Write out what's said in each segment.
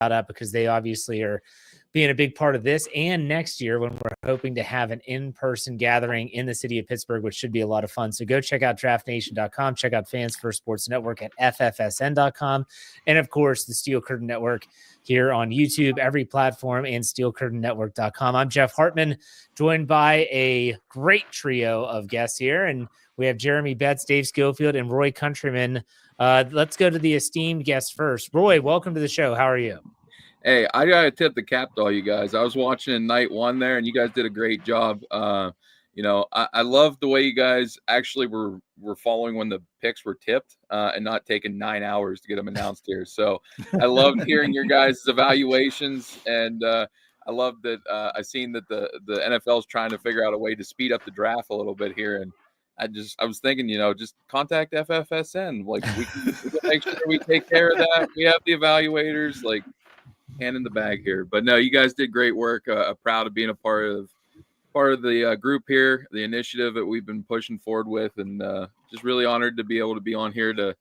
out because they obviously are being a big part of this and next year when we're hoping to have an in-person gathering in the city of Pittsburgh, which should be a lot of fun. So go check out draftnation.com, check out Fans First Sports Network at FFSN.com, and of course the Steel Curtain Network here on YouTube, every platform, and steelcurtainnetwork.com. I'm Jeff Hartman, joined by a great trio of guests here, and we have Jeremy Betts, Dave Schofield, and Roy Countryman. Let's go to the esteemed guests first. Roy, welcome to the show. How are you? Hey, I got to tip the cap to all you guys. I was watching in night one there, and you guys did a great job. I love the way you guys actually were following when the picks were tipped and not taking 9 hours to get them announced here. So I loved hearing your guys' evaluations, and I love that I seen that the NFL is trying to figure out a way to speed up the draft a little bit here. And I was thinking, just contact FFSN. Like we can make sure we take care of that. We have the evaluators, like, hand in the bag here. But no, you guys did great work. Proud of being a part of the group here, the initiative that we've been pushing forward with, and just really honored to be able to be on here to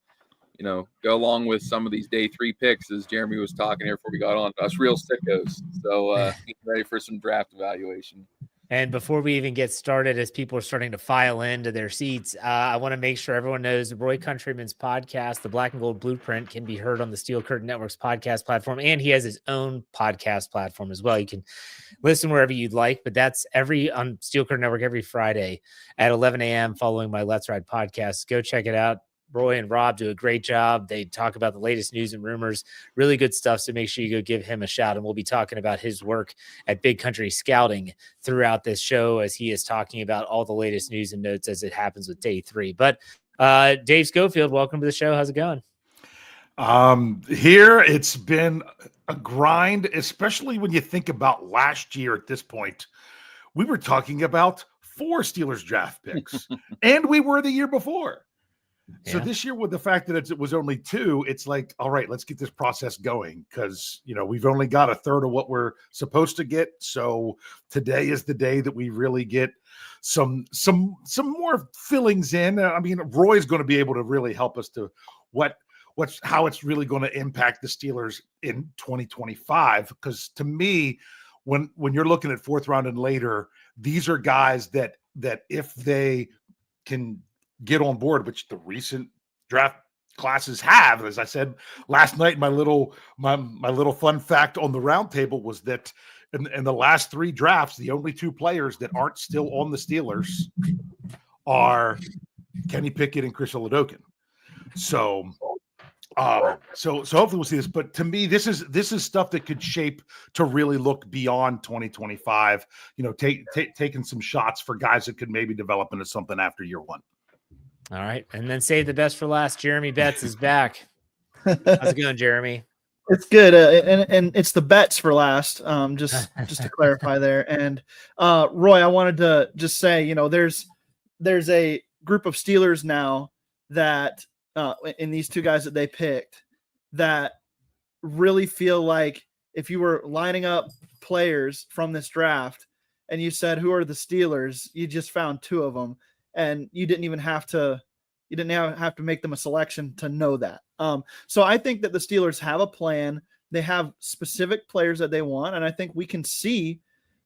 go along with some of these day 3 picks, as Jeremy was talking here before we got on. Us real sickos. So getting ready for some draft evaluation. And before we even get started, as people are starting to file into their seats, I want to make sure everyone knows Roy Countryman's podcast, The Black and Gold Blueprint, can be heard on the Steel Curtain Network's podcast platform. And he has his own podcast platform as well. You can listen wherever you'd like, but that's on Steel Curtain Network every Friday at 11 a.m. following my Let's Ride podcast. Go check it out. Roy and Rob do a great job. They talk about the latest news and rumors, really good stuff. So make sure you go give him a shout. And we'll be talking about his work at Big Country Scouting throughout this show, as he is talking about all the latest news and notes as it happens with day 3. But Dave Schofield, welcome to the show. How's it going? Here it's been a grind, especially when you think about last year at this point. We were talking about 4 Steelers draft picks, and we were the year before. So this year, with the fact that it was only 2, it's like, all right, let's get this process going, because we've only got a third of what we're supposed to get. So today is the day that we really get some more fillings in. I mean, Roy's going to be able to really help us to how it's really going to impact the Steelers in 2025. Because to me, when you're looking at 4th round and later, these are guys that if they can get on board, which the recent draft classes have. As I said last night, my little fun fact on the roundtable was that in the last 3 drafts, the only 2 players that aren't still on the Steelers are Kenny Pickett and Chris Oladokun. So hopefully we'll see this. But to me, this is stuff that could shape to really look beyond 2025. Taking some shots for guys that could maybe develop into something after year 1. All right. And then save the best for last. Jeremy Betts is back. How's it going, Jeremy? It's good. And it's the bets for last, just to clarify there. And Roy, I wanted to just say, there's a group of Steelers now that in these 2 guys that they picked that really feel like if you were lining up players from this draft and you said, who are the Steelers? You just found 2 of them. And you didn't have to make them a selection to know that. So I think that the Steelers have a plan. They have specific players that they want. And I think we can see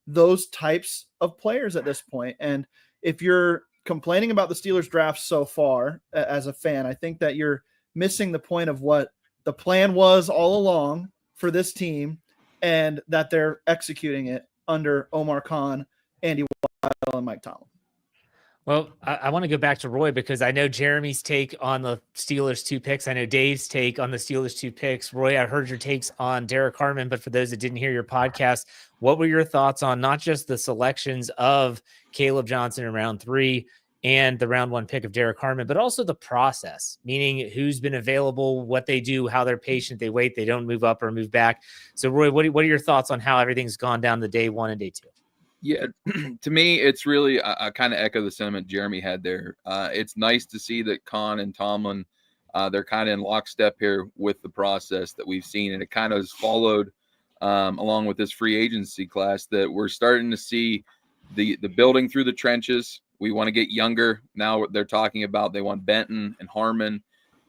those types of players at this point. And if you're complaining about the Steelers draft so far as a fan, I think that you're missing the point of what the plan was all along for this team, and that they're executing it under Omar Khan, Andy Weidl, and Mike Tomlin. Well, I want to go back to Roy, because I know Jeremy's take on the Steelers 2 picks. I know Dave's take on the Steelers 2 picks. Roy, I heard your takes on Derek Harmon, but for those that didn't hear your podcast, what were your thoughts on not just the selections of Caleb Johnson in round 3 and the round 1 pick of Derek Harmon, but also the process, meaning who's been available, what they do, how they're patient, they wait, they don't move up or move back. So Roy, what are your thoughts on how everything's gone down the day 1 and day 2? Yeah, to me, it's really, I kind of echo the sentiment Jeremy had there. It's nice to see that Khan and Tomlin, they're kind of in lockstep here with the process that we've seen. And it kind of has followed along with this free agency class, that we're starting to see the building through the trenches. We want to get younger. Now they're talking about they want Benton and Harmon.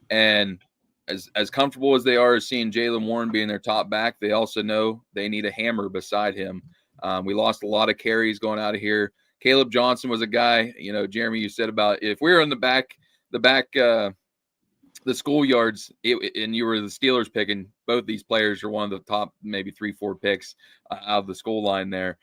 And as comfortable as they are as seeing Jaylen Warren being their top back, they also know they need a hammer beside him. We lost a lot of carries going out of here. Caleb Johnson was a guy, Jeremy, you said about if we were in the schoolyards, and you were the Steelers picking, both these players are one of the top maybe 3-4 picks out of the school line there.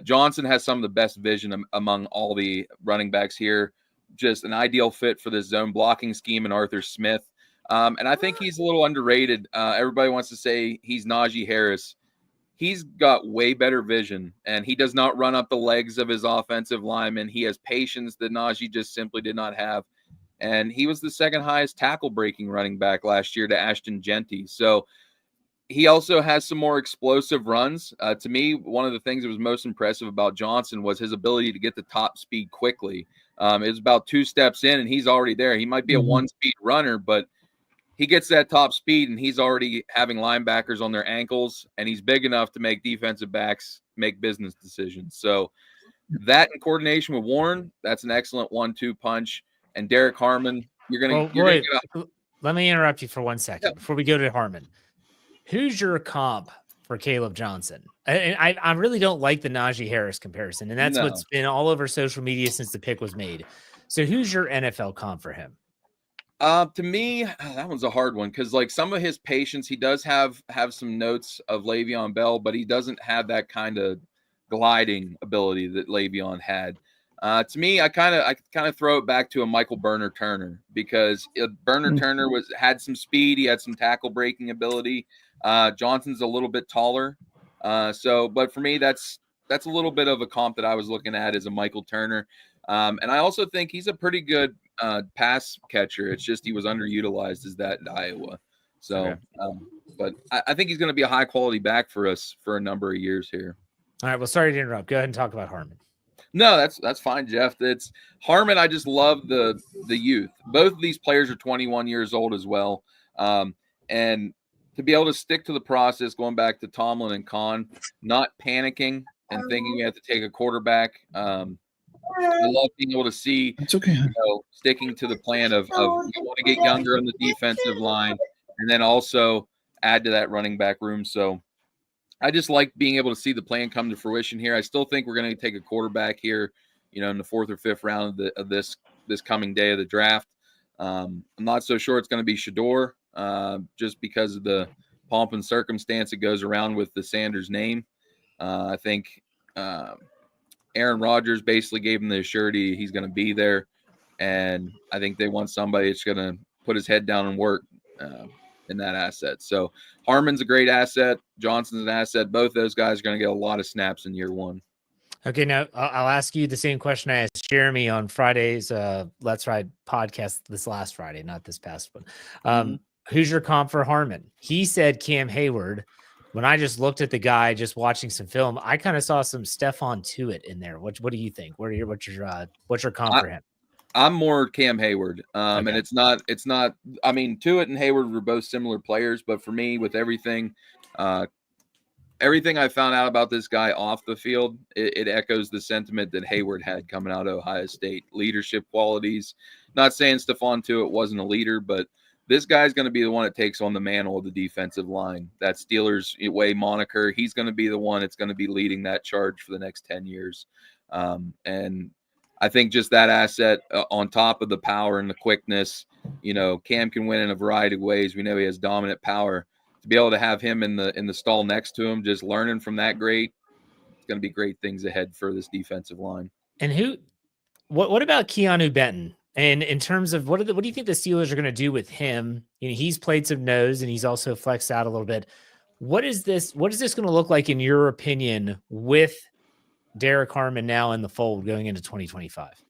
Johnson has some of the best vision among all the running backs here. Just an ideal fit for this zone blocking scheme and Arthur Smith. And I think he's a little underrated. Everybody wants to say he's Najee Harris. He's got way better vision, and he does not run up the legs of his offensive lineman. He has patience that Najee just simply did not have. And he was the second highest tackle breaking running back last year to Ashton Genty. So he also has some more explosive runs. To me, one of the things that was most impressive about Johnson was his ability to get the top speed quickly. It was about 2 steps in, and he's already there. He might be a one-speed runner, but he gets that top speed, and he's already having linebackers on their ankles, and he's big enough to make defensive backs make business decisions. So that in coordination with Warren, that's an excellent 1-2 punch. And Derek Harmon, let me interrupt you for 1 second before we go to Harmon. Who's your comp for Caleb Johnson? And I really don't like the Najee Harris comparison, and that's what's been all over social media since the pick was made. So who's your NFL comp for him? To me, that one's a hard one because, like, some of his patience, he does have some notes of Le'Veon Bell, but he doesn't have that kind of gliding ability that Le'Veon had. To me, I kind of throw it back to a Michael Burner Turner because Burner Turner had some speed, he had some tackle breaking ability. Johnson's a little bit taller, but for me, that's a little bit of a comp that I was looking at as a Michael Turner. And I also think he's a pretty good pass catcher. It's just he was underutilized as that in Iowa. So, but I think he's going to be a high quality back for us for a number of years here. All right. Well, sorry to interrupt. Go ahead and talk about Harmon. No, that's fine, Jeff. It's Harmon. I just love the youth. Both of these players are 21 years old as well. And to be able to stick to the process, going back to Tomlin and Kahn, not panicking and thinking we have to take a quarterback. I love being able to see, sticking to the plan of you want to get younger on the defensive line and then also add to that running back room. So I just like being able to see the plan come to fruition here. I still think we're going to take a quarterback here, in the 4th or 5th round of this coming day of the draft. I'm not so sure it's going to be Shador, just because of the pomp and circumstance that goes around with the Sanders name. I think Aaron Rodgers basically gave him the assurity he's going to be there, and I think they want somebody that's going to put his head down and work in that asset. So Harmon's a great asset. Johnson's an asset. Both those guys are going to get a lot of snaps in year one. Okay, now I'll ask you the same question I asked Jeremy on Friday's Let's Ride podcast this last Friday, not this past one. Who's your comp for Harmon? He said Cam Hayward. When I just looked at the guy, just watching some film, I kind of saw some Stephon Tuitt in there. What do you think? What's your comp for him? I'm more Cam Hayward. And it's not, I mean, Tuitt and Hayward were both similar players, but for me, with everything I found out about this guy off the field, it echoes the sentiment that Hayward had coming out of Ohio State. Leadership qualities. Not saying Stephon Tuitt wasn't a leader, but this guy's going to be the one that takes on the mantle of the defensive line. That Steelers way moniker, he's going to be the one that's going to be leading that charge for the next 10 years. And I think just that asset on top of the power and the quickness, Cam can win in a variety of ways. We know he has dominant power. To be able to have him in the stall next to him, just learning from that it's going to be great things ahead for this defensive line. And what about Keanu Benton? And in terms of what do you think the Steelers are going to do with him? He's played some nose and he's also flexed out a little bit. What is this going to look like in your opinion with Derek Harmon now in the fold going into 2025?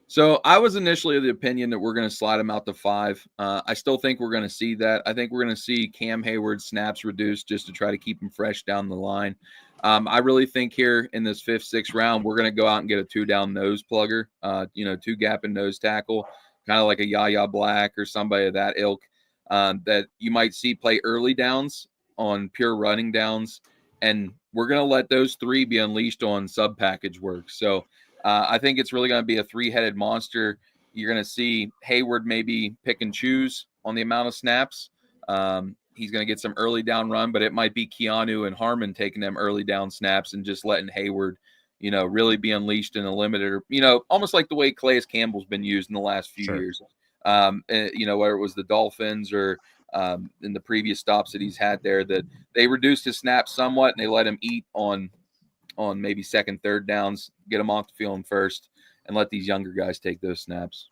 So I was initially of the opinion that we're going to slide him out to 5. I still think we're going to see that. I think we're going to see Cam Hayward snaps reduced just to try to keep him fresh down the line. I really think here in this 5th, 6th round, we're going to go out and get a 2-down nose plugger, 2-gap and nose tackle, kind of like a Yaya Black or somebody of that ilk that you might see play early downs on pure running downs. And we're going to let those 3 be unleashed on sub-package work. So I think it's really going to be a 3-headed monster. You're going to see Hayward maybe pick and choose on the amount of snaps. He's going to get some early down run, but it might be Keanu and Harmon taking them early down snaps and just letting Hayward, really be unleashed in a limited, almost like the way Calais Campbell's been used in the last few years. Whether it was the Dolphins or in the previous stops that he's had there, that they reduced his snaps somewhat and they let him eat on maybe second, third downs, get him off the field in first, and let these younger guys take those snaps.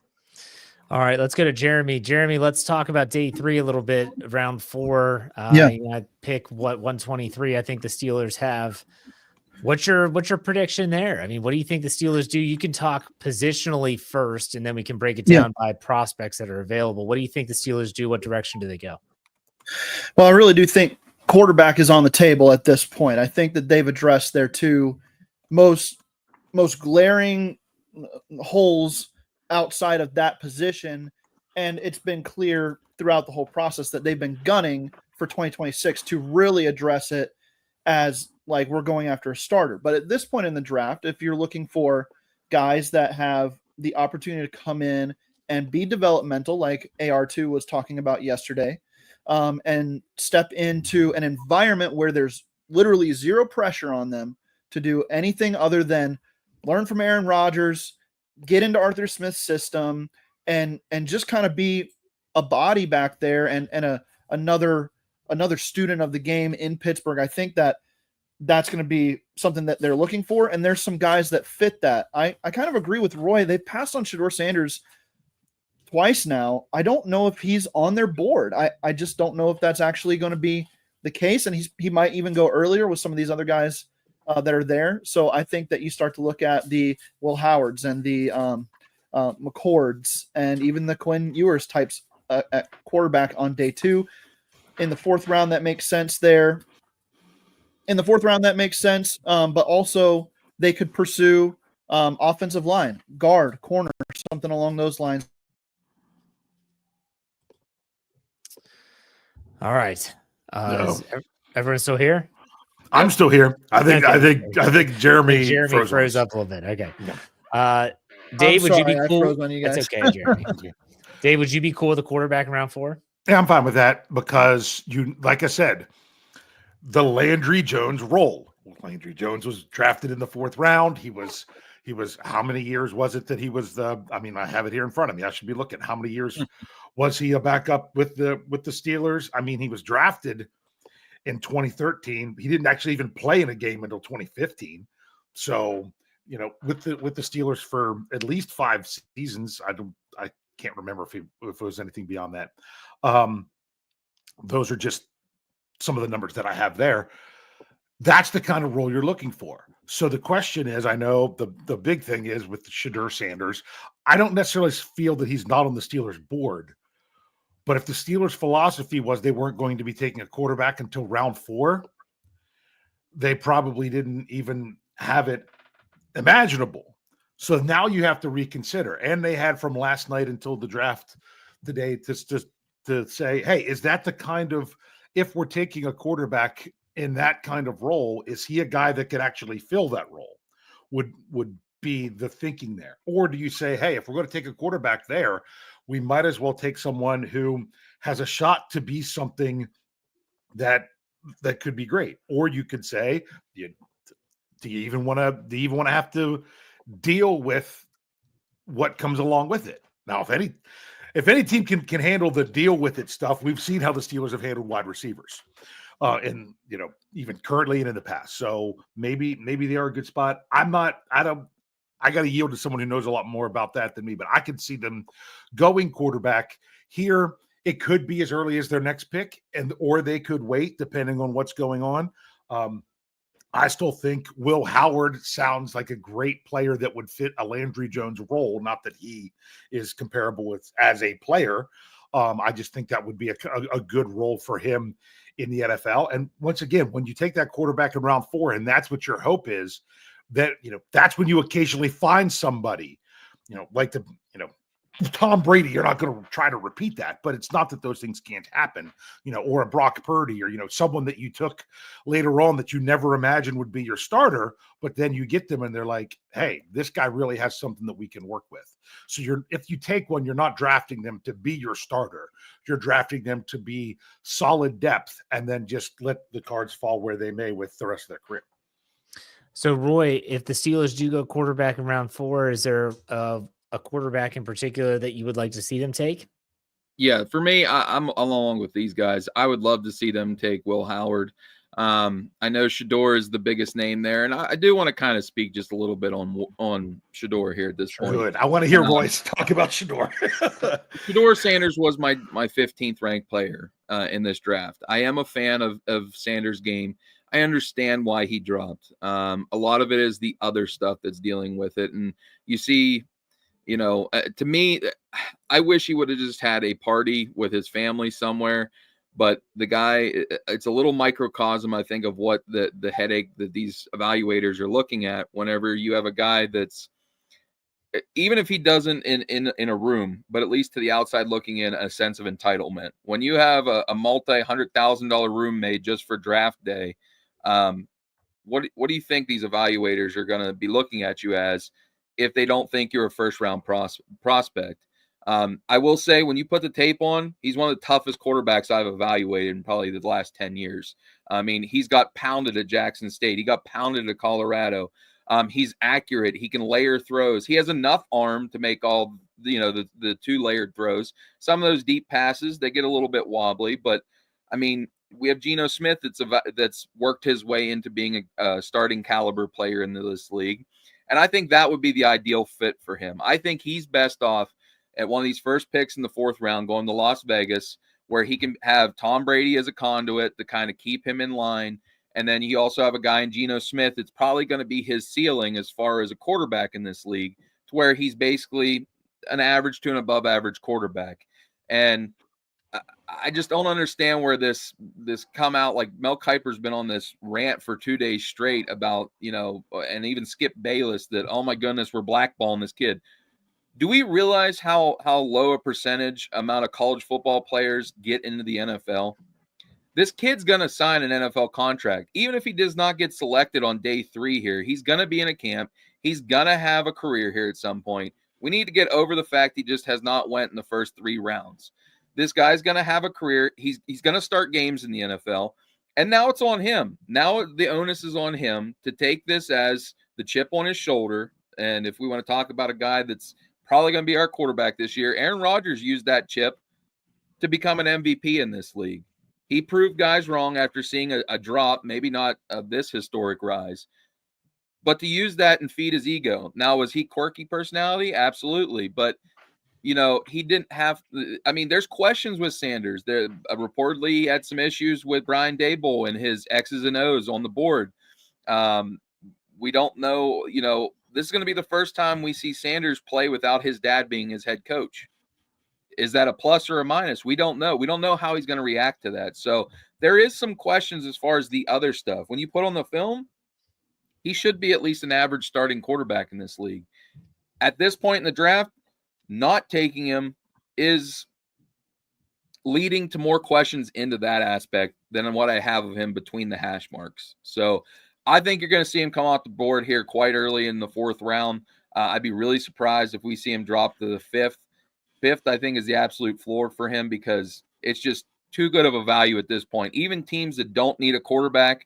All right, let's go to Jeremy. Jeremy, let's talk about day 3 a little bit, round 4. I pick 123. I think the Steelers have. What's your prediction there? I mean, what do you think the Steelers do? You can talk positionally first, and then we can break it down by prospects that are available. What do you think the Steelers do? What direction do they go? Well, I really do think quarterback is on the table at this point. I think that they've addressed their 2 most glaring holes outside of that position, and it's been clear throughout the whole process that they've been gunning for 2026 to really address it as like we're going after a starter. But at this point in the draft, if you're looking for guys that have the opportunity to come in and be developmental, like AR2 was talking about yesterday, and step into an environment where there's literally zero pressure on them to do anything other than learn from Aaron Rodgers, get into Arthur Smith's system, and just kind of be a body back there and another student of the game in Pittsburgh. I think that's going to be something that they're looking for, and there's some guys that fit that. I kind of agree with Roy. They passed on Shedeur Sanders twice now. I don't know if he's on their board. I just don't know if that's actually going to be the case, and he might even go earlier with some of these other guys that are there. So I think that you start to look at the Will Howards and the McCords and even the Quinn Ewers types at quarterback on day 2. In the 4th round, that makes sense there. In the 4th round, that makes sense. But also they could pursue offensive line, guard, corner, something along those lines. All right. Is everyone still here? I'm still here. I think Jeremy froze up a little bit. Okay. Dave, would you be cool? That's okay, Jeremy. Dave, would you be cool with a quarterback in round 4? Yeah, I'm fine with that because like I said, the Landry Jones role. Landry Jones was drafted in the 4th round. He was how many years was it that he was I have it here in front of me. I should be looking. How many years was he a backup with the Steelers? I mean, he was drafted in 2013. He didn't actually even play in a game until 2015. So, with the Steelers for at least 5 seasons, I can't remember if it was anything beyond that. Those are just some of the numbers that I have there. That's the kind of role you're looking for. So the question is, I know the big thing is with Shedeur Sanders, I don't necessarily feel that he's not on the Steelers board. But if the Steelers' philosophy was they weren't going to be taking a quarterback until round 4, they probably didn't even have it imaginable. So now you have to reconsider. And they had from last night until the draft today to say, hey, is that the kind of, if we're taking a quarterback in that kind of role, is he a guy that could actually fill that role? Would be the thinking there? Or do you say, hey, if we're going to take a quarterback there, we might as well take someone who has a shot to be something that could be great? Or you could say, do you even want to have to deal with what comes along with it? Now, if any team can handle the deal with it stuff, we've seen how the Steelers have handled wide receivers, and even currently and in the past. So maybe they are a good spot. I got to yield to someone who knows a lot more about that than me, but I could see them going quarterback here. It could be as early as their next pick, or they could wait depending on what's going on. I still think Will Howard sounds like a great player that would fit a Landry Jones role. Not that he is comparable as a player. I just think that would be a good role for him in the NFL. And once again, when you take that quarterback in round 4, and that's what your hope is, that that's when you occasionally find somebody, like Tom Brady, you're not going to try to repeat that, but it's not that those things can't happen, or a Brock Purdy or, someone that you took later on that you never imagined would be your starter, but then you get them and they're like, hey, this guy really has something that we can work with. So if you take one, you're not drafting them to be your starter. You're drafting them to be solid depth and then just let the cards fall where they may with the rest of their career. So, Roy, if the Steelers do go quarterback in round 4, is there a quarterback in particular that you would like to see them take? Yeah, for me, I'm along with these guys. I would love to see them take Will Howard. I know Shador is the biggest name there, and I do want to kind of speak just a little bit on Shador here at this point. Good. I want to hear Royce talk about Shador. Shador Sanders was my 15th ranked player in this draft. I am a fan of Sanders' game. I understand why he dropped. A lot of it is the other stuff that's dealing with it, and you see. To me, I wish he would have just had a party with his family somewhere. But the guy, it's a little microcosm, I think, of what the headache that these evaluators are looking at whenever you have a guy that's, even if he doesn't in a room, but at least to the outside looking in, a sense of entitlement. When you have a multi-$100,000 room made just for draft day, what do you think these evaluators are going to be looking at you as if they don't think you're a first-round prospect? I will say, when you put the tape on, he's one of the toughest quarterbacks I've evaluated in probably the last 10 years. I mean, he's got pounded at Jackson State. He got pounded at Colorado. He's accurate. He can layer throws. He has enough arm to make all, the two layered throws. Some of those deep passes, they get a little bit wobbly, but I mean, we have Geno Smith that's worked his way into being a starting caliber player in this league. And I think that would be the ideal fit for him. I think he's best off at one of these first picks in the 4th round going to Las Vegas, where he can have Tom Brady as a conduit to kind of keep him in line. And then you also have a guy in Geno Smith. It's probably going to be his ceiling as far as a quarterback in this league, to where he's basically an average to an above average quarterback. And I just don't understand where this come out. Like, Mel Kiper's been on this rant for 2 days straight about, and even Skip Bayless, that, oh my goodness, we're blackballing this kid. Do we realize how low a percentage amount of college football players get into the NFL? This kid's going to sign an NFL contract. Even if he does not get selected on day 3 here, he's going to be in a camp. He's going to have a career here at some point. We need to get over the fact he just has not went in the first 3 rounds. This guy's going to have a career. He's going to start games in the NFL. And now it's on him. Now the onus is on him to take this as the chip on his shoulder. And if we want to talk about a guy that's probably going to be our quarterback this year, Aaron Rodgers used that chip to become an MVP in this league. He proved guys wrong after seeing a drop, maybe not of this historic rise, but to use that and feed his ego. Now, was he quirky personality? Absolutely. But he didn't have – I mean, there's questions with Sanders. There reportedly he had some issues with Brian Daboll and his X's and O's on the board. We don't know, this is going to be the first time we see Sanders play without his dad being his head coach. Is that a plus or a minus? We don't know. We don't know how he's going to react to that. So there is some questions as far as the other stuff. When you put on the film, he should be at least an average starting quarterback in this league. At this point in the draft, not taking him is leading to more questions into that aspect than what I have of him between the hash marks. So I think you're going to see him come off the board here quite early in the 4th round. I'd be really surprised if we see him drop to the 5th. 5th, I think, is the absolute floor for him, because it's just too good of a value at this point. Even teams that don't need a quarterback,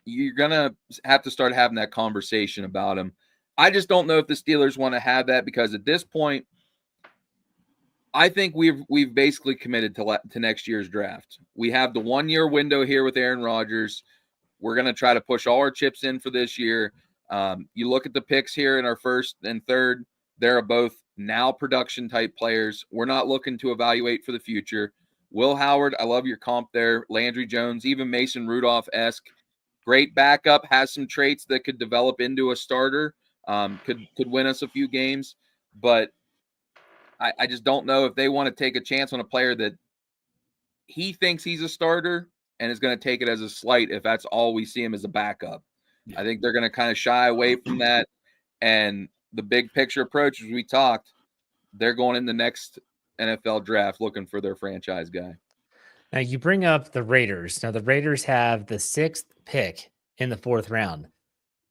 you're going to have to start having that conversation about him. I just don't know if the Steelers want to have that, because at this point, I think we've basically committed to next year's draft. We have the 1-year window here with Aaron Rodgers. We're going to try to push all our chips in for this year. You look at the picks here in our 1st and 3rd, they're both now production type players. We're not looking to evaluate for the future. Will Howard, I love your comp there. Landry Jones, even Mason Rudolph-esque. Great backup, has some traits that could develop into a starter. Could win us a few games, but I just don't know if they want to take a chance on a player that he thinks he's a starter and is going to take it as a slight if that's all we see him as a backup. I think they're going to kind of shy away from that. And the big picture approach, as we talked, they're going in the next NFL draft looking for their franchise guy. Now you bring up the Raiders. Now the Raiders have the 6th pick in the 4th round.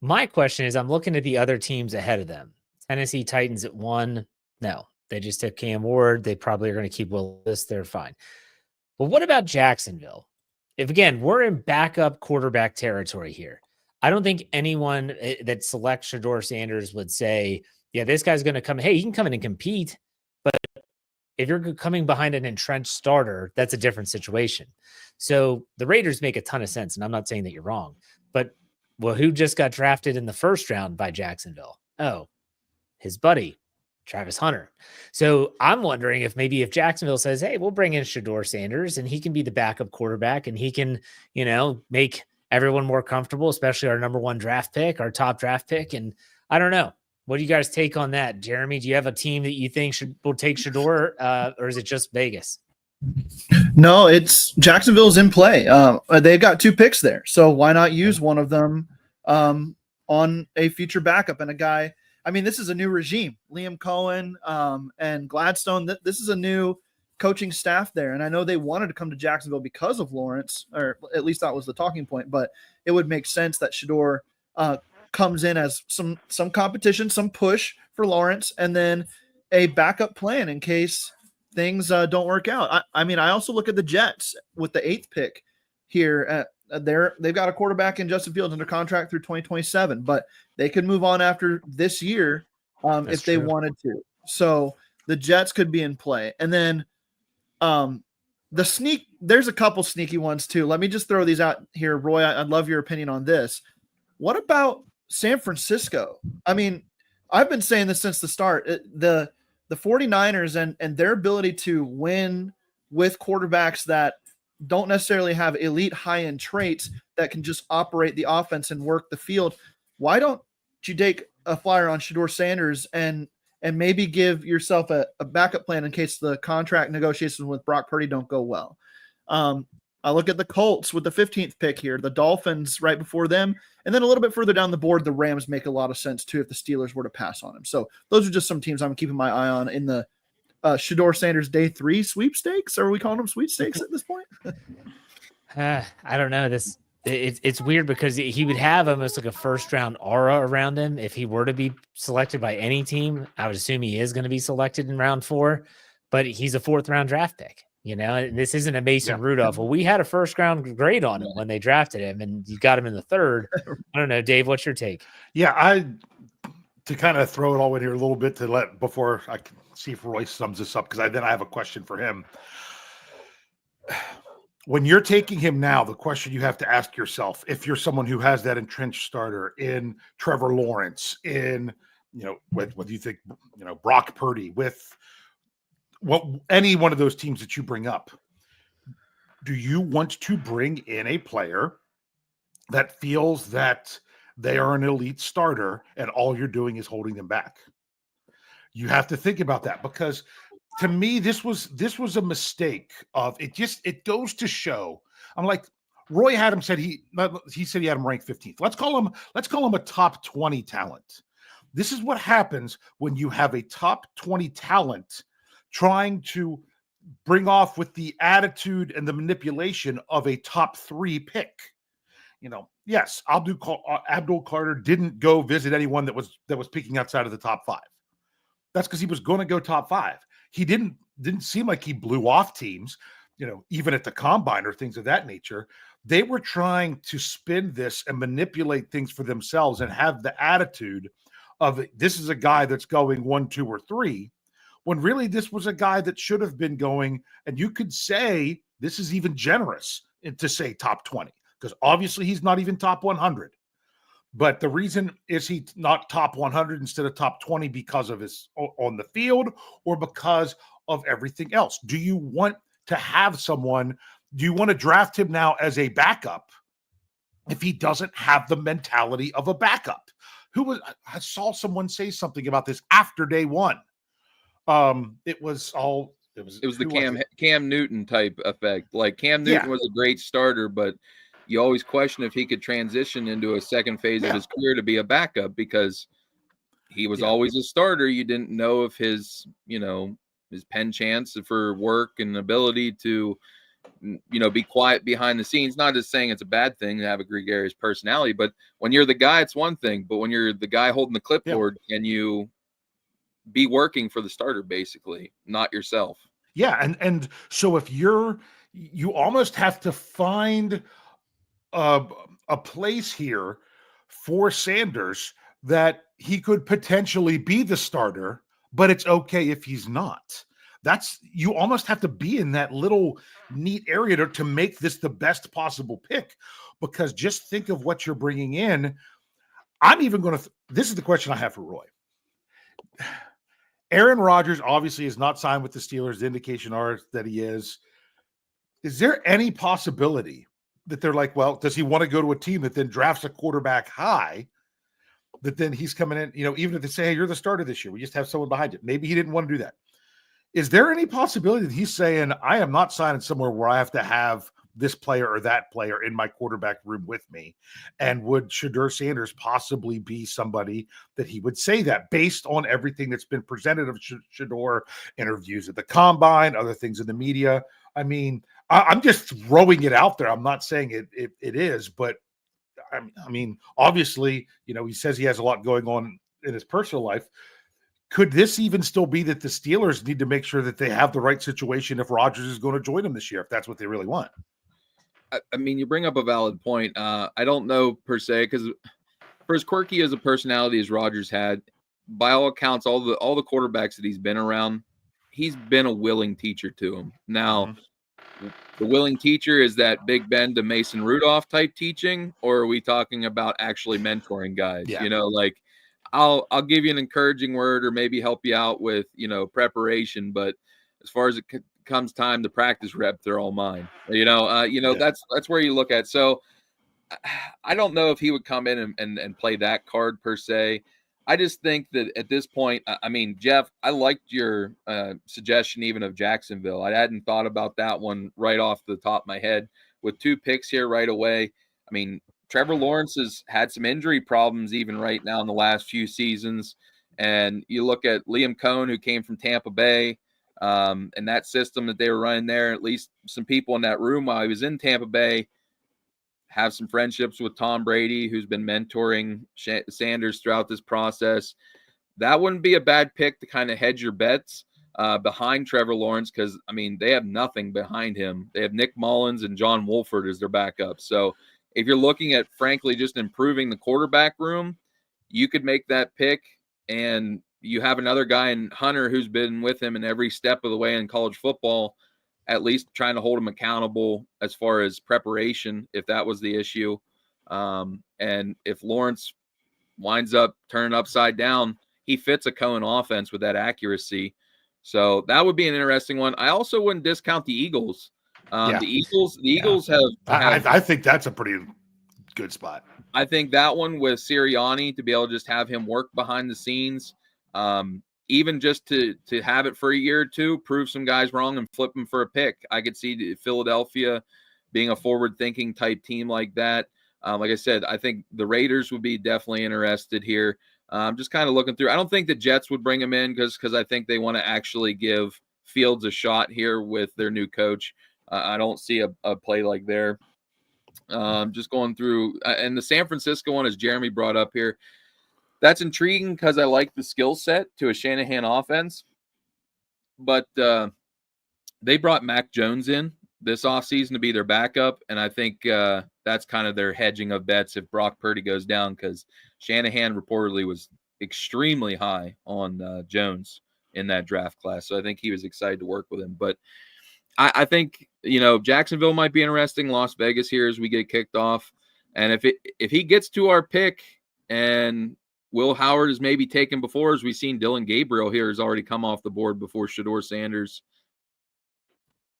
My question is, I'm looking at the other teams ahead of them. Tennessee Titans at 1. No, they just took Cam Ward. They probably are going to keep Willis. They're fine. But what about Jacksonville? If again, we're in backup quarterback territory here. I don't think anyone that selects Shedeur Sanders would say, yeah, this guy's going to come. Hey, he can come in and compete. But if you're coming behind an entrenched starter, that's a different situation. So the Raiders make a ton of sense. And I'm not saying that you're wrong. But well, who just got drafted in the 1st round by Jacksonville? Oh, his buddy, Travis Hunter. So I'm wondering if Jacksonville says, hey, we'll bring in Shedeur Sanders and he can be the backup quarterback and he can, make everyone more comfortable, especially our number 1 draft pick, our top draft pick. And I don't know. What do you guys take on that? Jeremy, do you have a team that you think will take Shedeur or is it just Vegas? No, it's Jacksonville's in play. They've got 2 picks there. So why not use one of them on a future backup and a guy? I mean, this is a new regime. Liam Cohen and Gladstone. This is a new coaching staff there. And I know they wanted to come to Jacksonville because of Lawrence, or at least that was the talking point. But it would make sense that Shedeur comes in as some competition, some push for Lawrence, and then a backup plan in case things don't work out. I mean, I also look at the Jets with the 8th pick here. They've got a quarterback in Justin Fields under contract through 2027, but they could move on after this year if they wanted to. So the Jets could be in play. And then there's a couple sneaky ones too. Let me just throw these out here. Roy, I'd love your opinion on this. What about San Francisco? I mean, I've been saying this since the start. The 49ers and their ability to win with quarterbacks that don't necessarily have elite high-end traits that can just operate the offense and work the field. Why don't you take a flyer on Shedeur Sanders and maybe give yourself a backup plan in case the contract negotiations with Brock Purdy don't go well? I look at the Colts with the 15th pick here, the Dolphins right before them, and then a little bit further down the board, the Rams make a lot of sense too if the Steelers were to pass on him. So those are just some teams I'm keeping my eye on in the Shedeur Sanders day 3 sweepstakes. Are we calling them sweepstakes at this point? I don't know. It's weird because he would have almost like a 1st round aura around him. If he were to be selected by any team, I would assume he is going to be selected in round 4, but he's a 4th round draft pick. This isn't a Mason Rudolph. Well, we had a 1st round grade on him when they drafted him and you got him in the 3rd. I don't know, Dave, what's your take? Yeah, to kind of throw it all in here a little bit before I can see if Roy sums this up, because then I have a question for him. When you're taking him now, the question you have to ask yourself, if you're someone who has that entrenched starter in Trevor Lawrence, in, with what do you think, Brock Purdy, with any one of those teams that you bring up, do you want to bring in a player that feels that they are an elite starter and all you're doing is holding them back? You have to think about that, because to me, this was a mistake of it. It goes to show. I'm like, Roy Haddam said he said he had him ranked 15th. Let's call him a top 20 talent. This is what happens when you have a top 20 talent trying to bring off with the attitude and the manipulation of a top 3 pick. Yes, Abdul Carter didn't go visit anyone that was picking outside of the top 5. That's because he was going to go top 5. He didn't seem like he blew off teams, even at the combine or things of that nature. They were trying to spin this and manipulate things for themselves and have the attitude of this is a guy that's going 1, 2, or 3, when really this was a guy that should have been going, and you could say this is even generous to say top 20, because obviously he's not even top 100. But the reason is he's not top 100 instead of top 20 because of his on the field or because of everything else. Do you want to have someone, do you want to draft him now as a backup if he doesn't have the mentality of a backup? I saw someone say something about this after day 1. It was the Cam Newton type effect. Like Cam Newton was a great starter, but you always question if he could transition into a second phase of his career to be a backup, because he was Yeah. always a starter. You didn't know if his, his pen chance for work and ability to, be quiet behind the scenes. Not just saying it's a bad thing to have a gregarious personality, but when you're the guy, it's one thing. But when you're the guy holding the clipboard, can you be working for the starter, basically, not yourself? Yeah, and so if you almost have to find a place here for Sanders that he could potentially be the starter, but it's okay if he's not. You almost have to be in that little neat area to make this the best possible pick, because just think of what you're bringing in. I'm even going to, this is the question I have for Roy. Aaron Rodgers obviously is not signed with the Steelers. The indication are that he is. Is there any possibility that they're like, well, does he want to go to a team that then drafts a quarterback high, that then he's coming in, even if they say, hey, you're the starter this year, we just have someone behind it. Maybe he didn't want to do that. Is there any possibility that he's saying, I am not signing somewhere where I have to have this player or that player in my quarterback room with me? And would Shedeur Sanders possibly be somebody that he would say that, based on everything that's been presented of Shedeur, interviews at the combine, other things in the media? I mean, I'm just throwing it out there. I'm not saying it is, but I mean, obviously, he says he has a lot going on in his personal life. Could this even still be that the Steelers need to make sure that they have the right situation if Rodgers is going to join them this year, if that's what they really want? I mean, you bring up a valid point. I don't know per se, because for as quirky as a personality as Rodgers had, by all accounts, all the quarterbacks that he's been around, he's been a willing teacher to him. Now, the willing teacher, is that Big Ben to Mason Rudolph type teaching, or are we talking about actually mentoring guys? Yeah. Like, I'll give you an encouraging word or maybe help you out with, preparation. But as far as it comes time to practice rep, they're all mine. That's where you look at. So I don't know if he would come in and play that card per se. I just think that at this point, I mean, Jeff, I liked your suggestion even of Jacksonville. I hadn't thought about that one right off the top of my head. With 2 picks here right away, I mean, Trevor Lawrence has had some injury problems even right now in the last few seasons. And you look at Liam Cohn, who came from Tampa Bay, and that system that they were running there, at least some people in that room while he was in Tampa Bay have some friendships with Tom Brady, who's been mentoring Sanders throughout this process. That wouldn't be a bad pick to kind of hedge your bets behind Trevor Lawrence, because, I mean, they have nothing behind him. They have Nick Mullins and John Wolford as their backup. So if you're looking at, frankly, just improving the quarterback room, you could make that pick, and you have another guy in Hunter who's been with him in every step of the way in college football, at least trying to hold him accountable as far as preparation, if that was the issue. And if Lawrence winds up turning upside down, he fits a Cohen offense with that accuracy. So that would be an interesting one. I also wouldn't discount the Eagles. The Eagles have I think that's a pretty good spot. I think that one with Sirianni, to be able to just have him work behind the scenes, even just to have it for a year or two, prove some guys wrong and flip them for a pick. I could see Philadelphia being a forward-thinking type team like that. Like I said, I think the Raiders would be definitely interested here. Just kind of looking through. I don't think the Jets would bring him in because I think they want to actually give Fields a shot here with their new coach. I don't see a play like there. Just going through. And the San Francisco one, as Jeremy brought up here, that's intriguing because I like the skill set to a Shanahan offense. But they brought Mac Jones in this offseason to be their backup, and I think that's kind of their hedging of bets if Brock Purdy goes down, because Shanahan reportedly was extremely high on Jones in that draft class. So I think he was excited to work with him. But I think, Jacksonville might be interesting, Las Vegas here as we get kicked off. And if he gets to our pick and Will Howard is maybe taken before, as we've seen Dylan Gabriel here has already come off the board before Shedeur Sanders.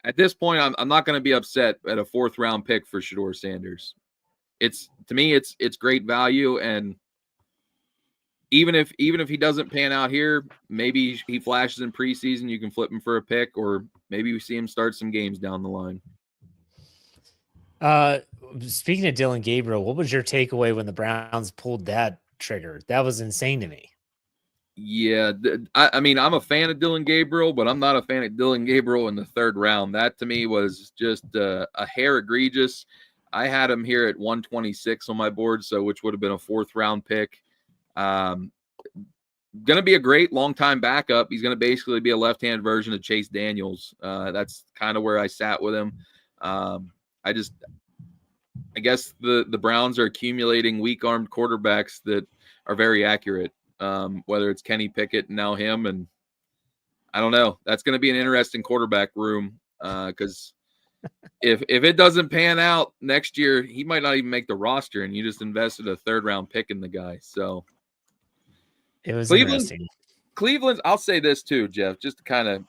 At this point, I'm not going to be upset at a 4th round pick for Shedeur Sanders. To me, it's great value, and even if he doesn't pan out here, maybe he flashes in preseason, you can flip him for a pick, or maybe we see him start some games down the line. Speaking of Dylan Gabriel, what was your takeaway when the Browns pulled that trigger? That was insane to me. Yeah, I mean, I'm a fan of Dylan Gabriel, but I'm not a fan of Dylan Gabriel in the third round. That to me was just a hair egregious. I had him here at 126 on my board, so which would have been a 4th round pick. Going to be a great long-time backup. He's going to basically be a left-hand version of Chase Daniels. That's kind of where I sat with him. I guess the Browns are accumulating weak-armed quarterbacks that are very accurate. Whether it's Kenny Pickett and now him, and I don't know. That's going to be an interesting quarterback room because if it doesn't pan out next year, he might not even make the roster, and you just invested a 3rd round pick in the guy. So it was interesting. Cleveland, I'll say this too, Jeff, just to kind of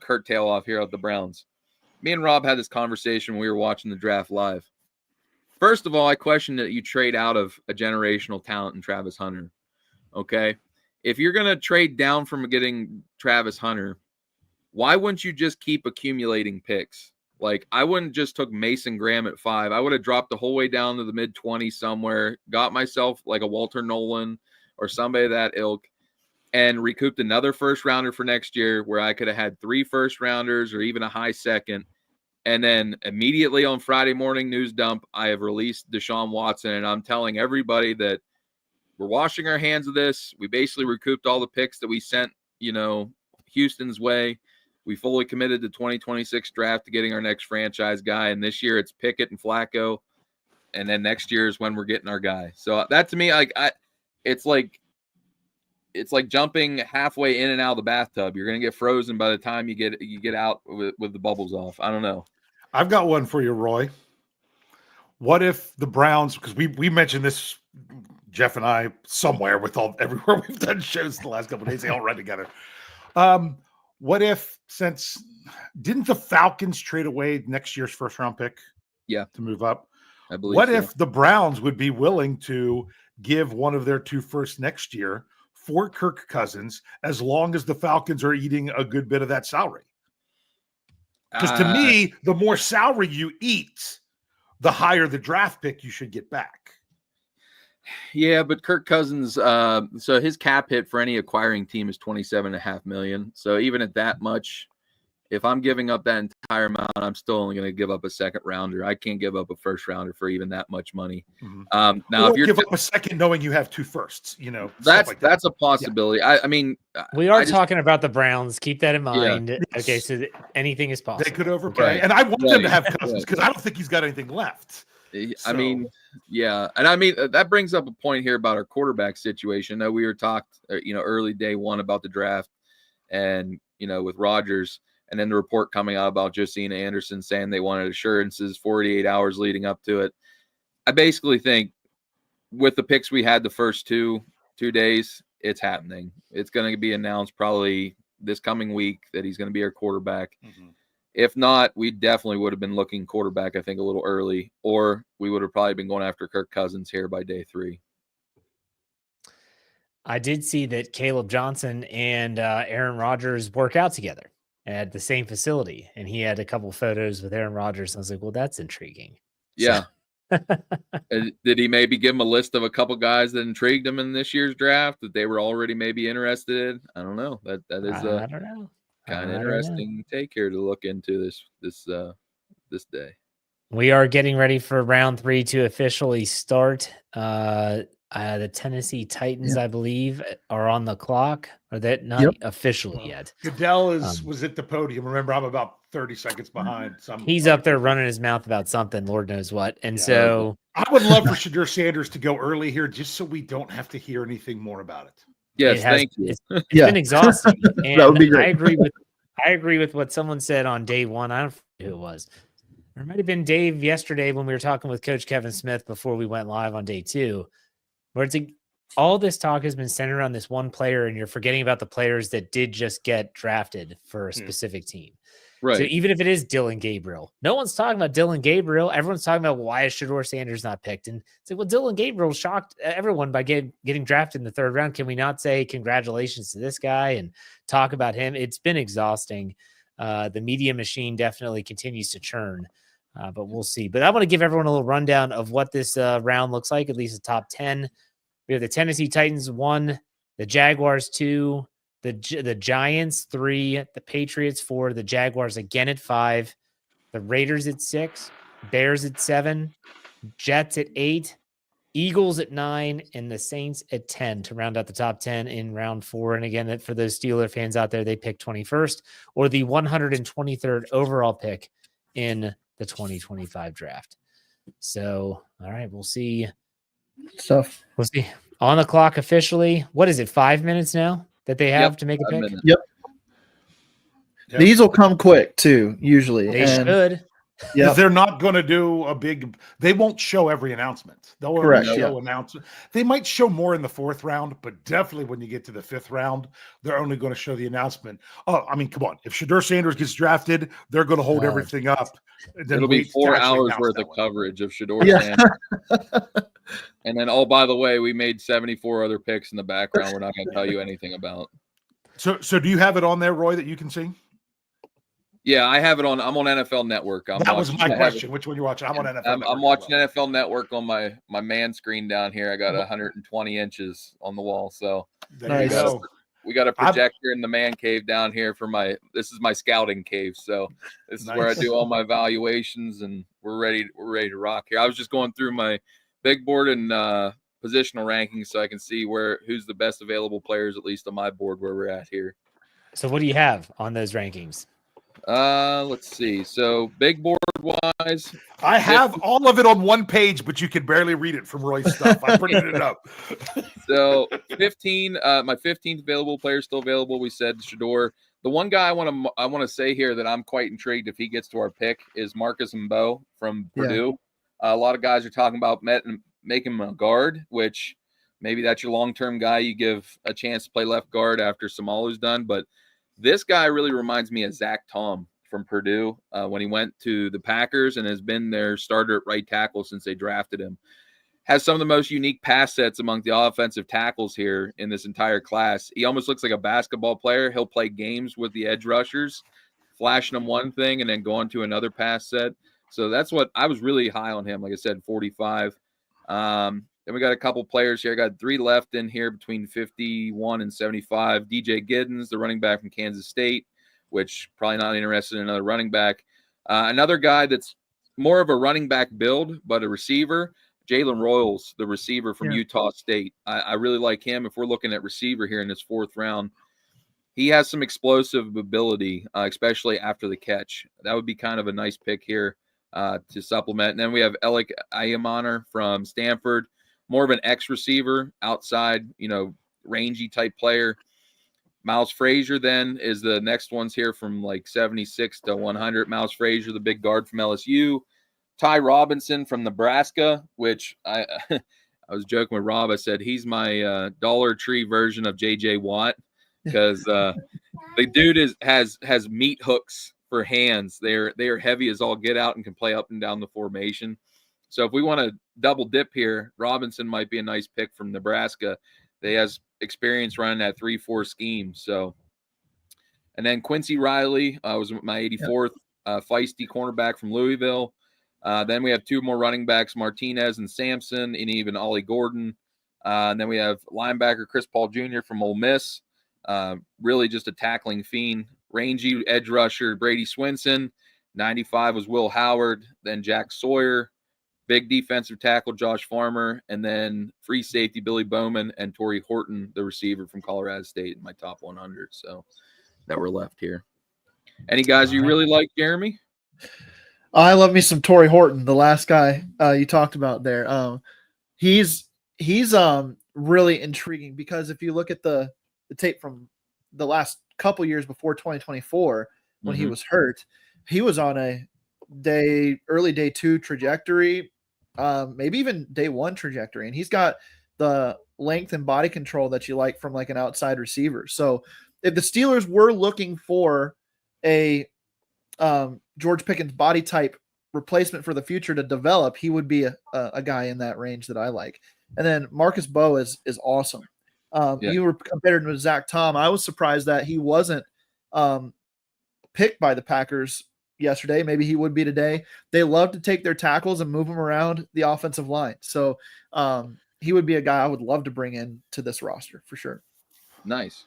curtail off here at the Browns. Me and Rob had this conversation when we were watching the draft live. First of all, I question that you trade out of a generational talent in Travis Hunter. Okay, if you're going to trade down from getting Travis Hunter, why wouldn't you just keep accumulating picks? Like, I wouldn't just took Mason Graham at 5. I would have dropped the whole way down to the mid-20s somewhere, got myself like a Walter Nolan or somebody of that ilk, and recouped another 1st rounder for next year where I could have had 3 1st rounders or even a high 2nd. And then immediately on Friday morning news dump, I have released Deshaun Watson, and I'm telling everybody that we're washing our hands of this. We basically recouped all the picks that we sent, Houston's way. We fully committed the 2026 draft to getting our next franchise guy. And this year it's Pickett and Flacco. And then next year is when we're getting our guy. So that to me, it's like jumping halfway in and out of the bathtub. You're going to get frozen by the time you get out with the bubbles off. I don't know. I've got one for you, Roy. What if the Browns, because we mentioned this, Jeff and I, somewhere everywhere we've done shows the last couple of days, they all run together. What if, didn't the Falcons trade away next year's 1st round pick? Yeah, to move up. I believe. What if the Browns would be willing to give one of their 2 firsts next year for Kirk Cousins, as long as the Falcons are eating a good bit of that salary? Because to me, the more salary you eat, the higher the draft pick you should get back. Yeah, but Kirk Cousins, so his cap hit for any acquiring team is $27.5 million. So even at that much, if I'm giving up that entire amount, I'm still only going to give up a 2nd rounder. I can't give up a 1st rounder for even that much money. Mm-hmm. Now, if you give up a 2nd, knowing you have 2 firsts, that's a possibility. Yeah. I mean, we are talking about the Browns. Keep that in mind. Yeah. Okay, so anything is possible. They could overpay, right. And I want them to have Cousins because I don't think he's got anything left. I mean, yeah. And I mean, that brings up a point here about our quarterback situation. That we were talked, early day one about the draft and, with Rodgers, and then the report coming out about Josina Anderson saying they wanted assurances 48 hours leading up to it. I basically think with the picks we had the first two days, it's happening. It's going to be announced probably this coming week that he's going to be our quarterback. Mm-hmm. If not, we definitely would have been looking quarterback, I think, a little early, or we would have probably been going after Kirk Cousins here by day 3. I did see that Caleb Johnson and Aaron Rodgers work out together at the same facility, and he had a couple photos with Aaron Rodgers. And I was like, well, that's intriguing. Yeah. Did he maybe give him a list of a couple guys that intrigued him in this year's draft that they were already maybe interested in? I don't know. That is I don't know. Kind of interesting take here to look into this day. We are getting ready for round 3 to officially start. The Tennessee Titans, I believe, are on the clock. Are that not officially yet? Goodell was at the podium. Remember, I'm about 30 seconds behind. He's up there running his mouth about something, Lord knows what. And so I would love for Shadur Sanders to go early here, just so we don't have to hear anything more about it. Yes, thank you. It's been exhausting. And that would be great. I agree with what someone said on day 1. I don't know who it was. Or it might have been Dave yesterday when we were talking with Coach Kevin Smith before we went live on day 2, where it's like all this talk has been centered around this one player, and you're forgetting about the players that did just get drafted for a specific team. Right. So even if it is Dylan Gabriel, no one's talking about Dylan Gabriel. Everyone's talking about why is Shadur Sanders not picked? And it's like, well, Dylan Gabriel shocked everyone by getting drafted in the 3rd round. Can we not say congratulations to this guy and talk about him? It's been exhausting. The media machine definitely continues to churn, but we'll see. But I want to give everyone a little rundown of what this round looks like, at least the top 10. We have the Tennessee Titans 1, the Jaguars 2, the Giants 3, the Patriots 4, the Jaguars again at 5, the Raiders at 6, Bears at 7, Jets at 8, Eagles at 9, and the Saints at 10 to round out the top 10 in round 4. And again, that for those Steeler fans out there, they pick 21st or the 123rd overall pick in the 2025 draft. So, all right, we'll see. Stuff. We'll see. On the clock officially. What is it, 5 minutes now that they have to make a pick? Yep. These will come quick too, usually. They should. Because they're not going to do they won't show every announcement. They'll only show announcement. They might show more in the 4th round, but definitely when you get to the 5th round, they're only going to show the announcement. Oh, I mean, come on. If Shedeur Sanders gets drafted, they're going to hold everything up. It'll be 4 hours worth of coverage of Shedeur Sanders. And then, oh, by the way, we made 74 other picks in the background we're not going to tell you anything about. So do you have it on there, Roy, that you can see? Yeah, I have it on. I'm on NFL Network. That was my question. Which one you watching? I'm on NFL Network. I'm watching NFL Network on my man screen down here. I got 120 inches on the wall. So there you go. We got a projector in the man cave down here for this is my scouting cave. So this is where I do all my evaluations, and we're ready to rock here. I was just going through my big board and positional rankings so I can see who's the best available players, at least on my board where we're at here. So what do you have on those rankings? Let's see. So big board wise, I have all of it on one page, but you can barely read it from Roy's stuff. I printed it up. So 15, my 15th available player still available. We said Shedeur. The one guy I want to say here that I'm quite intrigued if he gets to our pick is Marcus Mbo from Purdue. A lot of guys are talking about making him a guard, which maybe that's your long-term guy. You give a chance to play left guard after Samalu's done, but this guy really reminds me of Zach Tom from Purdue when he went to the Packers and has been their starter at right tackle since they drafted him. Has some of the most unique pass sets among the offensive tackles here in this entire class. He almost looks like a basketball player. He'll play games with the edge rushers, flashing them one thing and then going to another pass set. So that's what I was really high on him. Like I said, 45. Then we got a couple players here. I got 3 left in here between 51 and 75. DJ Giddens, the running back from Kansas State, which probably not interested in another running back. Another guy that's more of a running back build, but a receiver, Jalen Royals, the receiver from Utah State. I really like him. If we're looking at receiver here in this 4th round, he has some explosive ability, especially after the catch. That would be kind of a nice pick here to supplement. And then we have Alec Ayamaner from Stanford. More of an X receiver, outside, rangy type player. Miles Frazier then is the next ones here from like 76 to 100. Miles Frazier, the big guard from LSU. Ty Robinson from Nebraska, which I was joking with Rob. I said he's my Dollar Tree version of J.J. Watt because the dude has meat hooks for hands. They are heavy as all get out and can play up and down the formation. So if we want to double dip here, Robinson might be a nice pick from Nebraska. They has experience running that 3-4 scheme. So, and then Quincy Riley was my 84th feisty cornerback from Louisville. Then we have 2 more running backs, Martinez and Sampson, and even Ollie Gordon. And then we have linebacker Chris Paul Jr. from Ole Miss. Really just a tackling fiend. Rangy edge rusher Brady Swinson. 95 was Will Howard. Then Jack Sawyer. Big defensive tackle, Josh Farmer, and then free safety, Billy Bowman, and Torrey Horton, the receiver from Colorado State, in my top 100. So that were left here. Any guys you really like, Jeremy? I love me some Torrey Horton, the last guy you talked about there. He's really intriguing because if you look at the tape from the last couple years before 2024, when he was hurt, he was on a early day 2 trajectory, maybe even day 1 trajectory, and he's got the length and body control that you like from like an outside receiver. So if the Steelers were looking for a George Pickens body type replacement for the future to develop, he would be a guy in that range that I like. And then Marcus Bowe is awesome. You were compared with Zach Tom. I was surprised that he wasn't picked by the Packers yesterday. Maybe he would be today. They love to take their tackles and move them around the offensive line. So he would be a guy I would love to bring in to this roster for sure. Nice.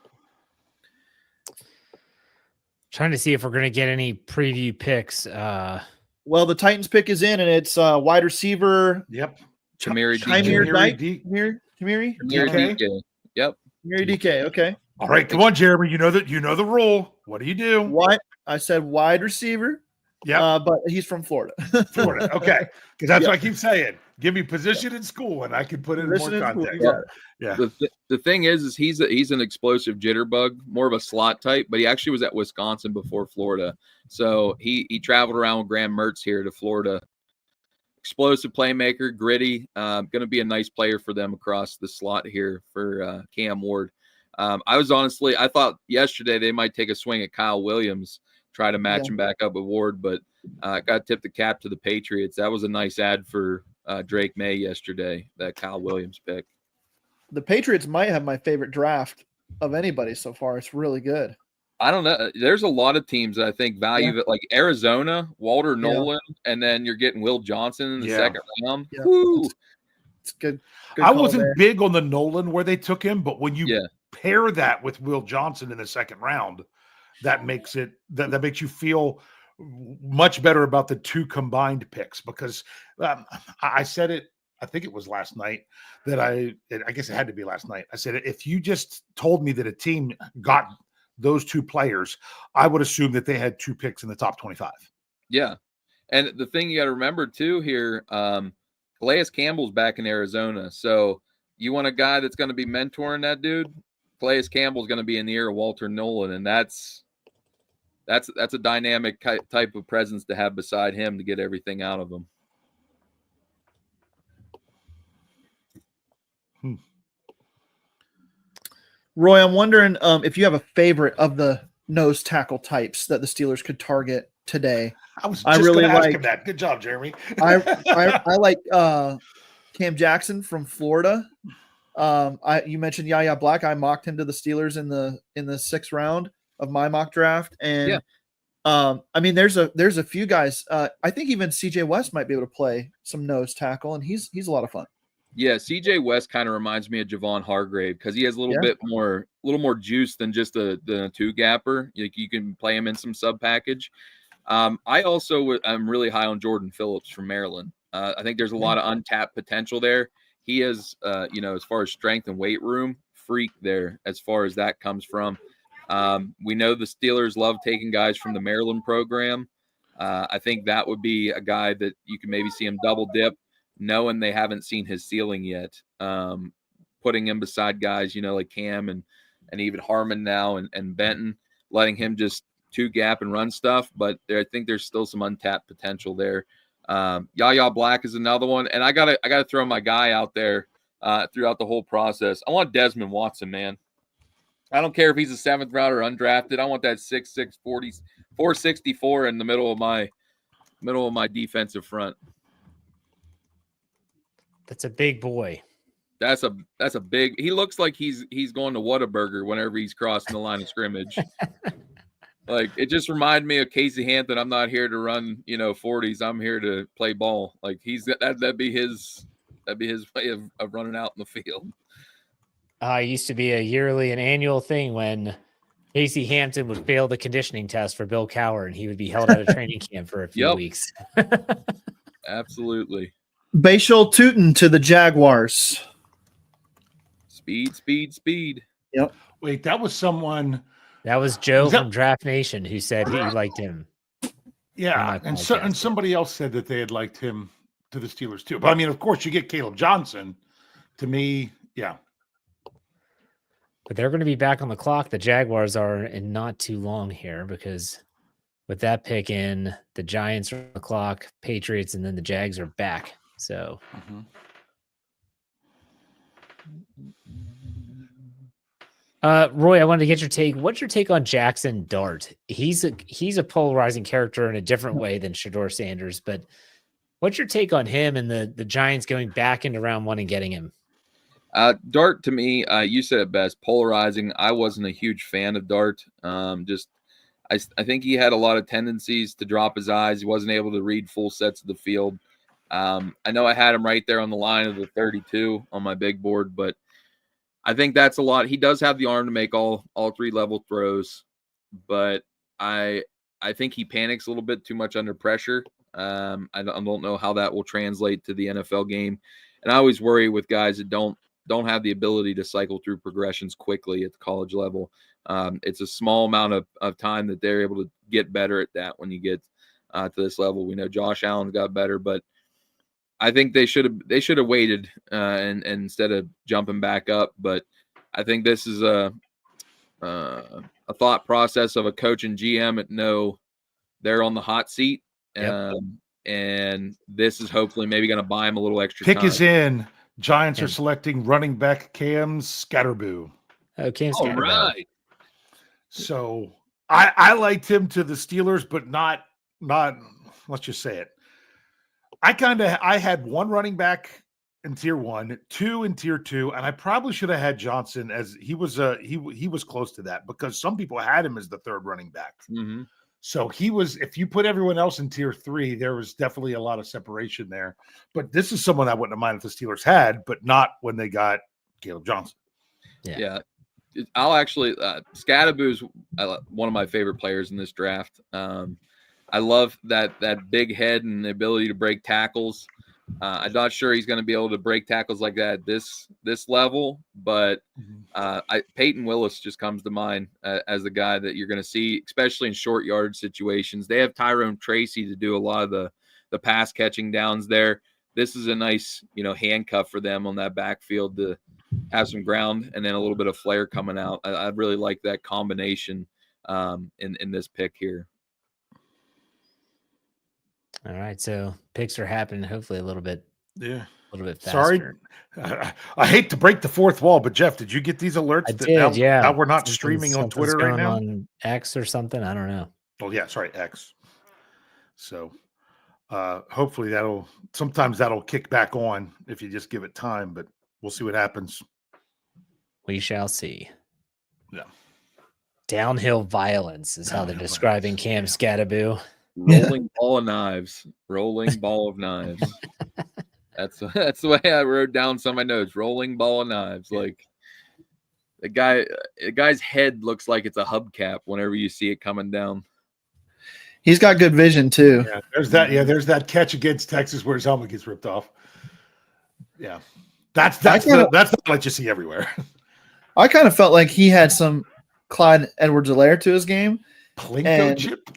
Trying to see if we're going to get any preview picks. Well, the Titans pick is in, and it's wide receiver. Yep. Chimere Chimere DK. Chimere DK. Yep. Chimere DK. Okay. All right, come on, Jeremy. You know the rule. What do you do? What I said, wide receiver. Yeah, but he's from Florida. Florida. Okay, because that's what I keep saying. Give me position in school, and I can put it in more context. Yeah. The thing is he's an explosive jitterbug, more of a slot type, but he actually was at Wisconsin before Florida. So he traveled around with Graham Mertz here to Florida. Explosive playmaker, gritty, going to be a nice player for them across the slot here for Cam Ward. I thought yesterday they might take a swing at Kyle Williams, try to match him back up with Ward, but got to tip the cap to the Patriots. That was a nice ad for Drake May yesterday, that Kyle Williams pick. The Patriots might have my favorite draft of anybody so far. It's really good. I don't know. There's a lot of teams that I think value it, like Arizona, Walter Nolan, and then you're getting Will Johnson in the second round. Yeah. Woo! It's good. I wasn't big on the Nolan where they took him, but when you pair that with Will Johnson in the second round, that makes it that makes you feel much better about the two combined picks, because I said it, I think it was last night that I guess it had to be last night. I said, if you just told me that a team got those two players, I would assume that they had two picks in the top 25. Yeah. And the thing you got to remember too here, Calais Campbell's back in Arizona. So you want a guy that's going to be mentoring that dude? Calais Campbell's going to be in the ear of Walter Nolan, and that's a dynamic type of presence to have beside him to get everything out of him. Roy, I'm wondering if you have a favorite of the nose tackle types that the Steelers could target today. I really like that. Good job, Jeremy. I like Cam Jackson from Florida. You mentioned Yaya Black. I mocked him to the Steelers in the sixth round of my mock draft, and I mean, there's a few guys. I think even CJ West might be able to play some nose tackle, and he's a lot of fun. Yeah, CJ West kind of reminds me of Javon Hargrave because he has a little bit more juice than just the two gapper. Like, you can play him in some sub package. I also am really high on Jordan Phillips from Maryland. I think there's a lot of untapped potential there. He is, as far as strength and weight room, freak there as far as that comes from. We know the Steelers love taking guys from the Maryland program. I think that would be a guy that you can maybe see him double dip, knowing they haven't seen his ceiling yet. Putting him beside guys, like Cam and even Harmon now and Benton, letting him just two gap and run stuff. But I think there's still some untapped potential there. Yaya Black is another one. And I gotta throw my guy out there throughout the whole process. I want Desmond Watson, man. I don't care if he's a seventh rounder or undrafted. I want that 6'6", 464 in the middle of my defensive front. That's a big boy. That's a big. He looks like he's going to Whataburger whenever he's crossing the line of scrimmage. Like, it just reminded me of Casey Hampton. I'm not here to run 40s. I'm here to play ball. Like, that'd be his way of running out in the field. It used to be an annual thing when Casey Hampton would fail the conditioning test for Bill Cowher, and he would be held out of training camp for a few weeks. Absolutely. Bashal Tootin to the Jaguars. Speed. Yep. Wait, that was someone. That was Joe from Draft Nation who said he liked him. Yeah, and somebody else said that they had liked him to the Steelers too. But I mean, of course, you get Caleb Johnson. To me, yeah. But they're going to be back on the clock. The Jaguars are in not too long here, because with that pick in, the Giants are on the clock, Patriots, and then the Jags are back. So. Roy, I wanted to get your take. What's your take on Jackson Dart? He's a polarizing character in a different way than Shedeur Sanders, but what's your take on him and the Giants going back into round one and getting him? Dart, to me, you said it best, polarizing. I wasn't a huge fan of Dart. I think he had a lot of tendencies to drop his eyes. He wasn't able to read full sets of the field. I know I had him right there on the line of the 32 on my big board, but I think that's a lot. He does have the arm to make all 3 level throws, but I think he panics a little bit too much under pressure. I don't know how that will translate to the NFL game, and I always worry with guys that don't have the ability to cycle through progressions quickly at the college level. It's a small amount of time that they're able to get better at that when you get to this level. We know Josh Allen got better, but I think they should have waited and instead of jumping back up. But I think this is a thought process of a coach and GM that know they're on the hot seat. Yep. And this is hopefully maybe going to buy him a little extra Pick time. is in. Giants Yeah. are selecting running back Cam Scatterboo. Oh, Cam All Scatterbo. right. So I liked him to the Steelers, but not let's just say it. I had 1 running back in tier 1, 2 in tier 2, and I probably should have had Johnson as he was he was close to that because some people had him as the 3rd running back. Mm-hmm. So he was, if you put everyone else in tier 3, there was definitely a lot of separation there. But this is someone I wouldn't have minded if the Steelers had, but not when they got Caleb Johnson. Yeah. I'll actually Scatterboo's one of my favorite players in this draft. I love that big head and the ability to break tackles. I'm not sure he's going to be able to break tackles like that at this level, but Peyton Willis just comes to mind as the guy that you're going to see, especially in short yard situations. They have Tyrone Tracy to do a lot of the pass catching downs there. This is a nice, handcuff for them on that backfield to have some ground and then a little bit of flair coming out. I really like that combination in this pick here. All right, so picks are happening. Hopefully, a little bit faster. Sorry, I hate to break the 4th wall, but Jeff, did you get these alerts? I did. Now we're not streaming on Twitter right now. On X or something. I don't know. Oh yeah, sorry, X. So hopefully sometimes that'll kick back on if you just give it time, but we'll see what happens. We shall see. Yeah. Downhill violence is how they're describing Cam Scatterboo. Rolling ball of knives. Rolling ball of knives. That's the way I wrote down some of my notes. Rolling ball of knives. Like the guy's head looks like it's a hubcap whenever you see it coming down. He's got good vision too. Yeah, there's that. Yeah, there's that catch against Texas where his helmet gets ripped off. Yeah, that's not what you see everywhere. I kind of felt like he had some Clyde Edwards-Helaire to his game. Plinko chip.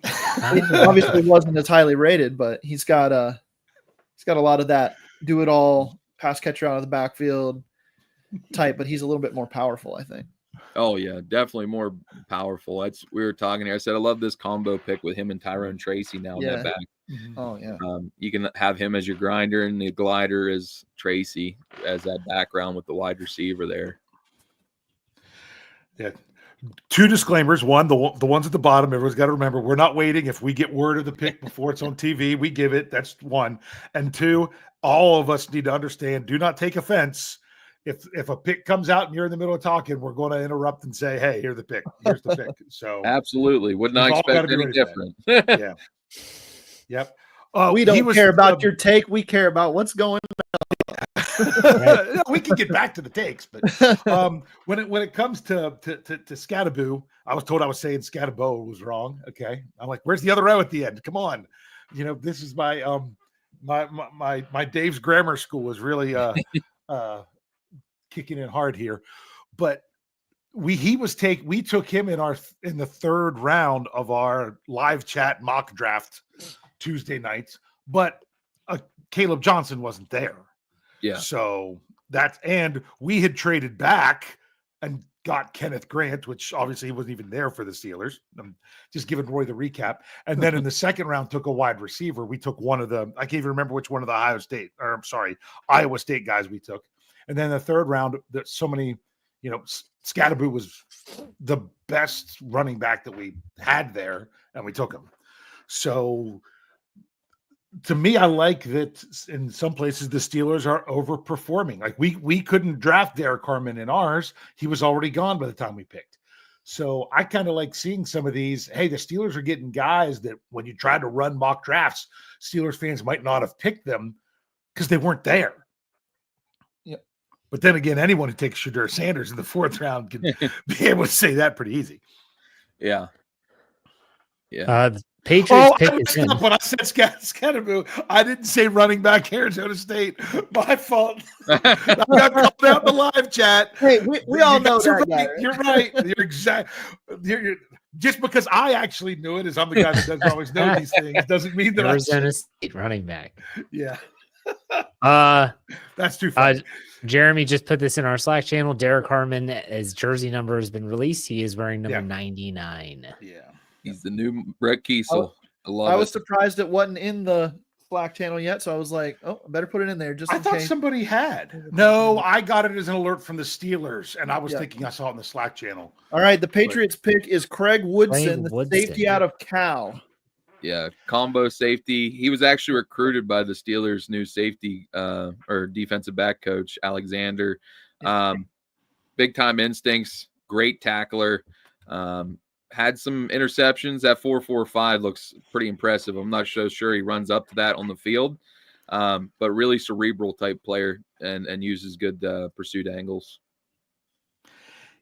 He obviously wasn't as highly rated, but he's got a lot of that do it all pass catcher out of the backfield type, but he's a little bit more powerful, I think. Oh yeah, definitely more powerful. We were talking here. I said I love this combo pick with him and Tyrone Tracy now in that back. Mm-hmm. Oh yeah. You can have him as your grinder and the glider as Tracy as that background with the wide receiver there. Yeah. 2 disclaimers. One, the ones at the bottom, everyone's got to remember, we're not waiting. If we get word of the pick before it's on TV, we give it. That's 1. And 2, all of us need to understand, do not take offense. If a pick comes out and you're in the middle of talking, we're going to interrupt and say, hey, here's the pick. Here's the pick. So absolutely. Would not expect any different. Yeah. Yep. We don't care about your take. We care about what's going on. No, we can get back to the takes, but when it comes to Scatterboo, I was told I was saying Scatterbo was wrong. Okay, I'm like, where's the other O at the end? Come on, this is my my Dave's grammar school was really kicking in hard here, but we took him in the 3rd round of our live chat mock draft Tuesday nights, but Caleb Johnson wasn't there. Yeah. So and we had traded back and got Kenneth Grant, which obviously he wasn't even there for the Steelers. I'm just giving Roy the recap. And then in the 2nd round, took a wide receiver. We took one of I can't even remember which one of the Iowa State guys we took. And then the 3rd round, that so many, Scatterboo was the best running back that we had there, and we took him. So to me, I like that in some places the Steelers are overperforming. Like we couldn't draft Derek Carman in ours. He was already gone by the time we picked. So I kind of like seeing some of these. Hey, the Steelers are getting guys that when you try to run mock drafts, Steelers fans might not have picked them because they weren't there. Yep. But then again, anyone who takes Shadur Sanders in the 4th round can be able to say that pretty easy. Yeah. Yeah. The Patriots pick I is messed in. up when I said Scatterbo. I didn't say running back Arizona State. My fault. I got called out in the live chat. Hey, we all know guys are that guy. right. Right? You're right. You're exact. Just because I actually knew it, as I'm the guy that doesn't always know these things, doesn't mean that Arizona State running back. Yeah. That's too funny. Jeremy just put this in our Slack channel. Derek Harmon, his jersey number has been released. He is wearing number 99. Yeah. He's the new Brett Kiesel. I was surprised it wasn't in the Slack channel yet, so I was like, "Oh, I better put it in there." Just I thought somebody had. No, I got it as an alert from the Steelers, and I was thinking I saw it in the Slack channel. All right, the Patriots pick is Craig Woodson, the safety out of Cal. Yeah, combo safety. He was actually recruited by the Steelers' new safety or defensive back coach, Alexander. Big time instincts, great tackler. Had some interceptions. That 4.45 looks pretty impressive. I'm not so sure he runs up to that on the field, but really cerebral type player and uses good pursuit angles.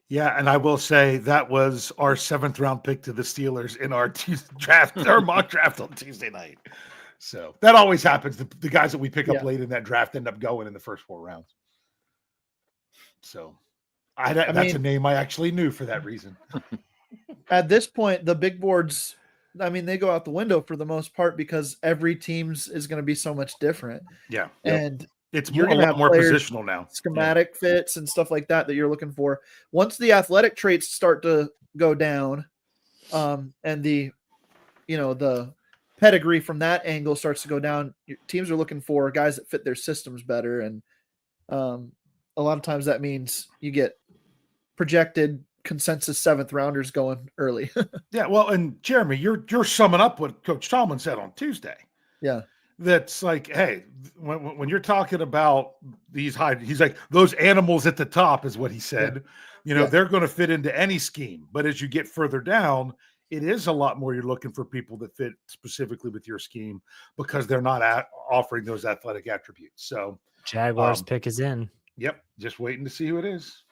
Yeah, and I will say that was our 7th round pick to the Steelers in our mock draft on Tuesday night. So that always happens. The guys that we pick up late in that draft end up going in the first 4 rounds. So that's a name I actually knew for that reason. At this point, the big boards, they go out the window for the most part because every team's is going to be so much different. Yeah. And it's a lot more positional now. Schematic fits and stuff like that you're looking for. Once the athletic traits start to go down, and the pedigree from that angle starts to go down, teams are looking for guys that fit their systems better. And a lot of times that means you get projected consensus 7th rounders going early. Yeah. Well, and Jeremy, you're summing up what Coach Tomlin said on Tuesday. Yeah. That's like, hey, when you're talking about these he's like, those animals at the top is what he said. They're going to fit into any scheme. But as you get further down, it is a lot more you're looking for people that fit specifically with your scheme because they're not offering those athletic attributes. So Jaguars pick is in. Yep. Just waiting to see who it is.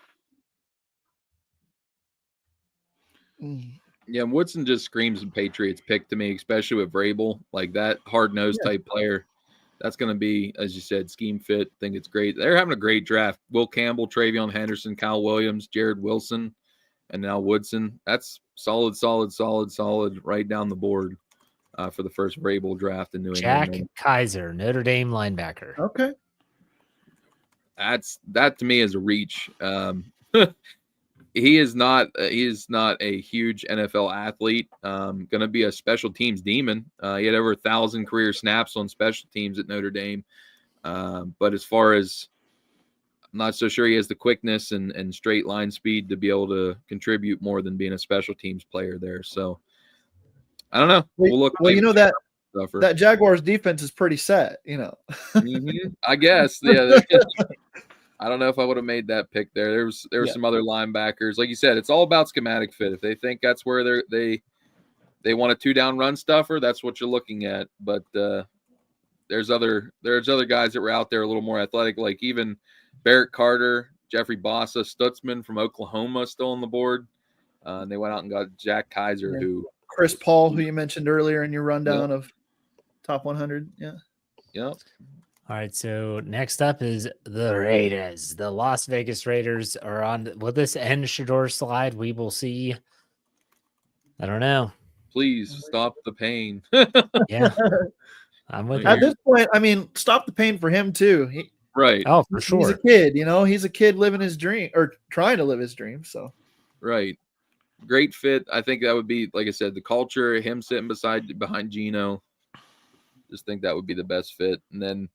Yeah, Woodson just screams Patriots pick to me, especially with Vrabel, like that hard-nosed type player. That's going to be, as you said, scheme fit. I think it's great. They're having a great draft. Will Campbell, Travion Henderson, Kyle Williams, Jared Wilson, and now Woodson. That's solid right down the board for the first Vrabel draft in New Jack England. Kaiser, Notre Dame linebacker. Okay. That to me is a reach. He is not a huge NFL athlete. Going to be a special teams demon. He had over 1,000 career snaps on special teams at Notre Dame. But as far as, I'm not so sure he has the quickness and straight line speed to be able to contribute more than being a special teams player there. So I don't know. We'll look. Well, that Jaguars defense is pretty set. I guess. Yeah. I don't know if I would have made that pick there. There were some other linebackers. Like you said, it's all about schematic fit. If they think that's where they want a 2-down run stuffer, that's what you're looking at. But there's other guys that were out there a little more athletic, like even Barrett Carter, Jeffrey Bossa, Stutzman from Oklahoma still on the board. And they went out and got Jack Kaiser, Chris Paul, who you mentioned earlier in your rundown of top 100. Yeah. Yep. All right, so next up is the Raiders. The Las Vegas Raiders are on. Will this end Shador slide? We will see. I don't know. Please stop the pain. Yeah, I'm with you. At this point, stop the pain for him too. Right. Oh, for sure. He's a kid, He's a kid living his dream or trying to live his dream. So. Right. Great fit. I think that would be, like I said, the culture, him sitting behind Geno. Just think that would be the best fit. And then,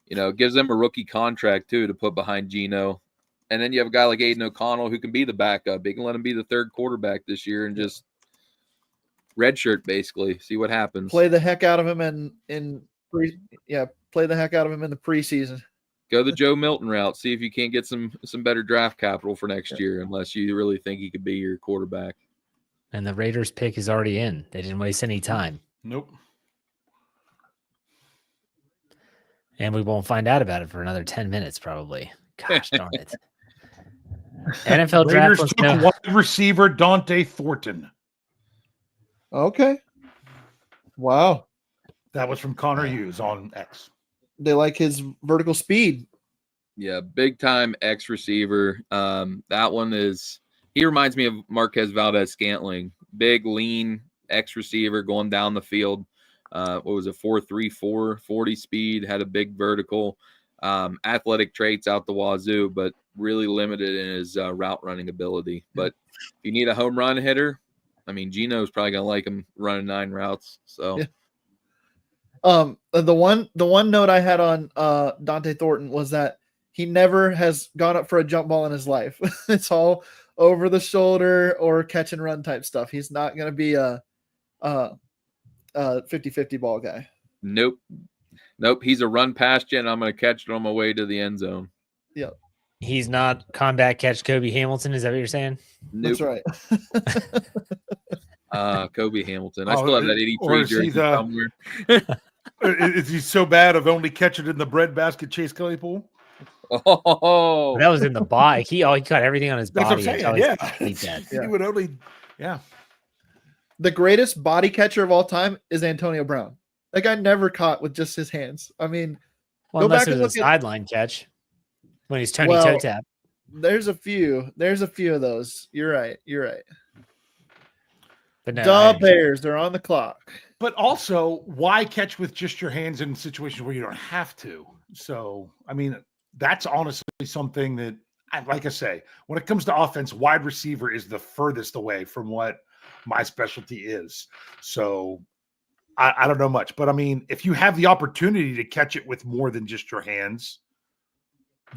it gives them a rookie contract, too, to put behind Geno. And then you have a guy like Aiden O'Connell who can be the backup. They can let him be the 3rd quarterback this year and just redshirt, basically, see what happens. Play the heck out of him play the heck out of him in the preseason. Go the Joe Milton route. See if you can't get some better draft capital for next year, unless you really think he could be your quarterback. And the Raiders pick is already in. They didn't waste any time. Nope. And we won't find out about it for another 10 minutes, probably. Gosh darn it. NFL draft Raiders wants took to know. wide receiver Dante Thornton. Okay. Wow. That was from Connor Hughes on X. They like his vertical speed. Yeah, big time X receiver. That one is, he reminds me of Marquez Valdez-Scantling. Big, lean X receiver going down the field. What was it, 4.34, 40 speed, had a big vertical. Athletic traits out the wazoo, but really limited in his route running ability. But if you need a home run hitter, I mean, Gino's probably going to like him running 9 routes. So, yeah. The one note I had on Dante Thornton was that he never has gone up for a jump ball in his life. It's all over the shoulder or catch and run type stuff. He's not going to be a 50-50 ball guy. Nope. He's a run past you, and I'm going to catch it on my way to the end zone. Yeah. He's not combat catch Kobe Hamilton. Is that what you're saying? Nope. That's right. Kobe Hamilton. I still have that 83 jersey somewhere. Is he so bad of only catching it in the breadbasket Chase Claypool? Oh, That was in the bike. He caught everything on his That's body. what I'm saying. Yeah. He would only, The greatest body catcher of all time is Antonio Brown. That guy never caught with just his hands. I mean, Well, go unless back it and was a look at. sideline catch when he's Tony Well, toe tap. There's a few of those. You're right. But no, The Bears, they're on the clock. but also, why catch with just your hands in situations where you don't have to? So, I mean, that's honestly something that, like I say, when it comes to offense, wide receiver is the furthest away from what my specialty is. So, I don't know much. But, I mean, if you have the opportunity to catch it with more than just your hands,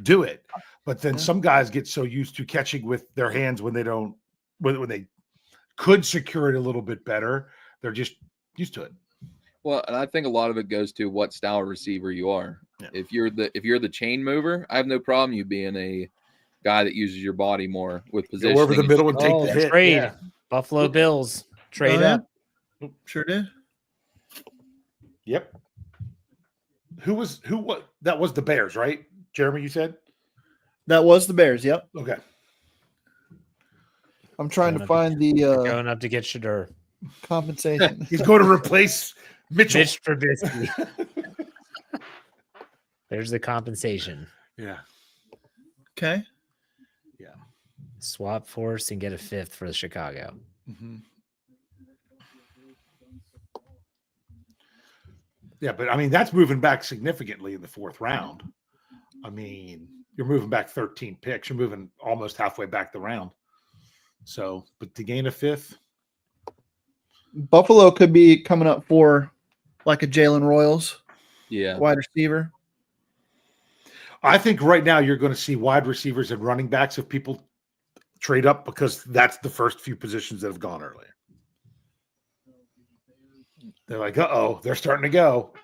do it. But then some guys get so used to catching with their hands when they don't, when they could secure it a little bit better, they're just used to it. well, and I think a lot of it goes to what style receiver you are. Yeah. If you're the chain mover, I have no problem you being a guy that uses your body more with positioning. Go over the middle and take the hit. Trade. Yeah. Buffalo Bills. Trade up. Sure did. Yep. What? That was the Bears, right? Jeremy, you said? That was the Bears. Yep. Okay. I'm trying to Going up find the Going up to get Shadur. compensation. He's going to replace Mitchell. Mitch Trubisky. There's the compensation. Yeah. Okay. Yeah. Swap force and get a 5th for the Chicago. Mm-hmm. Yeah, but I mean, that's moving back significantly in the 4th round. I mean, you're moving back 13 picks. You're moving almost halfway back the round. So, but to gain a 5th, Buffalo could be coming up for like a Jalen Royals Yeah. wide receiver. I think right now you're going to see wide receivers and running backs if people trade up, because that's the first few positions that have gone earlier. They're like, they're starting to go.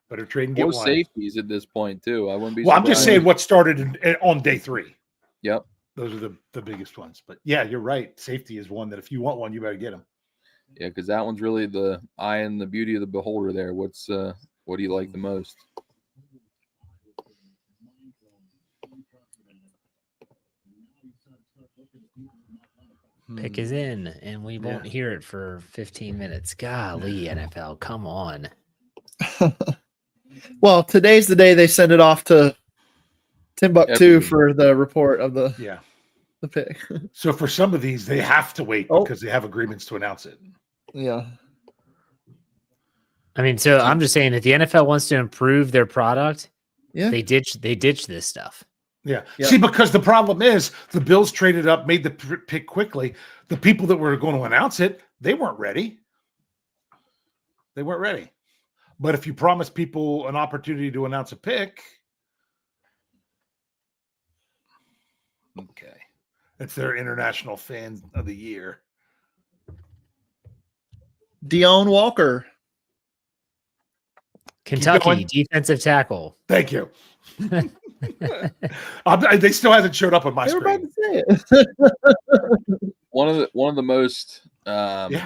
Better trade and get Most one. safeties at this point too. I wouldn't be. Well, I'm just surprised. saying what started on day 3. Yep. Those are the biggest ones. But yeah, you're right. Safety is one that if you want one, you better get them. Yeah, because that one's really the eye and the beauty of the beholder. There. What do you like the most? Pick is in, and we won't hear it for 15 minutes. Golly, NFL, come on. Well, today's the day they send it off to Timbuktu Everything. for the report of the pick. So for some of these, they have to wait because they have agreements to announce it. Yeah. I mean, so I'm just saying, if the NFL wants to improve their product, Yeah. they ditch this stuff. Yeah. Yep. See, because the problem is the Bills traded up, made the pick quickly. The people that were going to announce it, they weren't ready. But if you promise people an opportunity to announce a pick, okay, it's their international fan of the year. Deone Walker. Kentucky defensive tackle. Thank you. They still hasn't showed up on my They were about screen. to say it. One of the most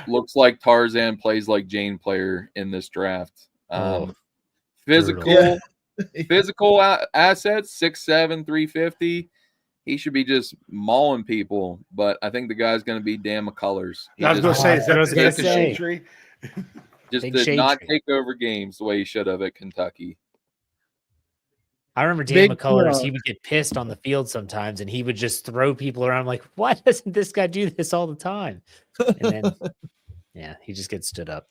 looks like Tarzan, plays like Jane player in this draft. Physical, Yeah. Physical assets, 6'7", 350. He should be just mauling people, but I think the guy's going to be Dan McCullers. I was going to say, that's what I was gonna the say. shade tree? Just Big did shade not tree. take over games the way he should have at Kentucky. I remember Dan Big McCullers, plug. he would get pissed on the field sometimes, and he would just throw people around. I'm like, why doesn't this guy do this all the time? And then, yeah, he just gets stood up.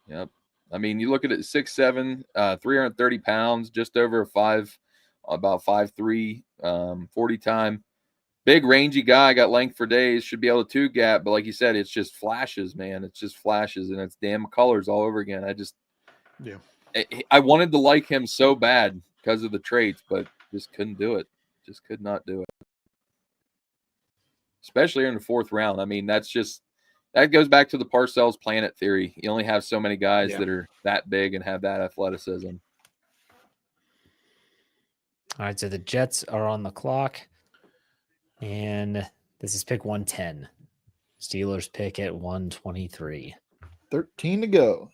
Yep. I mean, you look at it, 6'7", 330 pounds, just over about 5'3", 40 time. Big rangy guy, got length for days, should be able to two gap, but like you said, it's just flashes, man. It's just flashes, and it's Dan McCullers all over again. I wanted to like him so bad because of the traits, but just couldn't do it. Just could not do it. Especially in the fourth round. I mean, that goes back to the Parcells planet theory. You only have so many guys that are that big and have that athleticism. All right, so the Jets are on the clock, and this is pick 110. Steelers pick at 123. 13 to go.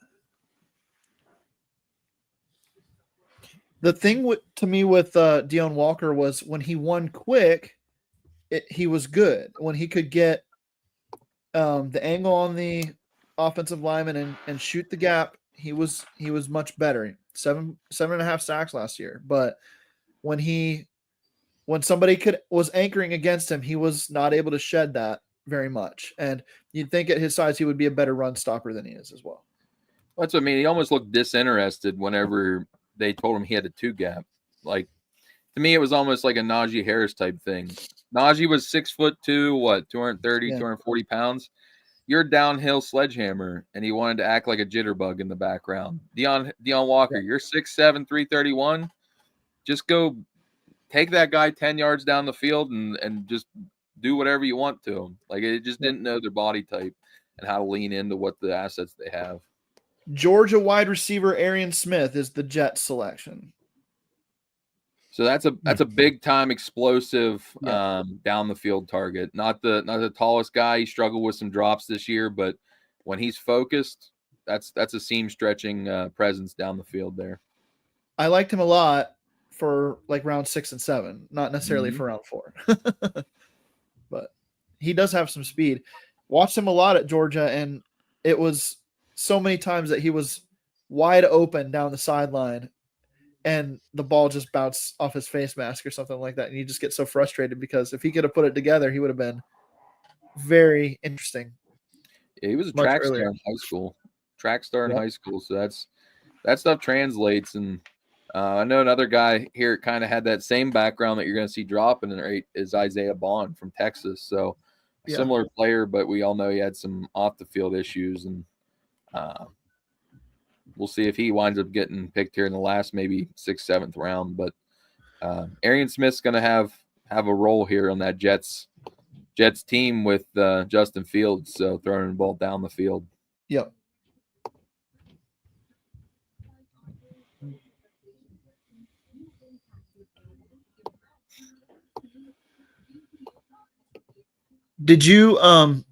The thing to me with Deion Walker was when he won quick, he was good. When he could get the angle on the offensive lineman and shoot the gap, he was much better. 7.5 sacks last year. But when somebody was anchoring against him, he was not able to shed that very much. And you'd think at his size he would be a better run stopper than he is as well. That's what I mean. He almost looked disinterested whenever they told him he had a two gap. Like, to me, it was almost like a Najee Harris type thing. Najee was 6'2", 230, 240 pounds. You're a downhill sledgehammer, and he wanted to act like a jitterbug in the background. Deion Walker, you're 6'7", 331. Just go take that guy 10 yards down the field and just do whatever you want to him. Like, it just didn't know their body type and how to lean into what the assets they have. Georgia wide receiver Arian Smith is the Jets selection. So that's a big time explosive down the field target. Not the tallest guy. He struggled with some drops this year, but when he's focused, that's a seam stretching presence down the field there. I liked him a lot for like round 6 and 7, not necessarily for round 4. But he does have some speed. Watched him a lot at Georgia, and it was so many times that he was wide open down the sideline and the ball just bounced off his face mask or something like that. And you just get so frustrated because if he could have put it together, he would have been very interesting. Yeah, he was a track star in high school. So that stuff translates. And I know another guy here kind of had that same background that you're going to see dropping right is Isaiah Bond from Texas. So similar player, but we all know he had some off the field issues, and we'll see if he winds up getting picked here in the last maybe 6th, 7th round. But Arian Smith's going to have a role here on that Jets team with Justin Fields, so throwing the ball down the field. Yep. Did you have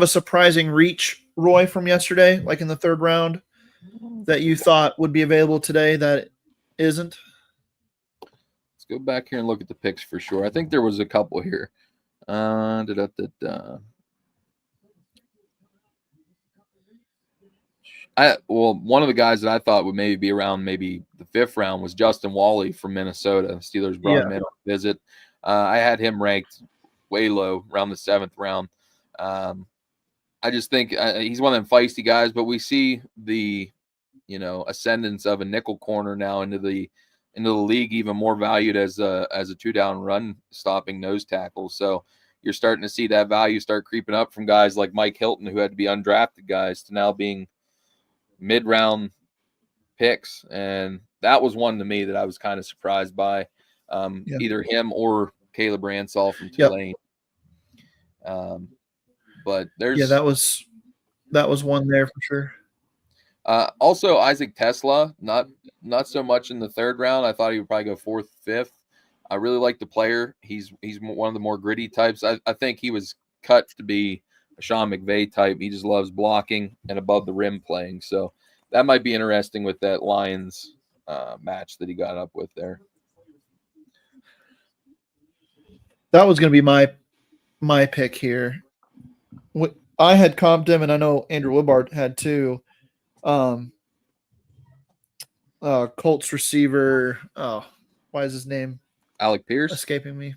a surprising reach, Roy, from yesterday, like in the 3rd round, that you thought would be available today that isn't? Let's go back here and look at the picks for sure. I think there was a couple here. One of the guys that I thought would maybe be around maybe the 5th round was Justin Wally from Minnesota. Steelers brought him in on a visit. I had him ranked way low, around the 7th round. I just think he's one of them feisty guys, but we see the ascendance of a nickel corner now into the league, even more valued as a 2-down run stopping nose tackle. So you're starting to see that value start creeping up from guys like Mike Hilton, who had to be undrafted guys, to now being mid-round picks. And that was one to me that I was kind of surprised by, either him or Caleb Ransall from Tulane. But there's that was one there for sure. Also Isaac Tesla, not so much in the 3rd round. I thought he would probably go 4th, 5th. I really like the player. He's one of the more gritty types. I think he was cut to be a Sean McVay type. He just loves blocking and above the rim playing. So that might be interesting with that Lions match that he got up with there. That was going to be my pick here. I had comped him, and I know Andrew Woodbard had too. Colts receiver. Oh, why is his name Alec Pierce escaping me?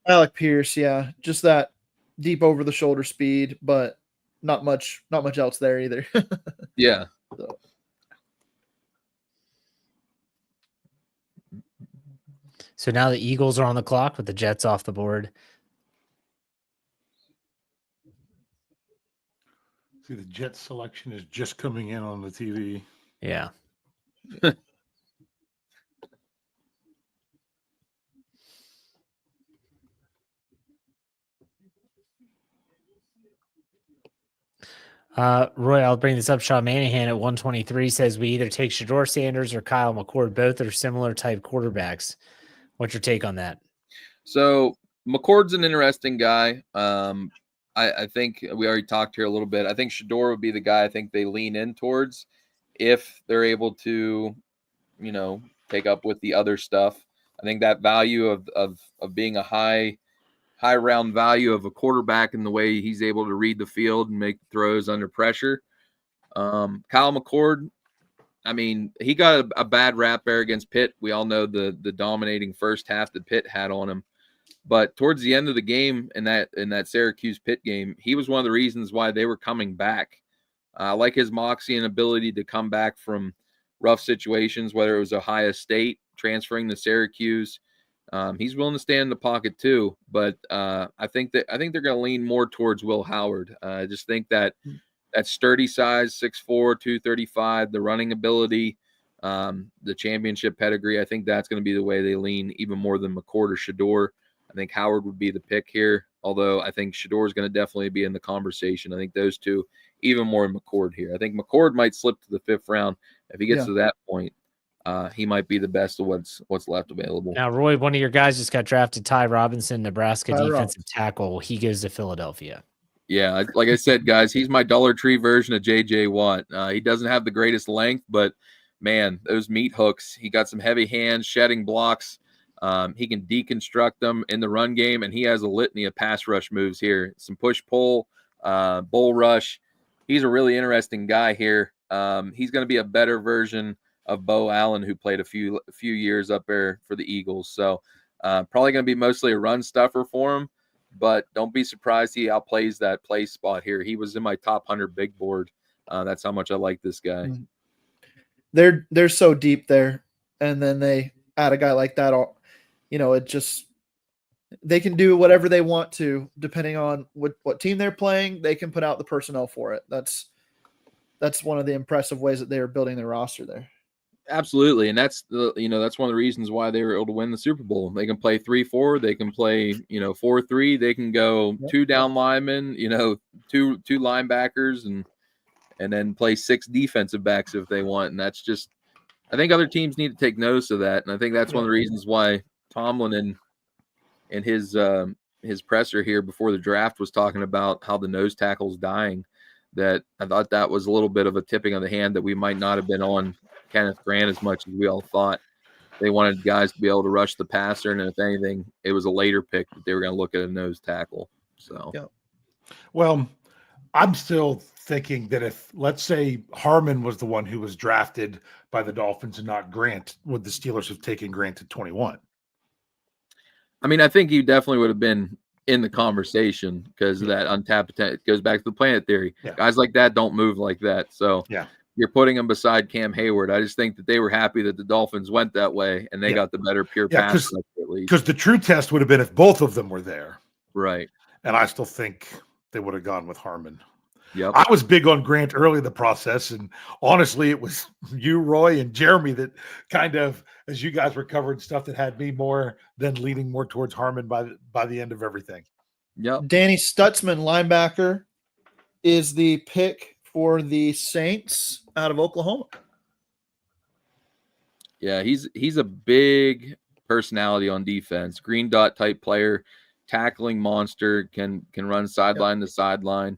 Alec Pierce, yeah, just that deep over the shoulder speed, but not much else there either. Yeah. So now the Eagles are on the clock with the Jets off the board. See, the Jets selection is just coming in on the TV. Yeah. Roy, I'll bring this up. Sean Manahan at 123 says we either take Shedeur Sanders or Kyle McCord. Both are similar type quarterbacks. What's your take on that? So McCord's an interesting guy. I think we already talked here a little bit. I think Shedeur would be the guy I think they lean in towards if they're able to, take up with the other stuff. I think that value of being a high round value of a quarterback in the way he's able to read the field and make throws under pressure. Kyle McCord, I mean, he got a bad rap there against Pitt. We all know the dominating first half that Pitt had on him. But towards the end of the game in that Syracuse Pitt game, he was one of the reasons why they were coming back. I like his moxie and ability to come back from rough situations, whether it was Ohio State, transferring to Syracuse. He's willing to stand in the pocket too, but I think they're going to lean more towards Will Howard. I just think that sturdy size, 6'4", 235, the running ability, the championship pedigree, I think that's going to be the way they lean even more than McCord or Shedeur. I think Howard would be the pick here, although I think Shedeur is going to definitely be in the conversation. I think those two, even more than McCord here. I think McCord might slip to the 5th round. If he gets to that point, he might be the best of what's left available. Now, Roy, one of your guys just got drafted, Ty Robinson, Nebraska defensive tackle. He goes to Philadelphia. Yeah, like I said, guys, he's my Dollar Tree version of J.J. Watt. He doesn't have the greatest length, but, man, those meat hooks. He got some heavy hands, shedding blocks. He can deconstruct them in the run game, and he has a litany of pass rush moves here. Some push-pull, bull rush. He's a really interesting guy here. He's going to be a better version of Bo Allen, who played a few years up there for the Eagles. So probably going to be mostly a run stuffer for him, but don't be surprised he outplays that play spot here. He was in my top 100 big board. That's how much I like this guy. They're so deep there, and then they add a guy like that. It just they can do whatever they want to depending on what team they're playing. They can put out the personnel for it. That's one of the impressive ways that they are building their roster there. Absolutely, and that's one of the reasons why they were able to win the Super Bowl. They can play 3-4, they can play 4-3, they can go 2 down linemen, 2 linebackers, and then play 6 defensive backs if they want. And that's just, I think other teams need to take notice of that, and I think that's one of the reasons why Tomlin in his presser here before the draft was talking about how the nose tackle's dying. That I thought that was a little bit of a tipping of the hand that we might not have been on Kenneth Grant as much as we all thought. They wanted guys to be able to rush the passer, and if anything, it was a later pick that they were going to look at a nose tackle. So, well, I'm still thinking that if, let's say, Harmon was the one who was drafted by the Dolphins and not Grant, would the Steelers have taken Grant at 21? I mean, I think you definitely would have been in the conversation because of that untapped. It goes back to the planet theory. Yeah. Guys like that don't move like that. So you're putting him beside Cam Hayward. I just think that they were happy that the Dolphins went that way and they got the better pure pass. Because the true test would have been if both of them were there. Right. And I still think they would have gone with Harmon. Yep. I was big on Grant early in the process, and honestly, it was you, Roy, and Jeremy that kind of, as you guys were covering stuff, that had me more than leaning more towards Harmon by the end of everything. Yep. Danny Stutzman, linebacker, is the pick for the Saints out of Oklahoma. Yeah, he's a big personality on defense. Green dot type player, tackling monster, can run sideline to sideline.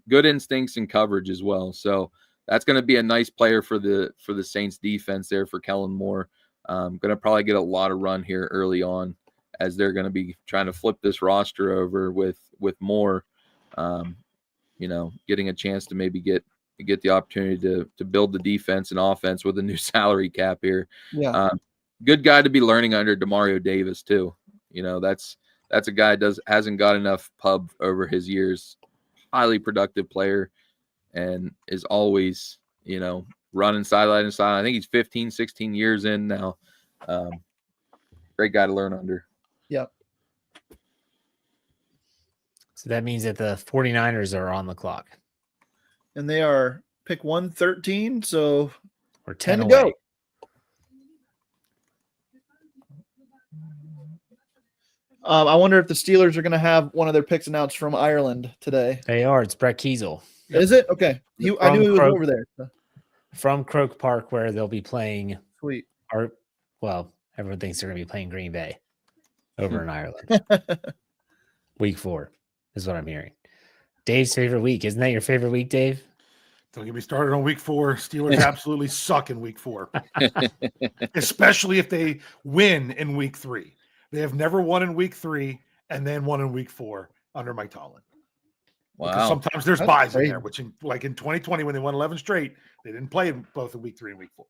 Good instincts and coverage as well. So that's going to be a nice player for the Saints defense there for Kellen Moore. Going to probably get a lot of run here early on as they're going to be trying to flip this roster over with Moore. Getting a chance to maybe get the opportunity to build the defense and offense with a new salary cap here. Yeah. Good guy to be learning under Demario Davis too. That's a guy hasn't got enough pub over his years. Highly productive player and is always, running sideline to sideline. I think he's 15, 16 years in now. Great guy to learn under. Yep. So that means that the 49ers are on the clock. And they are pick 113, so We're 10 to away. go. I wonder if the Steelers are going to have one of their picks announced from Ireland today. They are. It's Brett Kiesel. Is it? Okay. I knew he was over there. From Croke Park, where they'll be playing. Sweet. Everyone thinks they're going to be playing Green Bay over in Ireland. Week 4 is what I'm hearing. Dave's favorite week. Isn't that your favorite week, Dave? Don't get me started on week 4. Steelers absolutely suck in week 4, especially if they win in week 3. They have never won in week 3 and then won in week 4 under Mike Tomlin. Wow. Because sometimes there's buys in there, which like in 2020 when they won 11 straight, they didn't play in both in week 3 and week 4.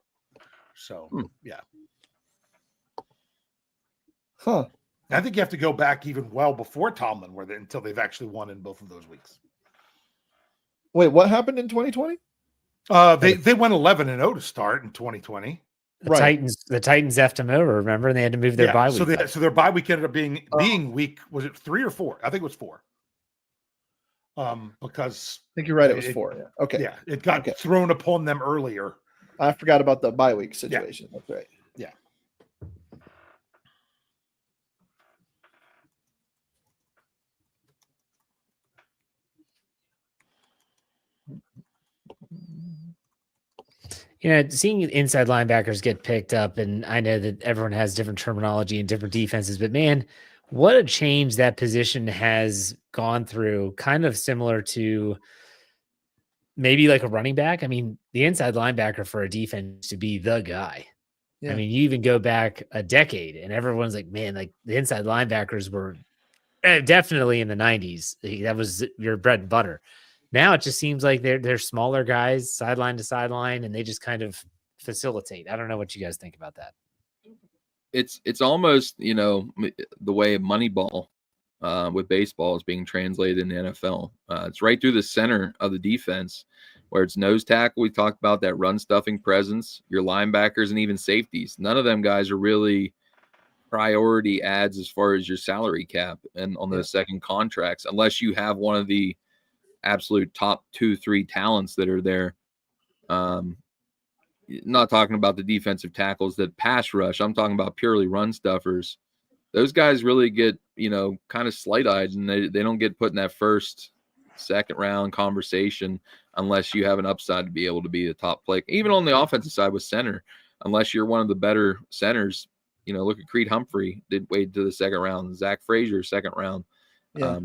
So, yeah. Huh. I think you have to go back even well before Tomlin until they've actually won in both of those weeks. Wait, what happened in 2020? They went 11-0 to start in 2020. The Titans effed them over, remember? And they had to move their bye week. So their bye week ended up being week, was it 3 or 4? I think it was 4. Because I think you're right, it was 4. Yeah. Okay. Yeah, it got thrown upon them earlier. I forgot about the bye week situation. Yeah. That's right. Yeah. Seeing inside linebackers get picked up, and I know that everyone has different terminology and different defenses, but man, what a change that position has gone through, kind of similar to maybe like a running back. I mean, the inside linebacker for a defense to be the guy. Yeah. I mean, you even go back a decade and everyone's like, man, like the inside linebackers were definitely in the 90s. That was your bread and butter. Now it just seems like they're smaller guys, sideline to sideline, and they just kind of facilitate. I don't know what you guys think about that. It's almost, the way Moneyball with baseball is being translated in the NFL. It's right through the center of the defense where it's nose tackle. We talked about that run stuffing presence, your linebackers, and even safeties. None of them guys are really priority adds as far as your salary cap and on those second contracts, unless you have one of the absolute top 2-3 talents that are there. Not talking about the defensive tackles that pass rush. I'm talking about purely run stuffers. Those guys really get, kind of slight-eyed, and they don't get put in that first, second round conversation unless you have an upside to be able to be a top play. Even on the offensive side with center, unless you're one of the better centers, look at Creed Humphrey, did wait to the second round. Zach Frazier, second round. Yeah.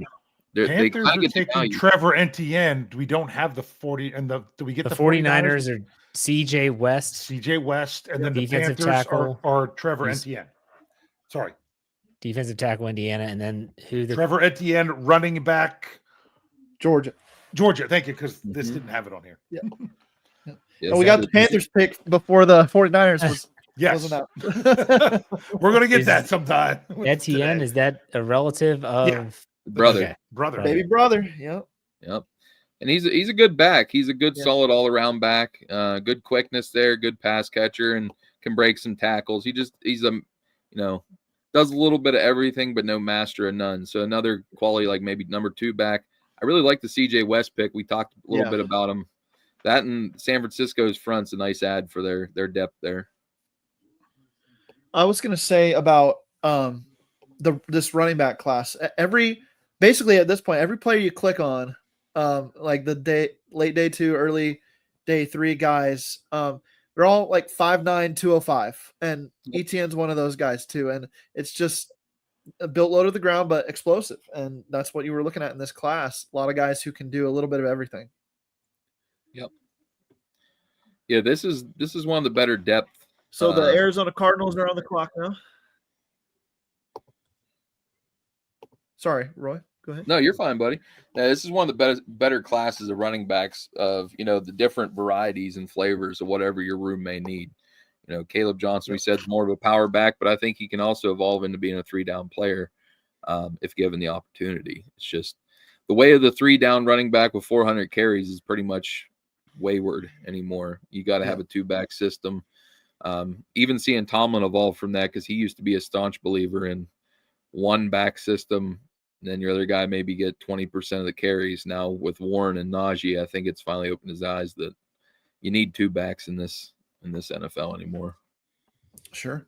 Panthers are taking Trevor Etienne. We don't have the 40 and do we get the 49ers are CJ West, and then the Panthers are Trevor Etienne. Sorry. Defensive tackle Indiana, and then Trevor Etienne, running back Georgia. Thank you, because this didn't have it on here. Yeah. Yes, we got the Panthers pick before the 49ers wasn't out. We're going to get that sometime. Etienne, is that a relative of brother? Okay. Brother. Baby brother. Yep. And he's a good back. He's a good, solid all-around back. Good quickness there, good pass catcher, and can break some tackles. He's does a little bit of everything, but no master of none. So another quality, like maybe number 2 back. I really like the CJ West pick. We talked a little bit about him. That and San Francisco's front's a nice ad for their depth there. I was going to say about this running back class. Basically at this point, every player you click on, like the late day 2, early day 3 guys, they're all like 5'9", 205, and Etienne's one of those guys too. And it's just built low to the ground, but explosive. And that's what you were looking at in this class. A lot of guys who can do a little bit of everything. Yep. Yeah, this is one of the better depth. So the Arizona Cardinals are on the clock now. Sorry, Roy. Go ahead. No, you're fine, buddy. Now, this is one of the better classes of running backs of, the different varieties and flavors of whatever your room may need. Caleb Johnson, we said, is more of a power back, but I think he can also evolve into being a 3-down player if given the opportunity. It's just the way of the 3-down running back with 400 carries is pretty much wayward anymore. You got to have a 2-back system. Even seeing Tomlin evolve from that, because he used to be a staunch believer in 1-back system. And then your other guy maybe get 20% of the carries. Now with Warren and Najee, I think it's finally opened his eyes that you need 2 backs in this NFL anymore. Sure.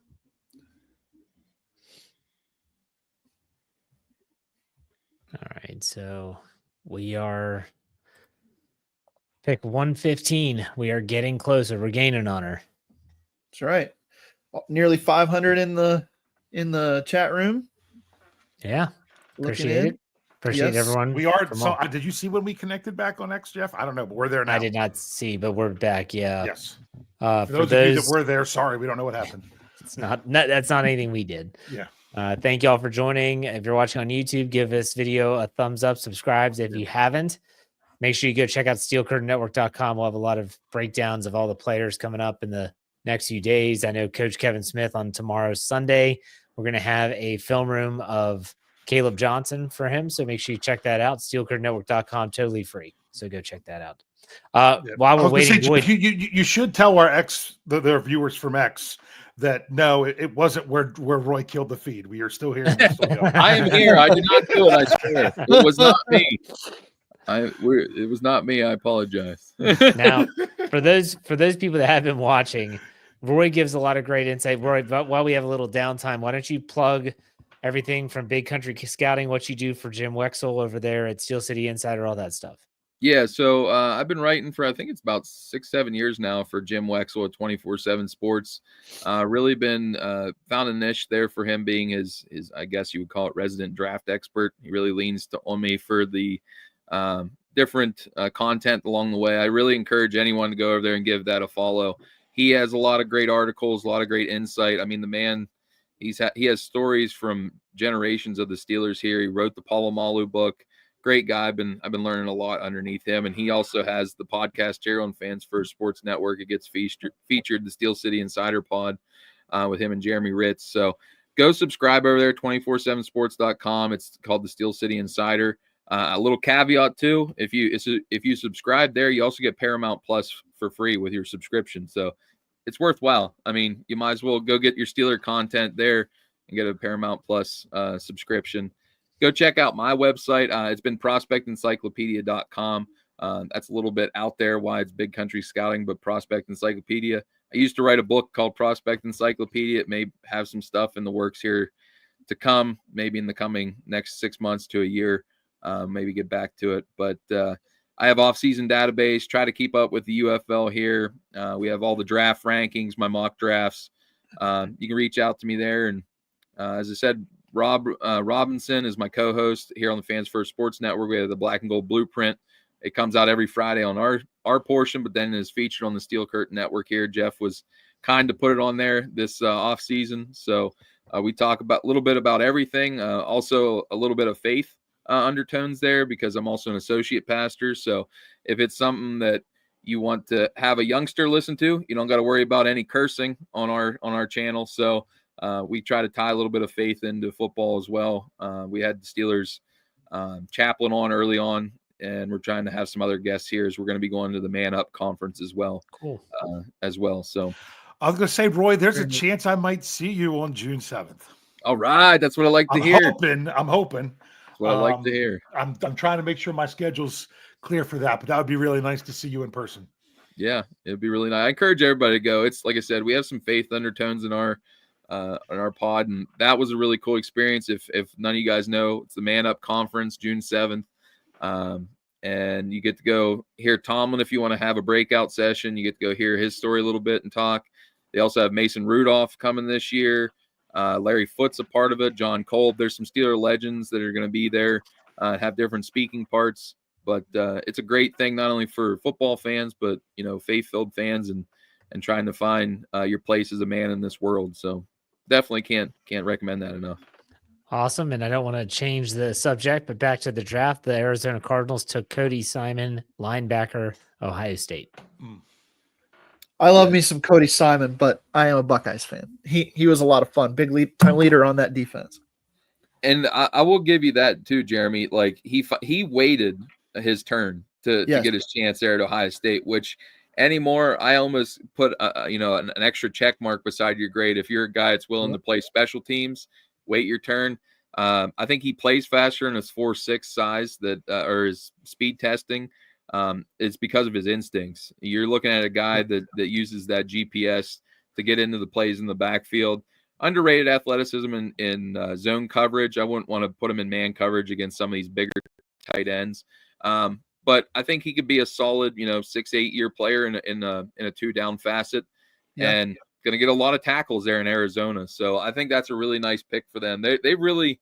All right, so we are pick 115. We are getting closer. We're gaining on her. That's right. Nearly 500 in the chat room. Yeah. Appreciate it. Appreciate everyone. We are. So, did you see when we connected back on X, Jeff? I don't know, but we're there now. I did not see, but we're back. Yeah. Yes. For those of you that were there, sorry, we don't know what happened. It's that's not anything we did. Yeah. Thank y'all for joining. If you're watching on YouTube, give this video a thumbs up, subscribe if you haven't. Make sure you go check out steelcurtainnetwork.com. We'll have a lot of breakdowns of all the players coming up in the next few days. I know Coach Kevin Smith on tomorrow's Sunday, we're going to have a film room of Caleb Johnson for him. So make sure you check that out. steelcurtainnetwork.com, totally free. So go check that out. While we're waiting, you should tell our their viewers from X that no, it wasn't where Roy killed the feed. We are still here. I am here. I did not do it. I swear. It was not me. It was not me. I apologize. Now, for those people that have been watching, Roy gives a lot of great insight. Roy, but while we have a little downtime, why don't you plug everything from Big Country Scouting, what you do for Jim Wexel over there at Steel City Insider, all that stuff? Yeah, so I've been writing for, I think it's about 6-7 years now for Jim Wexel at 24/7 Sports. Really been found a niche there for him being his I guess you would call it resident draft expert. He really leans on me for the different content along the way. I really encourage anyone to go over there and give that a follow. He has a lot of great articles, a lot of great insight. I mean, the man, he has stories from generations of the Steelers here. He wrote the Palomalu book. Great guy. I've been learning a lot underneath him. And he also has the podcast here on Fans First Sports Network. It gets featured the Steel City Insider Pod with him and Jeremy Ritz. So go subscribe over there, 247sports.com. It's called the Steel City Insider. A little caveat too, if you subscribe there, you also get Paramount Plus for free with your subscription. So it's worthwhile. I mean, you might as well go get your Steeler content there and get a Paramount Plus subscription. Go check out my website. It's been prospectencyclopedia.com. That's a little bit out there why it's Big Country Scouting, but Prospect Encyclopedia. I used to write a book called Prospect Encyclopedia. It may have some stuff in the works here to come, maybe in the coming next 6 months to a year. Maybe get back to it. But I have off-season database, try to keep up with the UFL here. We have all the draft rankings, my mock drafts. You can reach out to me there. And as I said, Rob Robinson is my co-host here on the Fans First Sports Network. We have the Black and Gold Blueprint. It comes out every Friday on our portion, but then is featured on the Steel Curtain Network here. Jeff was kind to put it on there this off season. So we talk about a little bit about everything. Also a little bit of faith undertones there because I'm also an associate pastor. So if it's something that you want to have a youngster listen to, you don't got to worry about any cursing on our channel. So we try to tie a little bit of faith into football as well. We had the Steelers chaplain on early on, and we're trying to have some other guests here as we're going to be going to the Man Up conference as well. Cool. As well. So I was going to say, Roy, there's a chance I might see you on June 7th. All right. That's what I like to hear. I'm hoping. That's what I like to hear. I'm trying to make sure my schedule's clear for that, but that would be really nice to see you in person. Yeah, it'd be really nice. I encourage everybody to go. It's like I said, we have some faith undertones in our pod, and that was a really cool experience. If none of you guys know, it's the Man Up Conference, June 7th. And you get to go hear Tomlin if you want to have a breakout session. You get to go hear his story a little bit and talk. They also have Mason Rudolph coming this year. Larry Foote's a part of it. John Kolb. There's some Steeler legends that are going to be there, have different speaking parts. But it's a great thing not only for football fans, but faith-filled fans and trying to find your place as a man in this world. So definitely can't recommend that enough. Awesome. And I don't want to change the subject, but back to the draft. The Arizona Cardinals took Cody Simon, linebacker, Ohio State. I love me some Cody Simon, but I am a Buckeyes fan. He was a lot of fun. Big time leader on that defense. And I will give you that too, Jeremy. Like he waited his turn to get his chance there at Ohio State, which anymore I almost put an extra check mark beside your grade. If you're a guy that's willing to play special teams, wait your turn. I think he plays faster in his 4.6 size or his speed testing. It's because of his instincts. You're looking at a guy that uses that GPS to get into the plays in the backfield. Underrated athleticism in zone coverage. I wouldn't want to put him in man coverage against some of these bigger tight ends. But I think he could be a solid, 6-8 year player in a 2-down facet, and going to get a lot of tackles there in Arizona. So I think that's a really nice pick for them. They really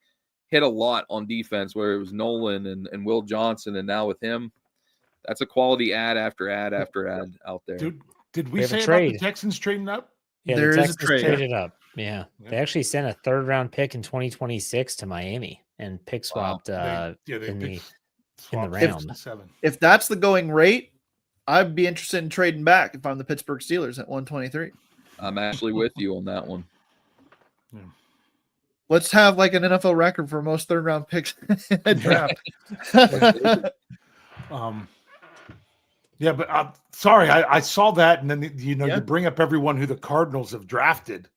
hit a lot on defense, where it was Nolan and Will Johnson, and now with him, that's a quality ad after ad after ad out there. Did we say about the Texans trading up? Yeah, there the is a Texans trade. traded up. Yeah. They actually sent a 3rd-round pick in 2026 to Miami and pick swapped in the round. If that's the going rate, I'd be interested in trading back if I'm the Pittsburgh Steelers at 123. I'm actually with you on that one. Let's have like an NFL record for most 3rd-round picks in the draft. Yeah, but sorry, I saw that, and then you bring up everyone who the Cardinals have drafted,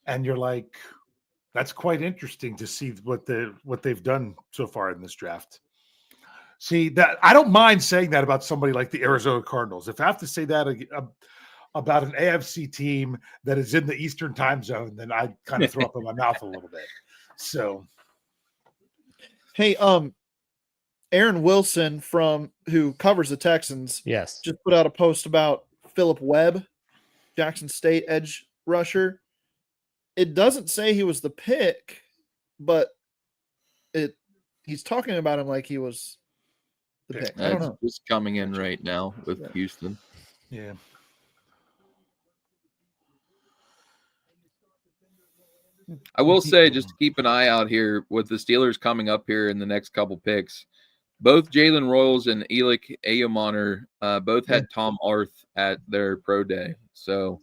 and you're like, that's quite interesting to see what they've done so far in this draft. See, that I don't mind saying that about somebody like the Arizona Cardinals. If I have to say that about an AFC team that is in the Eastern time zone, then I kind of throw up in my mouth a little bit. So, hey, Aaron Wilson who covers the Texans, just put out a post about Phillip Webb, Jackson State edge rusher. It doesn't say he was the pick, but he's talking about him like he was the pick. I don't know. It's coming in right now with Houston. Yeah. I will say, just to keep an eye out here with the Steelers coming up here in the next couple picks. Both Jalen Royals and Elik Ayamaner both had Tom Arth at their pro day. So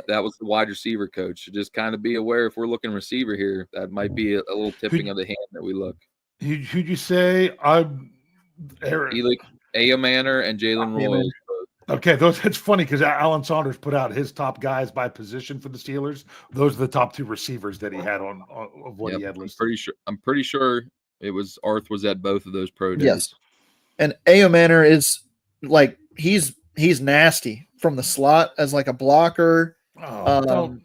that was the wide receiver coach. So just kind of be aware, if we're looking receiver here, that might be a little tipping of the hand that we look. Who'd you say? Elik Ayamaner and Jalen Royals. Okay, that's funny because Alan Saunders put out his top guys by position for the Steelers. Those are the top 2 receivers that he had on of what he had listed. I'm pretty sure it was Arth was at both of those pro days. Yes, and Ayamaner is like he's nasty from the slot as like a blocker. Oh,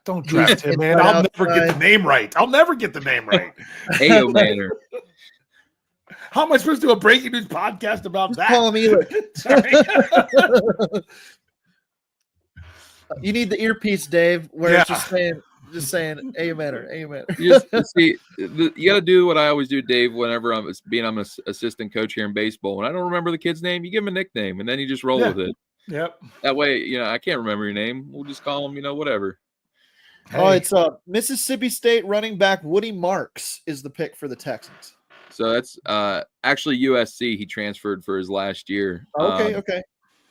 don't draft him, man. I'll never get the name right. Ayamaner. How am I supposed to do a breaking news podcast about that? Call him Elik. You need the earpiece, Dave, where it's just saying Ayamaner. See, you got to do what I always do, Dave, whenever I'm an assistant coach here in baseball. When I don't remember the kid's name, you give him a nickname, and then you just roll with it. Yep. That way, I can't remember your name. We'll just call him, whatever. Hey. Oh, it's Mississippi State running back Woody Marks is the pick for the Texans. So that's actually USC. He transferred for his last year. Okay.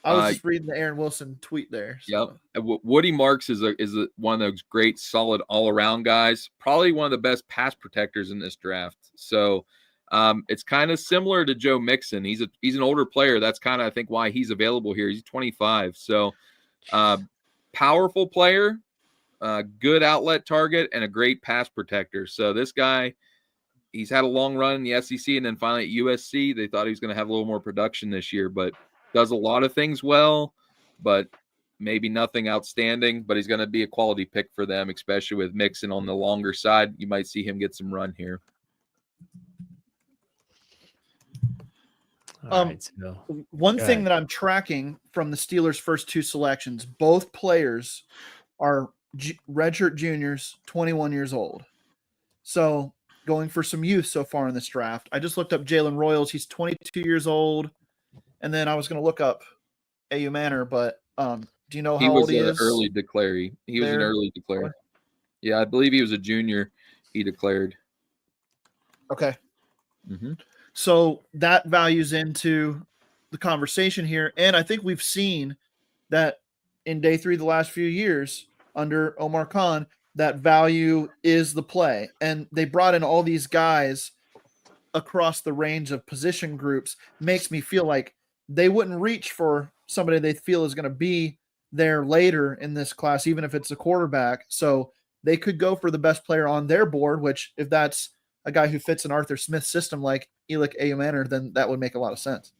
I was just reading the Aaron Wilson tweet there. So. Yep. Woody Marks is one of those great, solid, all-around guys. Probably one of the best pass protectors in this draft. So it's kind of similar to Joe Mixon. He's an older player. That's kind of, I think, why he's available here. He's 25. So powerful player, good outlet target, and a great pass protector. So this guy, he's had a long run in the SEC, and then finally at USC, they thought he was going to have a little more production this year, but does a lot of things well, but maybe nothing outstanding. But he's going to be a quality pick for them, especially with Mixon on the longer side. You might see him get some run here. One thing that I'm tracking from the Steelers' first 2 selections, both players are redshirt juniors, 21 years old. So going for some youth so far in this draft. I just looked up Jalen Royals. He's 22 years old. And then I was going to look up AU Manor, but do you know how old he is? Early declaree. He was an early declare. Yeah, I believe he was a junior. He declared. Okay. Mm-hmm. So that values into the conversation here. And I think we've seen that in day 3 the last few years under Omar Khan, that value is the play. And they brought in all these guys across the range of position groups. Makes me feel like they wouldn't reach for somebody they feel is going to be there later in this class, even if it's a quarterback. So they could go for the best player on their board, which if that's a guy who fits in Arthur Smith's system like Elick Ayumanor, then that would make a lot of sense.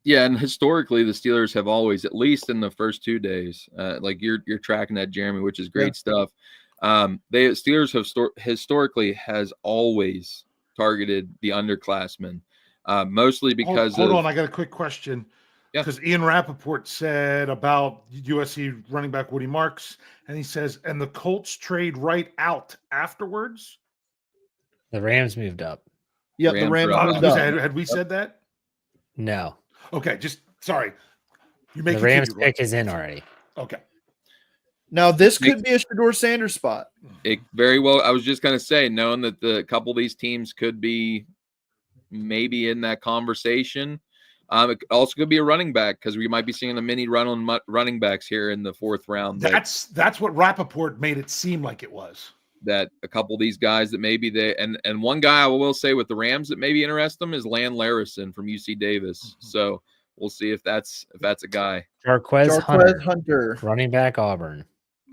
Yeah, and historically, the Steelers have always, at least in the first 2 days, like you're tracking that, Jeremy, which is great stuff. Steelers have historically has always targeted the underclassmen, mostly because hold on, I got a quick question. Because Ian Rappaport said about USC running back Woody Marks, and he says, and the Colts trade right out afterwards. The Rams moved up. Yep, the Rams moved up. Had we said that? No. Okay, just sorry. The Rams pick is in already. Okay. Now this could be a Shedeur Sanders spot. It very well. I was just going to say, knowing that the couple of these teams could be maybe in that conversation. It also could be a running back because we might be seeing a mini run on running backs here in the 4th round. That's what Rappaport made it seem like it was. That a couple of these guys that maybe they and one guy I will say with the Rams that maybe interest them is Lan Larison from UC Davis. Mm-hmm. So we'll see if that's a guy. Jarquez Hunter, running back Auburn.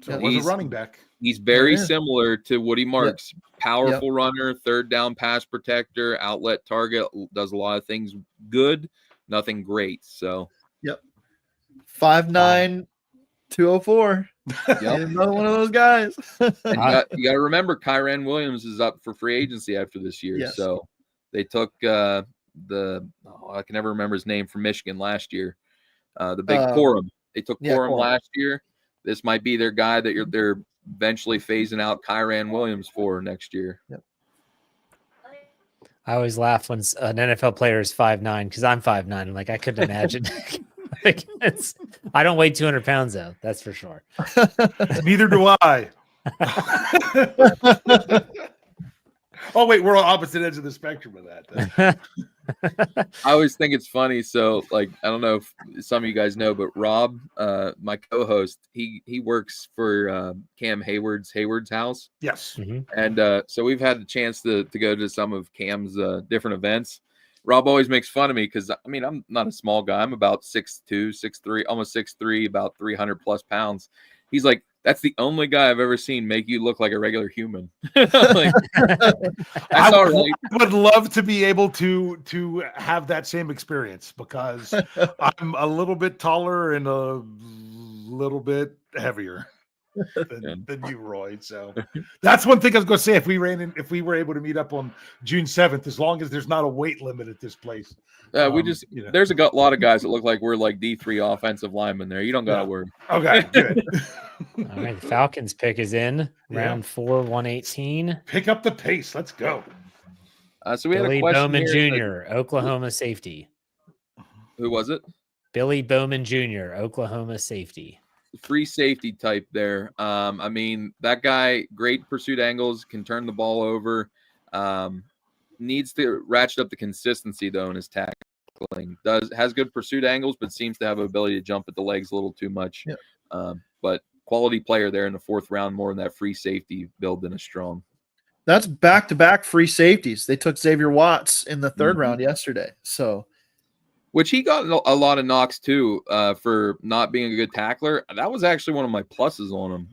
So it was a running back. He's very similar to Woody Marks. Yep. Powerful runner, third down pass protector, outlet target, does a lot of things good, nothing great. So 5'9", 204. Yep. Another one of those guys. You got to remember, Kyren Williams is up for free agency after this year. Yes. So they took I can never remember his name from Michigan last year. The big Corum. They took Corum last year. This might be their guy that they're eventually phasing out Kyren Williams for next year. Yep. I always laugh when an NFL player is 5'9" because I'm 5'9". I'm like, I couldn't imagine. I don't weigh 200 pounds though. That's for sure. Neither do I. Oh wait, we're on opposite ends of the spectrum of that. I always think it's funny. So, like, I don't know if some of you guys know, but Rob, my co-host, he works for Cam Hayward's house. Yes. Mm-hmm. And so we've had the chance to go to some of Cam's different events. Rob always makes fun of me because, I mean, I'm not a small guy. I'm about 6'2", 6'3", almost 6'3", about 300 plus pounds. He's like, that's the only guy I've ever seen make you look like a regular human. Like, I would love to be able to have that same experience because I'm a little bit taller and a little bit heavier than you, Roy. So that's one thing I was going to say. If we were able to meet up on June 7th, as long as there's not a weight limit at this place. There's a lot of guys that look like we're like D3 offensive linemen there. You don't got to worry. Okay, good. All right, the Falcons pick is in round 4, 118. Pick up the pace. Let's go. So we Billy had a question Bowman here Jr., Oklahoma safety. Who was it? Billy Bowman Jr., Oklahoma safety. Free safety type there. I mean, that guy, great pursuit angles, can turn the ball over. Needs to ratchet up the consistency though in his tackling. Has good pursuit angles, but seems to have an ability to jump at the legs a little too much. Yeah. But quality player there in the 4th round, more in that free safety build than a strong. That's back-to-back free safeties. They took Xavier Watts in the 3rd round yesterday. So, which he got a lot of knocks too for not being a good tackler. That was actually one of my pluses on him.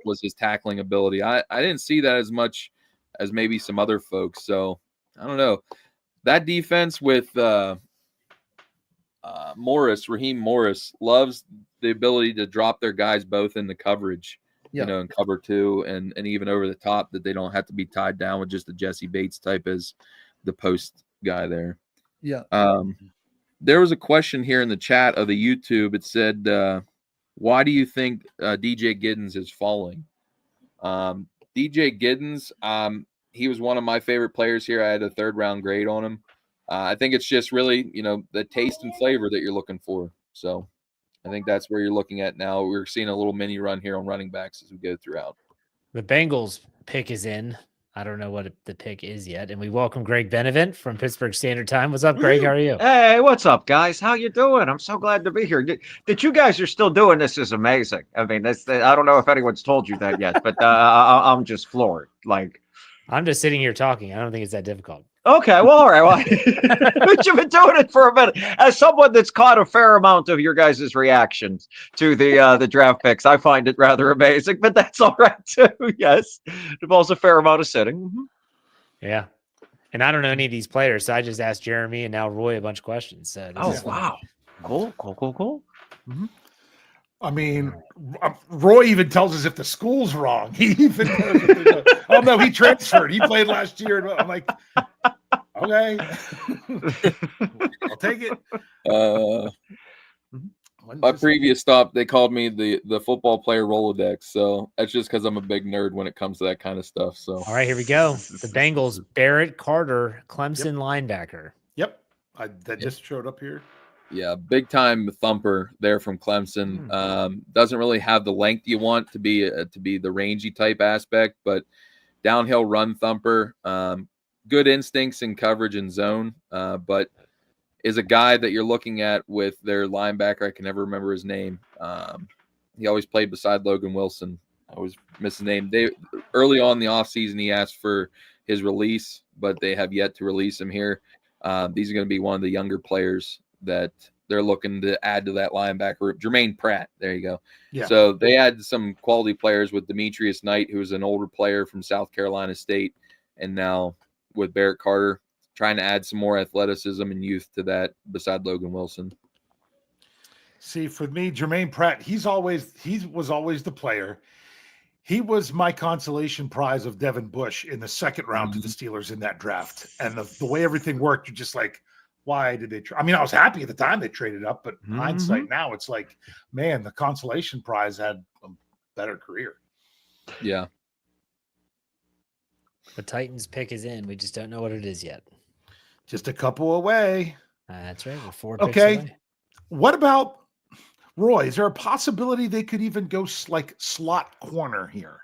Was his tackling ability. I didn't see that as much as maybe some other folks. So I don't know. That defense with Raheem Morris loves the ability to drop their guys both in the coverage, in cover 2 and even over the top, that they don't have to be tied down with just a Jesse Bates type as the post guy there. Yeah. There was a question here in the chat of the YouTube. It said, why do you think DJ Giddens is falling? DJ Giddens, he was one of my favorite players here. I had a 3rd round grade on him. I think it's just really, the taste and flavor that you're looking for. So I think that's where you're looking at now. We're seeing a little mini run here on running backs as we go throughout. The Bengals pick is in. I don't know what the pick is yet. And we welcome Greg Benevent from Pittsburgh Standard Time. What's up, Greg? How are you? Hey, what's up, guys? How you doing? I'm so glad to be here. That you guys are still doing this is amazing. I mean, I don't know if anyone's told you that yet, but I'm just floored. Like, I'm just sitting here talking. I don't think it's that difficult. Okay, well, all right. Well, but you've been doing it for a minute. As someone that's caught a fair amount of your guys' reactions to the draft picks, I find it rather amazing. But that's all right too. Yes, it involves a fair amount of sitting. Mm-hmm. Yeah, and I don't know any of these players, so I just asked Jeremy and now Roy a bunch of questions. So wow, cool. Mm-hmm. I mean, Roy even tells us if the school's wrong. He even knows oh no, he transferred. He played last year. I'm like, okay, I'll take it. My previous stop, they called me the football player Rolodex. So that's just because I'm a big nerd when it comes to that kind of stuff. So all right, here we go. The Bengals, Barrett Carter, Clemson linebacker. Yep, that just showed up here. Yeah, big time thumper there from Clemson. Doesn't really have the length you want to be the rangy type aspect, but downhill run thumper. Good instincts in coverage and zone, but is a guy that you're looking at with their linebacker. I can never remember his name. He always played beside Logan Wilson. I always miss his name. Early on in the offseason, he asked for his release, but they have yet to release him here. These are going to be one of the younger players that they're looking to add to that linebacker group. Jermaine Pratt, there you go. Yeah. So they had some quality players with Demetrius Knight, who was an older player from South Carolina State, and now with Barrett Carter, trying to add some more athleticism and youth to that beside Logan Wilson. See, for me, Jermaine Pratt, he was always the player. He was my consolation prize of Devin Bush in the 2nd round to the Steelers in that draft. And the way everything worked, you're just like, why did they I mean, I was happy at the time they traded up, but hindsight now, it's like, man, the consolation prize had a better career. Yeah. The Titans pick is in. We just don't know what it is yet. Just a couple away. That's right. We're 4 picks away. What about Roy? Is there a possibility they could even go like slot corner here?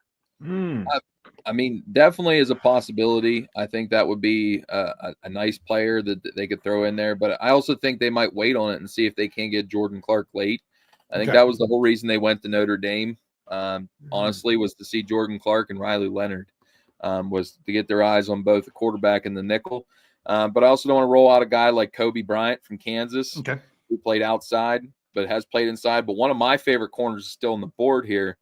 I mean, definitely is a possibility. I think that would be a nice player that they could throw in there. But I also think they might wait on it and see if they can get Jordan Clark late. I think that was the whole reason they went to Notre Dame, honestly, was to see Jordan Clark and Riley Leonard, was to get their eyes on both the quarterback and the nickel. But I also don't want to roll out a guy like Kobe Bryant from Kansas, who played outside but has played inside. But one of my favorite corners is still on the board here.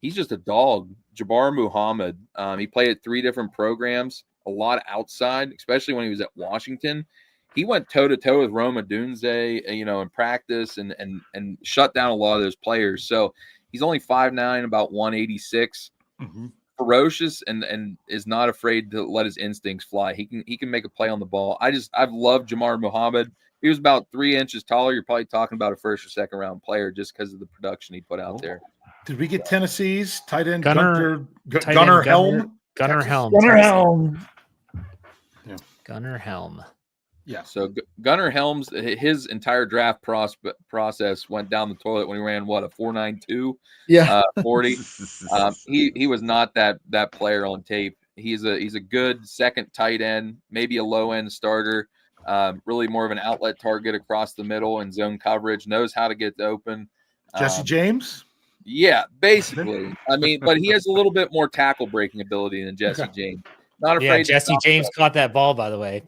He's just a dog. Jabbar Muhammad. He played at 3 different programs, a lot outside, especially when he was at Washington. He went toe-to-toe with Rome Odunze, in practice and shut down a lot of those players. So he's only 5'9", about 186. Ferocious and is not afraid to let his instincts fly. He can make a play on the ball. I've loved Jamar Muhammad. If he was about 3 inches taller, you're probably talking about a 1st or 2nd round player just because of the production he put out there. Did we get Tennessee's tight end Gunnar Helm? Gunnar Helm. Gunnar Helm. Yeah. Gunnar Helm. Yeah. So Gunnar Helms, his entire draft process went down the toilet when he ran a 4.92 40. He was not that player on tape. He's a good 2nd tight end, maybe a low end starter. Really more of an outlet target across the middle and zone coverage. Knows how to get open. Jesse James. Yeah, basically. I mean, but he has a little bit more tackle breaking ability than Jesse James. Not afraid. Yeah, Jesse James caught that ball, by the way. I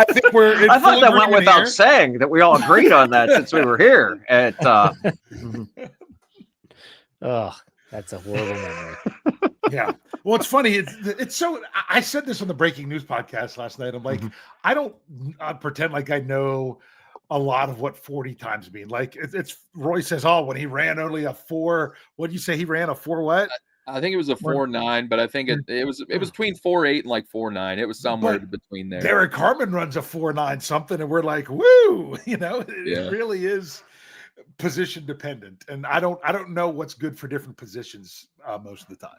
think we're. I thought that went without saying that we all agreed on that since we were here. Oh, that's a horrible memory. Yeah. Well, it's funny. It's so. I said this on the Breaking News podcast last night. I'm like, I don't pretend like I know a lot of what 40 times mean. Like it's Roy says, when he ran only a 4. What did you say? He ran a 4 what? I think it was a 4.9, but I think it was between 4.8 and like 4.9. It was somewhere between there. Derek Harmon runs a 4.9 something, and we're like, woo! It really is position dependent, and I don't know what's good for different positions most of the time.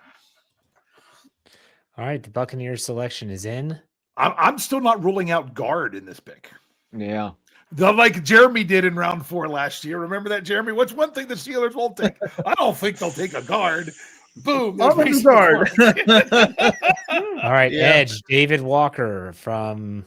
All right, the Buccaneers selection is in. I'm still not ruling out guard in this pick. Yeah. Like Jeremy did in round 4 last year. Remember that, Jeremy? What's one thing the Steelers won't take? I don't think they'll take a guard. Boom. there's Offensive Mason guard. All right, Yeah. edge, David Walker from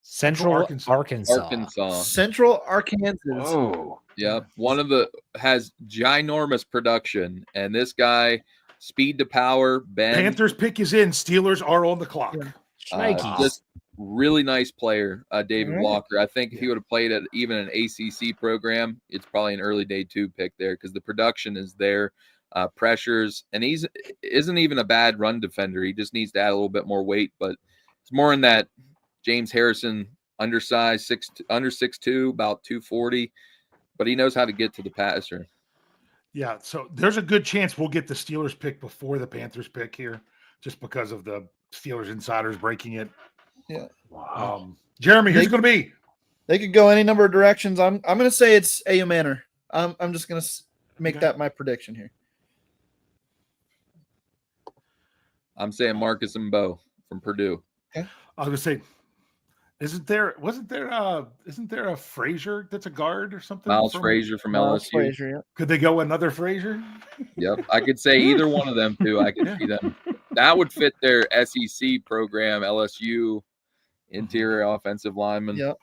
Central Arkansas. Central Arkansas. Oh. Yep. One of the has ginormous production, and this guy, speed to power, bend. Panthers pick is in. Steelers are on the clock. Yeah. Shnikes. Just really nice player, David All right. Walker. I think if he would have played at even an ACC program, it's probably an early day 2 pick there because the production is there, pressures, and he's isn't even a bad run defender. He just needs to add a little bit more weight, but it's more in that James Harrison undersized, under 6'2", about 240, but he knows how to get to the passer. Yeah, so there's a good chance we'll get the Steelers pick before the Panthers pick here, just because of the Steelers insiders breaking it. Yeah. Jeremy, who's going to be? They could go any number of directions. I'm going to say it's A.U. Manor. I'm just going to make that my prediction here. I'm saying Marcus and Bo from Purdue. I was going to say, isn't there a Frazier that's a guard or something? Miles Frazier from LSU. Frazier, yeah. Could they go another Frazier? Yep, I could say either one of them too. I could see them. That would fit their SEC program, LSU, interior offensive lineman. Yep.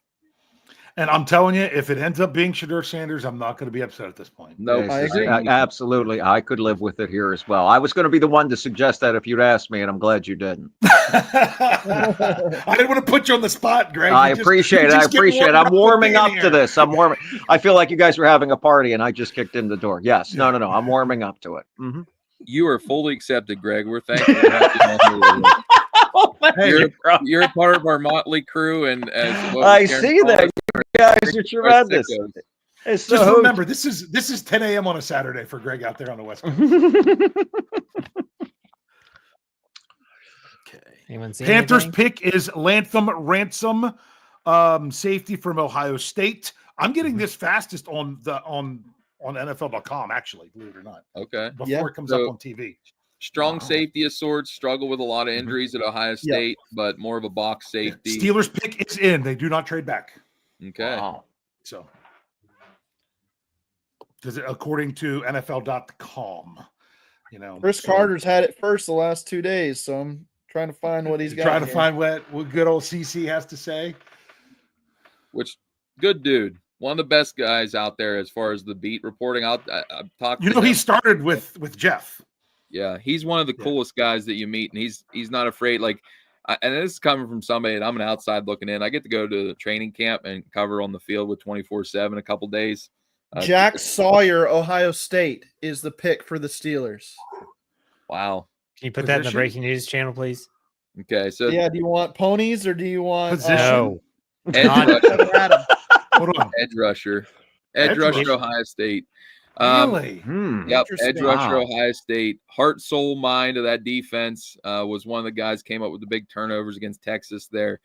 And I'm telling you, if it ends up being Shedeur Sanders, I'm not going to be upset at this point. No, I agree. Absolutely. I could live with it here as well. I was going to be the one to suggest that if you'd asked me, and I'm glad you didn't. I didn't want to put you on the spot, Greg. I appreciate it. I appreciate it. I'm warming up to this. I'm warming. I feel like you guys were having a party and I just kicked in the door. Yes. No. I'm warming up to it. Mm-hmm. You are fully accepted, Greg. We're thankful for having you on the you're a part of our motley crew, and as well, I see that. You guys are tremendous. It's Just so remember, this is 10 a.m. on a Saturday for Greg out there on the West Coast. Anyone see Panthers anything? pick is Lantham Ransom, safety from Ohio State. I'm getting this fastest on NFL.com, actually, believe it or not. Okay. Before it comes up on TV. Strong safety of sorts, struggle with a lot of injuries at Ohio State, but more of a box safety. Steelers pick is in. They do not trade back. Okay. Wow. So, according to NFL.com, Chris Carter's had it first the last 2 days, so I'm trying to find what he's got. Trying to find what good old CC has to say. Which, good dude. One of the best guys out there as far as the beat reporting. I've talked. He started with Jeff. Yeah, he's one of the coolest guys that you meet, and he's not afraid. Like, and this is coming from somebody, and I'm an outside looking in. I get to go to the training camp and cover on the field with 24/7 a couple days. Jack Sawyer, Ohio State, is the pick for the Steelers. Wow. Can you put that in the breaking news channel, please? Okay, so Yeah, do you want ponies or do you want Position? No. edge rusher, Hold on. edge rusher, Ohio State. Really? Yep, Interesting. edge rusher, Ohio State. Heart, soul, mind of that defense was one of the guys came up with the big turnovers against Texas there.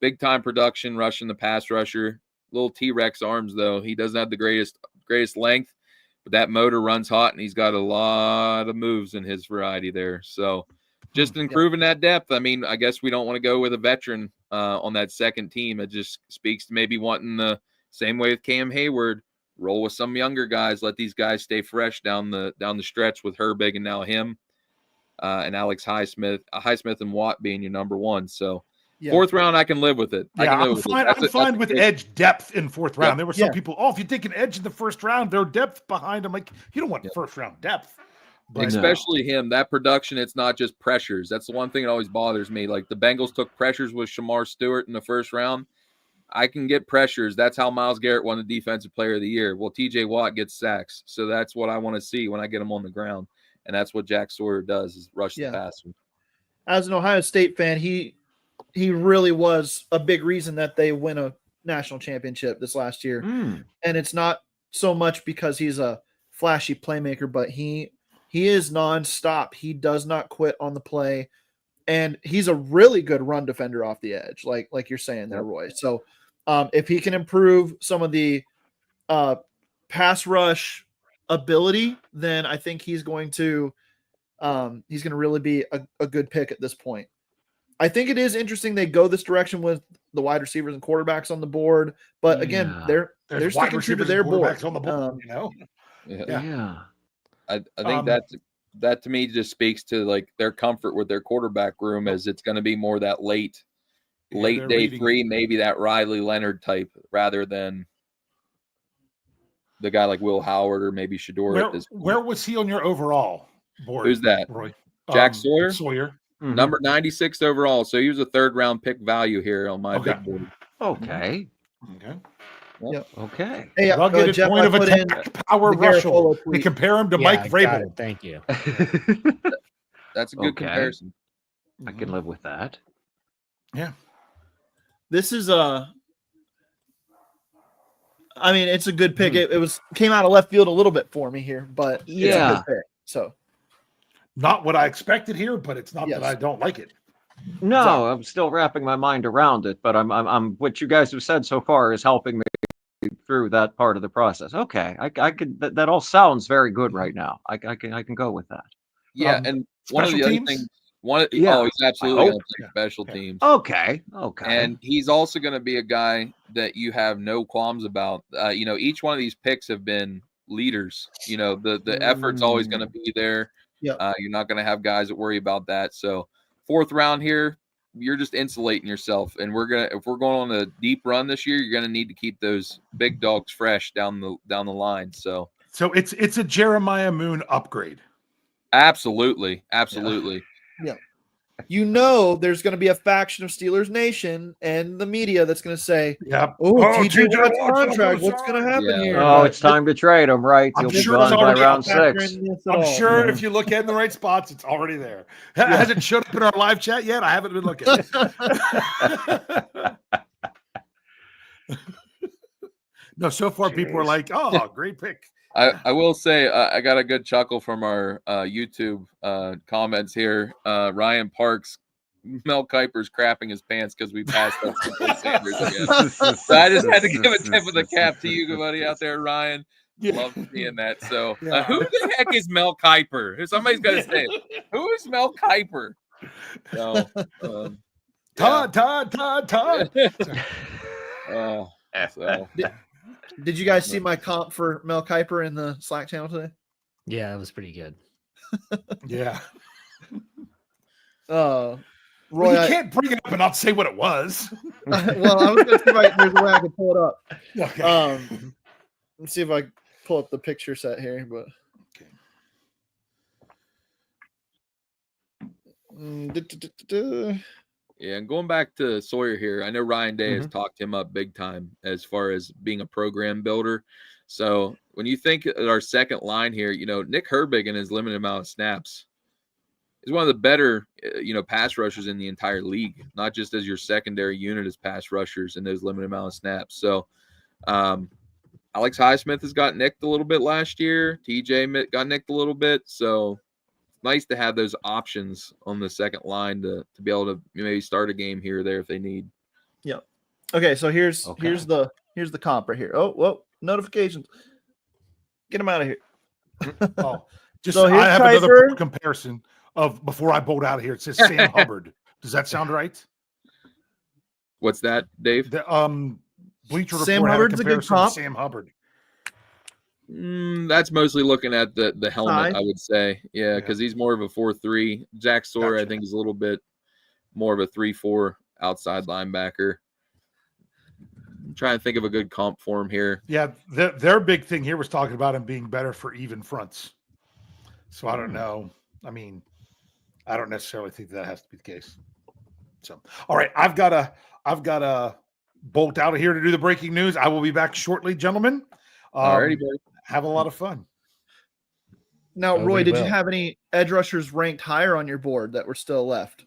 Big time production, rushing the pass rusher. Little T-Rex arms though. He doesn't have the greatest length, but that motor runs hot, and he's got a lot of moves in his variety there. So just improving that depth. I mean, I guess we don't want to go with a veteran on that second team. It just speaks to maybe wanting the same way with Cam Hayward. Roll with some younger guys. Let these guys stay fresh down the stretch with Herbig and now him and Alex Highsmith and Watt being your number one. So fourth round, I can live with it. Yeah, I'm fine with edge depth in fourth round. There were some people, if you take an edge in the first round, their depth behind them. Like, you don't want first round depth. But especially him, that production, it's not just pressures. That's the one thing that always bothers me. Like the Bengals took pressures with Shamar Stewart in the first round. I can get pressures. That's how Myles Garrett won the Defensive Player of the Year. Well, TJ Watt gets sacks. So that's what I want to see when I get him on the ground. And that's what Jack Sawyer does, is rush the passer. As an Ohio State fan, he really was a big reason that they win a national championship this last year. And it's not so much because he's a flashy playmaker, but he is nonstop. He does not quit on the play. And he's a really good run defender off the edge, like you're saying there, Roy. So if he can improve some of the pass rush ability, then I think he's going to he's going to really be a good pick at this point. I think it is interesting they go this direction with the wide receivers and quarterbacks on the board, but again, they're There's wide sticking true to receivers their and board. quarterbacks on the board, you know? Yeah. I think that to me just speaks to like their comfort with their quarterback room, as it's going to be more that late day reading. 3, maybe that Riley Leonard type rather than the guy like Will Howard or maybe Shador at this point. Where was he on your overall board? Who's that? Roy? Jack Sawyer? Sawyer. Mhm. Number 96 overall. So he was a 3rd round pick value here on my Okay. big board. Okay. Okay. Yep. Okay. Hey, Rugged Jeff, point I of put in attack, power the Russell. Garofalo They tweet. compare him to Yeah, Mike got Vrabel. it. Thank you. That's a good Okay. comparison. I can live with that. Yeah. This is I mean, it's a good pick. It came out of left field a little bit for me here, but it's a Yeah. good pick. So Not what I expected here, but it's not Yes. that I don't like it. No, So- I'm still wrapping my mind around it, but I'm what you guys have said so far is helping me through that part of the process. Okay, I could that all sounds very good right now. I can go with that. Yeah, and one of special the other teams? things, Yeah, he's absolutely I going to play hope. special Yeah. teams. Okay. And he's also going to be a guy that you have no qualms about. Each one of these picks have been leaders. The effort's always going to be there. Yep. You're not going to have guys that worry about that. So 4th round here, you're just insulating yourself. And if we're going on a deep run this year, you're going to need to keep those big dogs fresh down the line. So it's a Jeremiah Moon upgrade. absolutely. there's going to be a faction of Steelers Nation and the media that's going to say, Yep. "Oh, TJ TJ Watt's Watt's contract. on What's going to happen Yeah. here?" Oh, But it's time to trade him, right? I'm He'll be sure gone it's by already round out there. 6. I'm sure if you look in the right spots, it's already there. Hasn't showed up in our live chat yet. I haven't been looking. No, so far people are like, "Oh, great pick." I will say I got a good chuckle from our YouTube comments here. Ryan Parks, Mel Kiper's crapping his pants because we passed up Simple Sanders again. So I just had to give a tip of the cap to you, buddy, out there, Ryan. Love seeing that. So Yeah. who the heck is Mel Kiper? Somebody's got to say it. Who is Mel Kiper? So, Todd. So Did you guys see my comp for Mel Kiper in the Slack channel today? Yeah, it was pretty good. Yeah. Roy, Well, you can't bring it up and not say what it was. I was going to see if there's a way I can pull it up. Okay. Let's see if I pull up the picture set here, but yeah, and going back to Sawyer here, I know Ryan Day has talked him up big time as far as being a program builder. So when you think at our second line here, Nick Herbig in his limited amount of snaps is one of the better, pass rushers in the entire league, not just as your secondary unit as pass rushers in those limited amount of snaps. So Alex Highsmith has got nicked a little bit last year. TJ got nicked a little bit. So nice to have those options on the second line to be able to maybe start a game here or there if they need. Yep. Okay, so here's the comp right here. Oh, whoa, notifications. Get them out of here. So I have another comparison of before I bolt out of here. It says Sam Hubbard. Does that sound right? What's that, Dave? The Bleacher Sam Report Hubbard's had a a good comparison of comp. Sam Hubbard. That's mostly looking at the helmet, Size. I would say. Yeah, because he's more of a 4-3. Jack Sawyer, I think, is a little bit more of a 3-4 outside linebacker. I'm trying to think of a good comp for him here. Yeah, their big thing here was talking about him being better for even fronts. So I don't know. I mean, I don't necessarily think that has to be the case. So, all right, I've got to bolt out of here to do the breaking news. I will be back shortly, gentlemen. Alrighty, buddy. Have a lot of fun. Now, Roy, did you have any edge rushers ranked higher on your board that were still left?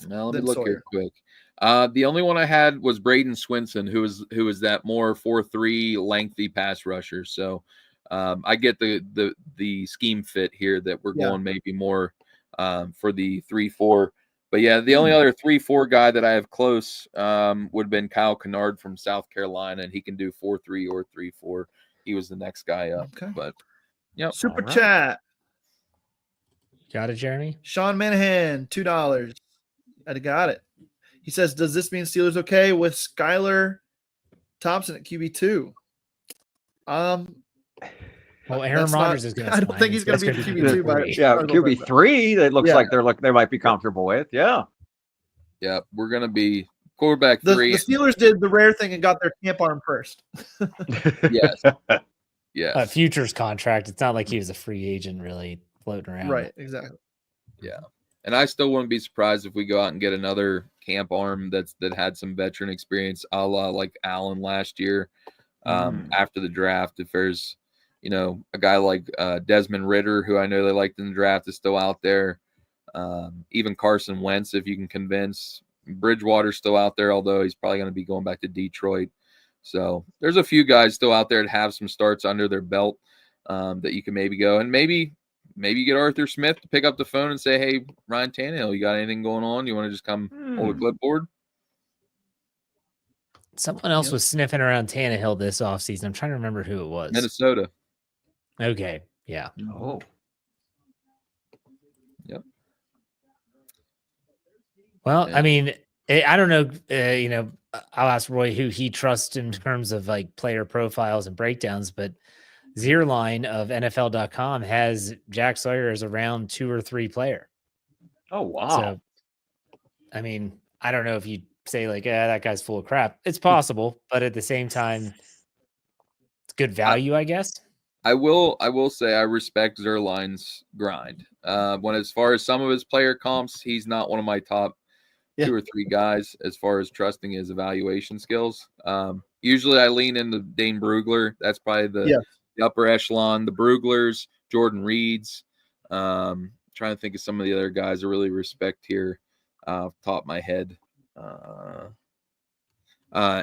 Now let me look here quick. The only one I had was Braden Swinson, who is that more 4-3 lengthy pass rusher. So I get the scheme fit here that we're going maybe more for the 3-4. But yeah, the only other 3-4 guy that I have close would have been Kyle Kennard from South Carolina, and he can do 4-3 or 3-4. He was the next guy up. Okay. But yep. Super chat. Got it, Jeremy? Sean Manahan, $2. I got it. He says, does this mean Steelers okay with Skylar Thompson at QB2? Well, Aaron Rodgers is going to. I don't think he's going to be the QB2. But yeah, QB3. That looks like they might be comfortable with. Yeah. Yeah, we're going to be quarterback the 3. The Steelers did the rare thing and got their camp arm first. Yes. Yeah. Futures contract. It's not like he was a free agent really floating around. Right. Exactly. Yeah. And I still wouldn't be surprised if we go out and get another camp arm that had some veteran experience, a la like Allen last year. After the draft, if there's, a guy like Desmond Ridder, who I know they liked in the draft, is still out there. Even Carson Wentz, if you can convince. Bridgewater's still out there, although he's probably going to be going back to Detroit. So there's a few guys still out there that have some starts under their belt that you can maybe go. And maybe you get Arthur Smith to pick up the phone and say, hey, Ryan Tannehill, you got anything going on? You want to just come hold a clipboard? Someone else was sniffing around Tannehill this offseason. I'm trying to remember who it was. Minnesota. Okay. Yeah. Oh. Yep. Well, I mean, I don't know. I'll ask Roy who he trusts in terms of like player profiles and breakdowns, but Zierline of NFL.com has Jack Sawyer as a round 2 or 3 player. Oh, wow. So, I mean, I don't know if you say like, that guy's full of crap. It's possible, but at the same time, it's good value, I guess. I will say I respect Zierline's grind. As far as some of his player comps, he's not one of my top 2 or 3 guys as far as trusting his evaluation skills. Usually I lean into Dane Brugler. That's probably the upper echelon. The Bruglers, Jordan Reeds. Trying to think of some of the other guys I really respect here off the top of my head.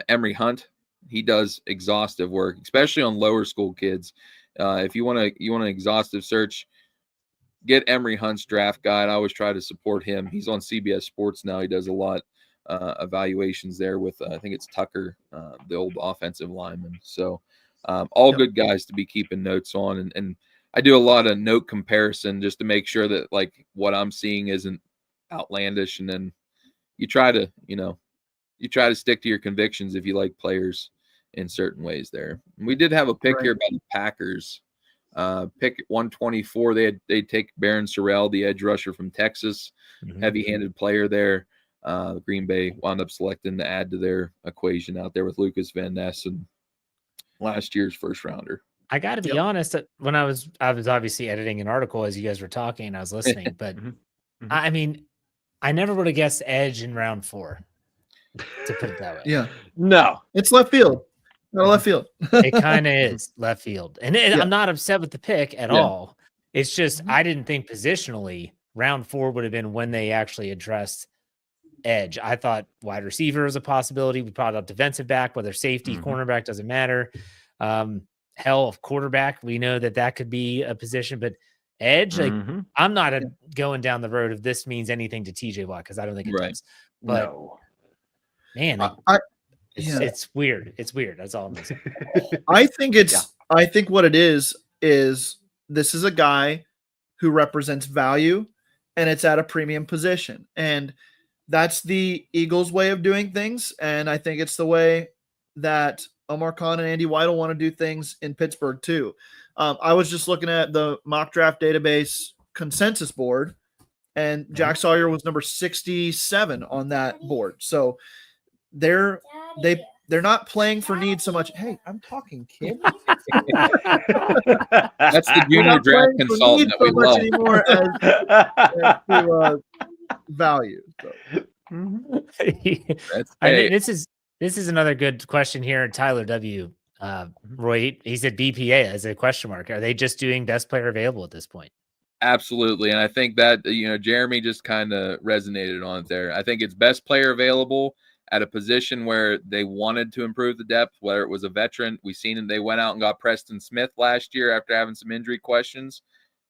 Emery Hunt. He does exhaustive work, especially on lower school kids. If you want an exhaustive search, get Emery Hunt's draft guide. I always try to support him. He's on CBS Sports now. He does a lot evaluations there with I think it's Tucker, the old offensive lineman. So all good guys to be keeping notes on, and I do a lot of note comparison just to make sure that like what I'm seeing isn't outlandish, and then you try to stick to your convictions if you like players in certain ways there. And we did have a pick here about the Packers. Pick 124. They take Baron Sorrell, the edge rusher from Texas, heavy-handed player there. Green Bay wound up selecting to add to their equation out there with Lucas Van Ness and last year's first rounder. I got to be honest. When I was obviously editing an article as you guys were talking, and I was listening. But I mean, I never would have guessed edge in round 4. To put it that way. Yeah. No, it's left field. No, left field. It kind of is left field. And I'm not upset with the pick at all. It's just I didn't think positionally round 4 would have been when they actually addressed edge. I thought wide receiver was a possibility. We brought up defensive back, whether safety, cornerback, doesn't matter. Hell, of quarterback, we know that could be a position, but edge, like I'm not going down the road of this means anything to TJ Watt because I don't think it does. But man, it's weird. It's weird. That's all I'm saying. I think what it is this is a guy who represents value, and it's at a premium position, and that's the Eagles' way of doing things. And I think it's the way that Omar Khan and Andy Weidel want to do things in Pittsburgh too. I was just looking at the mock draft database consensus board, and Jack Sawyer was number 67 on that board. So they're not playing for need so much. Hey, I'm talking, kid. That's the junior draft consultant that we love anymore as to value. So. This is another good question here. Tyler W. Roy, he said BPA as a question mark. Are they just doing best player available at this point? Absolutely. And I think that, Jeremy just kind of resonated on it there. I think it's best player available at a position where they wanted to improve the depth, whether it was a veteran. We've seen them. They went out and got Preston Smith last year after having some injury questions.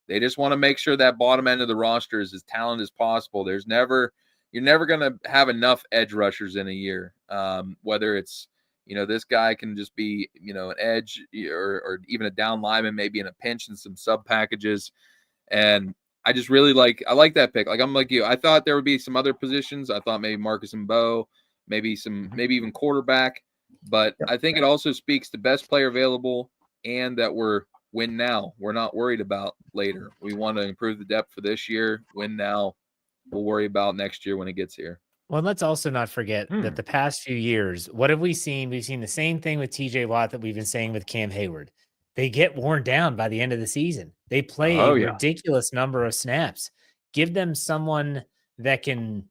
They just want to make sure that bottom end of the roster is as talented as possible. You're never going to have enough edge rushers in a year. Whether it's, this guy can just be, an edge or even a down lineman, maybe in a pinch and some sub packages. And I just really I like that pick. Like I'm like you. I thought there would be some other positions. I thought maybe Marcus and Bo, maybe even quarterback. But I think it also speaks to best player available and that we're win now. We're not worried about later. We want to improve the depth for this year. Win now. We'll worry about next year when it gets here. Well, let's also not forget that the past few years, what have we seen? We've seen the same thing with TJ Watt that we've been saying with Cam Hayward. They get worn down by the end of the season. They play a ridiculous number of snaps. Give them someone that can,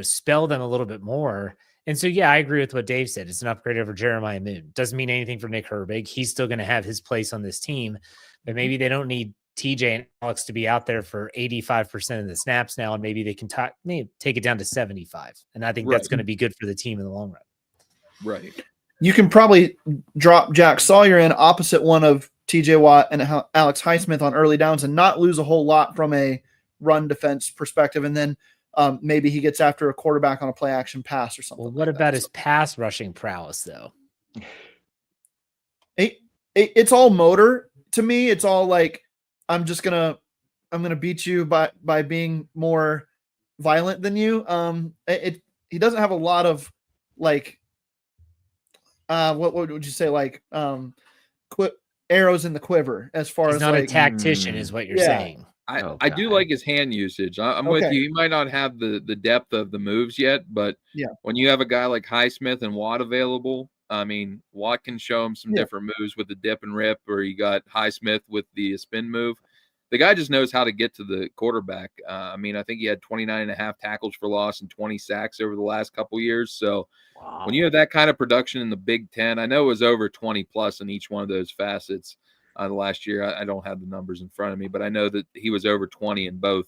spell them a little bit more. And so, yeah, I agree with what Dave said. It's an upgrade over Jeremiah Moon. Doesn't mean anything for Nick Herbig. He's still going to have his place on this team, but maybe they don't need TJ and Alex to be out there for 85% of the snaps now, and maybe they can maybe take it down to 75. And I think that's going to be good for the team in the long run. Right. You can probably drop Jack Sawyer in opposite one of TJ Watt and Alex Highsmith on early downs and not lose a whole lot from a run defense perspective. And then maybe he gets after a quarterback on a play action pass or something. Well, what about his pass rushing prowess, though? It's all motor to me. It's all like, I'm gonna beat you by being more violent than you. He doesn't have a lot of like what would you say, like arrows in the quiver as far He's as not like a tactician is what you're saying. I do like his hand usage. I'm with you. He might not have the depth of the moves yet, but when you have a guy like Highsmith and Watt available, I mean, Watt can show him some different moves with the dip and rip, or you got Highsmith with the spin move. The guy just knows how to get to the quarterback. I mean, I think he had 29.5 tackles for loss and 20 sacks over the last couple years. So when you have that kind of production in the Big Ten, I know it was over 20 plus in each one of those facets the last year. I don't have the numbers in front of me, but I know that he was over 20 in both,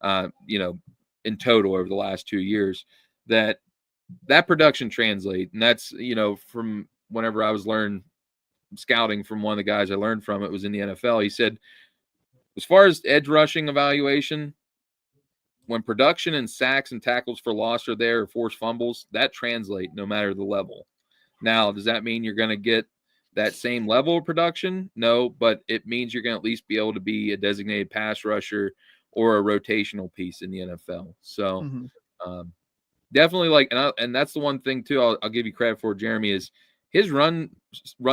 in total over the last 2 years. That production translate. And that's, from whenever I was learning scouting from one of the guys I learned from, it was in the NFL. He said, as far as edge rushing evaluation, when production and sacks and tackles for loss are there or forced fumbles, that translate no matter the level. Now, does that mean you're going to get that same level of production? No, but it means you're going to at least be able to be a designated pass rusher or a rotational piece in the NFL. So definitely and that's the one thing too, I'll give you credit for, Jeremy, is his run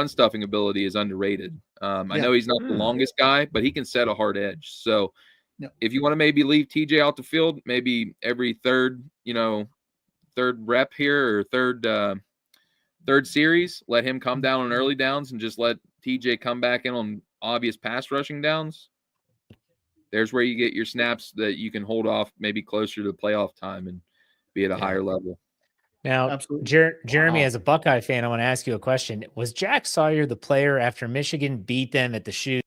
stuffing ability is underrated. I know he's not the longest guy, but he can set a hard edge. So if you want to maybe leave TJ out the field, maybe every third rep here or third series, let him come down on early downs and just let TJ come back in on obvious pass rushing downs. There's where you get your snaps that you can hold off maybe closer to playoff time and be at a higher level. Now, Jeremy, as a Buckeye fan, I want to ask you a question. Was Jack Sawyer the player after Michigan beat them at the shoe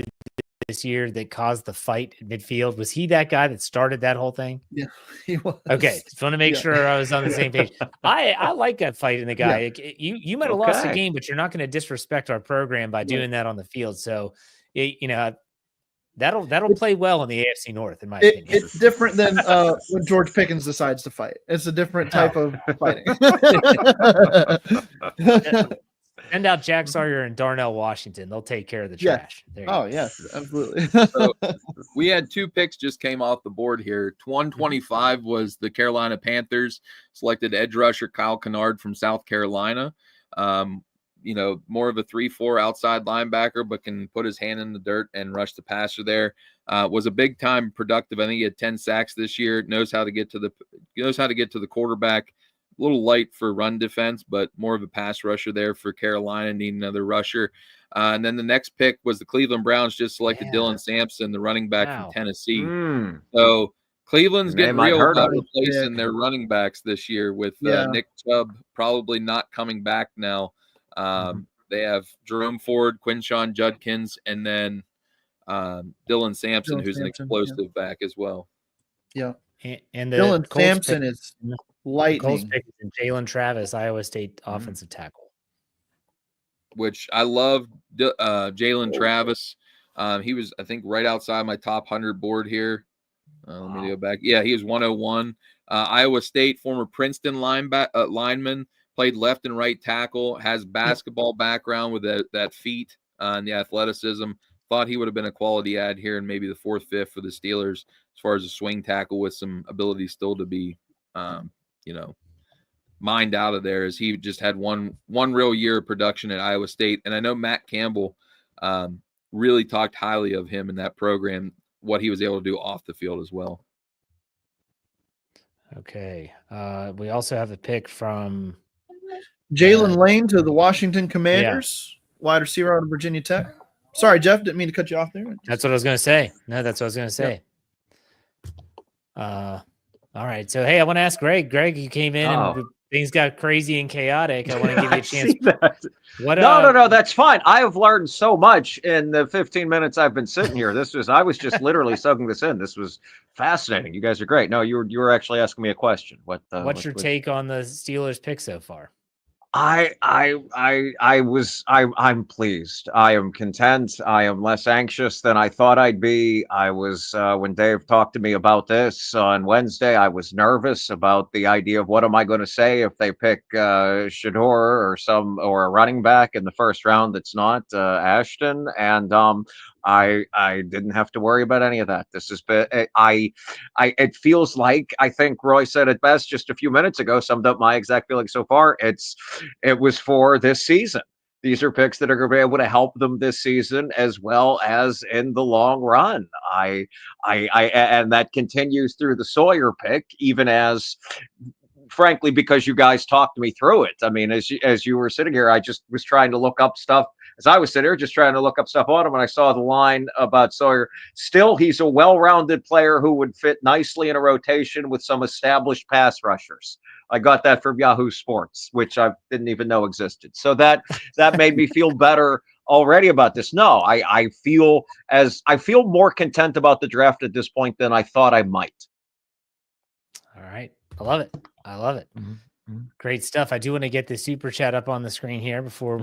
this year that caused the fight in midfield? Was he that guy that started that whole thing? Yeah, he was. Okay, just want to make sure I was on the same page. I like that fight in the guy. You might have lost the game, but you're not going to disrespect our program by doing that on the field. So, that'll play well in the AFC North, in my opinion. It's different than when George Pickens decides to fight. It's a different type of fighting. Send out Jack Sawyer and Darnell Washington. They'll take care of the trash. Yes, absolutely. So we had 2 picks just came off the board here. 125 was the Carolina Panthers selected edge rusher Kyle Kennard from South Carolina. More of a 3-4 outside linebacker, but can put his hand in the dirt and rush the passer there. Was a big time productive. I think he had 10 sacks this year. Knows how to get to the quarterback. A little light for run defense, but more of a pass rusher there for Carolina. Need another rusher. And then the next pick was the Cleveland Browns just selected Dylan Sampson, the running back from Tennessee. So Cleveland's getting real about replacing their running backs this year with Nick Chubb probably not coming back now. They have Jerome Ford, Quinshawn Judkins, and then Dylan Sampson, who's an explosive back as well. Yeah. And the Dylan Colts Sampson is lightning. Jalen Travis, Iowa State offensive tackle. Which I love Jalen Travis. He was, I think, right outside my top 100 board here. Let me go back. Yeah, he was 101. Iowa State, former Princeton lineman. Played left and right tackle, has basketball background with that feet and the athleticism. Thought he would have been a quality ad here in maybe the 4th, 5th for the Steelers. as far as a swing tackle with some ability still to be, mined out of there, as he just had one real year of production at Iowa State. And I know Matt Campbell really talked highly of him in that program, what he was able to do off the field as well. Okay. We also have a pick from Jalen Lane to the Washington Commanders, wide receiver out of Virginia Tech. Sorry, Jeff, didn't mean to cut you off there. That's what I was going to say. No, that's what I was going to say. All right. So, hey, I want to ask Greg. Greg, you came in and things got crazy and chaotic. I want to give you a chance. No, that's fine. I have learned so much in the 15 minutes I've been sitting here. I was just literally soaking this in. This was fascinating. You guys are great. No, you were actually asking me a question. What's your take on the Steelers pick so far? I'm pleased. I am content. I am less anxious than I thought I'd be. I was, when Dave talked to me about this on Wednesday, I was nervous about the idea of what am I going to say if they pick Shedeur or a running back in the first round that's not Ashton. And I didn't have to worry about any of that. This has been, it feels like, I think Roy said it best just a few minutes ago, summed up my exact feeling so far. It was for this season. These are picks that are going to be able to help them this season as well as in the long run. And that continues through the Sawyer pick, even as, frankly, because you guys talked me through it. I mean, as you were sitting here, I just was trying to look up stuff. As I was sitting here, just trying to look up stuff on him, and I saw the line about Sawyer. Still, he's a well-rounded player who would fit nicely in a rotation with some established pass rushers. I got that from Yahoo Sports, which I didn't even know existed. So that made me feel better already about this. No, I feel more content about the draft at this point than I thought I might. All right. I love it. Mm-hmm. Great stuff. I do want to get the super chat up on the screen here before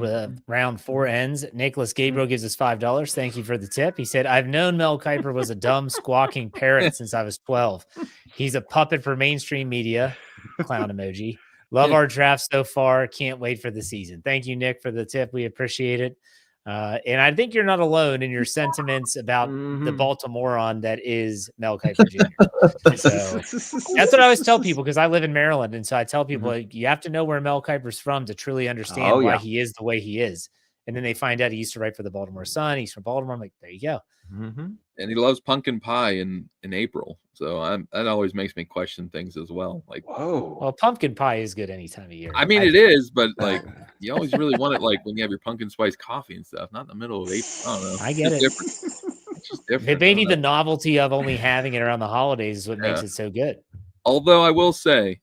round 4 ends. Nicholas Gabriel gives us $5. Thank you for the tip. He said, I've known Mel Kiper was a dumb squawking parrot since I was 12. He's a puppet for mainstream media. Clown emoji. Love our draft so far. Can't wait for the season. Thank you, Nick, for the tip. We appreciate it. And I think you're not alone in your sentiments about the Baltimorean that is Mel Kiper Jr. So that's what I always tell people, because I live in Maryland. And so I tell people, like, you have to know where Mel Kiper's from to truly understand why he is the way he is. And then they find out he used to write for the Baltimore Sun. He's from Baltimore. I'm like, there you go. And he loves pumpkin pie in April. So that always makes me question things as well. Like, whoa. Well, pumpkin pie is good any time of year. I mean, it is, but like, you always really want it like when you have your pumpkin spice coffee and stuff, not in the middle of April. I don't know. I get it. It's just different. Maybe the novelty of only having it around the holidays is what makes it so good. Although I will say,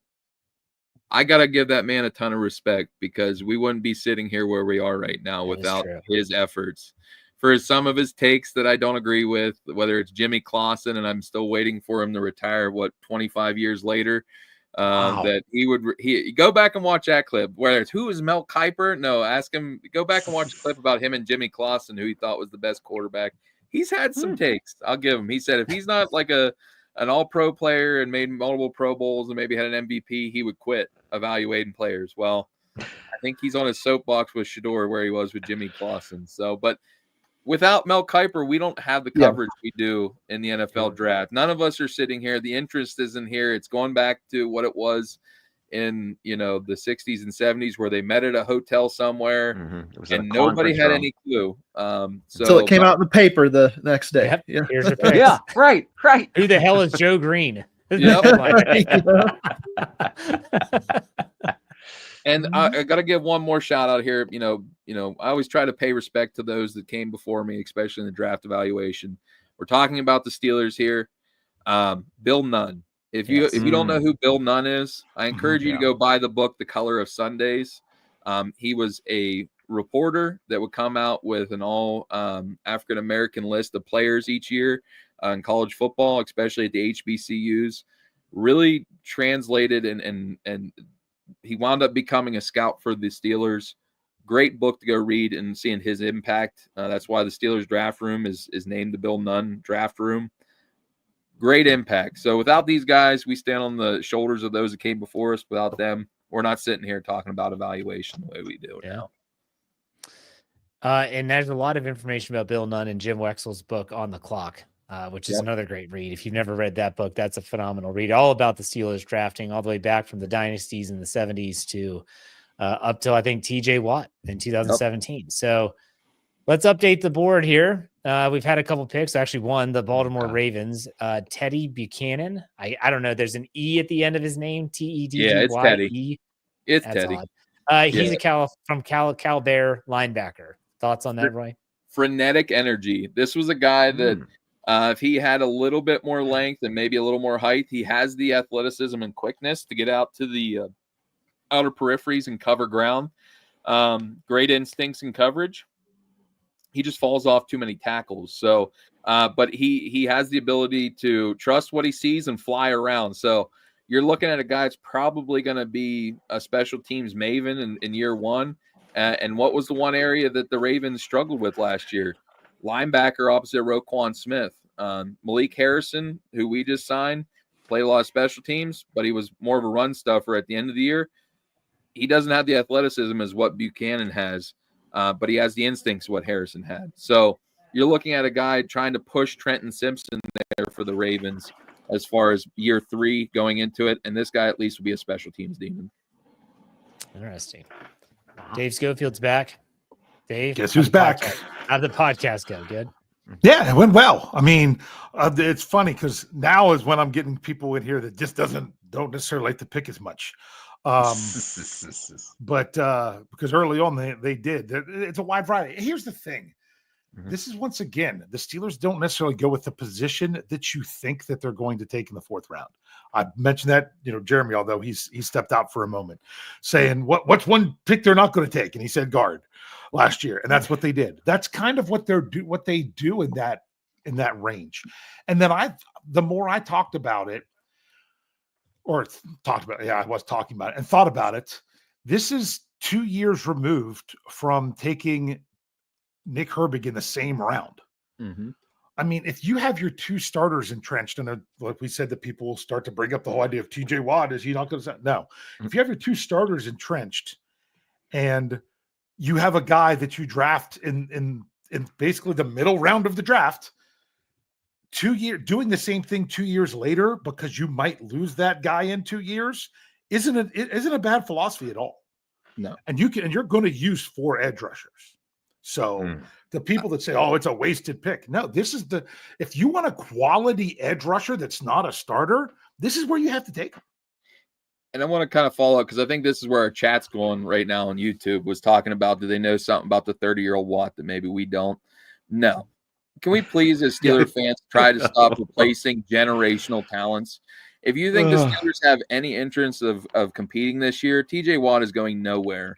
I got to give that man a ton of respect, because we wouldn't be sitting here where we are right now without his efforts. For some of his takes that I don't agree with, whether it's Jimmy Clausen, and I'm still waiting for him to retire, 25 years later, that he go back and watch that clip. Whether it's who is Mel Kiper? No, ask him, go back and watch a clip about him and Jimmy Clausen, who he thought was the best quarterback. He's had some takes. I'll give him. He said if he's not like an all-pro player and made multiple Pro Bowls and maybe had an MVP, he would quit evaluating players. Well, I think he's on his soapbox with Shedeur where he was with Jimmy Clausen. So, but without Mel Kiper, we don't have the coverage we do in the NFL draft. None of us are sitting here. The interest isn't here. It's going back to what it was in, the 60s and 70s, where they met at a hotel somewhere and nobody had any clue. So it came out in the paper the next day. Yep. Yeah. Here's your picks. Yeah, right. Who the hell is Joe Green? Yep. And I got to give one more shout out here. I always try to pay respect to those that came before me, especially in the draft evaluation. We're talking about the Steelers here. Bill Nunn. If you don't know who Bill Nunn is, I encourage you to go buy the book, The Color of Sundays. He was a reporter that would come out with an all African-American list of players each year in college football, especially at the HBCUs. Really translated and he wound up becoming a scout for the Steelers. Great book to go read and seeing his impact. That's why the Steelers draft room is named the Bill Nunn draft room. Great impact. So without these guys, we stand on the shoulders of those that came before us. Without them, we're not sitting here talking about evaluation the way we do now. And there's a lot of information about Bill Nunn in Jim Wexel's book On the Clock. which is another great read. If you've never read that book, that's a phenomenal read. All about the Steelers drafting all the way back from the dynasties in the 70s to up till I think TJ Watt in 2017. So let's update the board here. We've had a couple picks. Actually, one, the Baltimore Ravens, Teddy Buchanan. I don't know. There's an E at the end of his name. T-E-D-D-Y-E. Yeah, it's Teddy. It's That's Teddy. odd. He's a Cal Bear linebacker. Thoughts on that, Roy? Frenetic energy. This was a guy that if he had a little bit more length and maybe a little more height, he has the athleticism and quickness to get out to the outer peripheries and cover ground. Great instincts and coverage. He just falls off too many tackles. So, but he has the ability to trust what he sees and fly around. So you're looking at a guy that's probably going to be a special teams maven in year one. And what was the one area that the Ravens struggled with last year? Linebacker opposite Roquan Smith. Malik Harrison, who we just signed, played a lot of special teams, but he was more of a run stuffer at the end of the year. He doesn't have the athleticism as what Buchanan has. But he has the instincts of what Harrison had. So you're looking at a guy trying to push Trenton Simpson there for the Ravens as far as year 3 going into it. And this guy at least will be a special teams demon. Interesting. Dave Schofield's back. Dave, guess who's back? How'd the podcast go? Good. Yeah, it went well. I mean, it's funny because now is when I'm getting people in here that just don't necessarily like to pick as much. But because early on they did. It's a wide variety. Here's the thing. This is once again, the Steelers don't necessarily go with the position that you think that they're going to take in the 4th round. I mentioned that, Jeremy, although he stepped out for a moment, saying what's one pick they're not going to take, and he said guard last year, and that's what they did. That's kind of what they do in that range. And then the more I talked about it, I was talking about it and thought about it. This is 2 years removed from taking Nick Herbig in the same round. I mean, if you have your 2 starters entrenched, and like we said, that people will start to bring up the whole idea of TJ Watt, is he not going to? No. If you have your 2 starters entrenched, and you have a guy that you draft in basically the middle round of the draft, 2 years doing the same thing 2 years later because you might lose that guy in 2 years isn't a bad philosophy at all. No. And you're going to use 4 edge rushers. So the people that say, "Oh, it's a wasted pick," no, if you want a quality edge rusher that's not a starter, this is where you have to take him. And I want to kind of follow up because I think this is where our chat's going right now on YouTube, was talking about, do they know something about the 30-year-old Watt that maybe we don't? No. Can we please, as Steeler fans, try to stop replacing generational talents? If you think the Steelers have any interest of competing this year, TJ Watt is going nowhere.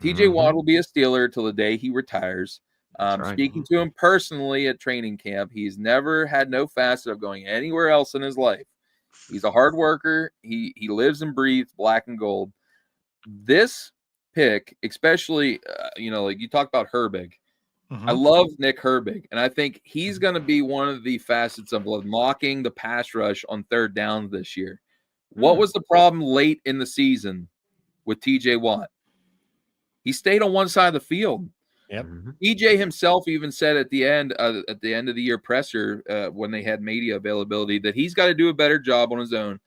TJ Watt will be a Steeler till the day he retires. Right. Speaking to him personally at training camp, he's never had no facet of going anywhere else in his life. He's a hard worker. He lives and breathes black and gold. This pick, especially, like you talk about Herbig. I love Nick Herbig, and I think he's going to be one of the facets of unlocking the pass rush on 3rd down this year. What was the problem late in the season with TJ Watt? He stayed on one side of the field. Yep. TJ himself even said at the end of the year presser when they had media availability that he's got to do a better job on his own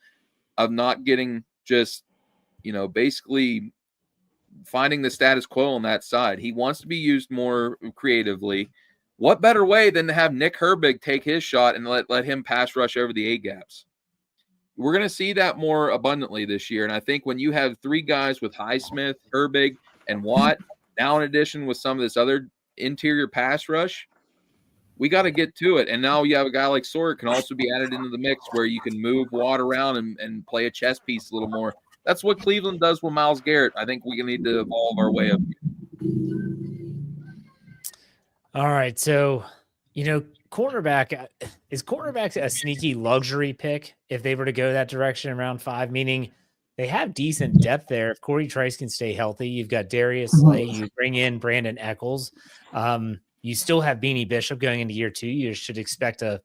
of not getting just, basically finding the status quo on that side. He wants to be used more creatively. What better way than to have Nick Herbig take his shot and let him pass rush over the A-gaps? We're going to see that more abundantly this year. And I think when you have 3 guys with Highsmith, Herbig, and Watt, now in addition with some of this other interior pass rush, we got to get to it. And now you have a guy like Sort can also be added into the mix where you can move Watt around and play a chess piece a little more. That's what Cleveland does with Myles Garrett. I think we need to evolve our way up. All right. So, cornerback a sneaky luxury pick if they were to go that direction in round 5, meaning they have decent depth there. If Corey Trice can stay healthy, you've got Darius Slay, you bring in Brandon Eccles. You still have Beanie Bishop going into year 2. You should expect a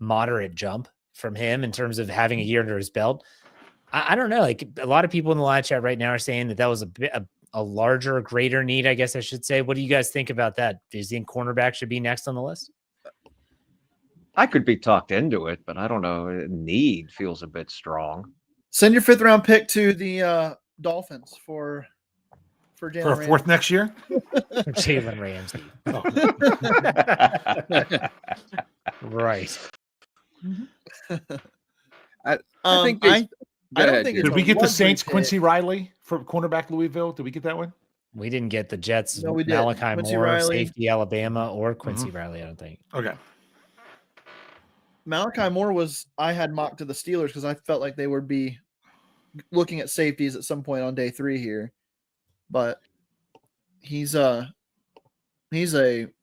moderate jump from him in terms of having a year under his belt. I don't know. Like, a lot of people in the live chat right now are saying that was a larger, greater need, I guess I should say. What do you guys think about that? Do you think cornerback should be next on the list? I could be talked into it, but I don't know. Need feels a bit strong. Send your 5th round pick to the Dolphins for For a Jalen fourth next year? Jalen Ramsey. Oh, Right. I think I Go don't ahead, think Jared. did we get the luxury Saints pick. Quincy Riley for cornerback Louisville? Did we get that one? We didn't get the Jets, No, we didn't. Malachi Quincy Moore, Riley. safety Alabama, or Quincy Riley, I don't think. Okay. Malachi Moore was I had mocked to the Steelers because I felt like they would be looking at safeties at some point on day 3 here, but he's a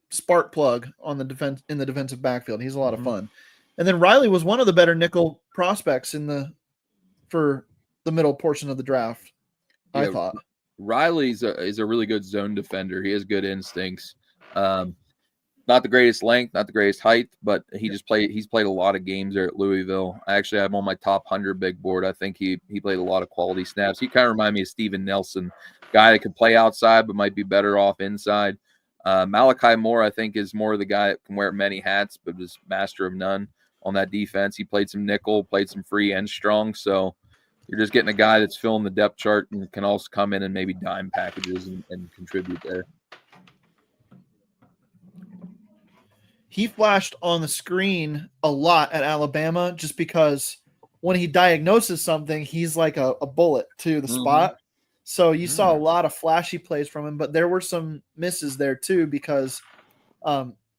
spark plug on the defensive backfield. He's a lot of fun. And then Riley was one of the better nickel prospects for the middle portion of the draft. I Yeah, thought Riley's is a really good zone defender. He has good instincts. Not the greatest length, not the greatest height, but he's played a lot of games there at Louisville. I actually have him on my top 100 big board. I think he played a lot of quality snaps. He kind of reminded me of Steven Nelson, guy that could play outside but might be better off inside. Malachi Moore, I think, is more the guy that can wear many hats but is master of none on that defense. He played some nickel, played some free and strong. So you're just getting a guy that's filling the depth chart and can also come in and maybe dime packages and contribute there. he flashed on the screen a lot at Alabama just because when he diagnoses something, he's like a bullet to the spot. So you saw a lot of flashy plays from him, but there were some misses there too because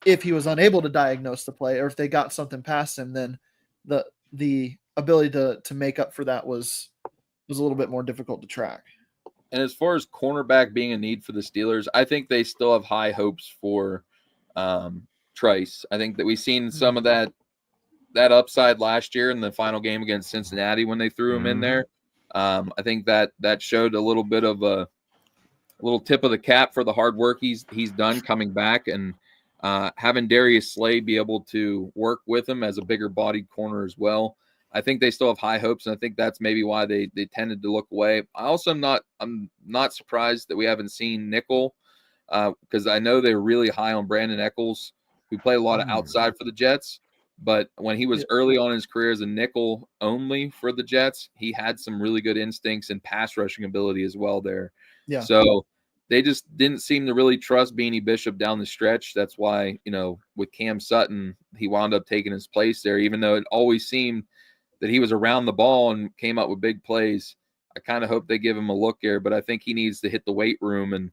if he was unable to diagnose the play or if they got something past him, then the ability to make up for that was a little bit more difficult to track. And as far as cornerback being a need for the Steelers, I think they still have high hopes for Trice. I think that we've seen some of that upside last year in the final game against Cincinnati when they threw him in there. I think that showed a little bit of a little tip of the cap for the hard work he's done coming back, and having Darius Slay be able to work with him as a bigger bodied corner as well. I think they still have high hopes, and I think that's maybe why they tended to look away. I'm not surprised that we haven't seen nickel because I know they were really high on Brandon Echols, who played a lot of outside for the Jets. But when he was early on in his career as a nickel only for the Jets, he had some really good instincts and pass rushing ability as well there. Yeah. So they just didn't seem to really trust Beanie Bishop down the stretch. That's why, with Cam Sutton, he wound up taking his place there, even though it always seemed that he was around the ball and came up with big plays. I kind of hope they give him a look here, but I think he needs to hit the weight room and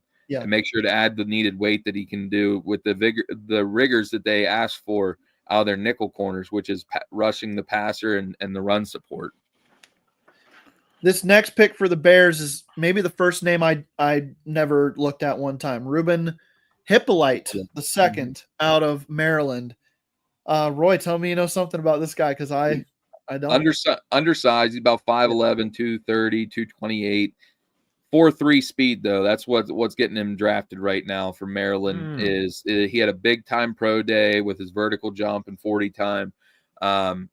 make sure to add the needed weight that he can do with the rigors that they ask for out of their nickel corners, which is rushing the passer and the run support. This next pick for the Bears is maybe the first name I never looked at one time. Ruben Hippolyte, the second out of Maryland. Roy, tell me you know something about this guy because I don't. Undersized. He's about 5'11", 230, 228. 4.3 speed, though. That's what's getting him drafted right now for Maryland. Is he had a big time pro day with his vertical jump and 40 time. Can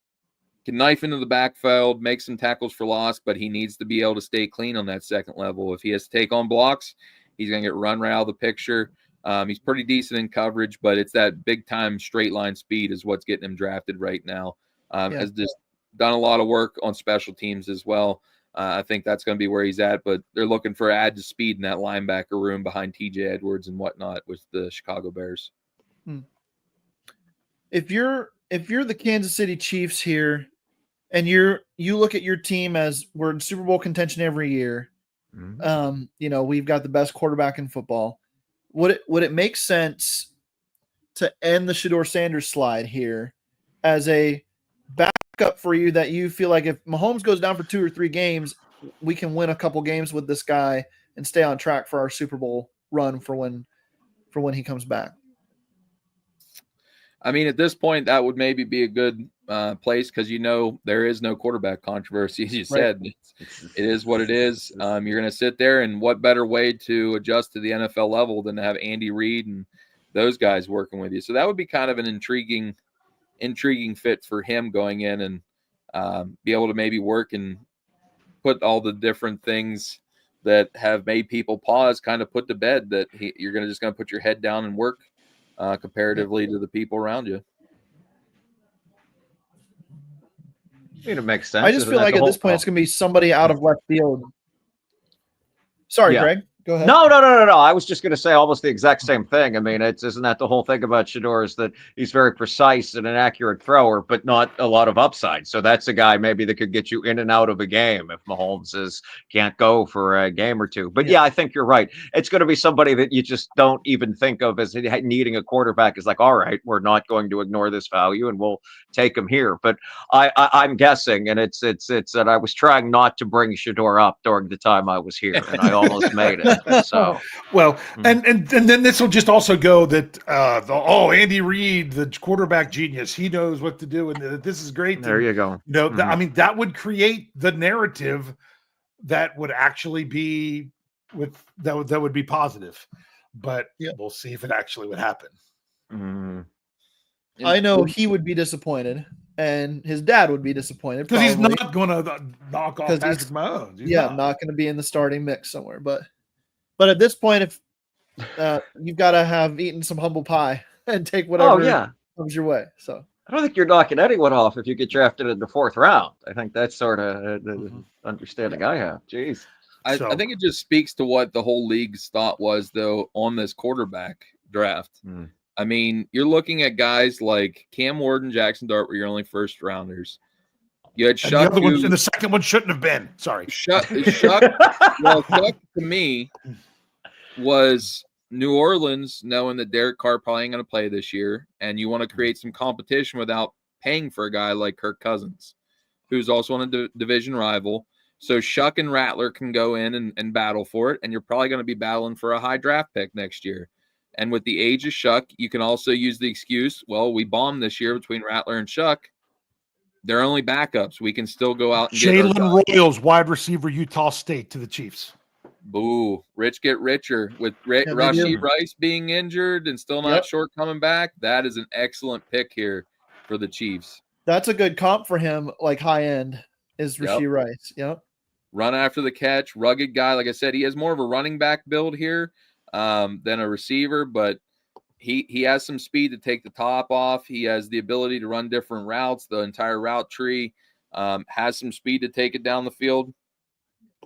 knife into the backfield, make some tackles for loss, but he needs to be able to stay clean on that second level. If he has to take on blocks, he's going to get run right out of the picture. He's pretty decent in coverage, but it's that big time straight line speed is what's getting him drafted right now. Has just done a lot of work on special teams as well. I think that's going to be where he's at, but they're looking for add to speed in that linebacker room behind TJ Edwards and whatnot with the Chicago Bears. If you're the Kansas City Chiefs here and you look at your team as we're in Super Bowl contention every year, we've got the best quarterback in football. Would it make sense to end the Shedeur Sanders slide here as a backup for you that you feel like if Mahomes goes down for 2 or 3 games, we can win a couple games with this guy and stay on track for our Super Bowl run for when he comes back? I mean, at this point, that would maybe be a good place because there is no quarterback controversy, as you said. It is what it is. You're going to sit there, and what better way to adjust to the NFL level than to have Andy Reid and those guys working with you? So that would be kind of an intriguing fit for him going in and be able to maybe work and put all the different things that have made people pause kind of put to bed, that you're just going to put your head down and work comparatively to the people around you. I mean, it makes sense. I just Isn't feel that like the at this whole- point it's going to be somebody out of left field. Sorry, Yeah. Greg. Go ahead. No. I was just going to say almost the exact same thing. I mean, isn't that the whole thing about Shador is that he's very precise and an accurate thrower, but not a lot of upside. So that's a guy maybe that could get you in and out of a game if Mahomes can't go for a game or two. But yeah, I think you're right. It's going to be somebody that you just don't even think of as needing a quarterback. Is like, all right, we're not going to ignore this value and we'll take him here. But I'm guessing, and it's that I was trying not to bring Shador up during the time I was here, and I almost made it. So Well, and then this will just also go that Andy Reid, the quarterback genius, he knows what to do, and this is great. there you go. I mean, that would create the narrative that would actually be that would be positive, but we'll see if it actually would happen. I know he would be disappointed, and his dad would be disisappointed because he's not going to knock off Patrick Mahomes. He's not going to be in the starting mix somewhere. But at this point, if you've got to have eaten some humble pie and take whatever comes your way. So I don't think you're knocking anyone off if you get drafted in the 4th round. I think that's sort of the understanding I have. Jeez. I think it just speaks to what the whole league's thought was, though, on this quarterback draft. I mean, you're looking at guys like Cam Ward and Jackson Dart were your only first rounders. You had Shuck. And the other one, and the second one shouldn't have been. Sorry. Shuck well, Shuck to me was New Orleans knowing that Derek Carr probably ain't going to play this year, and you want to create some competition without paying for a guy like Kirk Cousins, who's also on a division rival. So Shuck and Rattler can go in and battle for it, and you're probably going to be battling for a high draft pick next year. And with the age of Shuck, you can also use the excuse, well, we bombed this year between Rattler and Shuck. They're only backups. We can still go out and get Jalen Royals, wide receiver, Utah State, to the Chiefs. Boo. Rich get richer. With Rashee Rice being injured and still not sure coming back, that is an excellent pick here for the Chiefs. That's a good comp for him, like high end, is Rashee Rice. Yep. Run after the catch, rugged guy. Like I said, he has more of a running back build here than a receiver, but he has some speed to take the top off. He has the ability to run different routes. The entire route tree has some speed to take it down the field,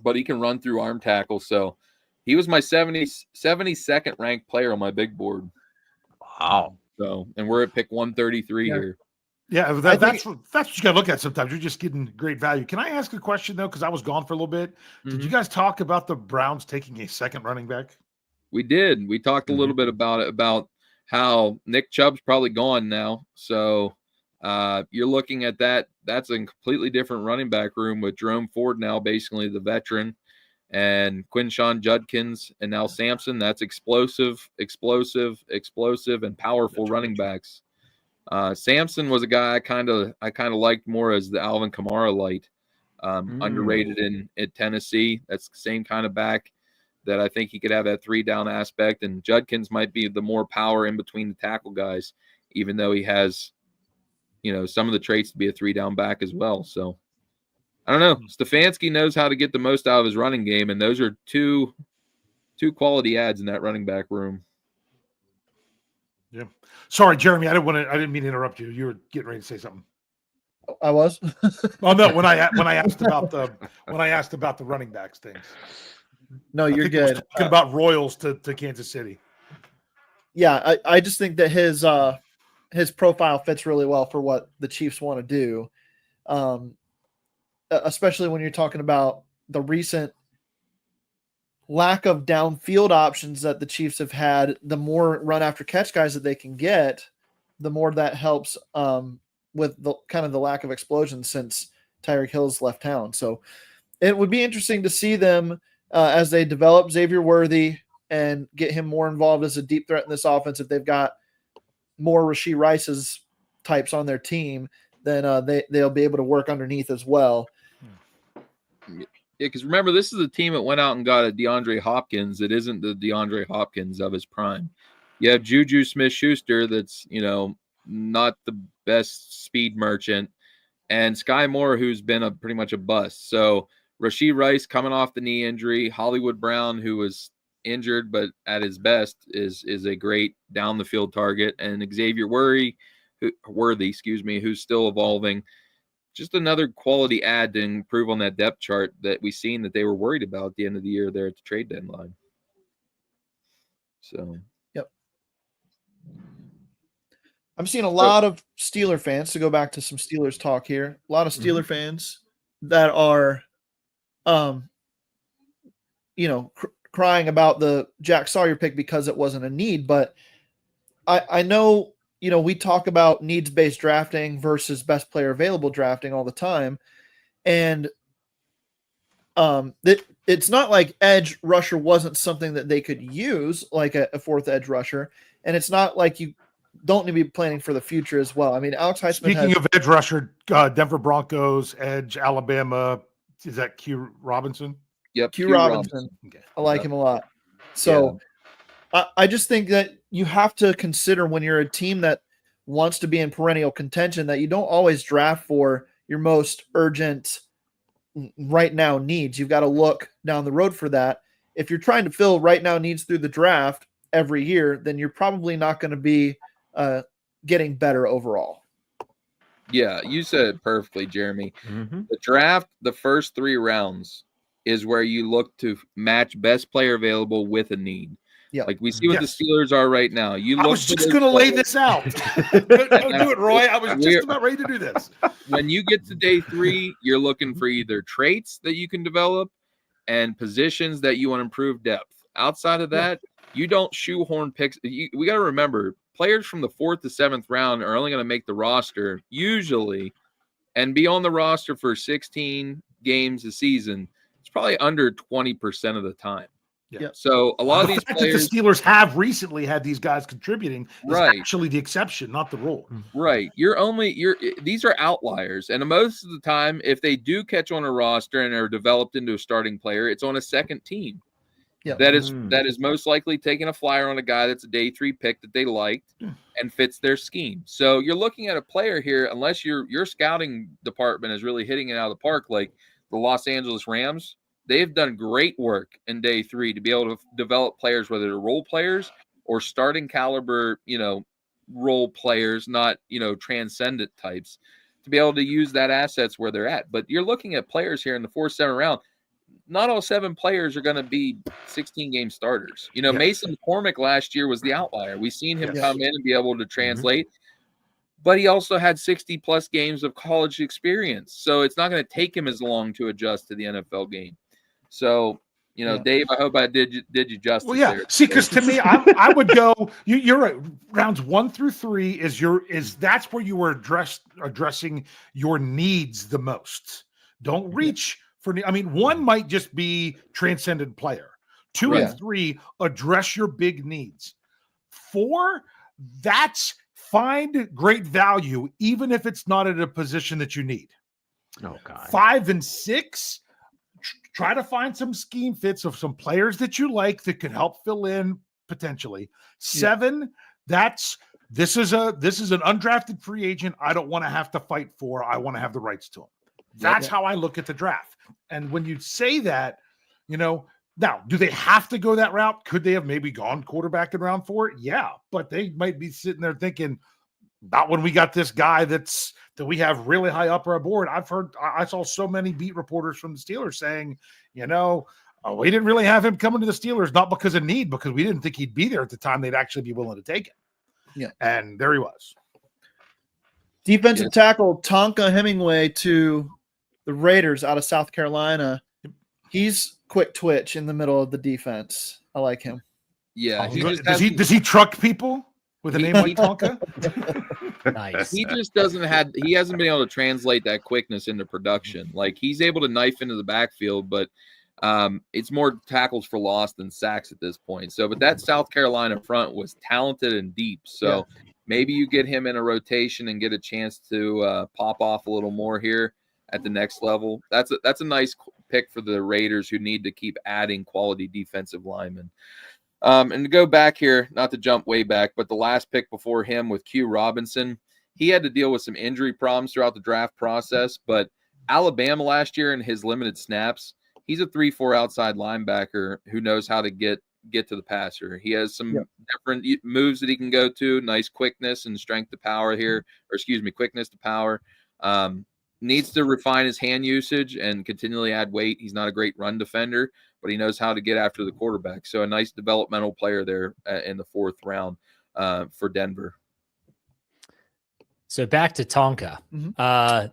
but he can run through arm tackle. So he was my 72nd ranked player on my big board. Wow. So, and we're at pick 133 here. Yeah, that's what you got to look at sometimes. You're just getting great value. Can I ask a question, though? Because I was gone for a little bit. Did you guys talk about the Browns taking a second running back? We did. We talked a little bit about it, about how Nick Chubb's probably gone now. So you're looking at that. That's a completely different running back room with Jerome Ford now basically the veteran, and Quinshawn Judkins and now Sampson. That's explosive, and powerful running backs. Sampson was a guy I kind of liked more as the Alvin Kamara light, underrated in Tennessee. That's the same kind of back that I think he could have that 3-down aspect, and Judkins might be the more power in between the tackle guys, even though he has, some of the traits to be a 3-down back as well. So I don't know. Stefanski knows how to get the most out of his running game, and those are two quality ads in that running back room. Yeah. Sorry, Jeremy. I didn't mean to interrupt you. You were getting ready to say something. I was. Oh no, when I asked about the running backs things. No, you're good. Talking about Royals to Kansas City. Yeah, I just think that his profile fits really well for what the Chiefs want to do, especially when you're talking about the recent lack of downfield options that the Chiefs have had. The more run after catch guys that they can get, the more that helps with the kind of the lack of explosion since Tyreek Hill's left town. So it would be interesting to see them as they develop Xavier Worthy and get him more involved as a deep threat in this offense. If they've got more Rashee Rice's types on their team, then they'll be able to work underneath as well. Yeah, because remember, this is the team that went out and got a DeAndre Hopkins. It isn't the DeAndre Hopkins of his prime. You have Juju Smith-Schuster that's, not the best speed merchant, and Sky Moore, who's been pretty much a bust. So Rashee Rice coming off the knee injury, Hollywood Brown, who was injured but at his best, is a great down the field target, and Xavier Worthy, who's still evolving. just another quality add to improve on that depth chart that we seen that they were worried about at the end of the year there at the trade deadline. So, yep. I'm seeing a lot of Steeler fans, to go back to some Steelers talk here, a lot of Steeler fans that are, crying about the Jack Sawyer pick because it wasn't a need. But I know, we talk about needs-based drafting versus best player available drafting all the time. And it's not like edge rusher wasn't something that they could use, like a fourth edge rusher. And it's not like you don't need to be planning for the future as well. I mean, Alex Highsmith. Speaking of edge rusher, Denver Broncos, edge, Alabama, is that Q Robinson? Yep. Q Robinson. Okay. I like him a lot. So I just think that you have to consider, when you're a team that wants to be in perennial contention, that you don't always draft for your most urgent right now needs. You've got to look down the road for that. If you're trying to fill right now needs through the draft every year, then you're probably not going to be getting better overall. Yeah, you said it perfectly, Jeremy. The draft, the first 3 rounds is where you look to match best player available with a need. Yeah, like we see what the Steelers are right now. I was just going to lay this out. Don't do it, Roy. I was just about ready to do this. When you get to day 3, you're looking for either traits that you can develop and positions that you want to improve depth. Outside of that, you don't shoehorn picks. We got to remember, players from the 4th to 7th round are only going to make the roster usually and be on the roster for 16 games a season. It's probably under 20% of the time. Yeah. So a lot of these players, the Steelers have recently had these guys contributing is right, actually the exception, not the rule. Right. These are outliers. And most of the time, if they do catch on a roster and are developed into a starting player, it's on a second team. Yeah. That is most likely taking a flyer on a guy that's a day 3 pick that they liked and fits their scheme. So you're looking at a player here, unless your scouting department is really hitting it out of the park, like the Los Angeles Rams. They've done great work in day 3 to be able to develop players, whether they're role players or starting caliber, role players, not, transcendent types, to be able to use that assets where they're at. But you're looking at players here in the 4th, 7th round. Not all 7 players are going to be 16-game starters. Mason McCormick last year was the outlier. We've seen him come in and be able to translate, but he also had 60-plus games of college experience. So it's not going to take him as long to adjust to the NFL game. So, Dave, I hope I did you justice. Well, yeah. There. See, because to me, I would go. You're right. Rounds 1 through 3 is that's where you were addressing your needs the most. Don't reach for. I mean, 1 might just be transcendent player. 2 and 3 address your big needs. 4, that's find great value, even if it's not at a position that you need. Oh God. 5 and 6. Try to find some scheme fits of some players that you like that could help fill in potentially. 7, this is an undrafted free agent I don't want to have to fight for. I want to have the rights to him. That's how I look at the draft. And when you say that, now, do they have to go that route? Could they have maybe gone quarterback in round 4? Yeah, but they might be sitting there thinking, not when we got this guy that we have really high up our board. I saw so many beat reporters from the Steelers saying, we didn't really have him coming to the Steelers, not because of need, because we didn't think he'd be there at the time they'd actually be willing to take it. Yeah. And there he was. Defensive tackle Tonka Hemingway to the Raiders out of South Carolina. He's quick twitch in the middle of the defense. I like him. Yeah. Does he truck people? With a name like Tonka? Nice. He hasn't been able to translate that quickness into production. Like, he's able to knife into the backfield, but it's more tackles for loss than sacks at this point. So, but that South Carolina front was talented and deep. So maybe you get him in a rotation and get a chance to pop off a little more here at the next level. That's a nice pick for the Raiders, who need to keep adding quality defensive linemen. And to go back here, not to jump way back, but the last pick before him with Q Robinson, he had to deal with some injury problems throughout the draft process. But Alabama last year in his limited snaps, he's a 3-4 outside linebacker who knows how to get to the passer. He has some different moves that he can go to, nice quickness and strength to power here, quickness to power. needs to refine his hand usage and continually add weight. He's not a great run defender, but he knows how to get after the quarterback. So a nice developmental player there in the 4th round for Denver. So back to Tonka. Mhm.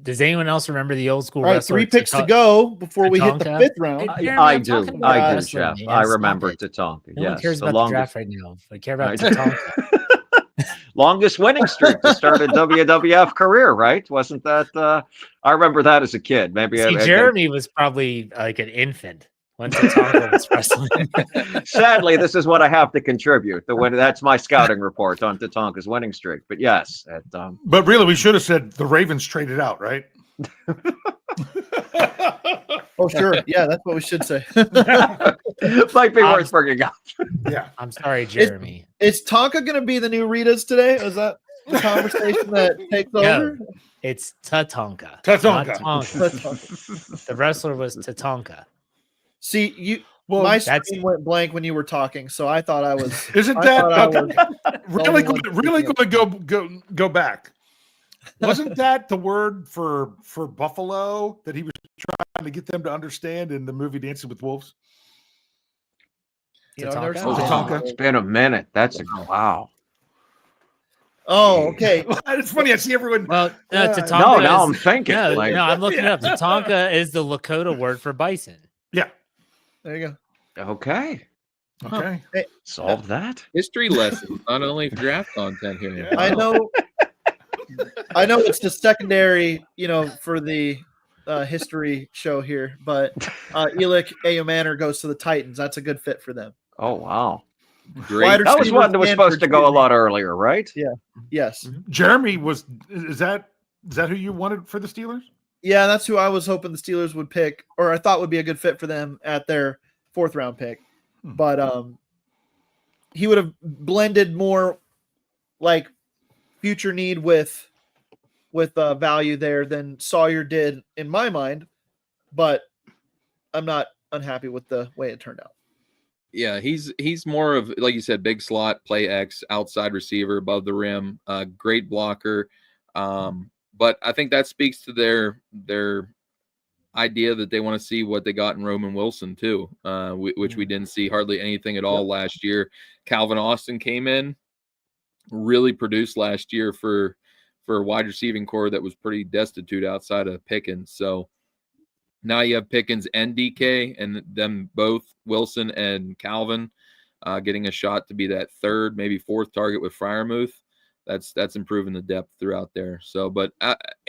Does anyone else remember the old school All right, wrestler? 3 picks to go before we hit the Tatanka? 5th round. Jeremy, I I'm do. talking about I do, wrestling, Jeff. man. I Stop remember it. Tatanka. No one Yes, cares the about longest. the draft right now. I care about I- Tatanka. Longest winning streak to start a WWF career, right? Wasn't that? I remember that as a kid. Maybe See, Jeremy was probably like an infant when Tatanka was wrestling. Sadly, this is what I have to contribute. That's my scouting report on Tatanka's winning streak. But yes, But really, we should have said the Ravens traded out, right? Oh, sure. Yeah, that's what we should say. might be worth bringing up. Yeah. I'm sorry, Jeremy. Is Tonka going to be the new Ritas today? Is that the conversation that takes over? No, it's Tatanka. Tatanka. Not Tonka. The wrestler was Tatanka. See, Well, my that's- screen went blank when you were talking, so I thought I was. Isn't I that thought I was really only good? one Really speaking going to go back. Wasn't that the word for buffalo that he was trying to get them to understand in the movie Dancing with Wolves? You know, I've never Tatanka? seen that. Tatanka. It's been a minute. That's wow. Oh, okay. It's funny. I see everyone. Well, Tatanka No, now I'm is- thinking. No, like, no, I'm looking Yeah. up. Tatanka is the Lakota word for bison. Yeah. There you go. okay, Okay. solve that. History lessons, not only draft content here. Yeah. I know. I know it's the secondary, for the history show here, but Elick Ayomanor goes to the Titans. That's a good fit for them. Oh wow, Great. Wide that was receiver one that was supposed to go a Stanford, lot earlier, right? Yes. Jeremy is that who you wanted for the Steelers? Yeah, that's who I was hoping the Steelers would pick, or I thought would be a good fit for them at their 4th round pick. But he would have blended more like future need with value there than Sawyer did in my mind. But I'm not unhappy with the way it turned out. Yeah, he's more of, like you said, big slot, play X, outside receiver, above the rim, great blocker. But I think that speaks to their idea that they want to see what they got in Roman Wilson too, which we didn't see hardly anything at all last year. Calvin Austin came in, really produced last year for a wide receiving core that was pretty destitute outside of Pickens. So now you have Pickens and DK, and them both, Wilson and Calvin, getting a shot to be that 3rd, maybe 4th target with Freiermuth. That's improving the depth throughout there. So, but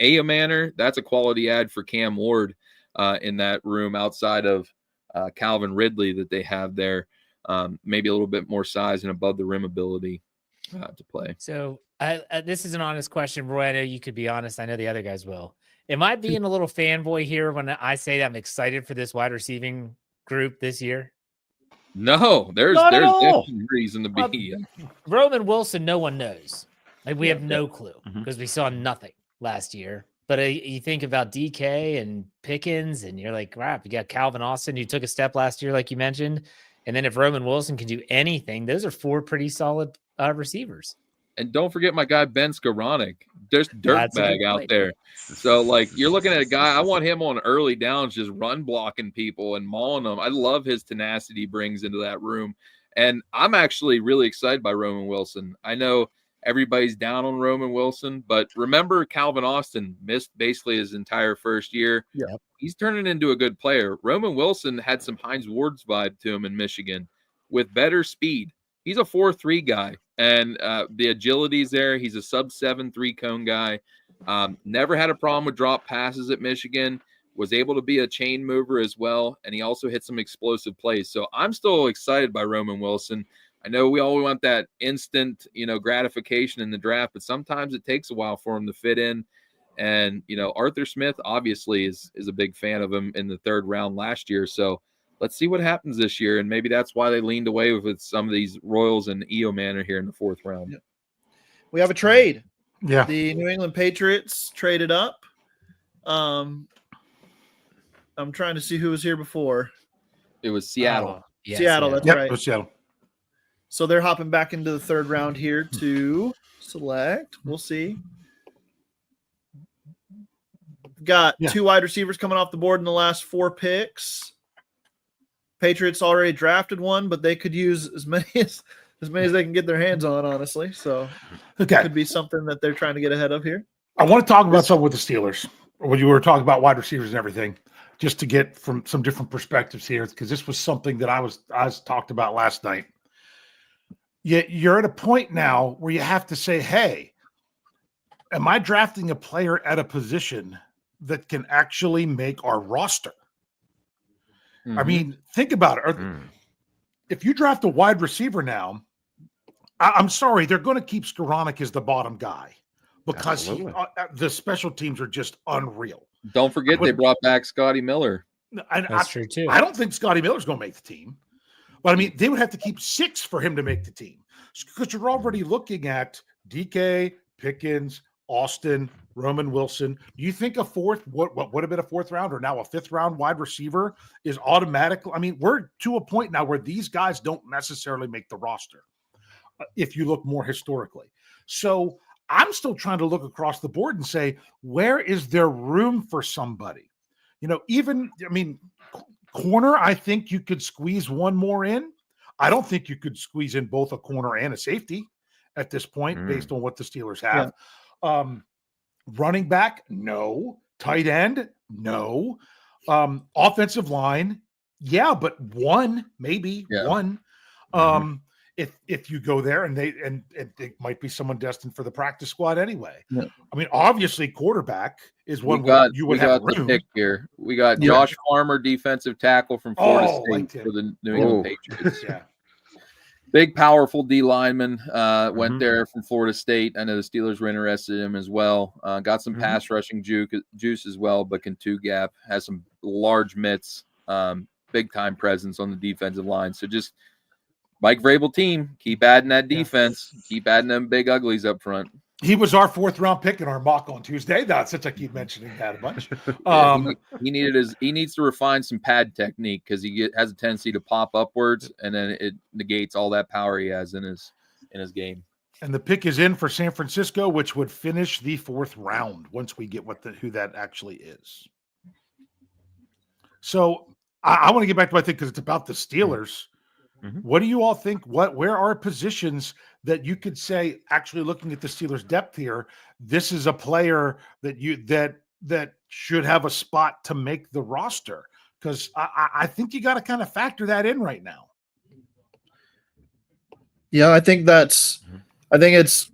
Ayomanor, that's a quality add for Cam Ward in that room outside of Calvin Ridley that they have there. Maybe a little bit more size and above the rim ability to play. So this is an honest question, Roy. I know you could be honest. I know the other guys will. Am I being a little fanboy here when I say that I'm excited for this wide receiving group this year? No, there's Not at all. definitely reason to be. Roman Wilson, no one knows. Like we have no clue Mhm. because we saw nothing last year. But you think about DK and Pickens, and you're like, wow, you got Calvin Austin, who took a step last year, like you mentioned. And then if Roman Wilson can do anything, those are 4 pretty solid receivers. And don't forget my guy Ben Skoranek. There's That's a dirtbag good out point. there. So like you're looking at a guy, I want him on early downs, just run blocking people and mauling them. I love his tenacity he brings into that room. And I'm actually really excited by Roman Wilson. I know everybody's down on Roman Wilson, but remember Calvin Austin missed basically his entire first year. Yeah. He's turning into a good player. Roman Wilson had some Hines Ward's vibe to him in Michigan with better speed. He's a 4.3 guy, and the agility's there. He's a sub-7 3-cone guy. Never had a problem with drop passes at Michigan. Was able to be a chain mover as well, and he also hit some explosive plays. So I'm still excited by Roman Wilson. I know we all want that instant, gratification in the draft, but sometimes it takes a while for him to fit in. And, Arthur Smith obviously is a big fan of him in the 3rd round last year. So let's see what happens this year. And maybe that's why they leaned away with some of these Royals and Ayomanor here in the 4th round. Yeah. We have a trade. Yeah. The New England Patriots traded up. I'm trying to see who was here before. It was Seattle. Oh, yeah, Seattle, that's Yep. right. It was Seattle. So they're hopping back into the 3rd round here to select. We'll see. got 2 wide receivers coming off the board in the last 4 picks. Patriots already drafted one, but they could use as many as they can get their hands on, honestly. So it could be something that they're trying to get ahead of here. I want to talk about something with the Steelers when you were talking about wide receivers and everything, just to get from some different perspectives here, because this was something that I was talked about last night. You're at a point now where you have to say, hey, am I drafting a player at a position that can actually make our roster? I mean, think about it. If you draft a wide receiver now, I'm sorry, they're going to keep Skoranek as the bottom guy because the special teams are just unreal. Don't forget they brought back Scotty Miller. That's true too. I don't think Scotty Miller's going to make the team. But I mean, they would have to keep 6 for him to make the team because you're already looking at DK, Pickens, Austin, Roman Wilson. Do you think a fourth, what would have been a 4th round or now a 5th round wide receiver is automatic? I mean, we're to a point now where these guys don't necessarily make the roster if you look more historically. So I'm still trying to look across the board and say, where is there room for somebody? Corner, I think you could squeeze one more in. I don't think you could squeeze in both a corner and a safety at this point based on what the Steelers have. Yeah. Running back, no. Tight end, no. Offensive line, yeah, but one, maybe one. If you go there and it might be someone destined for the practice squad anyway. Yeah. I mean, obviously, quarterback is one you would have room. Pick here. We got Josh Farmer, defensive tackle from Florida State for the New England Patriots. Yeah. Big, powerful D lineman went there from Florida State. I know the Steelers were interested in him as well. Got some pass rushing juice as well, but can 2-gap, has some large mitts, big time presence on the defensive line. So just Mike Vrabel team, keep adding that defense, keep adding them big uglies up front. He was our 4th round pick in our mock on Tuesday. That's since I keep mentioning that a bunch. He needs to refine some pad technique because he has a tendency to pop upwards, and then it negates all that power he has in his game. And the pick is in for San Francisco, which would finish the 4th round once we get who that actually is. So I want to get back to my thing because it's about the Steelers. What do you all think? Where are positions that you could say, actually looking at the Steelers' depth here, this is a player that should have a spot to make the roster? Because I think you got to kind of factor that in right now. Yeah, I think it's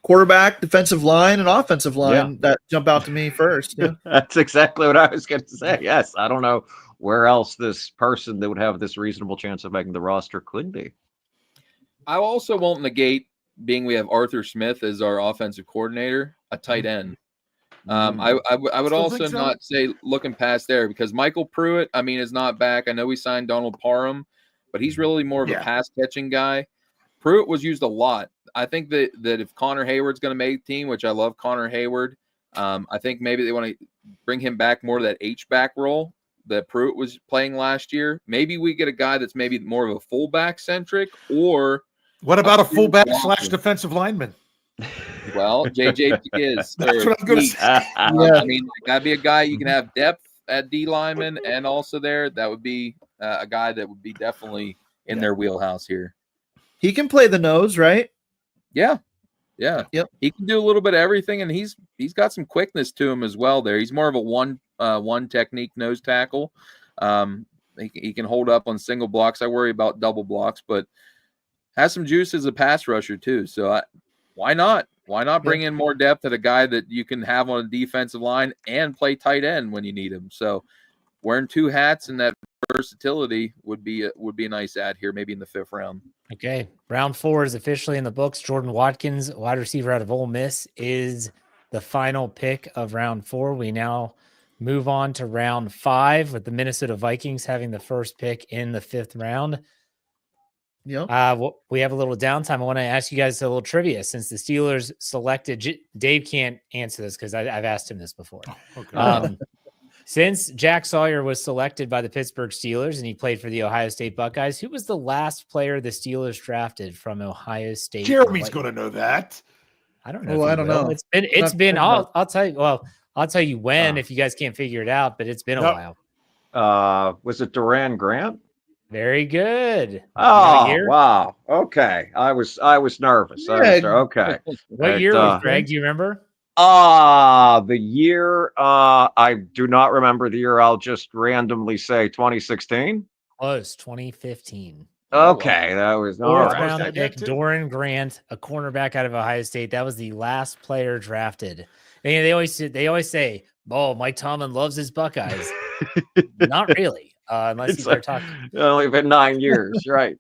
quarterback, defensive line, and offensive line that jump out to me first. Yeah. That's exactly what I was going to say. Yes, I don't know where else this person that would have this reasonable chance of making the roster could be. I also won't negate, being we have Arthur Smith as our offensive coordinator, a tight end. I would also not say looking past there because Michael Pruitt, is not back. I know we signed Donald Parham, but he's really more of a pass catching guy. Pruitt was used a lot. I think that if Connor Hayward's going to make the team, which I love Connor Hayward, I think maybe they want to bring him back more to that H-back role that Pruitt was playing last year. Maybe we get a guy that's maybe more of a fullback centric, or what about a fullback / defensive lineman? Well, JJ is. That's what I'm going to say. That'd be a guy you can have depth at D lineman, and also there that would be a guy that would be definitely in their wheelhouse here. He can play the nose, right? Yeah. Yep. He can do a little bit of everything, and he's got some quickness to him as well. There, he's more of a one technique nose tackle. He can hold up on single blocks. I worry about double blocks, but has some juice as a pass rusher too. So why not? Why not bring in more depth at a guy that you can have on a defensive line and play tight end when you need him? So wearing 2 hats and that versatility would be a nice add here, maybe in the 5th round. Okay, round 4 is officially in the books. Jordan Watkins, wide receiver out of Ole Miss, is the final pick of round 4. We now move on to round 5 with the Minnesota Vikings having the first pick in the 5th round. Yep. We have a little downtime. I want to ask you guys a little trivia since the Steelers selected. Dave can't answer this because I've asked him this before. Oh, okay. Since Jack Sawyer was selected by the Pittsburgh Steelers and he played for the Ohio State Buckeyes, who was the last player the Steelers drafted from Ohio State? Jeremy's going to know that. I don't know. Well, I don't know. It's been. I'll tell you. Well, I'll tell you when if you guys can't figure it out, but it's been a while. Was it Duran Grant? Very good. Oh, wow. Okay. I was nervous. Yeah. Okay. What year was Greg? Do you remember? The year, I do not remember the year. I'll just randomly say 2016. Close, 2015. Okay, that was all Fourth right. round pick, Doran Grant, a cornerback out of Ohio State. That was the last player drafted. And they always say, "Oh, Mike Tomlin loves his Buckeyes." Not really, unless you start talking. Only been 9 years, right?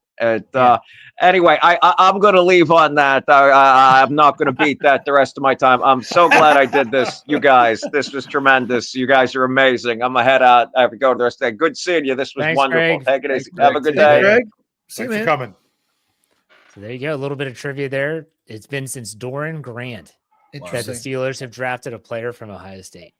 Anyway, I'm going to leave on that. I'm not going to beat that the rest of my time. I'm so glad I did this, you guys. This was tremendous. You guys are amazing. I'm going to head out. I have to go to the rest of the day. Good seeing you. This was wonderful. Greg. Take it easy. Greg. Have a good Thanks, day. Greg. Thanks for coming. So there you go. A little bit of trivia there. It's been since Doran Grant that the Steelers have drafted a player from Ohio State.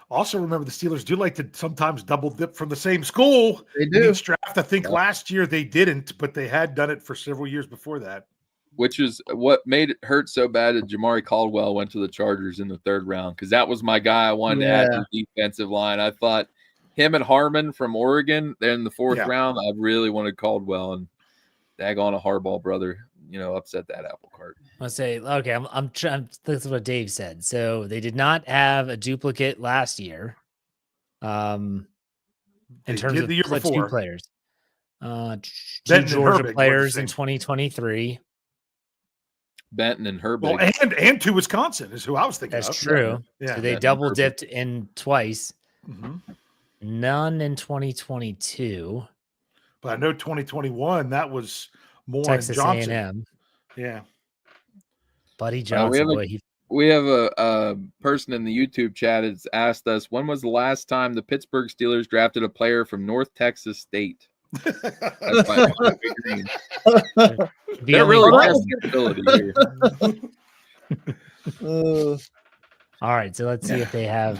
Also, remember the Steelers do like to sometimes double dip from the same school. They do. In each draft, I think last year they didn't, but they had done it for several years before that. Which is what made it hurt so bad that Jamari Caldwell went to the Chargers in the 3rd round, because that was my guy I wanted to add to the defensive line. I thought him and Harmon from Oregon, then in the 4th round, I really wanted Caldwell, and daggone a Harbaugh brother, upset that apple cart. I'll say, okay, I'm trying. That's what Dave said. So they did not have a duplicate last year. In terms of the year before. 2 players, 2 Georgia players in 2023. Benton and Herbig. Well, and to Wisconsin is who I was thinking. That's true. Yeah. So they double dipped in twice. Mm-hmm. None in 2022. But I know 2021 that was more Texas Johnson. A&M. Yeah. Buddy Johnson. We have a person in the YouTube chat has asked us, when was the last time the Pittsburgh Steelers drafted a player from North Texas State? That's my green. They're really testing ability here. All right, so let's see if they have.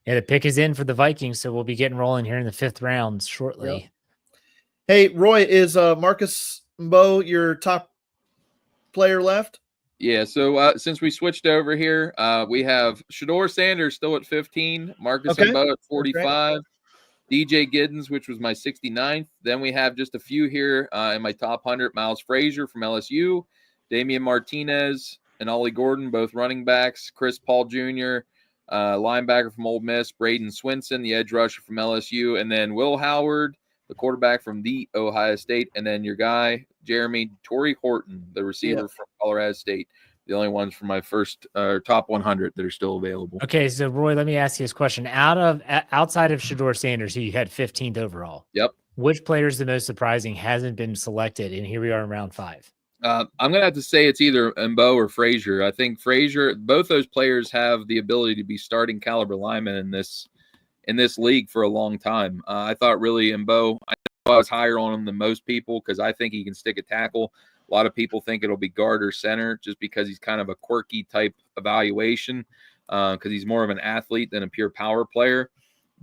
Yeah, the pick is in for the Vikings, so we'll be getting rolling here in the 5th round shortly. Yep. Hey, Roy, is Marcus Mbow your top player left? Yeah, so since we switched over here, we have Shedeur Sanders still at 15, Marcus Mbow at 45, DJ Giddens, which was my 69th. Then we have just a few here in my top 100, Miles Frazier from LSU, Damian Martinez and Ollie Gordon, both running backs, Chris Paul Jr., linebacker from Ole Miss, Braden Swinson, the edge rusher from LSU, and then Will Howard, the quarterback from the Ohio State, and then your guy, Jeremy Torrey Horton, the receiver from Colorado State. The only ones from my first top 100 that are still available. Okay, so Roy, let me ask you this question. Outside of Shedeur Sanders, who you had 15th overall, which player is the most surprising, hasn't been selected, and here we are in round 5? I'm going to have to say it's either Mbow or Frazier. I think Frazier, both those players have the ability to be starting caliber linemen in this league for a long time. I thought really Mbow, I was higher on him than most people because I think he can stick a tackle. A lot of people think it'll be guard or center just because he's kind of a quirky type evaluation because he's more of an athlete than a pure power player.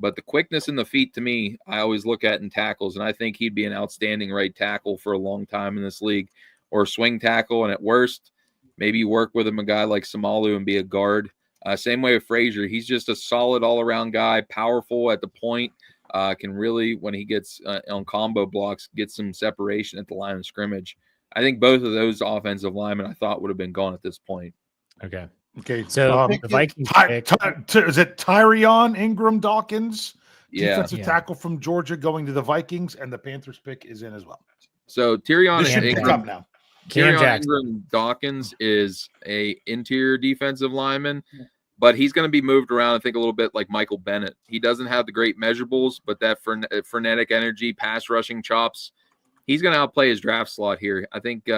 But the quickness in the feet, to me, I always look at in tackles, and I think he'd be an outstanding right tackle for a long time in this league, or swing tackle, and at worst, maybe you work with him, a guy like Samalu, and be a guard. Same way with Frazier. He's just a solid all-around guy, powerful at the point, can really, when he gets on combo blocks, get some separation at the line of scrimmage. I think both of those offensive linemen I thought would have been gone at this point. Okay. So the Vikings is it Tyrion Ingram Dawkins, defensive Yeah. tackle from Georgia, going to the Vikings, and the Panthers pick is in as well. So Tyrion This should pick Ingram, up now. Ingram Dawkins is a interior defensive lineman, but he's going to be moved around, I think, a little bit like Michael Bennett. He doesn't have the great measurables, but that frenetic energy, pass rushing chops, he's going to outplay his draft slot here. I think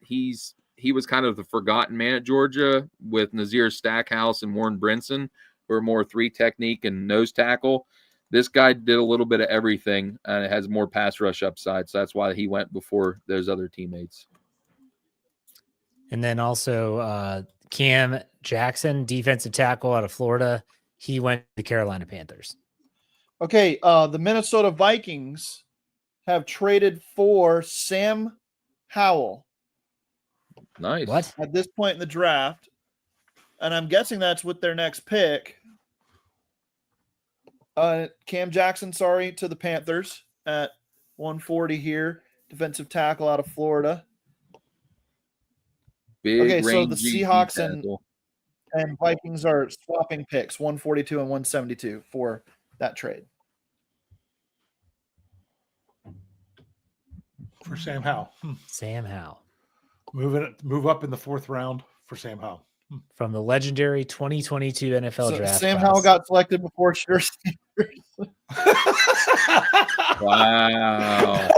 he was kind of the forgotten man at Georgia with Nazir Stackhouse and Warren Brinson, who are more 3 technique and nose tackle. This guy did a little bit of everything, and it has more pass rush upside, so that's why he went before those other teammates. And then also Cam Jackson, defensive tackle out of Florida. He went to the Carolina Panthers. Okay, the Minnesota Vikings have traded for Sam Howell. Nice. What? At this point in the draft, and I'm guessing that's with their next pick. Cam Jackson, to the Panthers at 140 here. Defensive tackle out of Florida. Big so the rangy Seahawks tackle. and Vikings are swapping picks, 142 and 172 for that trade. For Sam Howell. Sam Howell. Move up in the 4th round for Sam Howell. From the legendary 2022 NFL draft. Sam Howell got selected before Shedeur Sanders. Wow.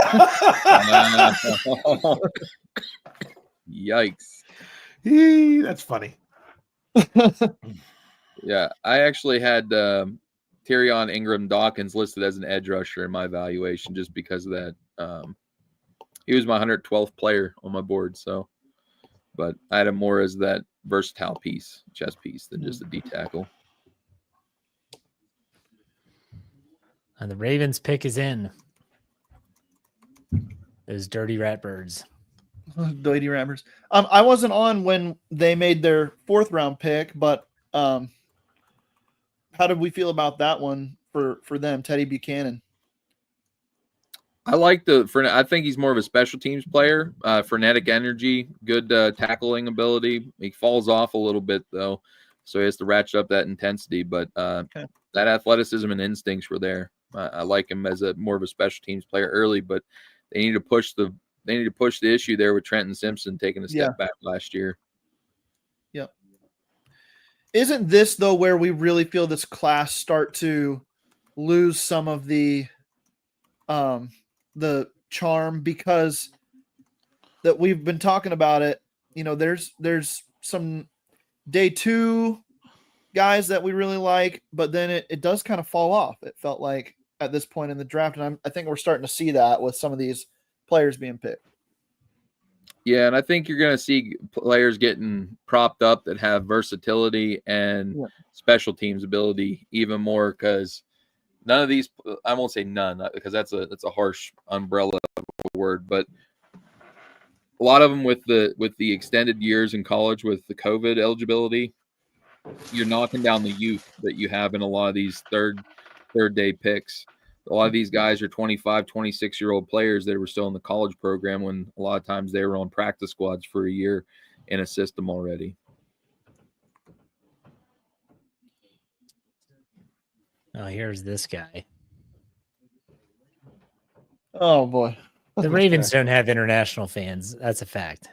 Yikes. That's funny. Yeah, I actually had Tyrion Ingram Dawkins listed as an edge rusher in my evaluation just because of that. He was my 112th player on my board, but I had him more as that versatile chess piece than just a D tackle. And the Ravens pick is in. Those dirty Ratbirds. Dirty Ratbirds. I wasn't on when they made their 4th round pick, but how did we feel about that one for them, Teddy Buchanan? I like I think he's more of a special teams player. Frenetic energy, good tackling ability. He falls off a little bit though, so he has to ratchet up that intensity. But that athleticism and instincts were there. I like him as more of a special teams player early, but they need to push the issue there with Trenton Simpson taking a step back last year. Yep. Isn't this though where we really feel this class start to lose some of the charm, because that we've been talking about it, there's some day 2 guys that we really like, but then it does kind of fall off. It felt like at this point in the draft, and I think we're starting to see that with some of these players being picked. Yeah, and I think you're going to see players getting propped up that have versatility and special teams ability even more, because none of these, I won't say none because that's a harsh umbrella word, but a lot of them with the extended years in college with the COVID eligibility, you're knocking down the youth that you have in a lot of these third day picks. A lot of these guys are 25, 26-year-old players that were still in the college program when a lot of times they were on practice squads for a year in a system already. Oh, here's this guy. Oh boy. The Ravens don't have international fans. That's a fact.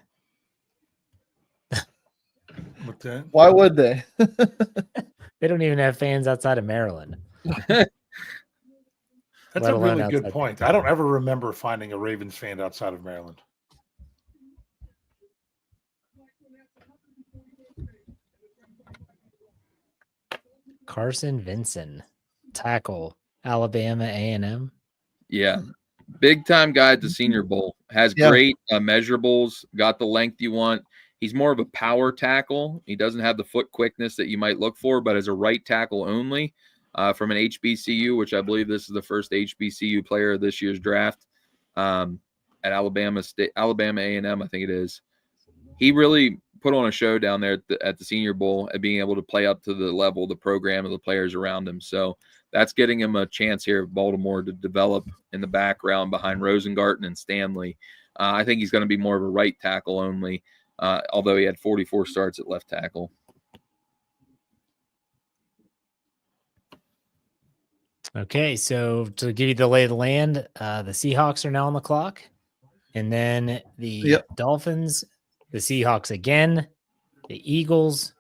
Why would they? They don't even have fans outside of Maryland. That's a really good point. I don't ever remember finding a Ravens fan outside of Maryland. Carson Vinson, tackle, Alabama A&M. Yeah, big time guy at the Senior Bowl. Has great measurables, got the length you want. He's more of a power tackle. He doesn't have the foot quickness that you might look for, but as a right tackle only from an HBCU, which I believe this is the first HBCU player of this year's draft at Alabama A&M, I think it is. He really put on a show down there at the Senior Bowl at being able to play up to the level of the program of the players around him. So that's getting him a chance here at Baltimore to develop in the background behind Rosengarten and Stanley. I think he's going to be more of a right tackle only, although he had 44 starts at left tackle. Okay, so to give you the lay of the land, the Seahawks are now on the clock, and then the Dolphins, the Seahawks again, the Eagles,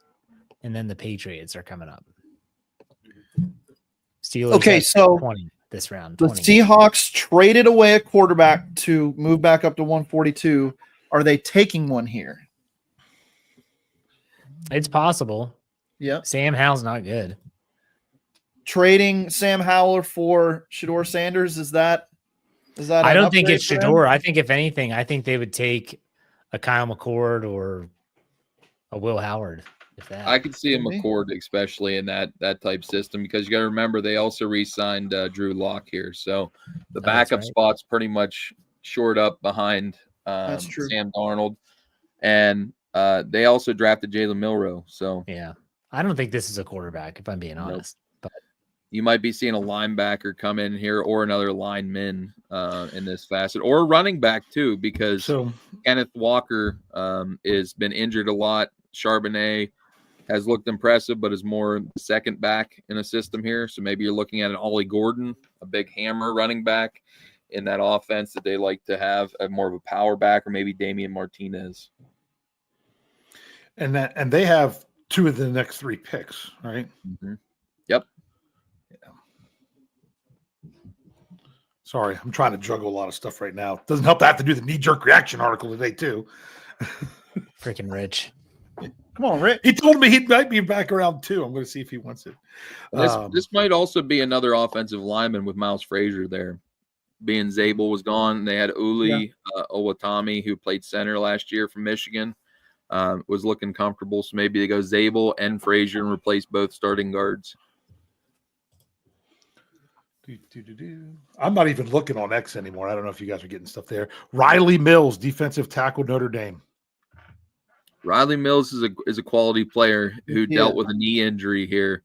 and then the Patriots are coming up. Steelers. Okay, so 20 this round. 20. The Seahawks traded away a quarterback to move back up to 142. Are they taking one here? It's possible. Yeah. Sam Howell's not good. Trading Sam Howell for Shedeur Sanders, is that I don't think it's Shedeur. I think if anything, I think they would take a Kyle McCord or a Will Howard. If that. I could see a McCord especially in that type system, because you got to remember they also re-signed Drew Lock here, so the backup spot's pretty much shored up behind Sam Darnold, and they also drafted Jalen Milroe. So yeah, I don't think this is a quarterback, if I'm being honest. But You might be seeing a linebacker come in here or another lineman in this facet, or a running back too, because Kenneth Walker has been injured a lot. Charbonnet has looked impressive, but is more second back in a system here. So maybe you're looking at an Ollie Gordon, a big hammer running back in that offense that they like to have, more of a power back, or maybe Damian Martinez. And they have 2 of the next 3 picks, right? Mm-hmm. Yep. Sorry, I'm trying to juggle a lot of stuff right now. Doesn't help to have to do the knee-jerk reaction article today, too. Freaking Rich. Come on, Rick. He told me he might be back around 2. I'm going to see if he wants it. This might also be another offensive lineman with Miles Frazier there. Being Zabel was gone. They had Uli Owatami, who played center last year from Michigan, was looking comfortable. So maybe they go Zabel and Frazier and replace both starting guards. I'm not even looking on X anymore. I don't know if you guys are getting stuff there. Riley Mills, defensive tackle, Notre Dame. Riley Mills is a quality player who dealt with a knee injury here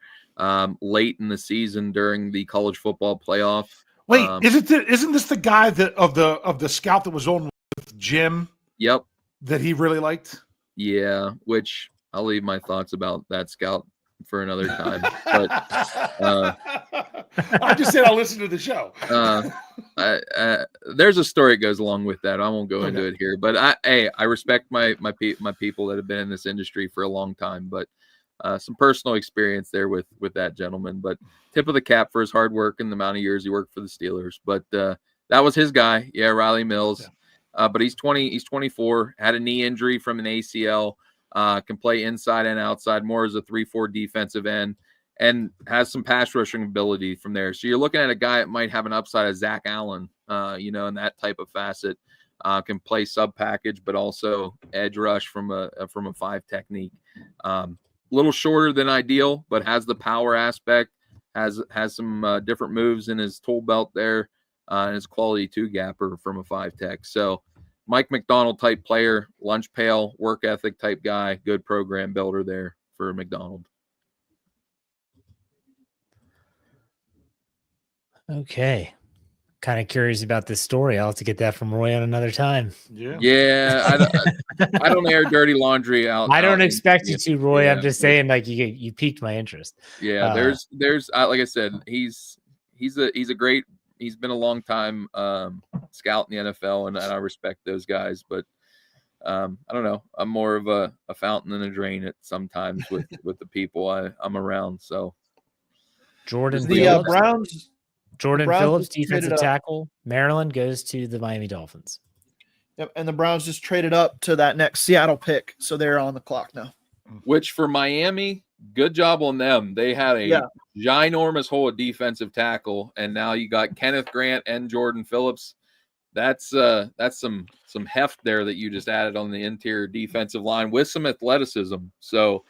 late in the season during the college football playoff. Wait, isn't this the guy that of the scout that was on with Jim? Yep. That he really liked? Yeah, which I'll leave my thoughts about that scout for another time. But I just said I'll listen to the show. There's a story that goes along with that. I won't go into it here, but I respect my people that have been in this industry for a long time, but some personal experience there with that gentleman. But tip of the cap for his hard work and the amount of years he worked for the Steelers. But that was his guy. Yeah, Riley Mills. Yeah. But he's 24, had a knee injury from an ACL. Can play inside and outside, more as a 3-4 defensive end, and has some pass rushing ability from there. So you're looking at a guy that might have an upside of Zach Allen, in that type of facet. Can play sub package, but also edge rush from a 5 technique. Little shorter than ideal, but has the power aspect. Has some different moves in his tool belt there, and his quality 2-gapper from a 5 tech. So Mike McDonald type player, lunch pail, work ethic type guy, good program builder there for McDonald. Okay. Kind of curious about this story. I'll have to get that from Roy on another time. Yeah. I don't air dirty laundry out. I don't expect you to, Roy. I'm just saying, like, you piqued my interest. Yeah, there's like I said, he's a great. He's been a long time scout in the NFL, and I respect those guys. But I don't know. I'm more of a fountain than a drain at sometimes with the people I'm around. So Jordan Browns, Phillips, defensive tackle, Maryland, goes to the Miami Dolphins. Yep, and the Browns just traded up to that next Seattle pick, so they're on the clock now. Which for Miami, good job on them. They had a ginormous hole of defensive tackle, and now you got Kenneth Grant and Jordan Phillips. That's some heft there that you just added on the interior defensive line with some athleticism. So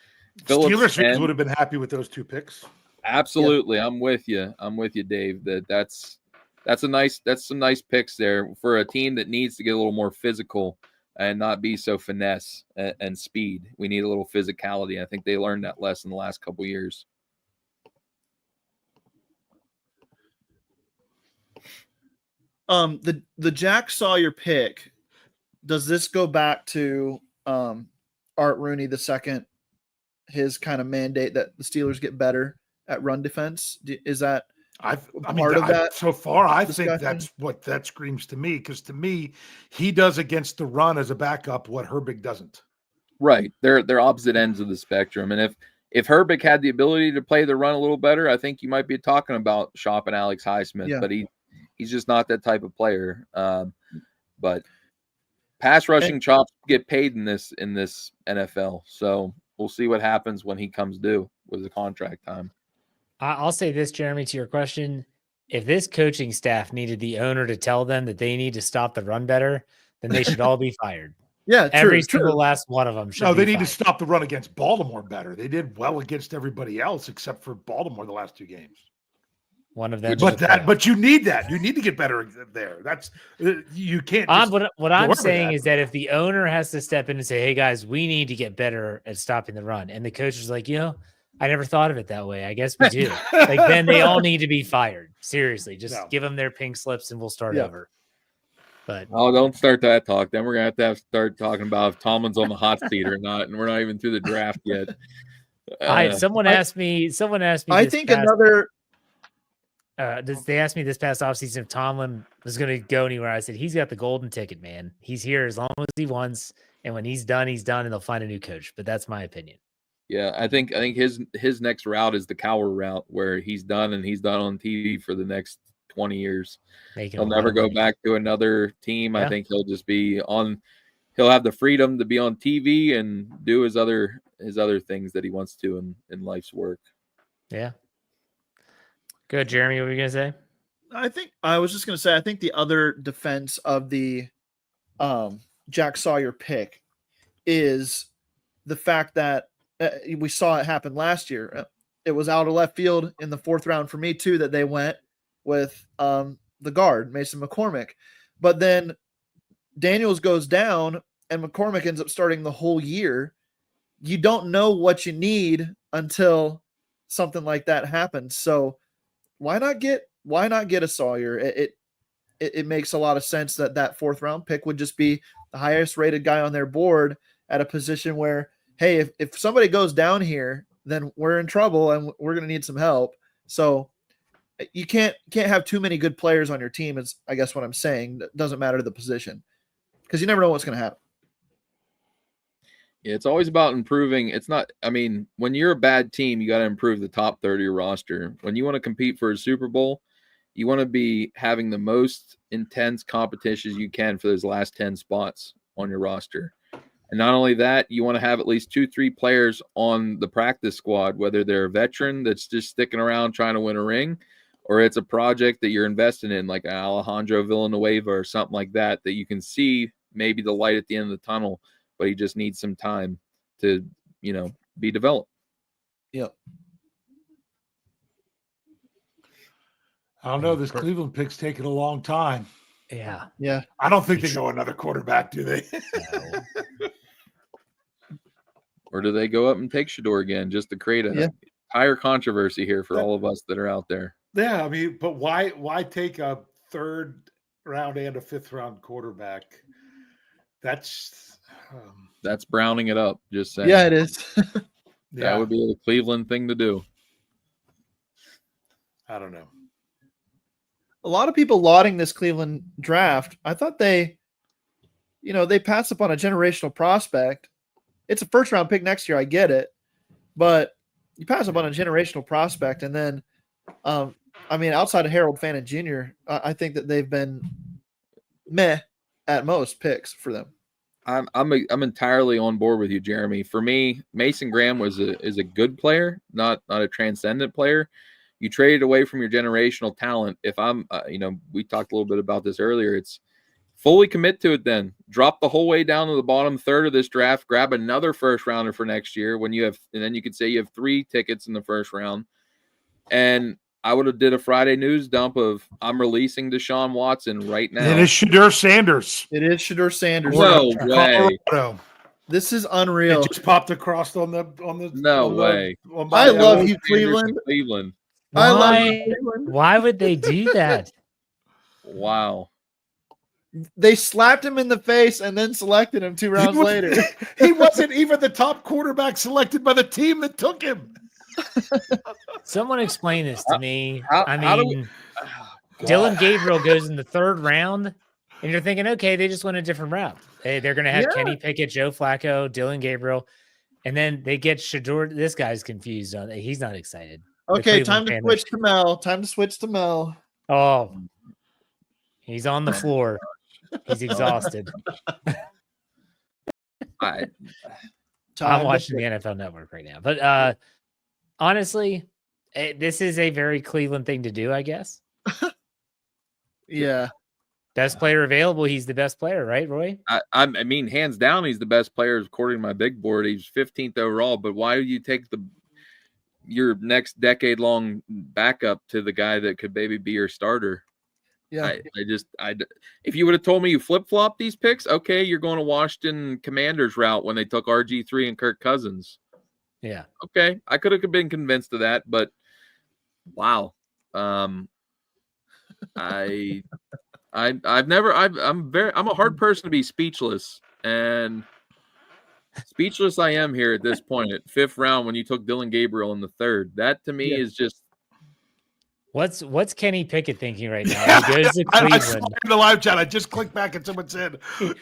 Steelers fans would have been happy with those 2 picks. Absolutely. Yeah. I'm with you, Dave. That's some nice picks there for a team that needs to get a little more physical and not be so finesse and speed. We need a little physicality. I think they learned that lesson the last couple of years. The Jack Sawyer pick, does this go back to Art Rooney II, his kind of mandate that the Steelers get better at run defense? Is that part of that? So far, I think that's what that screams to me, because to me, he does against the run as a backup what Herbig doesn't. Right. They're opposite ends of the spectrum. And if Herbig had the ability to play the run a little better, I think you might be talking about shopping Alex Highsmith, but he's just not that type of player. But pass rushing chops get paid in this NFL. So we'll see what happens when he comes due with the contract time. I'll say this, Jeremy, to your question. If this coaching staff needed the owner to tell them that they need to stop the run better, then they should all be fired. Yeah, every single last one of them should. No, they need to stop the run against Baltimore better. They did well against everybody else except for Baltimore the last 2 games. One of them, but you need that. You need to get better there. That's you can't. What I'm saying is that if the owner has to step in and say, "Hey guys, we need to get better at stopping the run," and the coach is like, I never thought of it that way. I guess we do. Like, then they all need to be fired. Seriously, just give them their pink slips and we'll start over. But don't start that talk. Then we're gonna have to start talking about if Tomlin's on the hot seat or not, and we're not even through the draft yet. Someone asked me. I think another. They asked me this past offseason if Tomlin was going to go anywhere. I said he's got the golden ticket, man. He's here as long as he wants, and when he's done, and they'll find a new coach. But that's my opinion. Yeah, I think his next route is the Cowher route, where he's done and he's done on TV for the next 20 years. He'll never go back to another team. I think he'll just be on. He'll have the freedom to be on TV and do his other things that he wants to in life's work. Yeah. Good, Jeremy. What were you gonna say? I was just gonna say I think the other defense of the Jack Sawyer pick is the fact that we saw it happen last year. It was out of left field in the 4th round for me too that they went with the guard Mason McCormick, but then Daniels goes down and McCormick ends up starting the whole year. You don't know what you need until something like that happens. So why not get a Sawyer? It makes a lot of sense that 4th round pick would just be the highest rated guy on their board at a position where, hey, if somebody goes down here, then we're in trouble and we're going to need some help. So you can't have too many good players on your team is I guess what I'm saying. It doesn't matter the position because you never know what's going to happen. Yeah, it's always about improving. It's not, I mean, when you're a bad team, you got to improve the top 30 of your roster. When you want to compete for a Super Bowl, you want to be having the most intense competitions you can for those last 10 spots on your roster. And not only that, you want to have at least 2-3 players on the practice squad, whether they're a veteran that's just sticking around trying to win a ring, or it's a project that you're investing in, like Alejandro Villanueva or something like that, that you can see maybe the light at the end of the tunnel, but he just needs some time to, be developed. Yep. I don't know. This Cleveland pick's taking a long time. Yeah. Yeah. I don't think they go another quarterback, do they? No. Or do they go up and take Shador again just to create a higher controversy here for all of us that are out there? Yeah, I mean, but why take a 3rd round and a 5th round quarterback? That's browning it up. Just saying. Yeah, it is. That would be a Cleveland thing to do. I don't know. A lot of people lauding this Cleveland draft. I thought they pass up on a generational prospect. It's a 1st round pick next year. I get it, but you pass up on a generational prospect, and then, outside of Harold Fannin Jr., I think that they've been meh at most picks for them. I'm entirely on board with you, Jeremy. For me, Mason Graham is a good player, not a transcendent player. You traded away from your generational talent. If I'm, we talked a little bit about this earlier. It's fully commit to it. Then drop the whole way down to the bottom 1/3 of this draft. Grab another 1st rounder for next year. And then you could say you have 3 tickets in the 1st round. And I would have did a Friday news dump of I'm releasing Deshaun Watson right now. It is Shedeur Sanders. It is Shedeur Sanders. No way. Colorado. This is unreal. It just popped across on the. No way. I love you, Cleveland. I love you, Cleveland. Why would they do that? Wow. They slapped him in the face and then selected him 2 rounds later. He wasn't even the top quarterback selected by the team that took him. Someone explain this to me. Dylan Gabriel goes in the 3rd round, and you're thinking, okay, they just went a different route. They're going to have Kenny Pickett, Joe Flacco, Dylan Gabriel, and then they get Shador. This guy's confused on it. He's not excited. Okay, time to switch to Mel. Oh, he's on the floor. He's exhausted. I'm watching the NFL Network right now. But honestly, this is a very Cleveland thing to do, I guess. Yeah. Best player available. He's the best player, right, Roy? I mean, hands down, he's the best player according to my big board. He's 15th overall. But why would you take your next decade-long backup to the guy that could maybe be your starter? Yeah, if you would have told me you flip-flop these picks, okay, you're going to Washington Commanders route when they took RG3 and Kirk Cousins. Yeah. Okay, I could have been convinced of that, but wow. I'm a hard person to be speechless, and speechless I am here at this point at 5th round when you took Dylan Gabriel in the 3rd. That to me is just what's Kenny Pickett thinking right now? He goes to I saw Cleveland. in the live chat. I just clicked back and someone said,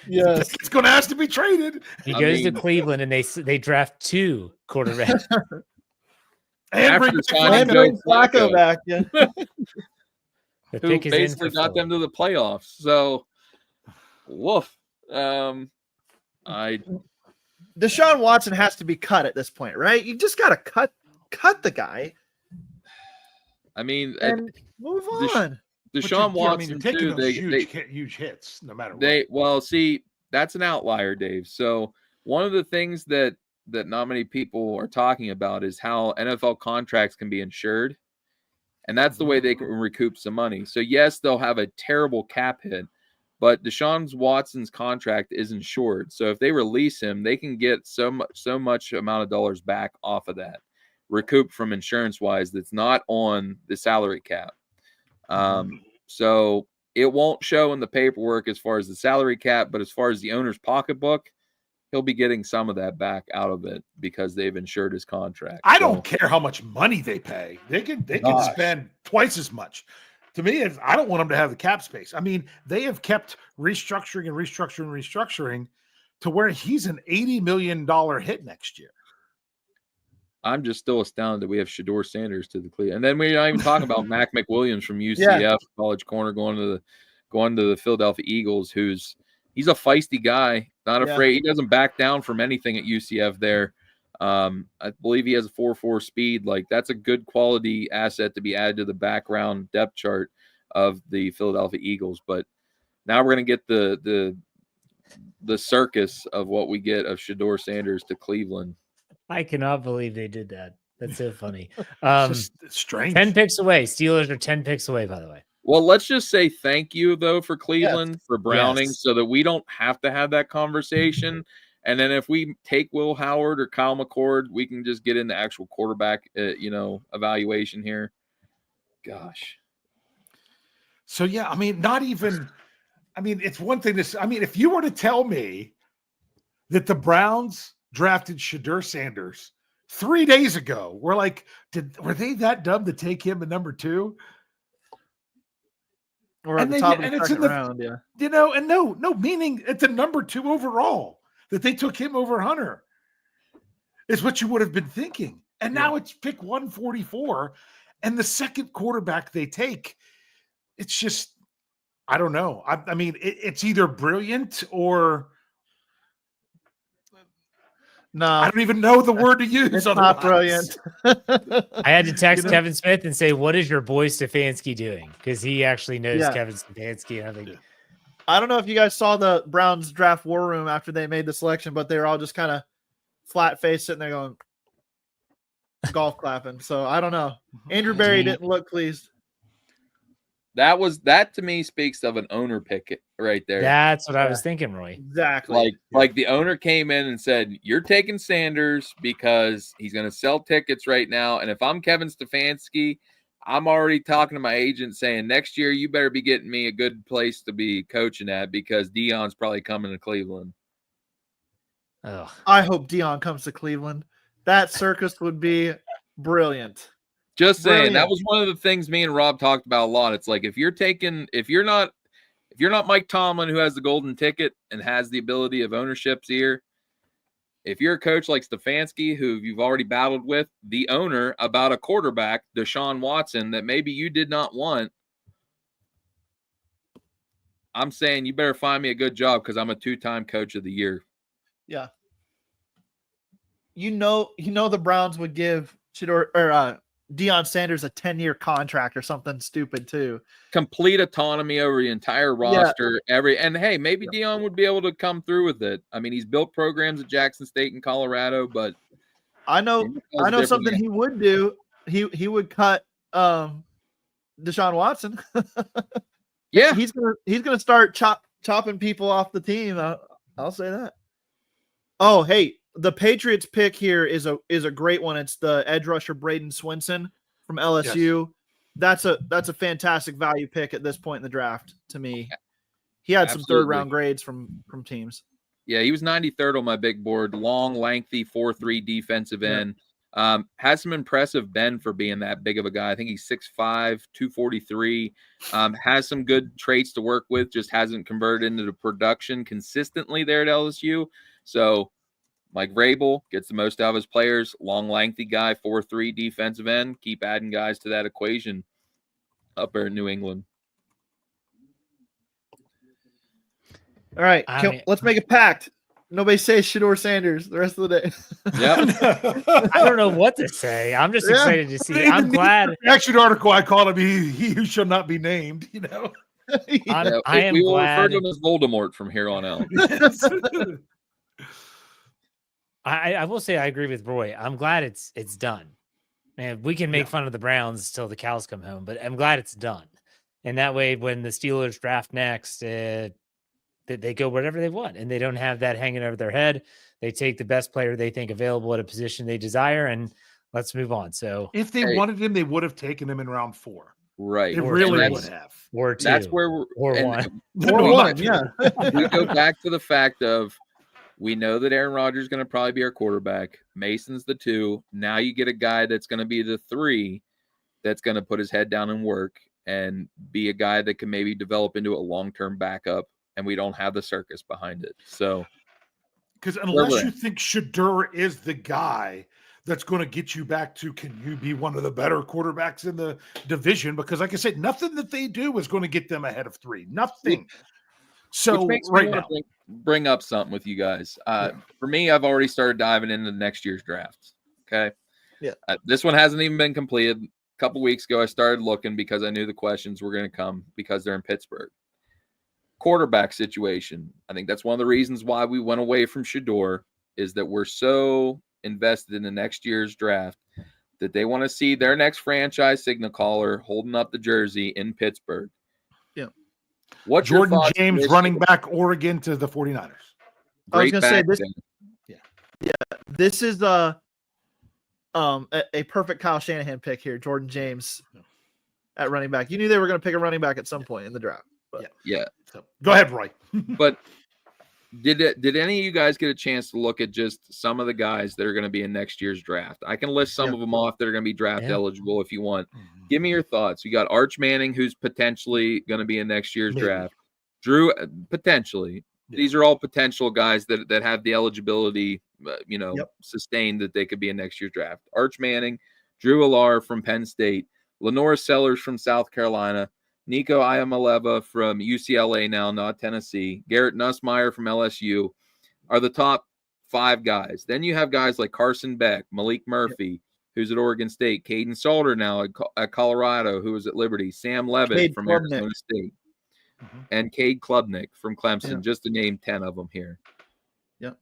Yes. it's going to ask to be traded. He goes to Cleveland and they draft 2 quarterbacks. And bring Joe Flacco back. Yeah. The who pick is basically in for got them to the playoffs. So, woof. Deshaun Watson has to be cut at this point, right? You just got to cut the guy. I mean, and move on. Deshaun Watson taking too. Those They huge hits, no matter what. Well, see, that's an outlier, Dave. So one of the things that not many people are talking about is how NFL contracts can be insured, and that's the way they can recoup some money. So yes, they'll have a terrible cap hit, but Deshaun Watson's contract is insured. So if they release him, they can get so much amount of dollars back off of that, recouped from insurance wise. That's not on the salary cap. So it won't show in the paperwork as far as the salary cap, but as far as the owner's pocketbook, he'll be getting some of that back out of it because they've insured his contract. I don't care how much money they pay. They can spend twice as much. To me, I don't want them to have the cap space. I mean, they have kept restructuring to where he's an $80 million hit next year. I'm just still astounded that we have Shedeur Sanders to the Cleveland. And then we're not even talking about Mac McWilliams from UCF, college corner, going to the Philadelphia Eagles, he's a feisty guy, not afraid. He doesn't back down from anything at UCF there. I believe he has a 4.4 speed. Like, that's a good quality asset to be added to the background depth chart of the Philadelphia Eagles. But now we're going to get the circus of what we get of Shedeur Sanders to Cleveland. I cannot believe they did that. That's so funny. It's strange. 10 picks away. Steelers are 10 picks away, by the way. Well, let's just say thank you, though, for Cleveland, for Browning, so that we don't have to have that conversation. And then if we take Will Howard or Kyle McCord, we can just get into actual quarterback, evaluation here. Gosh. So, yeah, I mean, it's one thing if you were to tell me that the Browns drafted Shedeur Sanders 3 days ago, we're like, were they that dumb to take him at number 2? Or at the top of the second round, meaning at the number 2 overall that they took him over Hunter is what you would have been thinking. And now it's pick 144, and the second quarterback they take, it's just, I don't know. I mean, it's either brilliant or no. I don't even know the word to use. It's not brilliant. I had to text Kevin Smith and say, "What is your boy Stefanski doing?" Because he actually knows Kevin Stefanski. And I don't know if you guys saw the Browns draft war room after they made the selection, but they were all just kind of flat faced sitting there going golf clapping. So I don't know. Andrew Berry didn't look pleased. That to me speaks of an owner pick right there. That's what I was thinking, Roy. Exactly. Like the owner came in and said, "You're taking Sanders because he's going to sell tickets right now. And if I'm Kevin Stefanski, I'm already talking to my agent saying next year you better be getting me a good place to be coaching at because Deion's probably coming to Cleveland." Oh, I hope Deion comes to Cleveland. That circus would be brilliant. Just saying, that was one of the things me and Rob talked about a lot. It's like if you're not Mike Tomlin, who has the golden ticket and has the ability of ownership's ear, if you're a coach like Stefanski, who you've already battled with the owner about a quarterback, Deshaun Watson, that maybe you did not want, I'm saying you better find me a good job because I'm a 2-time coach of the year. Yeah. You know the Browns would give Deion Sanders a 10-year contract or something stupid too. Complete autonomy over the entire roster. And hey, maybe Deion would be able to come through with it. I mean, he's built programs at Jackson State and Colorado, but I know something he would do. He would cut Deshaun Watson. Yeah, he's gonna start chopping people off the team. I'll say that. Oh, hey, the Patriots pick here is a great one. It's the edge rusher Braden Swinson from LSU. That's a fantastic value pick at this point in the draft to me. He had some third round grades from teams. Yeah, he was 93rd on my big board. Long, lengthy 4.3 defensive end. Has some impressive bend for being that big of a guy. I think he's 6'5", 243. Has some good traits to work with. Just hasn't converted into the production consistently there at LSU. So Mike Vrabel gets the most out of his players. Long, lengthy guy, 4'3" defensive end. Keep adding guys to that equation up there in New England. All right, let's make a pact. Nobody says Shedeur Sanders the rest of the day. Yep. I don't know what to say. I'm just excited to see. I'm glad. The action article I call him he who shall not be named. You know. I am we will glad. refer to him as Voldemort from here on out. I will say I agree with Roy. I'm glad it's done. Man, we can make fun of the Browns till the cows come home, but I'm glad it's done. And that way, when the Steelers draft next, they go whatever they want, and they don't have that hanging over their head. They take the best player they think available at a position they desire, and let's move on. So if they wanted him, they would have taken him in round 4. Right. It really would have. Or 2. That's where we're or 1. Or 1, yeah. We go back to the fact of we know that Aaron Rodgers is going to probably be our quarterback. Mason's the 2. Now you get a guy that's going to be the 3 that's going to put his head down and work and be a guy that can maybe develop into a long-term backup, and we don't have the circus behind it. So, because unless you think Shedeur is the guy that's going to get you back to, can you be one of the better quarterbacks in the division? Because like I said, nothing that they do is going to get them ahead of 3. Nothing. So right now, bring up something with you guys. For me, I've already started diving into next year's drafts. Okay. Yeah. This one hasn't even been completed. A couple weeks ago, I started looking because I knew the questions were going to come because they're in Pittsburgh. Quarterback situation. I think that's one of the reasons why we went away from Shedeur, is that we're so invested in the next year's draft that they want to see their next franchise signal caller holding up the jersey in Pittsburgh. Yeah. What's Jordan James running back Oregon to the 49ers. I was going to say this. Yeah. This is a perfect Kyle Shanahan pick here. Jordan James at running back. You knew they were going to pick a running back at some point in the draft. But. Yeah. So, go ahead, Roy. But did any of you guys get a chance to look at just some of the guys that are going to be in next year's draft? I can list some of them off that are going to be draft eligible if you want. Give me your thoughts. You got Arch Manning, who's potentially going to be in next year's draft. Drew, potentially. Yeah. These are all potential guys that have the eligibility, sustained that they could be in next year's draft. Arch Manning, Drew Allar from Penn State, Lenore Sellers from South Carolina, Nico Iamaleva from UCLA now, not Tennessee. Garrett Nussmeier from LSU are the top 5 guys. Then you have guys like Carson Beck, Malik Murphy, who's at Oregon State, Caden Salter now at Colorado, who is at Liberty, Sam Levitt from Arizona State, and Cade Klubnik from Clemson, just to name 10 of them here. Yeah.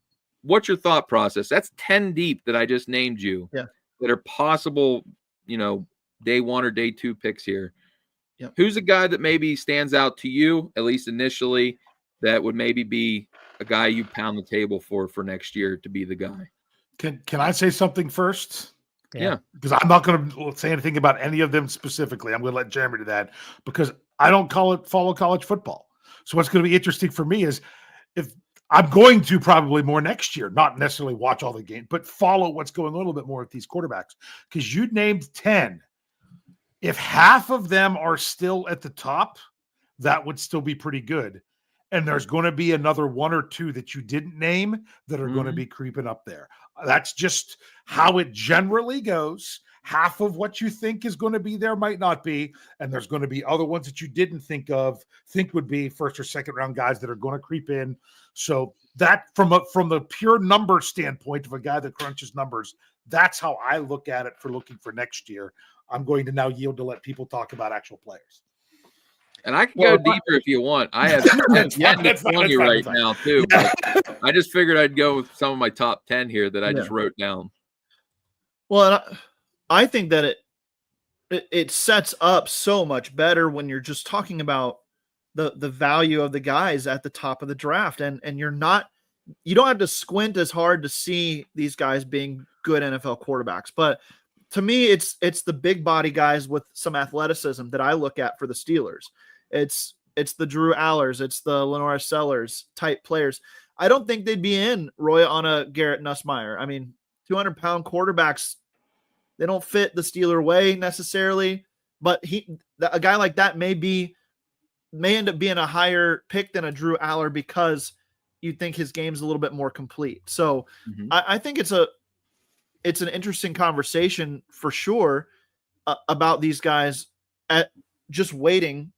What's your thought process? That's 10 deep that I just named you that are possible, day 1 or day 2 picks here. Yep. Who's a guy that maybe stands out to you, at least initially, that would maybe be a guy you pound the table for next year to be the guy? Can I say something first? Yeah. Because I'm not going to say anything about any of them specifically. I'm going to let Jeremy do that because I don't follow college football. So what's going to be interesting for me is if I'm going to probably more next year, not necessarily watch all the games, but follow what's going on a little bit more with these quarterbacks. Because you named 10. If half of them are still at the top, that would still be pretty good. And there's going to be another 1 or 2 that you didn't name that are going to be creeping up there. That's just how it generally goes. Half of what you think is going to be there might not be. And there's going to be other ones that you didn't think would be first or second round guys that are going to creep in. So that from the pure number standpoint of a guy that crunches numbers, that's how I look at it for looking for next year. I'm going to now yield to let people talk about actual players. And I can go deeper if you want. I have 10 to 20 right now, too. But I just figured I'd go with some of my top 10 here that I just wrote down. Well, I think that it sets up so much better when you're just talking about the value of the guys at the top of the draft. And you're not you don't have to squint as hard to see these guys being good NFL quarterbacks. But to me, it's the big body guys with some athleticism that I look at for the Steelers. It's the Drew Allers, it's the Lenore Sellers type players. I don't think they'd be in, Roy, on a Garrett Nussmeier. I mean, 200-pound quarterbacks, they don't fit the Steeler way necessarily, but a guy like that may end up being a higher pick than a Drew Aller because you think his game's a little bit more complete. So I think it's an interesting conversation for sure about these guys at just waiting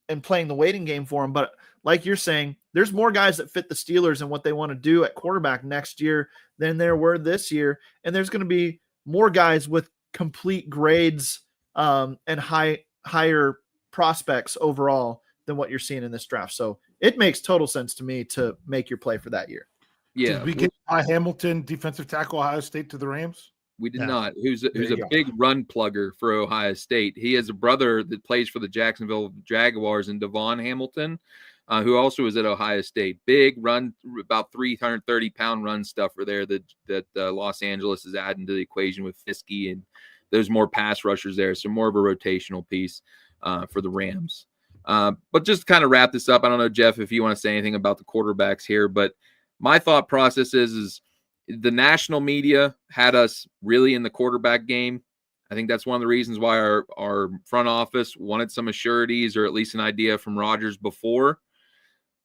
and playing the waiting game for them. But like you're saying, there's more guys that fit the Steelers and what they want to do at quarterback next year than there were this year. And there's going to be more guys with complete grades and higher prospects overall than what you're seeing in this draft. So it makes total sense to me to make your play for that year. Yeah. Did we get Hamilton, defensive tackle, Ohio State, to the Rams? We did not. Who's a big run plugger for Ohio State. He has a brother that plays for the Jacksonville Jaguars, and Devon Hamilton, who also is at Ohio State. Big run, about 330-pound run stuffer there that Los Angeles is adding to the equation with Fiske, and there's more pass rushers there, so more of a rotational piece for the Rams. But just to kind of wrap this up, I don't know, Jeff, if you want to say anything about the quarterbacks here, but my thought process is the national media had us really in the quarterback game. I think that's one of the reasons why our front office wanted some assurities or at least an idea from Rodgers before.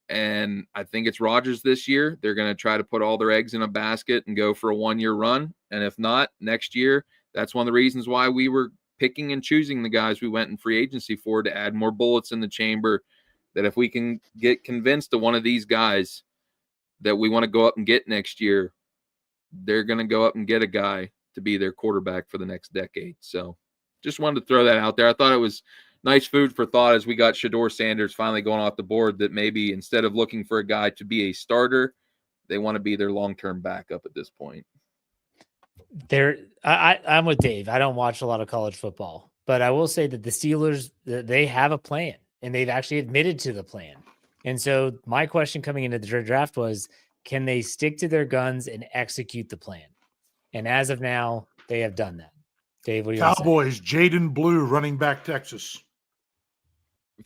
And I think it's Rodgers this year. They're going to try to put all their eggs in a basket and go for a one-year run. And if not, next year, that's one of the reasons why we were picking and choosing the guys we went in free agency for, to add more bullets in the chamber, that if we can get convinced of one of these guys that we want to go up and get next year, they're going to go up and get a guy to be their quarterback for the next decade. So just wanted to throw that out there. I thought it was nice food for thought as we got Shedeur Sanders finally going off the board, that maybe instead of looking for a guy to be a starter, they want to be their long-term backup at this point. I'm with Dave. I don't watch a lot of college football, but I will say that the Steelers, they have a plan, and they've actually admitted to the plan. And so my question coming into the draft was, can they stick to their guns and execute the plan? And as of now, they have done that. Dave, what do you Cowboys, Jaden Blue, running back, Texas.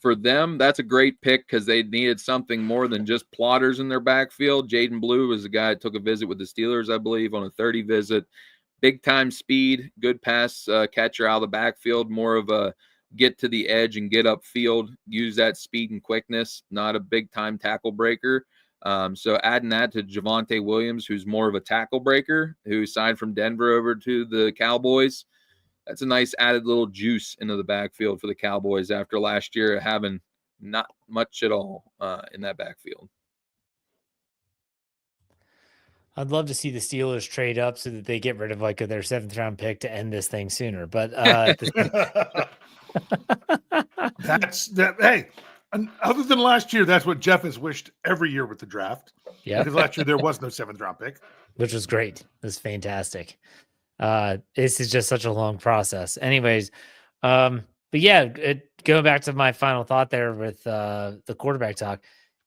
For them, that's a great pick because they needed something more than just plotters in their backfield. Jaden Blue was a guy that took a visit with the Steelers, I believe, on a 30 visit. Big-time speed, good pass catcher out of the backfield, more of a get to the edge and get upfield, use that speed and quickness, not a big-time tackle breaker. So adding that to Javonte Williams, who's more of a tackle breaker, who signed from Denver over to the Cowboys, that's a nice added little juice into the backfield for the Cowboys after last year having not much at all in that backfield. I'd love to see the Steelers trade up so that they get rid of their 7th round pick to end this thing sooner. But that's that. Hey, other than last year, that's what Jeff has wished every year with the draft. Yeah, because last year there was no 7th round pick, which was great. It was fantastic. This is just such a long process. Anyways, but yeah, going back to my final thought there with the quarterback talk,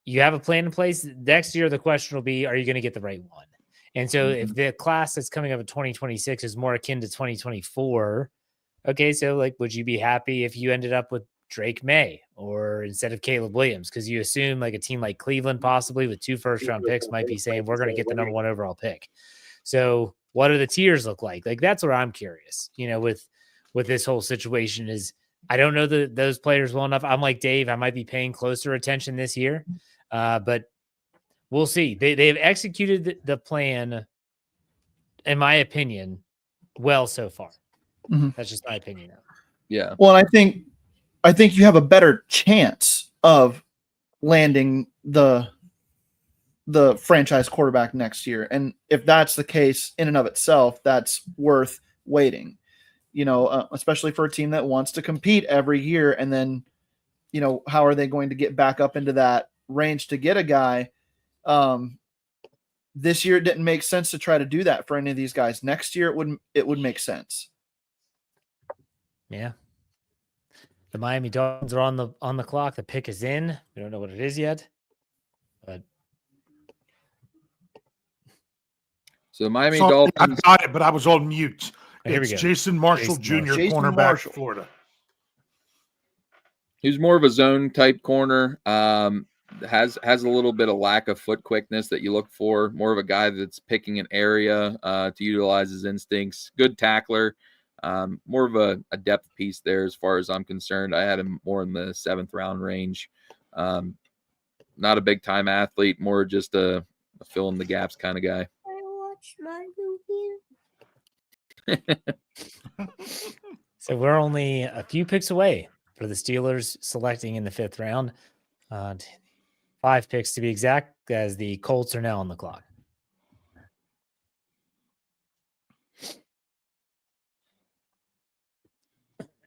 you have a plan in place. Next year, the question will be, are you going to get the right one? And so if the class that's coming up in 2026 is more akin to 2024, okay, so would you be happy if you ended up with Drake May or instead of Caleb Williams? Because you assume a team like Cleveland, possibly with 2 first-round picks, might be saying, we're going to get the number 1 overall pick. So what do the tiers look like? That's what I'm curious, with this whole situation is I don't know those players well enough. I'm like Dave, I might be paying closer attention this year, but we'll see. They've executed the plan, in my opinion, well so far. Mm-hmm. That's just my opinion now. Yeah. Well, I think you have a better chance of landing the franchise quarterback next year. And if that's the case in and of itself, that's worth waiting, especially for a team that wants to compete every year. And then, how are they going to get back up into that range to get a guy? This year, it didn't make sense to try to do that for any of these guys. Next year, it would make sense. Yeah. The Miami Dolphins are on the clock. The pick is in. We don't know what it is yet, but So Miami Sorry, I Dolphins. got it, but I was on mute. Here we It's go. Jason Marshall Jason Jr., Jason cornerback, Marshall. Florida. Who's more of a zone type corner. Has a little bit of lack of foot quickness that you look for. More of a guy that's picking an area to utilize his instincts. Good tackler. More of a depth piece there as far as I'm concerned. I had him more in the 7th round range. Not a big time athlete, more just a fill in the gaps kind of guy. So we're only a few picks away for the Steelers selecting in the 5th round. 5 picks to be exact, as the Colts are now on the clock.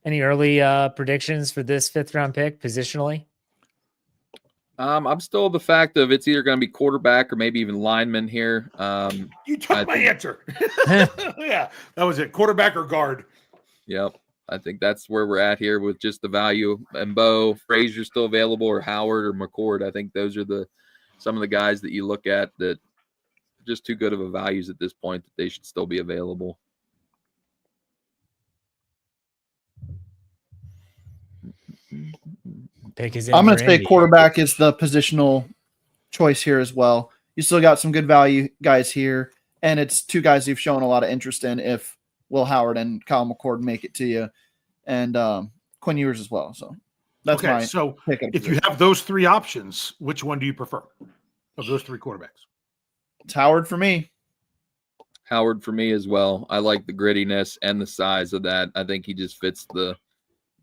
Any early predictions for this 5th round pick positionally? I'm still the fact of it's either going to be quarterback or maybe even lineman here. You took my answer. Yeah, that was it. Quarterback or guard. Yep. I think that's where we're at here with just the value. And Bo, Frazier's still available, or Howard or McCord. I think those are some of the guys that you look at that just too good of a values at this point that they should still be available. Pick is in I'm going to for say Indy. quarterback is the positional choice here as well. You still got some good value guys here, and it's 2 guys you've shown a lot of interest in if Will Howard and Kyle McCord make it to you, and Quinn Ewers as well. So that's Okay, my so pick. if you have those 3 options, which one do you prefer of those 3 quarterbacks? It's Howard for me. Howard for me as well. I like the grittiness and the size of that. I think he just fits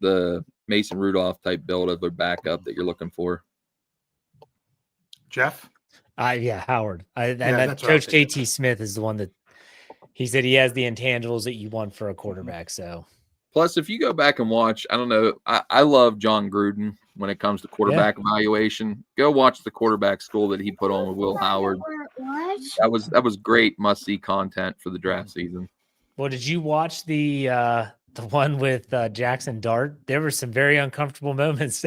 the Mason Rudolph type build of a backup that you're looking for. Jeff? Yeah, Howard. that's what Coach I was JT Smith is the one that he said he has the intangibles that you want for a quarterback. So Plus, if you go back and watch, I don't know, I love John Gruden when it comes to quarterback evaluation. Go watch the quarterback school that he put on with Will Howard. That was great must-see content for the draft season. well, did you watch the one with Jackson Dart? There were some very uncomfortable moments.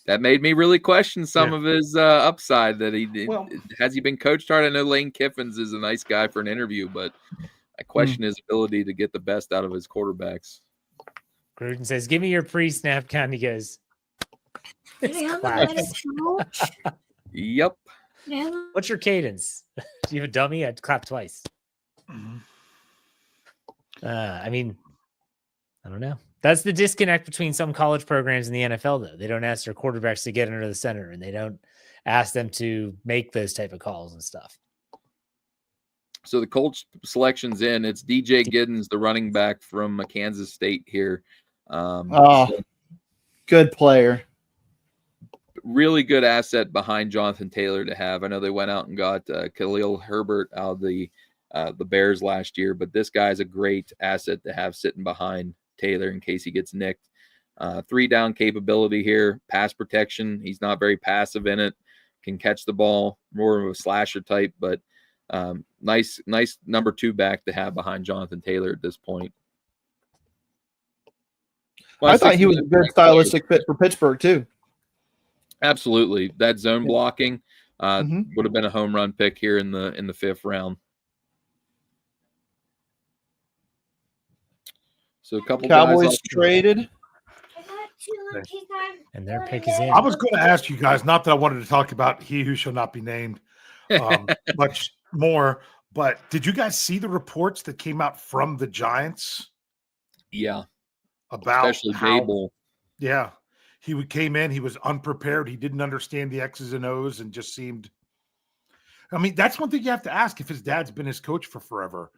That made me really question some of his upside that he did. Well, Has he been coached hard? I know Lane Kiffins is a nice guy for an interview, but I question his ability to get the best out of his quarterbacks. Gruden says, "Give me your pre-snap count." He goes, Yep. "What's your cadence? Do you have a dummy? I'd clap twice." I mean, I don't know. That's the disconnect between some college programs and the NFL, though. They don't ask their quarterbacks to get under the center, and they don't ask them to make those type of calls and stuff. So the Colts selection's in. It's DJ Giddens, the running back from Kansas State here. Good player. Really good asset behind Jonathan Taylor to have. I know they went out and got Khalil Herbert out of the Bears last year, but this guy's a great asset to have sitting behind Taylor in case he gets nicked. 3-down capability here, pass protection. He's not very passive in it. Can catch the ball, more of a slasher type, but nice number 2 back to have behind Jonathan Taylor at this point. I thought he was a good stylistic fit for Pittsburgh too. Absolutely, that zone blocking would have been a home run pick here in the 5th round. So a couple Cowboys guys traded. And their pick is in. I was going to ask you guys, not that I wanted to talk about he who shall not be named much more, but did you guys see the reports that came out from the Giants? Yeah. About especially how, Dable. Yeah. He came in, he was unprepared. He didn't understand the X's and O's and just seemed – I mean, that's one thing you have to ask if his dad's been his coach for forever.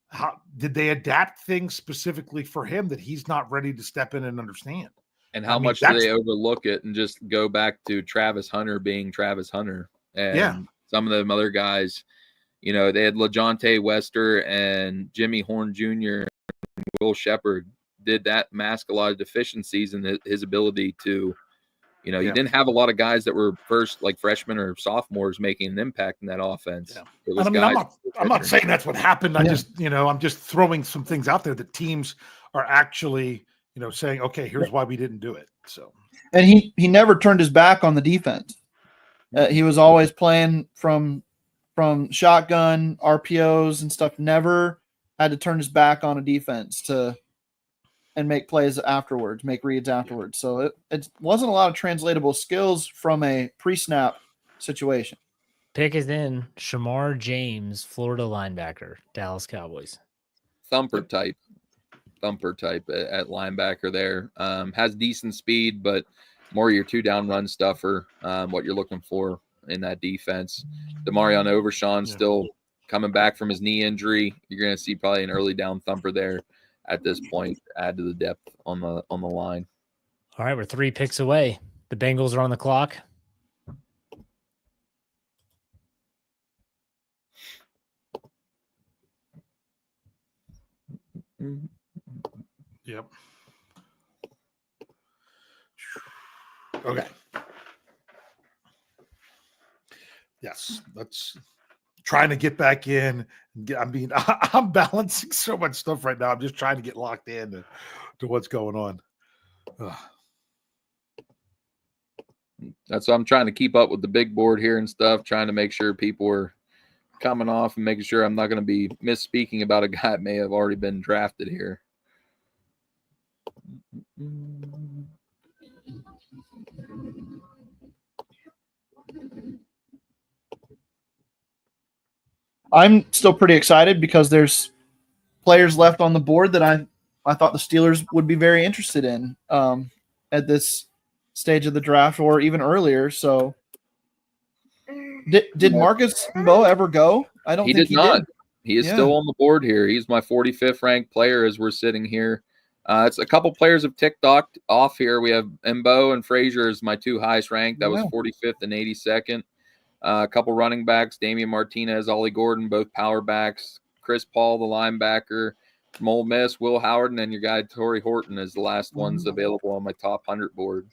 How did they adapt things specifically for him that he's not ready to step in and understand? And how much do they overlook it and just go back to Travis Hunter being Travis Hunter? And some of them other guys, you know, they had LaJohntay Wester and Jimmy Horn Jr. and Will Shepard. Did that mask a lot of deficiencies in his ability to, you know, you didn't have a lot of guys that were first like freshmen or sophomores making an impact in that offense. Yeah. It was I'm not saying that's what happened. I'm just throwing some things out there that teams are actually, you know, saying, okay, here's why we didn't do it. So, and he never turned his back on the defense. He was always playing from from shotgun, RPOs, and stuff. Never had to turn his back on a defense and make plays afterwards, make reads afterwards. So it wasn't a lot of translatable skills from a pre-snap situation. Pick is in. Shamar James, Florida linebacker, Dallas Cowboys. Thumper type at linebacker there. Has decent speed, but more your 2-down run stuffer, what you're looking for in that defense. Demarion Overshawn still coming back from his knee injury. You're going to see probably an early down thumper there at this point, add to the depth on the line. All right, we're 3 picks away. The Bengals are on the clock. Yep. Okay. Yes, let's trying to get back in. I'm balancing so much stuff right now. I'm just trying to get locked in to what's going on. Ugh. That's why I'm trying to keep up with the big board here and stuff, trying to make sure people are coming off and making sure I'm not going to be misspeaking about a guy that may have already been drafted here. I'm still pretty excited because there's players left on the board that I thought the Steelers would be very interested in at this stage of the draft or even earlier. So did Marcus Mbo ever go? I don't think he did. He is Yeah. still on the board here. He's my 45th ranked player as we're sitting here. It's a couple players have ticked off here. We have Mbo and Frazier as my 2 highest ranked. That was 45th and 82nd. A couple running backs, Damian Martinez, Ollie Gordon, both power backs. Chris Paul, the linebacker. From Ole Miss, Will Howard, and then your guy Torrey Horton is the last ones available on my top 100 board.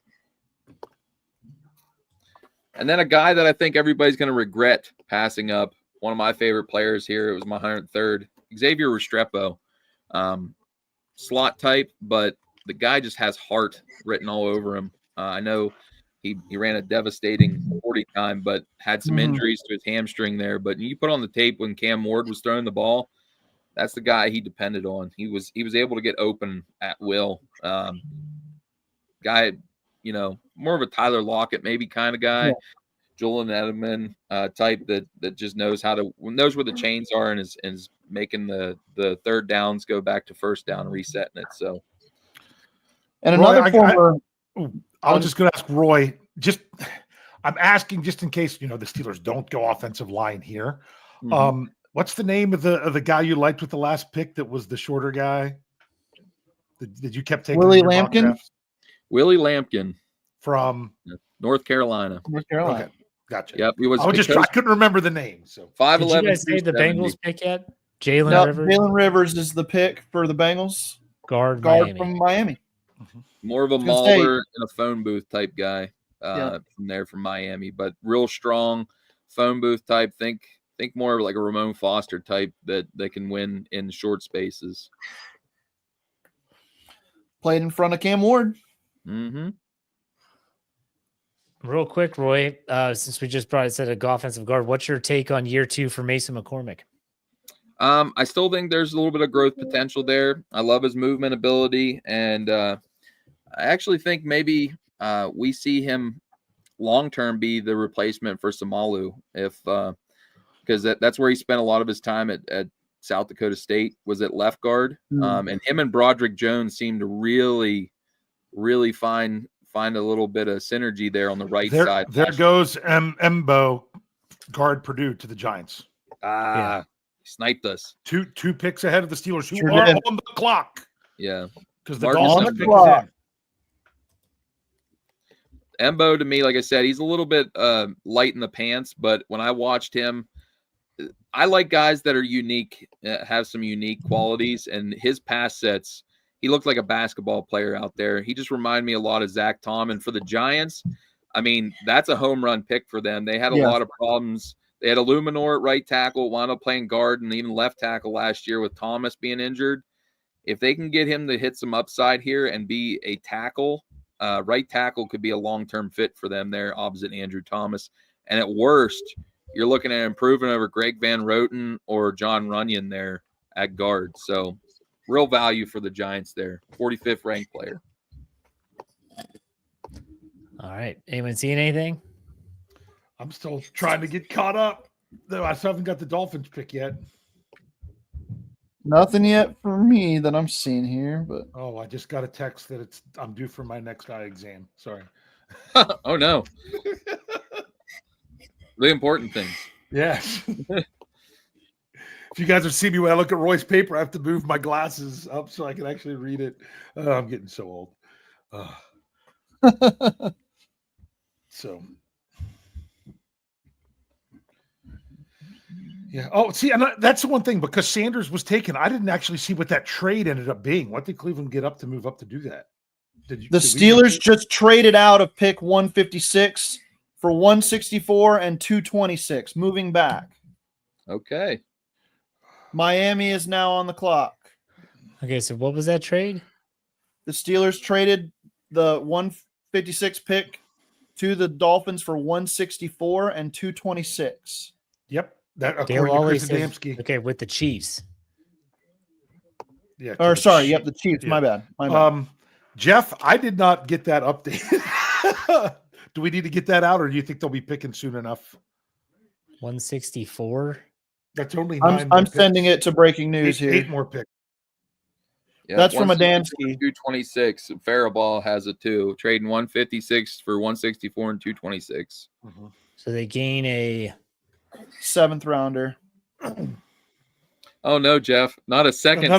And then a guy that I think everybody's going to regret passing up, one of my favorite players here. It was my 103rd, Xavier Restrepo. Slot type, but the guy just has heart written all over him. I know he ran a devastating 40 time, but had some injuries to his hamstring there. But you put on the tape when Cam Ward was throwing the ball, that's the guy he depended on. He was able to get open at will. Guy, more of a Tyler Lockett maybe kind of guy. Yeah. Julian Edelman type that just knows where the chains are and is making the third downs go back to first down, resetting it. So, and another former. I was just going to ask Roy. I'm asking just in case the Steelers don't go offensive line here. Mm-hmm. What's the name of the guy you liked with the last pick? That was the shorter guy that you kept taking. Willie Lampkin. Willie Lampkin from North Carolina. Okay. Gotcha. Yep. I couldn't remember the name. So 5'11". Did you guys say the Bengals pick yet? Jalen Rivers. Jalen Rivers is the pick for the Bengals. Guard from Miami. More of a mauler and a phone booth type guy from Miami, but real strong phone booth type. Think more of like a Ramon Foster type that can win in short spaces. Played in front of Cam Ward. Mm-hmm. Real quick, Roy, since we just said a offensive guard, what's your take on year 2 for Mason McCormick? I still think there's a little bit of growth potential there. I love his movement ability, and I actually think maybe we see him long-term be the replacement for Samalu because that's where he spent a lot of his time at South Dakota State, was at left guard. And him and Broderick Jones seem to really, really find a little bit of synergy there on the right side. There goes Mbo, guard Purdue, to the Giants. Sniped us. Two picks ahead of the Steelers, who are on the clock. Yeah. Because the Dolphins picked him. Mbo, to me, like I said, he's a little bit light in the pants, but when I watched him, I like guys that are unique, have some unique qualities, and his pass sets, he looked like a basketball player out there. He just reminded me a lot of Zach Tom. And for the Giants, I mean, that's a home run pick for them. They had a lot of problems. They had Illuminor at right tackle, wound up playing guard and even left tackle last year with Thomas being injured. If they can get him to hit some upside here and be a tackle, right tackle could be a long-term fit for them there opposite Andrew Thomas. And at worst, you're looking at improving over Greg Van Roten or John Runyon there at guard. So real value for the Giants there. 45th ranked player. All right. Anyone see anything? I'm still trying to get caught up. Though I still haven't got the Dolphins pick yet. Nothing yet for me that I'm seeing here, but Oh, I just got a text that I'm due for my next eye exam. Sorry. Oh no. The important things. Yes. If you guys have seen me when I look at Roy's paper, I have to move my glasses up so I can actually read it. I'm getting so old. So, yeah. Oh, see, and that's the one thing, because Sanders was taken. I didn't actually see what that trade ended up being. What did Cleveland get up to move up to do that? The Steelers just traded out of pick 156 for 164 and 226, moving back. Okay. Miami is now on the clock. Okay, so what was that trade? The Steelers traded the 156 pick to the Dolphins for 164 and 226. Yep. That Dale according to always Chris says, Adamski. okay, with the Chiefs. Yeah. Or sorry, yep, the Chiefs. Yeah. My bad. Jeff, I did not get that update. Do we need to get that out, or do you think they'll be picking soon enough? 164. That's only I'm sending it to breaking news here. 8 more picks. Yeah, that's from Adamski. 226. Faraball has it too. Trading 156 for 164 and 226. Mm-hmm. So they gain a 7th rounder. Oh no, Jeff! Not a second.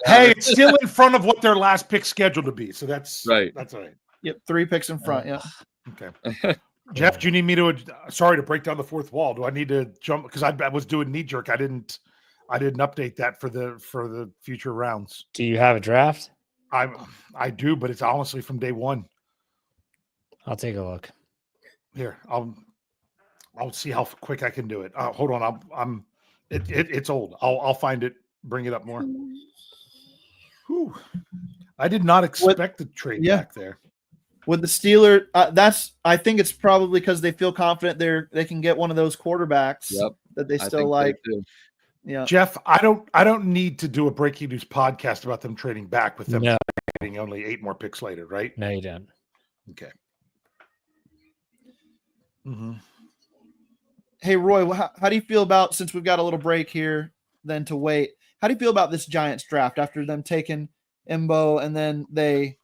Hey, it's still in front of what their last pick scheduled to be, so that's right. That's all right. Yep, 3 picks in front. Yeah. Okay. Jeff, do you need me to? Sorry to break down the fourth wall. Do I need to jump? Because I was doing knee jerk. I didn't update that for the future rounds. Do you have a draft? I do, but it's honestly from day one. I'll take a look. Here, I'll see how quick I can do it. Hold on, it's old. I'll find it. Bring it up more. Whew. I did not expect the trade back there. With the Steelers, I think it's probably because they feel confident they can get one of those quarterbacks that they still like. Yeah, Jeff, I don't need to do a breaking news podcast about them trading back with them getting only 8 more picks later, right? No, you don't. Okay. Mm-hmm. Hey, Roy, how do you feel about, since we've got a little break here, then to wait? How do you feel about this Giants draft after them taking Mbo and then they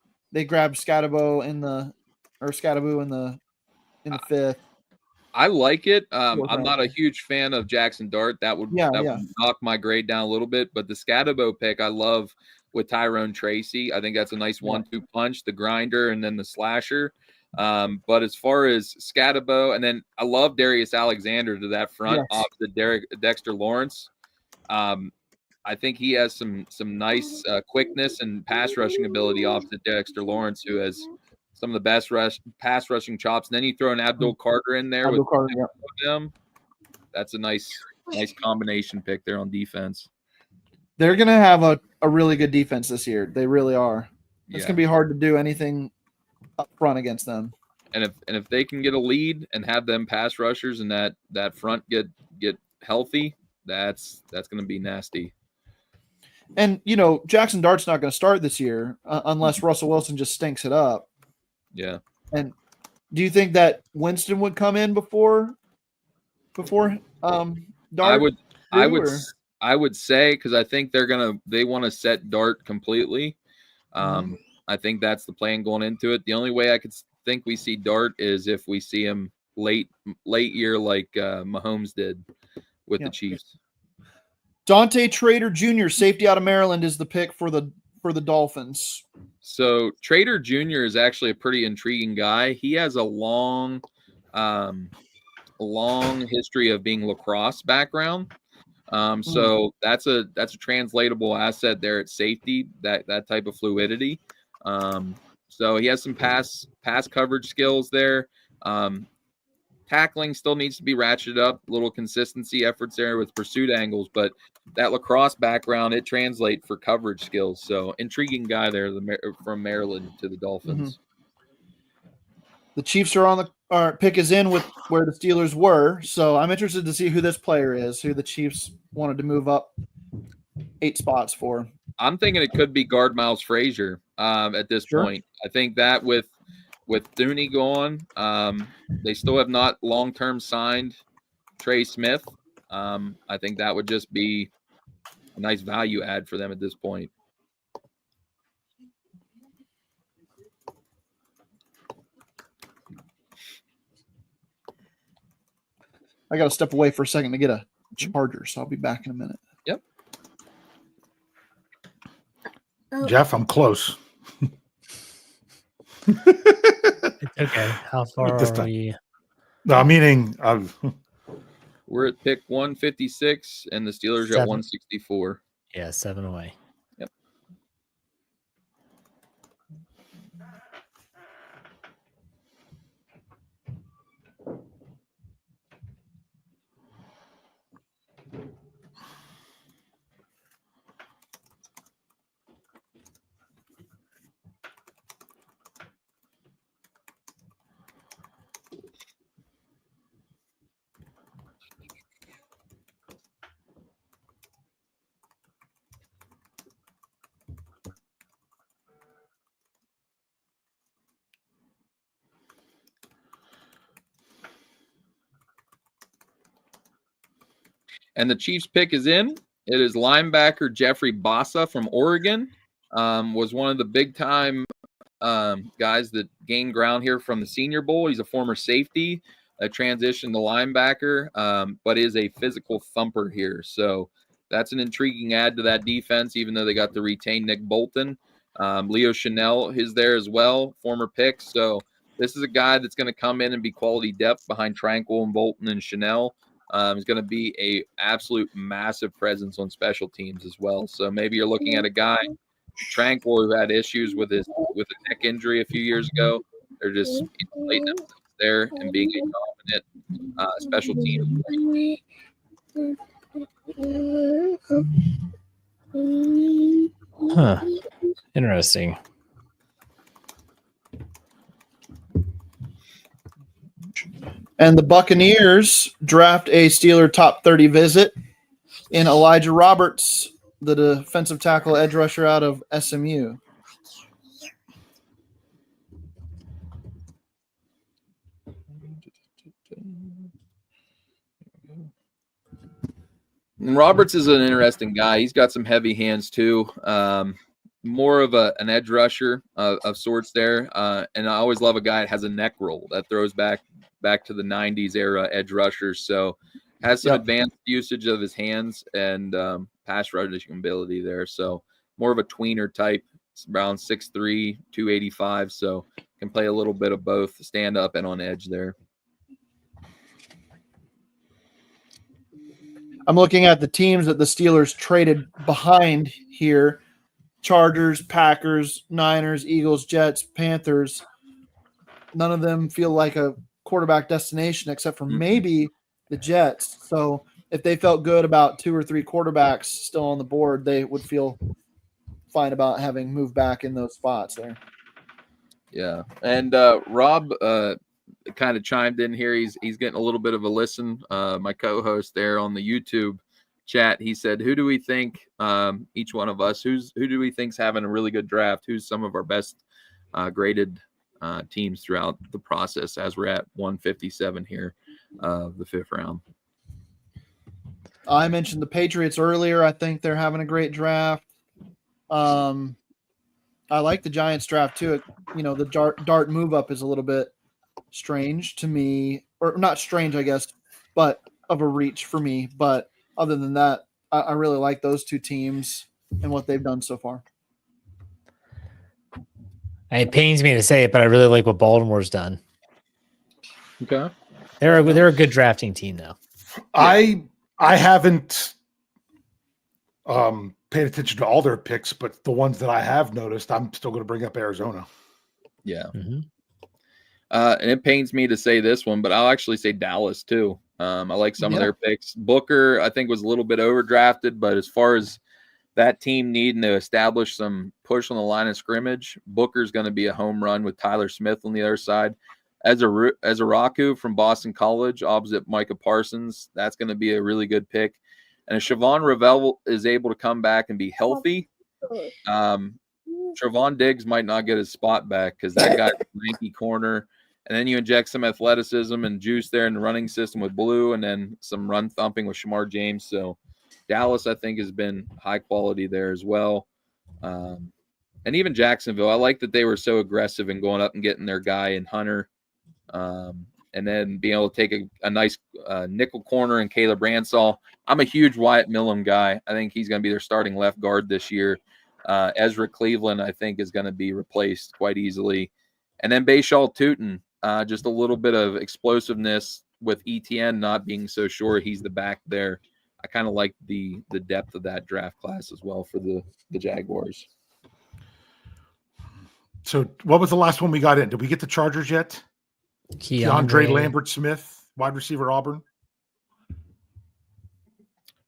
grabbed Scadaboo in the 5th? I like it. I'm not a huge fan of Jackson Dart. That would knock my grade down a little bit. But the Scadaboo pick, I love with Tyrone Tracy. I think that's a nice 1-2 punch, the grinder and then the slasher. But as far as Scadaboo, and then I love Darius Alexander to that front off the Dexter Lawrence. I think he has some nice quickness and pass rushing ability opposite Dexter Lawrence, who has some of the best pass rushing chops. And then you throw an Abdul Carter in there with them. That's a nice combination pick there on defense. They're going to have a really good defense this year. They really are. It's going to be hard to do anything up front against them. And if they can get a lead and have them pass rushers and that front get healthy, that's going to be nasty. And Jackson Dart's not going to start this year unless Russell Wilson just stinks it up. Yeah. And do you think that Winston would come in before Dart? I would say, because I think they want to set Dart completely. I think that's the plan going into it. The only way I could think we see Dart is if we see him late year like Mahomes did with the Chiefs. Dante Trader Jr., safety out of Maryland, is the pick for the Dolphins. So Trader Jr. is actually a pretty intriguing guy. He has a long history of being lacrosse background. So that's a translatable asset there at safety, that type of fluidity. So he has some pass coverage skills there. Tackling still needs to be ratcheted up, little consistency efforts there with pursuit angles, but that lacrosse background, it translates for coverage skills. So intriguing guy there from Maryland to the Dolphins. The Chiefs are on our pick is in with where the Steelers were. So I'm interested to see who this player is, who the Chiefs wanted to move up 8 spots for. I'm thinking it could be guard Miles Frazier at this point. I think that with Thuney gone, they still have not long-term signed Trey Smith. I think that would just be a nice value add for them at this point. I got to step away for a second to get a charger, so I'll be back in a minute. Yep. Jeff, I'm close. It's okay. How far are we? No, meaning we're at pick 156, and the Steelers are at 164. Yeah, 7 away. Yep. And the Chiefs pick is in. It is linebacker Jeffrey Bassa from Oregon. Was one of the big-time guys that gained ground here from the Senior Bowl. He's a former safety, a transition to linebacker, but is a physical thumper here. So that's an intriguing add to that defense, even though they got to retain Nick Bolton. Leo Chanel is there as well, former pick. So this is a guy that's going to come in and be quality depth behind Tranquil and Bolton and Chanel. He's going to be a absolute massive presence on special teams as well. So maybe you're looking at a guy, Tranquil, who had issues with a neck injury a few years ago. They're just insulating themselves there and being a dominant special team. Huh. Interesting. And the Buccaneers draft a Steeler top 30 visit in Elijah Roberts, the defensive tackle edge rusher out of SMU. And Roberts is an interesting guy. He's got some heavy hands too. More of an edge rusher of sorts there. And I always love a guy that has a neck roll that throws back to the 90s era edge rushers. So has some advanced usage of his hands and pass rushing ability there. So more of a tweener type, around 6'3", 285. So can play a little bit of both stand up and on edge there. I'm looking at the teams that the Steelers traded behind here. Chargers, Packers, Niners, Eagles, Jets, Panthers. None of them feel like a quarterback destination except for maybe the Jets. So if they felt good about 2 or 3 quarterbacks still on the board, they would feel fine about having moved back in those spots there. Yeah. And Rob kind of chimed in here. He's getting a little bit of a listen. My co-host there on the YouTube chat, he said, who do we think, each one of us, who do we think's having a really good draft? Who's some of our best graded teams throughout the process as we're at 157 here, the 5th round? I mentioned the Patriots earlier. I think they're having a great draft. I like the Giants draft too. The dart move up is a little bit strange to me, or not strange, I guess, but of a reach for me. But other than that, I really like those 2 teams and what they've done so far. It pains me to say it, but I really like what Baltimore's done. Okay. They're a good drafting team though. I haven't paid attention to all their picks, but the ones that I have noticed, I'm still going to bring up Arizona. Yeah. Mm-hmm. And it pains me to say this one, but I'll actually say Dallas too. I like some of their picks. Booker, I think, was a little bit overdrafted, but as far as that team needing to establish some push on the line of scrimmage, Booker's going to be a home run with Tyler Smith on the other side. Ezeraku from Boston College, opposite Micah Parsons. That's going to be a really good pick. And if Siobhan Ravel is able to come back and be healthy, Trevon Diggs might not get his spot back because that guy's a lanky corner. And then you inject some athleticism and juice there in the running system with Blue, and then some run thumping with Shamar James. So Dallas, I think, has been high quality there as well. And even Jacksonville, I like that they were so aggressive in going up and getting their guy in Hunter. And then being able to take a nice nickel corner in Caleb Ransall. I'm a huge Wyatt Millum guy. I think he's going to be their starting left guard this year. Ezra Cleveland, I think, is going to be replaced quite easily. And then Bashal Tootin, just a little bit of explosiveness with ETN not being so sure he's the back there. I kind of like the depth of that draft class as well for the Jaguars. So what was the last one we got in? Did we get the Chargers yet? Keandre Lambert-Smith, wide receiver, Auburn.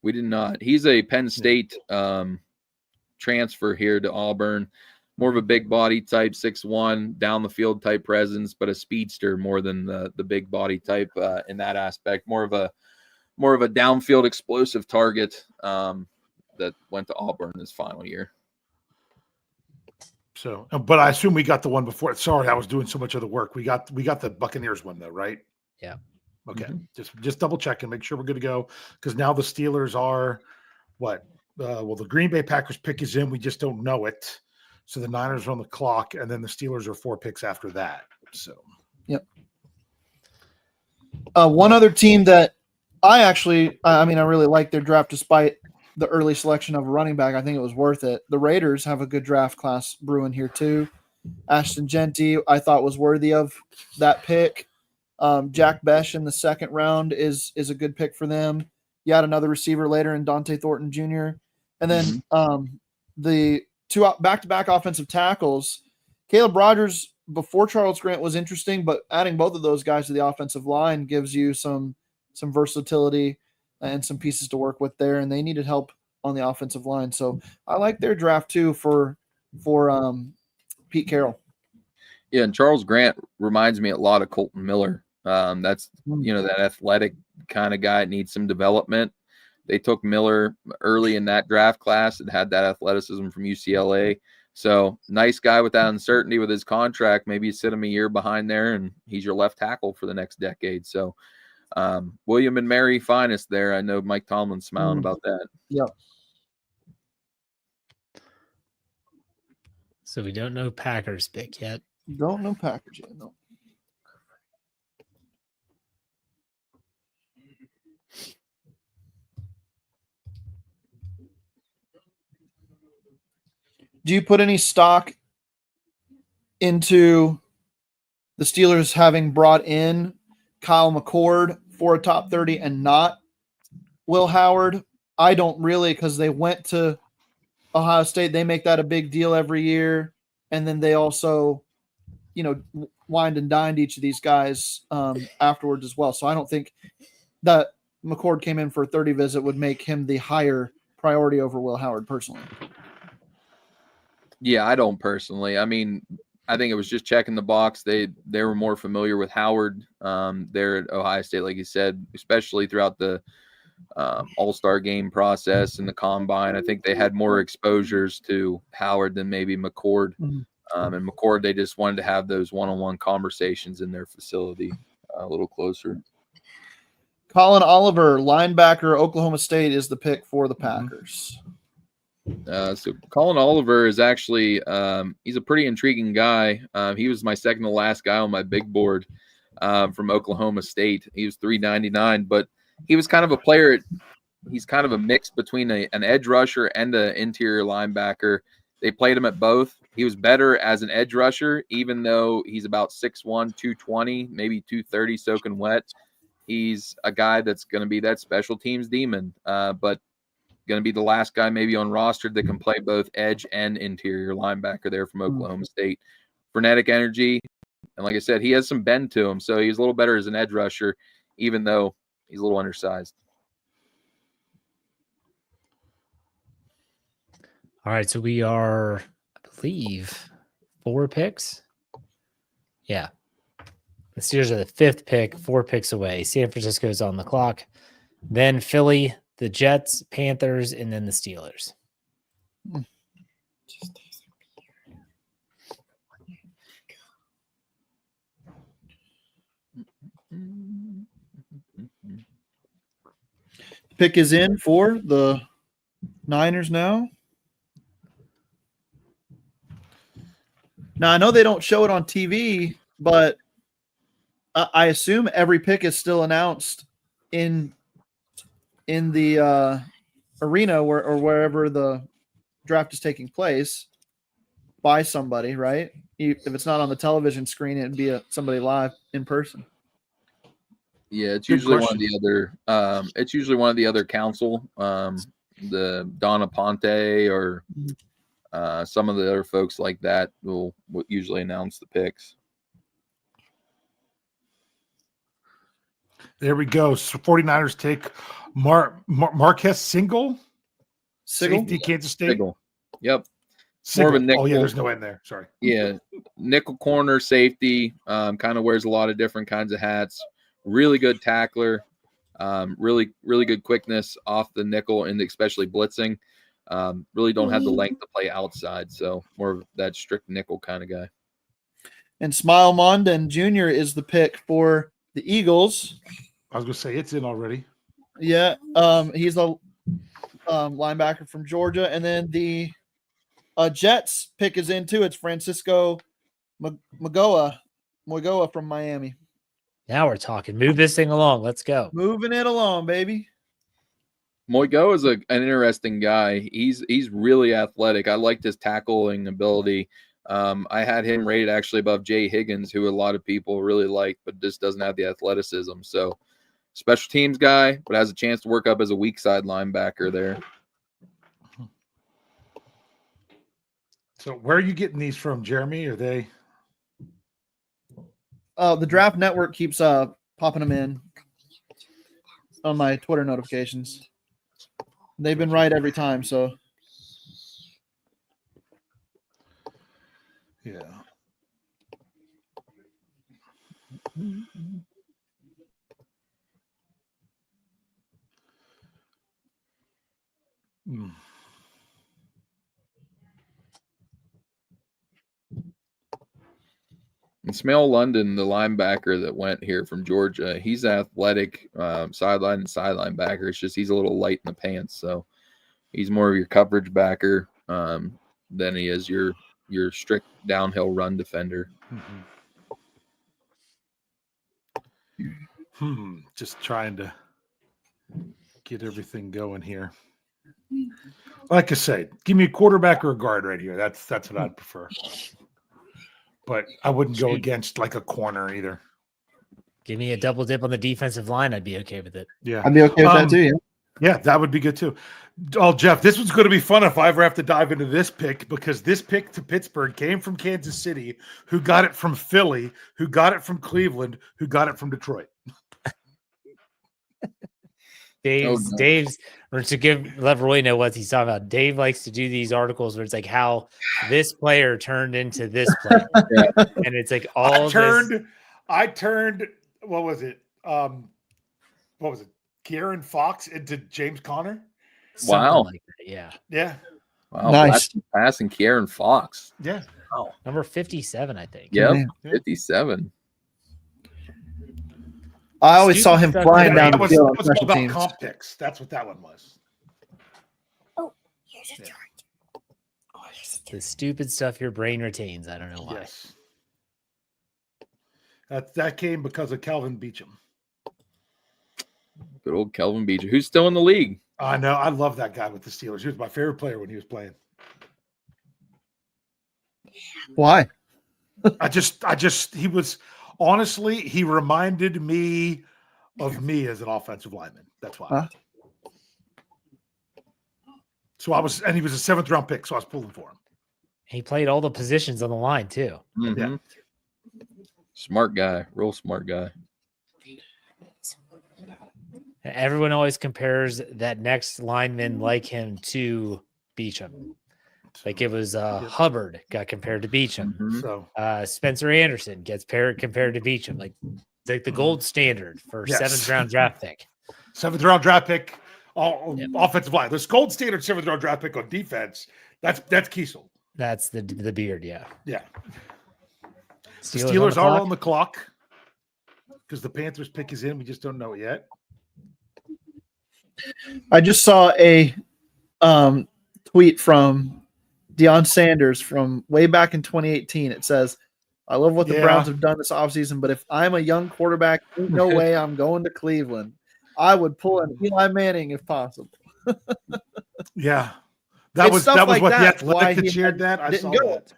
We did not. He's a Penn State transfer here to Auburn. More of a big body type, 6'1", down the field type presence, but a speedster more than the big body type in that aspect. More of a downfield explosive target that went to Auburn this final year. So, but I assume we got the one before. Sorry, I was doing so much of the work. We got the Buccaneers one though, right? Yeah. Okay. Just double check and make sure we're good to go, because now the Steelers are what? Well, the Green Bay Packers pick is in. We just don't know it. So the Niners are on the clock, and then the Steelers are 4 picks after that. So, yep. One other team that I really like their draft despite the early selection of a running back. I think it was worth it. The Raiders have a good draft class brewing here too. Ashton Genty, I thought, was worthy of that pick. Jack Besh in the second round is a good pick for them. You had another receiver later in Dante Thornton Jr. And then the two back-to-back offensive tackles, Caleb Rogers before Charles Grant was interesting, but adding both of those guys to the offensive line gives you some versatility and some pieces to work with there, and they needed help on the offensive line. So I like their draft too for Pete Carroll. Yeah, and Charles Grant reminds me a lot of Colton Miller. That's that athletic kind of guy that needs some development. They took Miller early in that draft class and had that athleticism from UCLA. So nice guy with that uncertainty with his contract. Maybe you sit him a year behind there and he's your left tackle for the next decade. So William and Mary finest there. I know Mike Tomlin's smiling about that. Yep. So we don't know Packers pick yet. Don't know Packers yet, no. Do you put any stock into the Steelers having brought in Kyle McCord for a top 30 and not Will Howard? I don't really, because they went to Ohio State. They make that a big deal every year. And then they also, wined and dined each of these guys afterwards as well. So I don't think that McCord came in for a 30 visit would make him the higher priority over Will Howard personally. Yeah, I don't personally. I mean, I think it was just checking the box. They were more familiar with Howard there at Ohio State, like you said, especially throughout the All-Star game process and the combine. I think they had more exposures to Howard than maybe McCord. And McCord, they just wanted to have those one-on-one conversations in their facility a little closer. Colin Oliver, linebacker, Oklahoma State, is the pick for the Packers. So Colin Oliver is actually he's a pretty intriguing guy. He was my second to last guy on my big board from Oklahoma State. He was 399, but he was kind of a player. He's kind of a mix between an edge rusher and an interior linebacker. They played him at both. He was better as an edge rusher, even though he's about 6'1", 220, maybe 230 soaking wet. He's a guy that's going to be that special teams demon, but going to be the last guy maybe on roster that can play both edge and interior linebacker there from Oklahoma State. Frenetic energy. And like I said, he has some bend to him. So he's a little better as an edge rusher, even though he's a little undersized. All right. So we are, I believe, 4 picks. Yeah. The Steelers are the 5th pick, 4 picks away. San Francisco's on the clock. Then Philly, the Jets, Panthers, and then the Steelers. Pick is in for the Niners now. Now, I know they don't show it on TV, but I assume every pick is still announced in the arena or wherever the draft is taking place by somebody, right? If it's not on the television screen, it'd be somebody live in person. Yeah, it's usually one of the other. It's usually one of the other council, the Donna Ponte or some of the other folks like that will usually announce the picks. There we go. So 49ers take Marquez Single, safety, Kansas State. Sigel. Yep. Sigel. More of a nickel. Oh, yeah, there's no end there. Sorry. Yeah, nickel corner safety. Kind of wears a lot of different kinds of hats. Really good tackler. Really good quickness off the nickel and especially blitzing. Really don't have the length to play outside, so more of that strict nickel kind of guy. And Smile Mondon Jr. is the pick for the Eagles. I was going to say it's in already. Yeah, he's a linebacker from Georgia, and then the Jets pick is in too. It's Francisco Magoa from Miami. Now we're talking. Move this thing along. Let's go. Moving it along, baby. Moigo is an interesting guy. He's really athletic. I liked his tackling ability. I had him rated actually above Jay Higgins, who a lot of people really like, but just doesn't have the athleticism. So special teams guy, but has a chance to work up as a weak side linebacker there. So where are you getting these from, Jeremy? Are they? The Draft Network keeps popping them in on my Twitter notifications. They've been right every time, so. Yeah. And Smell London, the linebacker that went here from Georgia, he's athletic, sideline and sideline backer. It's just he's a little light in the pants, so he's more of your coverage backer than he is your strict downhill run defender. Just trying to get everything going here. Like I said, give me a quarterback or a guard right here. That's what I'd prefer. But I wouldn't go against like a corner either. Give me a double dip on the defensive line. I'd be okay with it. Yeah. I'd be okay with that too, yeah. Yeah, that would be good too. Oh, Jeff, this was going to be fun if I ever have to dive into this pick, because this pick to Pittsburgh came from Kansas City, who got it from Philly, who got it from Cleveland, who got it from Detroit. Dave's, or to let Roy know what he's talking about. Dave likes to do these articles where it's like how this player turned into this player. And it's like I turned, what was it? Kieran Fox into James Conner. Wow. Like that, yeah. Yeah. Wow. Nice. Passing Kieran Fox. Yeah. Wow. Number 57, I think. Yep. 57. I always saw him flying down the field on all special about teams. comp picks. That's what that one was. The stupid stuff your brain retains. I don't know why. Yes. That came because of Calvin Beachum. Good old Kelvin Beecher, who's still in the league. I know. I love that guy with the Steelers. He was my favorite player when he was playing. Why? He was, honestly, he reminded me of me as an offensive lineman. That's why. Huh? So he was a 7th round pick, so I was pulling for him. He played all the positions on the line too. Mm-hmm. Yeah. Smart guy, real smart guy. Everyone always compares that next lineman like him to Beachum. Like it was Hubbard got compared to Beecham. Mhm. So Spencer Anderson gets compared to Beecham. Like the gold standard for Yes. 7th round draft pick. 7th round draft pick, Yep. offensive line. This gold standard 7th round draft pick on defense. That's Kiesel. That's the beard, yeah. Yeah. The Steelers Steelers on the are clock? on the clock because the Panthers pick is in. We just don't know it yet. I just saw a tweet from Deion Sanders from way back in 2018. It says, I love what the Yeah. Browns have done this offseason, but if I'm a young quarterback, ain't no way I'm going to Cleveland. I would pull an Eli Manning if possible. Yeah. That It's was stuff what like the that's why Athletic had he shared that. I didn't saw go. that.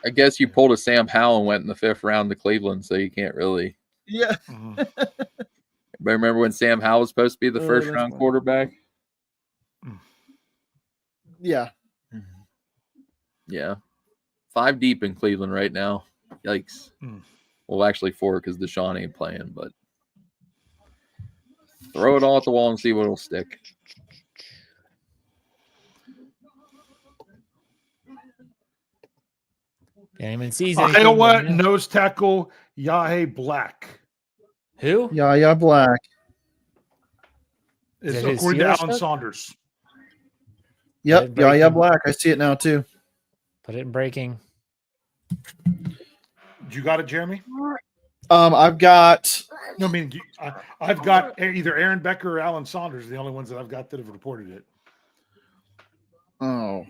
I guess you pulled a Sam Howell and went in the 5th round to Cleveland, so you can't really. Yeah. Mhm. But remember when Sam Howell was supposed to be the Oh, first that's round funny. quarterback? Yeah. Yeah. 5 deep in Cleveland right now. Yikes. Mm. Well, actually 4 because Deshaun ain't playing, but throw it all at the wall and see what'll stick. Anyone sees anything? Iowa Yeah. nose tackle Yahe Black Who? Yeah, Black. is Is that his according to Steelers Alan stuff? Saunders. Yep. Breaking. Yeah, Black. I see it now too. Put it in breaking. You got it, Jeremy? I've got No, I mean, I've got either Aaron Becker or Alan Saunders, the only ones that I've got that have reported it. So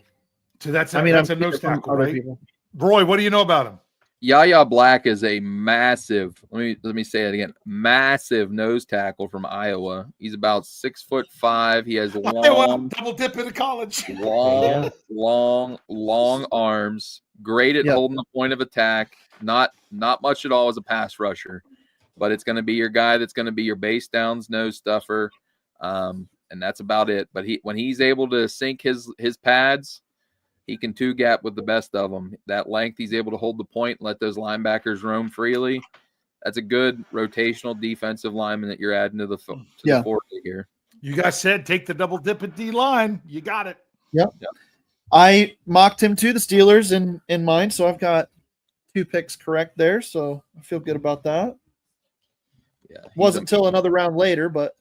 that's a I'm nose seeing it from tackle, other right? people. Roy, what do you know about him? Yaya Black is a massive, let me say it again, massive nose tackle from Iowa. He's about 6'5". He has long, double dip into college. long arms. Great at Yep. holding the point of attack. Not much at all as a pass rusher, but it's going to be your guy that's going to be your base downs nose stuffer, and that's about it. But when he's able to sink his pads, he can 2-gap with the best of them. That length, he's able to hold the point and let those linebackers roam freely. That's a good rotational defensive lineman that you're adding to the forward here. You guys said take the double dip at D line. You got it. Yep. I mocked him to the Steelers in mine, so I've got 2 picks correct there. So I feel good about that. Yeah, Wasn't until another round later, but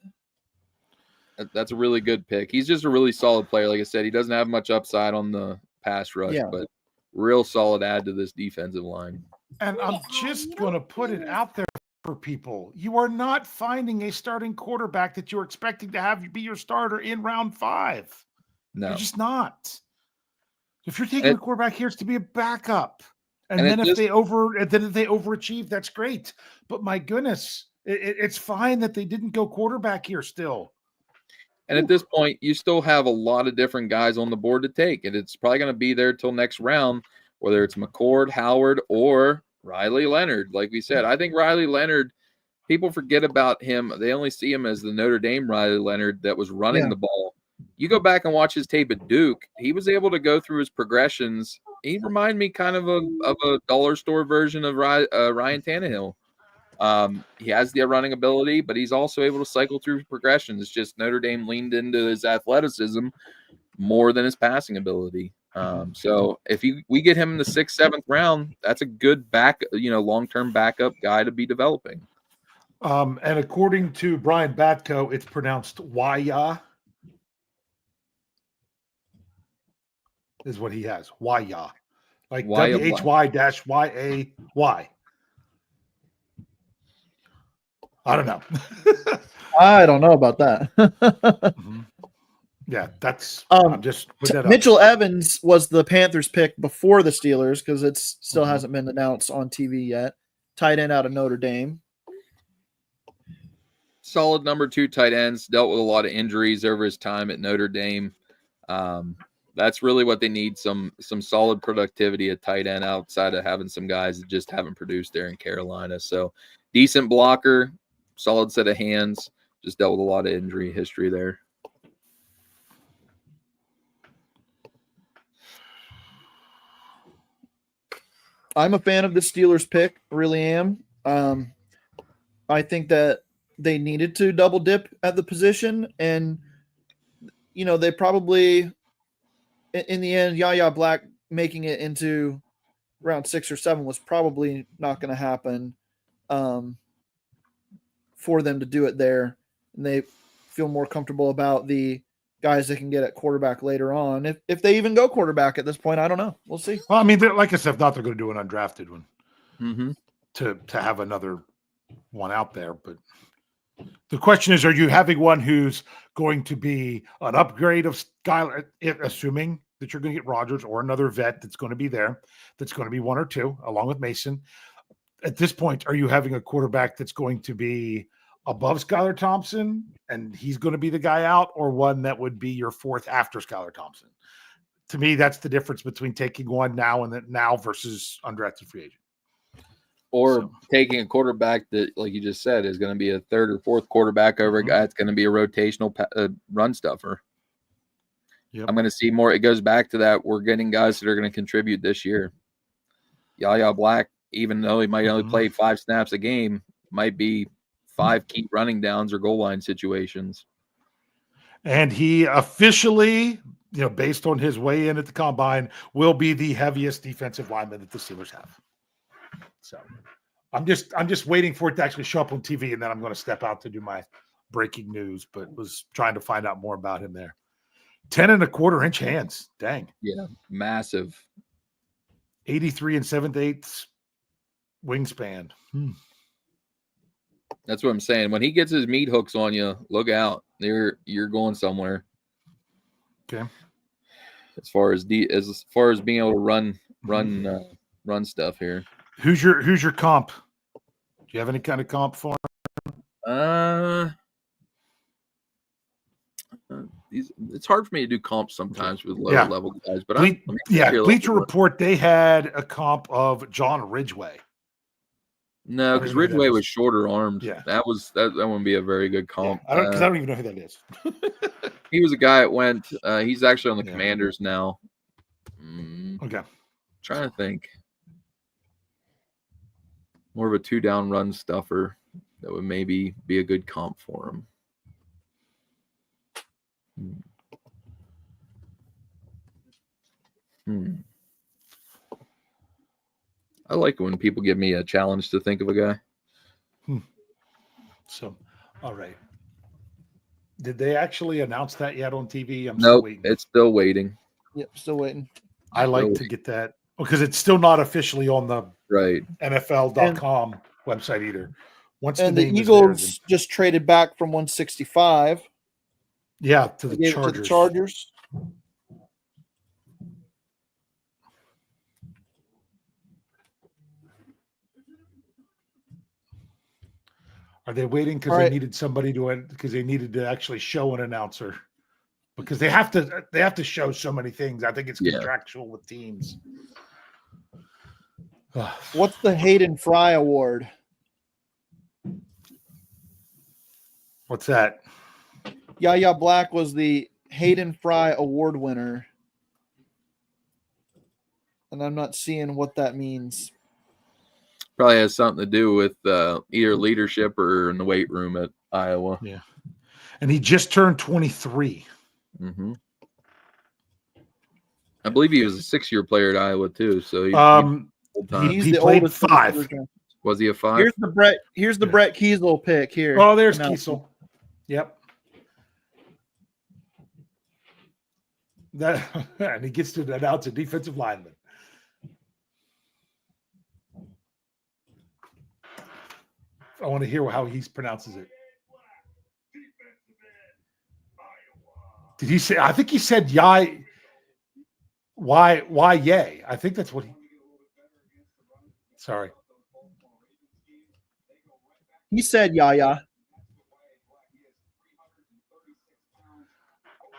that's a really good pick. He's just a really solid player. Like I said, he doesn't have much upside on the pass rush, but real solid add to this defensive line. And I'm just going to put it out there for people. You are not finding a starting quarterback that you're expecting to have be your starter in round 5. No, You're just not. If you're taking a quarterback here, it's to be a backup. And then if they overachieve, that's great. But my goodness, it's fine that they didn't go quarterback here still. And at this point, you still have a lot of different guys on the board to take. And it's probably going to be there till next round, whether it's McCord, Howard, or Riley Leonard. Like we said, I think Riley Leonard, people forget about him. They only see him as the Notre Dame Riley Leonard that was running the ball. You go back and watch his tape at Duke, he was able to go through his progressions. He reminded me kind of a dollar store version of Ryan Tannehill. He has the running ability, but he's also able to cycle through progressions. It's just Notre Dame leaned into his athleticism more than his passing ability. So if we get him in the 6th, 7th round, that's a good long-term backup guy to be developing. And according to Brian Batko, it's pronounced Waya. Is what he has. Waya. Like WHY-YAY. I don't know. I don't know about that. Yeah, that's I'm just put that Mitchell Evans was the Panthers pick before the Steelers because it still hasn't been announced on TV yet. Tight end out of Notre Dame. Solid number 2 tight ends, dealt with a lot of injuries over his time at Notre Dame. That's really what they need, some solid productivity at tight end outside of having some guys that just haven't produced there in Carolina. So decent blocker, solid set of hands, just dealt with a lot of injury history there. I'm a fan of the Steelers pick, really am. I think that they needed to double dip at the position, and they probably, in the end, Yaya Black making it into round 6 or 7 was probably not going to happen for them to do it there. And they feel more comfortable about the guys they can get at quarterback later on. If they even go quarterback at this point, I don't know. We'll see. Well, I mean, like I said, they're going to do an undrafted one to have another one out there. But the question is, are you having one who's going to be an upgrade of Skylar, assuming that you're going to get Rogers or another vet that's going to be there, that's going to be 1 or 2, along with Mason? At this point, are you having a quarterback that's going to be above Skylar Thompson and he's going to be the guy out, or one that would be your 4th after Skylar Thompson? To me, that's the difference between taking one now versus undrafted free agent. Or taking a quarterback that, like you just said, is going to be a 3rd or 4th quarterback over a guy that's going to be a rotational run stuffer. Yep. I'm going to see more. It goes back to that. We're getting guys that are going to contribute this year. Yaya Black, even though he might only play 5 snaps a game, might be 5 key running downs or goal line situations. And he officially, based on his weigh in at the combine, will be the heaviest defensive lineman that the Steelers have. So I'm just waiting for it to actually show up on TV, and then I'm going to step out to do my breaking news, but was trying to find out more about him there. 10 1/4 inch hands. Dang. Yeah. Massive. 83 7/8 wingspan. That's what I'm saying. When he gets his meat hooks on you, look out. You're going somewhere. Okay. As far as being able to run stuff here. Who's your comp? Do you have any kind of comp for him? It's hard for me to do comps sometimes with lower level guys, but Bleacher Report, they had a comp of John Ridgeway. No, because Ridgeway was shorter armed. Yeah, that wouldn't be a very good comp. Yeah, I don't even know who that is. He was a guy that went. He's actually on the Commanders now. Okay, trying to think. More of a 2-down run stuffer that would maybe be a good comp for him. I like it when people give me a challenge to think of a guy. So, all right. Did they actually announce that yet on TV? Nope, it's still waiting. Yep, still waiting. I like to get that because it's still not officially on the NFL.com website either. Once the Eagles just traded back from 165. Yeah, to the Chargers. Are they waiting because they needed somebody because they needed to actually show an announcer? Because they have to show so many things. I think it's contractual with teams. What's the Hayden Fry Award? What's that? Yaya Black was the Hayden Fry Award winner. And I'm not seeing what that means. Probably has something to do with either leadership or in the weight room at Iowa. Yeah. And he just turned 23. Mm-hmm. I believe he was a 6-year player at Iowa too. So he played 5. Was he a 5? Here's the Brett Kiesel pick here. Oh, there's Kiesel. Yep. And he gets to announce a defensive lineman. I want to hear how he pronounces it. Did he say? I think he said yay. Why yay? I think that's what he. Sorry. He said yaya.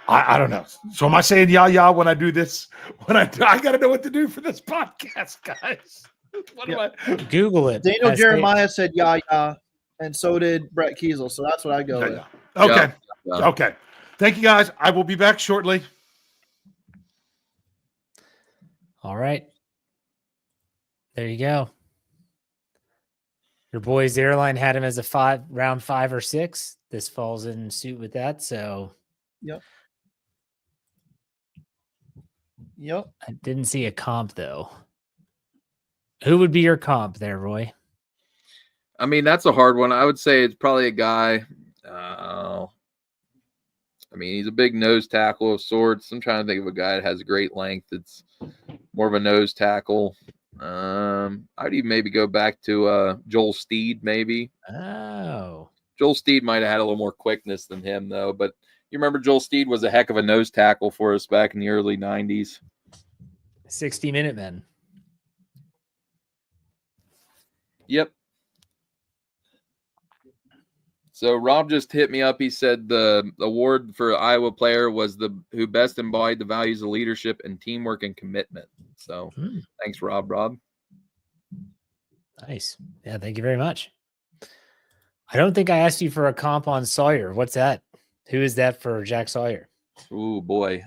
I don't know. So am I saying yah when I do this? When I got to know what to do for this podcast, guys. What am I? Google it. Daniel Jeremiah said yaya, and so did Brett Kiesel. So that's what I go with. Okay. Okay. Thank you, guys. I will be back shortly. All right. There you go. Your boy's airline had him as a round 5 or 6. This falls in suit with that. So, yep. Yep. I didn't see a comp though. Who would be your comp there, Roy? I mean, that's a hard one. I would say it's probably a guy. I mean, he's a big nose tackle of sorts. I'm trying to think of a guy that has great length. It's more of a nose tackle. I'd even maybe go back to Joel Steed, maybe. Oh. Joel Steed might have had a little more quickness than him, though. But you remember Joel Steed was a heck of a nose tackle for us back in the early 90s. 60-minute men. Yep. So Rob just hit me up. He said the award for Iowa player was the who best embodied the values of leadership and teamwork and commitment. So thanks, Rob. Nice. Yeah, thank you very much. I don't think I asked you for a comp on Sawyer. What's that? Who is that for Jack Sawyer? Oh boy.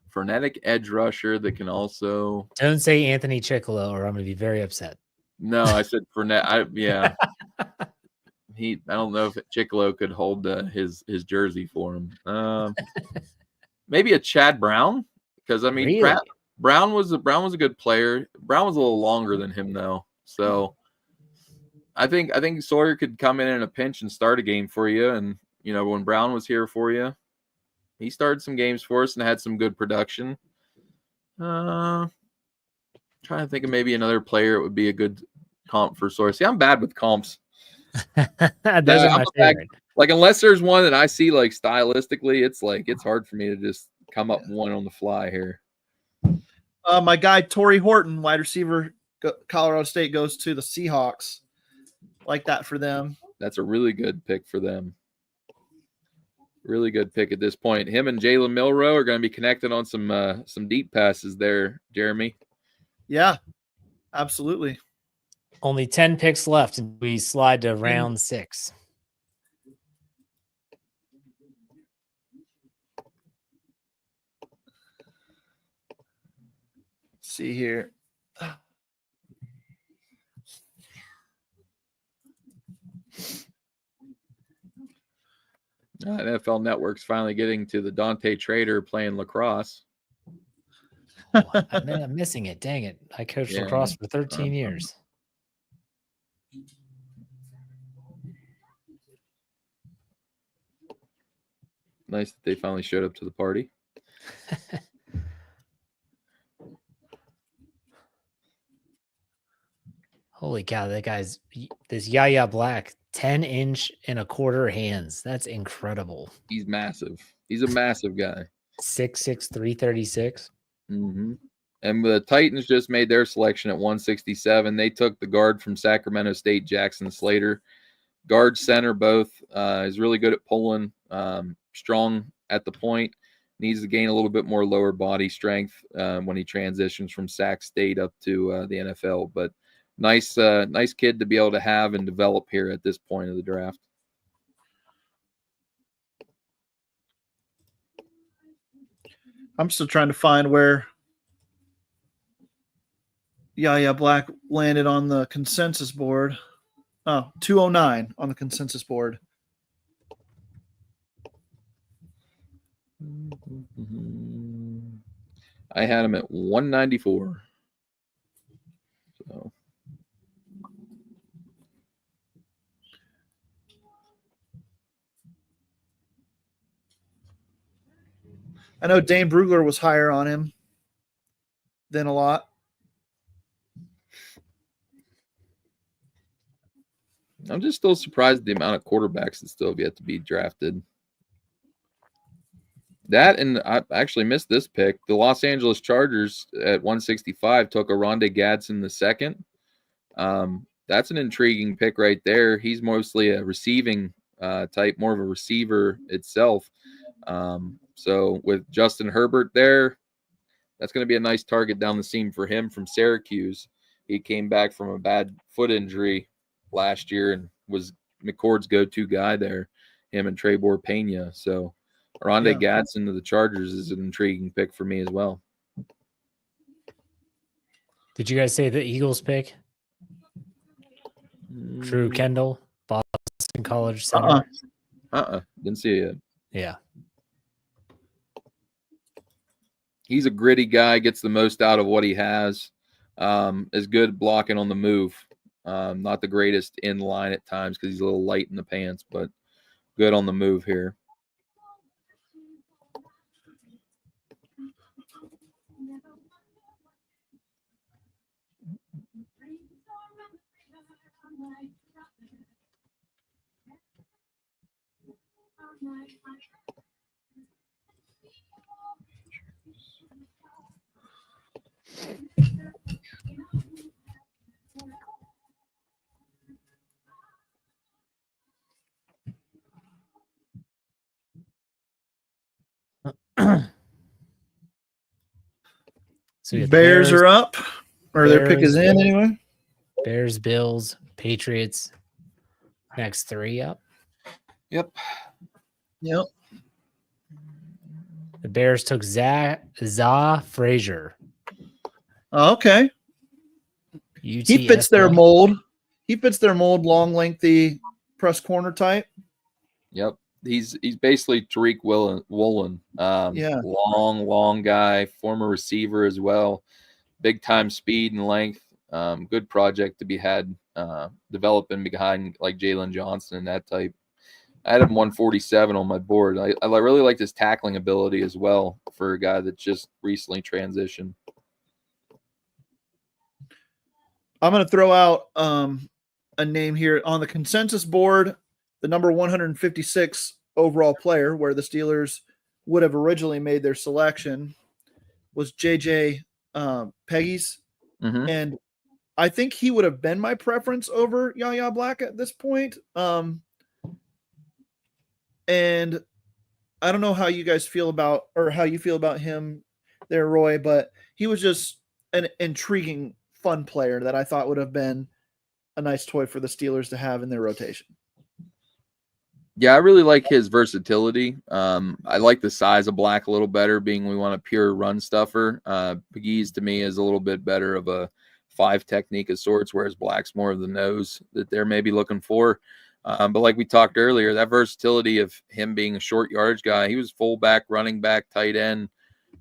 Frenetic edge rusher that can also. Don't say Anthony Chickolo or I'm going to be very upset. No, I said Fournette. Yeah. I don't know if Chickalo could hold his jersey for him. Maybe a Chad Brown, because I mean Really? Brown was a good player. Brown was a little longer than him though, so I think Sawyer could come in a pinch and start a game for you. And you know when Brown was here for you, he started some games for us and had some good production. Trying to think of maybe another player it would be a good comp for Sawyer. See, I'm bad with comps. Those are my favorite. Like unless there's one that I see like stylistically, it's hard for me to just come up with one on the fly here. My guy Torrey Horton, wide receiver, Colorado State, goes to the Seahawks. Like that for them. That's a really good pick for them. Really good pick at this point. Him and Jalen Milroe are going to be connected on some deep passes there, Jeremy. Yeah, absolutely. Only 10 picks left, and we slide to round 6. Let's see here. NFL Network's finally getting to the Dante Trader playing lacrosse. I'm missing it. Dang it. I coached lacrosse for 13 years. Nice that they finally showed up to the party. Holy cow, that guy's this Yaya Black, 10-inch and a quarter hands. That's incredible. He's massive. He's a massive guy. 6'6", 336. Mm-hmm. And the Titans just made their selection at 167. They took the guard from Sacramento State, Jackson Slater. Guard center both. Is really good at pulling, strong at the point. Needs to gain a little bit more lower body strength when he transitions from Sac State up to the NFL. But nice kid to be able to have and develop here at this point of the draft. I'm still trying to find where Yaya Black landed on the consensus board. Oh, 209 on the consensus board. I had him at 194. So I know Dane Brugler was higher on him than a lot. I'm just still surprised at the amount of quarterbacks that still have yet to be drafted. That, and I actually missed this pick. The Los Angeles Chargers at 165 took Rondé Gadsden the second. That's an intriguing pick right there. He's mostly a receiving type, more of a receiver itself. So with Justin Herbert there, that's going to be a nice target down the seam for him from Syracuse. He came back from a bad foot injury last year and was McCord's go-to guy there, him and Trebor Pena. So Rondé Gadsden to the Chargers is an intriguing pick for me as well. Did you guys say the Eagles pick? Drew Kendall, Boston College Center. Didn't see it yet. Yeah. He's a gritty guy, gets the most out of what he has. Is good blocking on the move. Not the greatest in line at times because he's a little light in the pants, but good on the move here. So the Bears are up, or their pick is Bears, in anyway. Bears, Bills, Patriots. Next 3 up. Yep. Yep. The Bears took Za Frazier. Oh, okay. He fits their UTSA. mold. He fits their mold, long, lengthy, press corner type. Yep. He's basically Tariq Woolen. Yeah. Long guy, former receiver as well. Big time speed and length. Good project to be had developing behind like Jalen Johnson and that type. I had him 147 on my board. I really liked his tackling ability as well for a guy that just recently transitioned. I'm going to throw out a name here on the consensus board. The number 156 overall player, where the Steelers would have originally made their selection, was JJ Peggy's. Mm-hmm. And I think he would have been my preference over Yahya Black at this point. And I don't know how you guys feel about, or how you feel about him there, Roy, but he was just an intriguing, fun player that I thought would have been a nice toy for the Steelers to have in their rotation. Yeah, I really like his versatility. I like the size of Black a little better, being we want a pure run stuffer. Pegues to me is a little bit better of a 5 technique of sorts, whereas Black's more of the nose that they're maybe looking for. But like we talked earlier, that versatility of him being a short yardage guy, he was fullback, running back, tight end.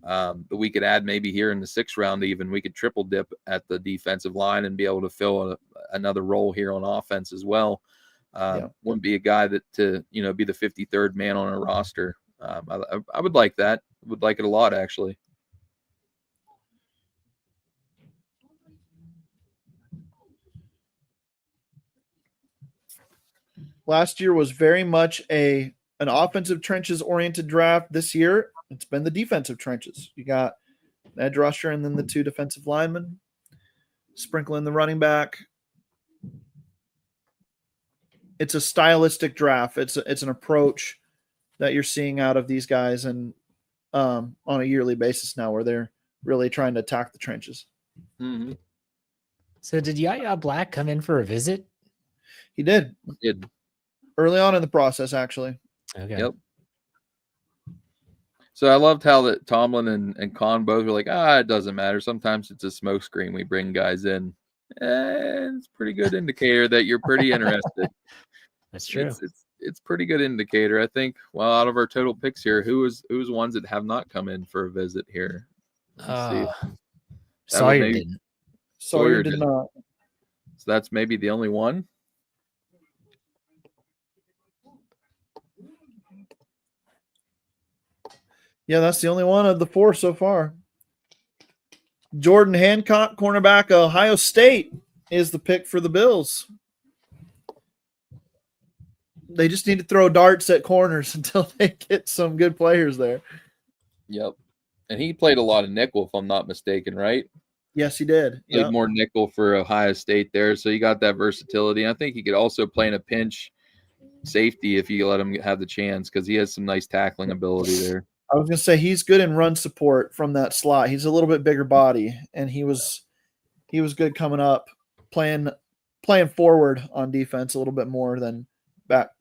But we could add maybe here in the 6th round even, we could triple dip at the defensive line and be able to fill another role here on offense as well. Wouldn't be a guy that to be the 53rd man on our roster. I would like that. Would like it a lot, actually. Last year was very much an offensive trenches oriented draft. This year, it's been the defensive trenches. You got an edge rusher and then the 2 defensive linemen, sprinkling the running back. It's a stylistic draft. It's an approach that you're seeing out of these guys, and on a yearly basis now, where they're really trying to attack the trenches. Mm-hmm. So did Yahya Black come in for a visit? He did. Early on in the process, actually. Okay. Yep. So I loved how that Tomlin and Khan both were like, it doesn't matter. Sometimes it's a smoke screen. We bring guys in. It's a pretty good indicator that you're pretty interested. That's true. It's pretty good indicator. I think, well, out of our total picks here, who's ones that have not come in for a visit here? Let's see. Sawyer didn't. Sawyer did not. So that's maybe the only one. Yeah, that's the only one of the 4 so far. Jordan Hancock, cornerback, Ohio State, is the pick for the Bills. They just need to throw darts at corners until they get some good players there. Yep. And he played a lot of nickel, if I'm not mistaken, right? Yes, he did. Played more nickel for Ohio State there, so you got that versatility. And I think he could also play in a pinch safety if you let him have the chance, because he has some nice tackling ability there. I was going to say he's good in run support from that slot. He's a little bit bigger body, and he was good coming up, playing forward on defense a little bit more than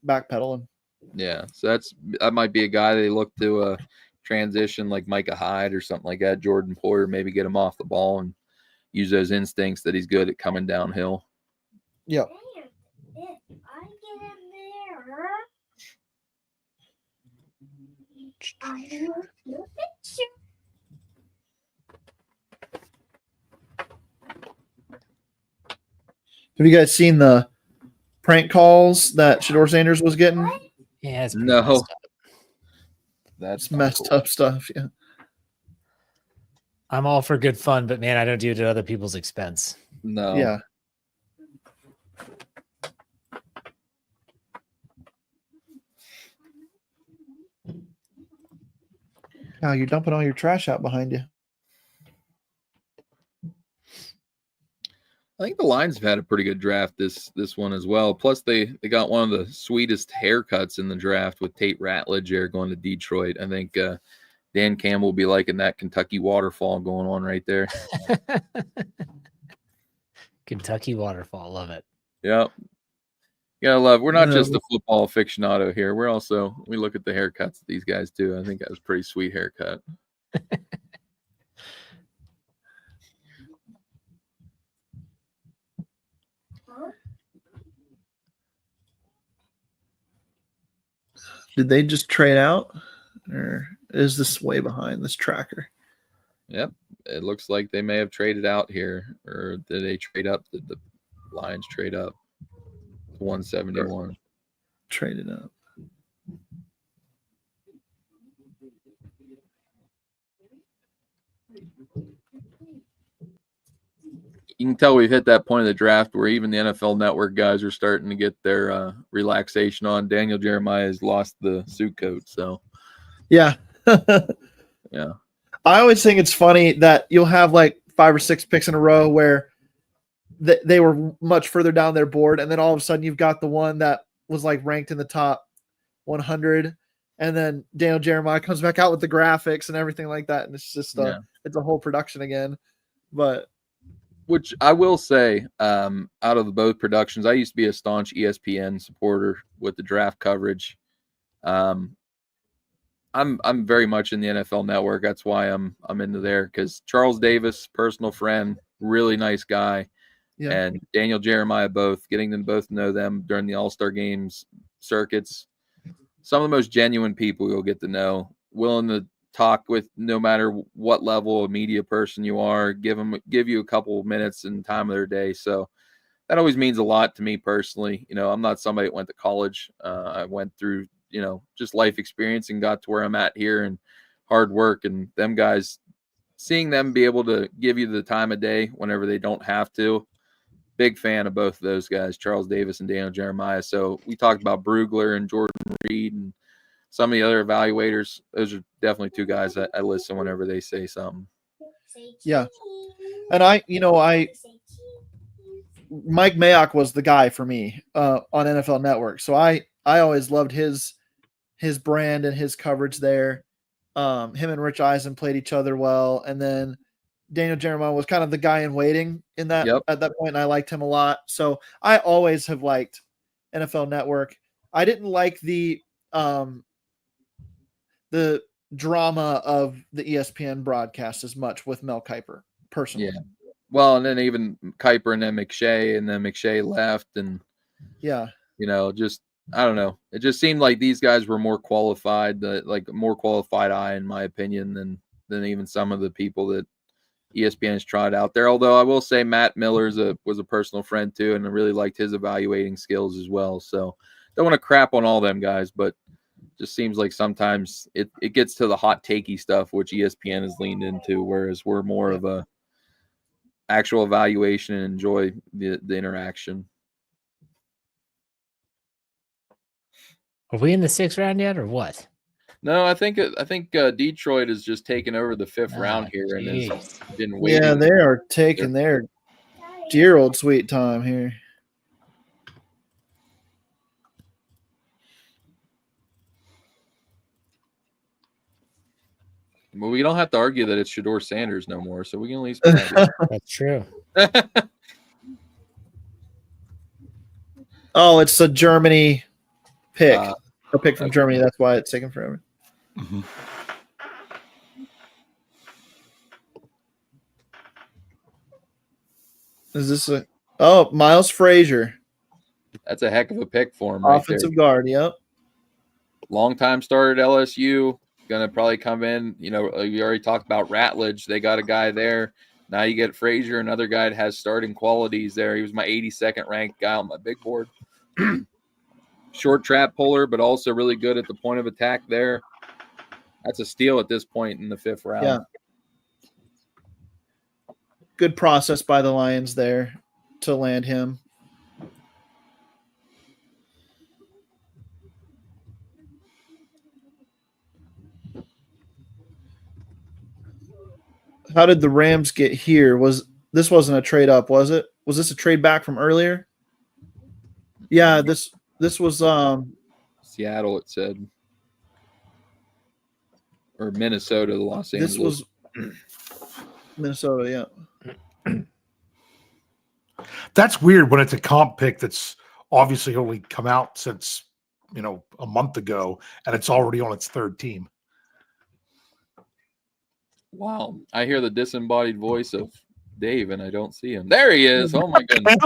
backpedaling. Yeah, so that might be a guy they look to transition like Micah Hyde or something like that. Jordan Poyer, maybe get him off the ball and use those instincts that he's good at coming downhill. Yeah. Have you guys seen the prank calls that Shador Sanders was getting? Yeah, it's pretty No. messed up. That's It's messed up stuff. Yeah. I'm all for good fun, but man, I don't do it at other people's expense. No. Yeah. Now you're dumping all your trash out behind you. I think the Lions have had a pretty good draft this one as well. Plus, they got one of the sweetest haircuts in the draft with Tate Ratledge there going to Detroit. I think Dan Campbell will be liking that Kentucky waterfall going on right there. Kentucky waterfall, love it. Yep. Yeah, love. We're not just a football aficionado here. We look at the haircuts of these guys too. I think that was a pretty sweet haircut. Did they just trade out, or is this way behind this tracker? Yep. It looks like they may have traded out here, or did they trade up? Did the Lions trade up to 171? Traded up. You can tell we've hit that point of the draft where even the NFL Network guys are starting to get their relaxation on. Daniel Jeremiah has lost the suit coat, so yeah. Yeah. I always think it's funny that you'll have like 5 or 6 picks in a row where they were much further down their board, and then all of a sudden you've got the one that was like ranked in the top 100, and then Daniel Jeremiah comes back out with the graphics and everything like that, and it's just it's a whole production again. But which I will say, out of the both productions, I used to be a staunch ESPN supporter with the draft coverage. I'm very much in the NFL Network. That's why I'm into there, because Charles Davis, personal friend, really nice guy, and Daniel Jeremiah, getting them both to know them during the All-Star games circuits. Some of the most genuine people you'll get to know, willing to talk with no matter what level of media person you are, give you a couple of minutes and time of their day. So that always means a lot to me personally. I'm not somebody that went to college. I went through, just life experience and got to where I'm at here, and hard work, and them guys, seeing them be able to give you the time of day whenever they don't have to. Big fan of both of those guys, Charles Davis and Daniel Jeremiah. So we talked about Brugler and Jordan Reed and some of the other evaluators. Those are definitely two guys that I listen whenever they say something. Yeah. And Mike Mayock was the guy for me on NFL Network. So I always loved his brand and his coverage there. Him and Rich Eisen played each other well. And then Daniel Jeremiah was kind of the guy in waiting in that at that point, and I liked him a lot. So I always have liked NFL Network. I didn't like the drama of the ESPN broadcast as much with Mel Kiper, personally. Yeah. Well, and then even Kiper and then McShay left, and just I don't know. It just seemed like these guys were more qualified, more qualified eye, in my opinion, than even some of the people that ESPN has tried out there. Although I will say Matt Miller was a personal friend too, and I really liked his evaluating skills as well. So don't want to crap on all them guys, but just seems like sometimes it gets to the hot takey stuff, which ESPN has leaned into, whereas we're more of a actual evaluation and enjoy the interaction. Are we in the 6th round yet, or what? No, I think Detroit has just taken over the 5th round here and has been waiting. Yeah, they are taking their dear old sweet time here. Well, we don't have to argue that it's Shador Sanders no more, so we can at least. That's true. Oh, it's a Germany pick. A pick from Germany. That's why it's taking forever. Mm-hmm. Is this Miles Frazier? That's a heck of a pick for him. Offensive guard. Yep. Long time starter at LSU. Going to probably come in. You already talked about Ratledge. They got a guy there. Now you get Frazier, another guy that has starting qualities there. He was my 82nd ranked guy on my big board. Short trap puller, but also really good at the point of attack there. That's a steal at this point in the 5th round. Yeah. Good process by the Lions there to land him. How did the Rams get here? This wasn't a trade up, was it? Was this a trade back from earlier? Yeah, this was Seattle, it said. Or Minnesota, Los Angeles. This was Minnesota, yeah. That's weird when it's a comp pick that's obviously only come out since, a month ago, and it's already on its 3rd team. Wow. I hear the disembodied voice of Dave, and I don't see him. There he is. Oh, my goodness.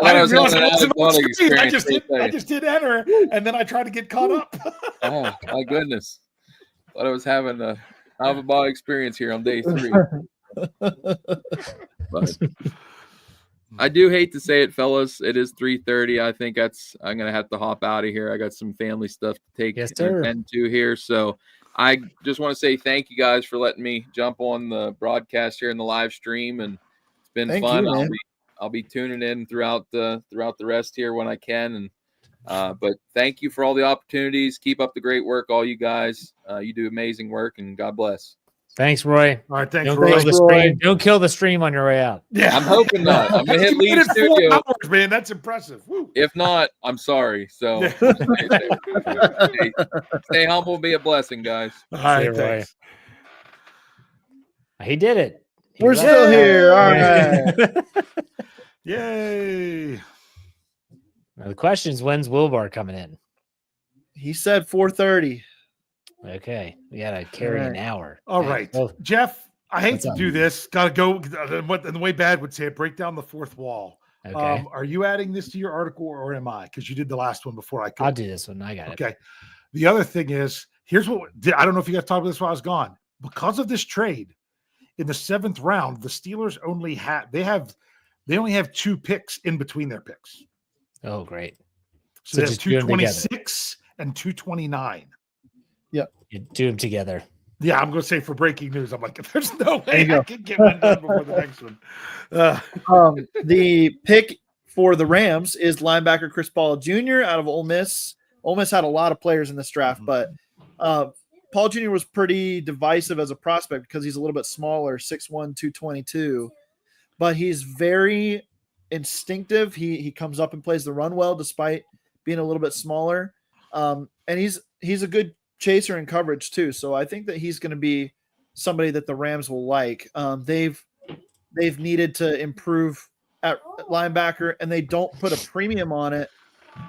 I just did enter, and then I tried to get caught up. Oh, my goodness. Thought I was having a out-of-body experience here on day 3. But I do hate to say it, fellas. It is 3:30. I think I'm going to have to hop out of here. I got some family stuff to take and attend to here. So I just want to say thank you guys for letting me jump on the broadcast here in the live stream, and it's been fun. I'll be tuning in throughout the rest here when I can. And but thank you for all the opportunities. Keep up the great work, all you guys. You do amazing work, and God bless. Thanks, Roy. All right, thanks, Roy. Don't kill the stream on your way out. Yeah, I'm hoping not. I'm gonna hit leave studio. 4 hours, man, that's impressive. Woo. If not, I'm sorry. So stay humble, be a blessing, guys. All right, thanks. He did it. We're still here. All right. Yay. Now the question is, when's Wilbar coming in? He said 4:30. Okay, we got to carry an hour. All right, Jeff. I hate to do this. Got to go. And the way Bad would say it, break down the 4th wall. Okay. Are you adding this to your article, or am I? Because you did the last one before I could. I'll do this one. I got it. Okay. The other thing is, here's what I don't know if you guys talked about this while I was gone. Because of this trade, in the 7th round, the Steelers only have 2 picks in between their picks. Oh, great. So they have 226 and 229. Yep. You do them together. Yeah, I'm going to say for breaking news, I'm like, there's no way I can get one done before the next one. The pick for the Rams is linebacker Chris Paul Jr. out of Ole Miss. Ole Miss had a lot of players in this draft, but Paul Jr. was pretty divisive as a prospect because he's a little bit smaller, 6'1", 222. But he's very instinctive. He comes up and plays the run well despite being a little bit smaller. And he's a good chaser in coverage too. So I think that he's going to be somebody that the Rams will like. They've needed to improve at linebacker, and they don't put a premium on it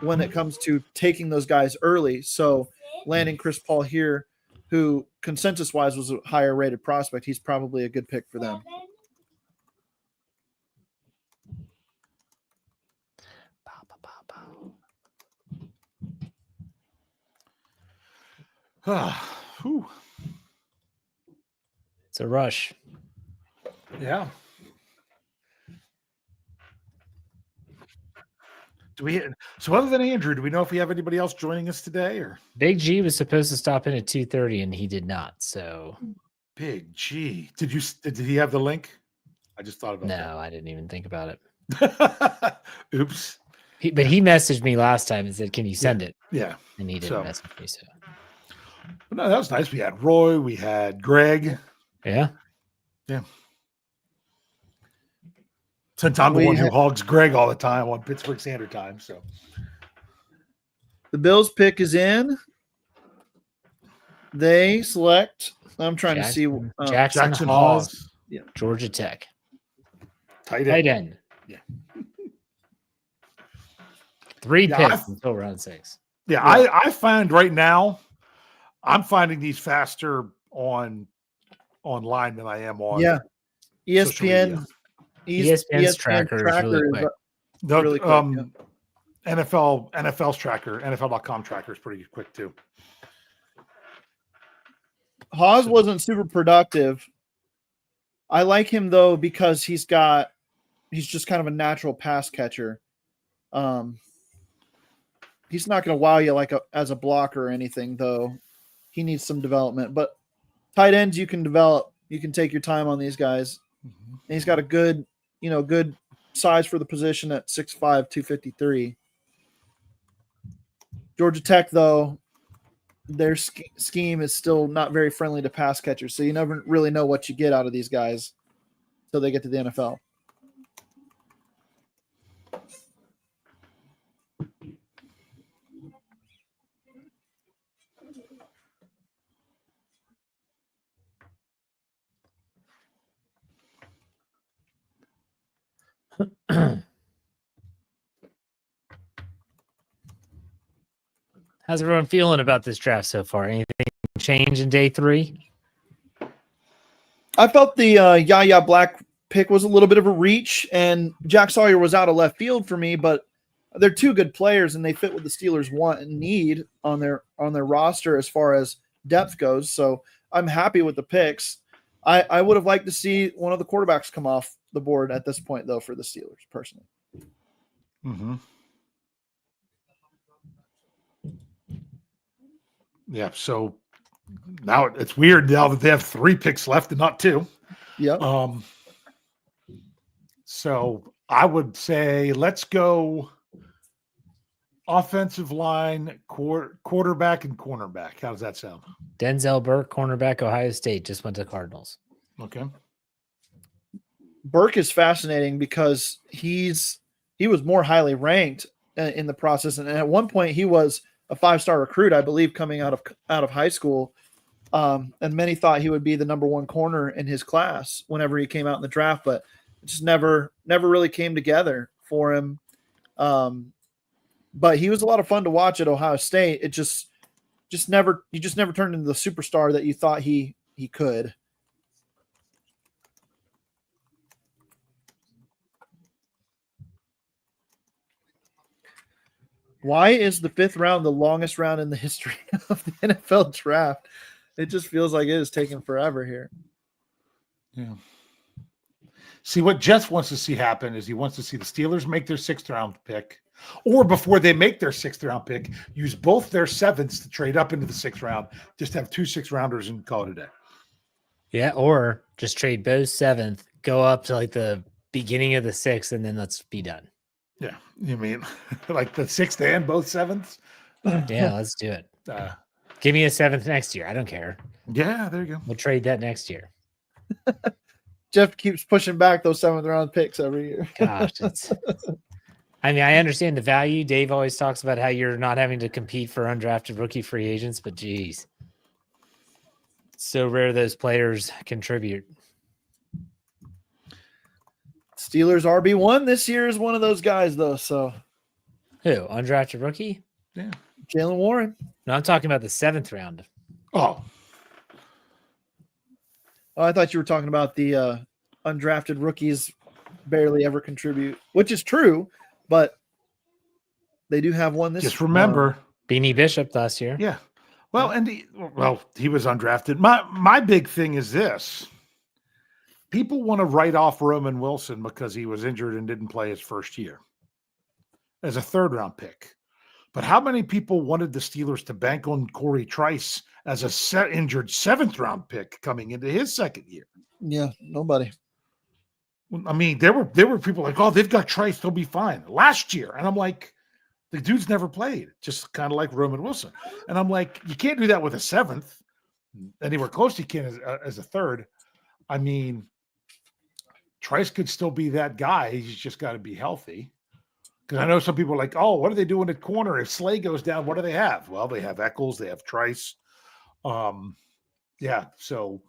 when it comes to taking those guys early. So landing Chris Paul here, who consensus wise was a higher rated prospect, he's probably a good pick for them. It's a rush. Yeah. So other than Andrew, do we know if we have anybody else joining us today? Or Big G was supposed to stop in at 2:30 and he did not. So Big G, did he have the link? I just thought about that. No, I didn't even think about it. Oops. But he messaged me last time and said, "Can you send it?" Yeah. And he didn't message me. So no, that was nice. We had Roy, we had Greg. Yeah. Yeah. Since I'm the one who hogs Greg all the time on Pittsburgh Standard Time. So the Bills pick is in. They select. I'm trying to see Jackson Hawes, yeah. Georgia Tech. Tight end. Yeah. 3 picks until round 6. Yeah, I find right now, I'm finding these faster online than I am on. Yeah. ESPN's tracker is really quick. Really quick, NFL's tracker, NFL.com tracker is pretty quick too. Hawes wasn't super productive I like him though because he's just kind of a natural pass catcher. He's not going to wow you as a blocker or anything, though. He needs some development. But tight ends you can develop. You can take your time on these guys. Mm-hmm. And he's got a good size for the position at 6'5", 253. Georgia Tech, though, their scheme is still not very friendly to pass catchers, so you never really know what you get out of these guys until they get to the NFL. How's everyone feeling about this draft so far? Anything change in day 3? I felt the Yaya Black pick was a little bit of a reach, and Jack Sawyer was out of left field for me, but they're two good players, and they fit what the Steelers want and need on their roster as far as depth goes. So I'm happy with the picks. I would have liked to see one of the quarterbacks come off the board at this point, though, for the Steelers, personally. Mm-hmm. Yeah, so now it's weird now that they have 3 picks left and not 2. Yeah. So I would say let's go offensive line, quarterback, and cornerback. How does that sound? Denzel Burke, cornerback, Ohio State, just went to Cardinals. Okay. Burke is fascinating because he was more highly ranked in the process, and at one point he was a 5-star recruit, I believe, coming out of high school. And many thought he would be the number 1 corner in his class whenever he came out in the draft, but it just never really came together for him. But he was a lot of fun to watch at Ohio State. It just never turned into the superstar that you thought he could. Why is the 5th round the longest round in the history of the NFL draft? It just feels like it is taking forever here. Yeah. See, what Jeff wants to see happen is he wants to see the Steelers make their 6th round pick, or before they make their 6th round pick, use both their 7ths to trade up into the 6th round, just have 2 6th-rounders and call it a day. Yeah, or just trade both 7th, go up to like the beginning of the 6th, and then let's be done. Yeah, you mean like the 6th and both 7ths? Yeah, let's do it. Give me a 7th next year. I don't care. Yeah, there you go. We'll trade that next year. Jeff keeps pushing back those 7th round picks every year. Gosh, I mean, I understand the value. Dave always talks about how you're not having to compete for undrafted rookie free agents, but geez, it's so rare those players contribute. Steelers RB1 this year is one of those guys, though. So, who, undrafted rookie? Yeah, Jalen Warren. No, I'm talking about the 7th round. Oh, I thought you were talking about the undrafted rookies barely ever contribute, which is true, but they do have one this year. Just remember Beanie Bishop last year. Yeah. Well, and he was undrafted. My big thing is this. People want to write off Roman Wilson because he was injured and didn't play his first year as a 3rd round pick. But how many people wanted the Steelers to bank on Corey Trice as a injured 7th round pick coming into his 2nd year? Yeah, nobody. I mean, there were people like, oh, they've got Trice, they'll be fine. Last year. And I'm like, the dude's never played, just kind of like Roman Wilson. And I'm like, you can't do that with a 7th. Anywhere close you can as a 3rd. I mean, Trice could still be that guy. He's just got to be healthy. Because I know some people are like, oh, what are they doing at corner? If Slay goes down, what do they have? Well, they have Eccles, they have Trice. Yeah, so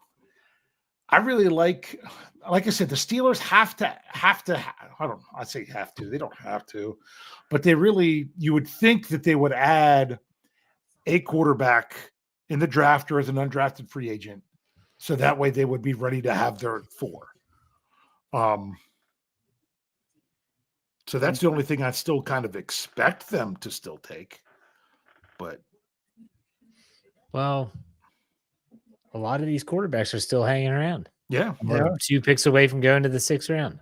I really like I said, the Steelers have to, I say have to, they don't have to, but they really, you would think that they would add a quarterback in the draft or as an undrafted free agent. So that way they would be ready to have their 4. So that's the only thing I still kind of expect them to still take. But well, a lot of these quarterbacks are still hanging around. Yeah. We're 2 picks away from going to the 6th round.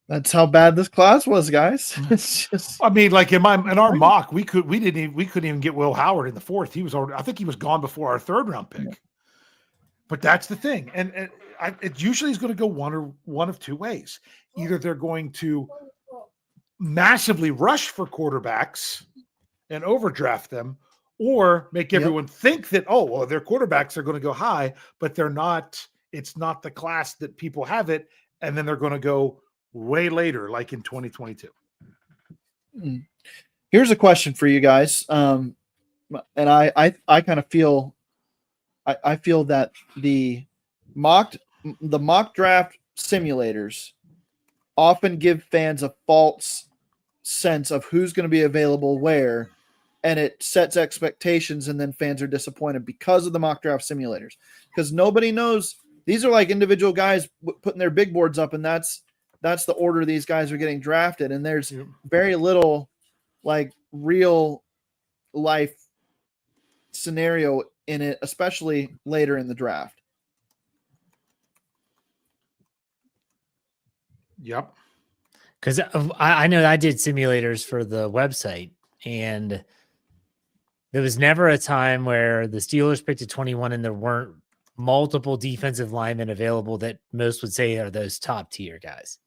That's how bad this class was, guys. It's just, I mean, like in our mock, we couldn't even get Will Howard in the 4th. He was already, I think he was gone before our 3rd round pick. Yeah. But that's the thing, and it usually is going to go one of two ways. Either they're going to massively rush for quarterbacks and overdraft them, or make everyone think that, oh, well, their quarterbacks are going to go high, but they're not. It's not the class that people have it, and then they're going to go way later, like in 2022. Here's a question for you guys, and I kind of feel, I feel that the mock draft simulators often give fans a false sense of who's going to be available where, and it sets expectations, and then fans are disappointed because of the mock draft simulators, because nobody knows. These are like individual guys putting their big boards up, and that's the order these guys are getting drafted, and there's very little like real life scenario in it, especially later in the draft. Yep. Because I know I did simulators for the website, and there was never a time where the Steelers picked at 21 and there weren't multiple defensive linemen available that most would say are those top tier guys.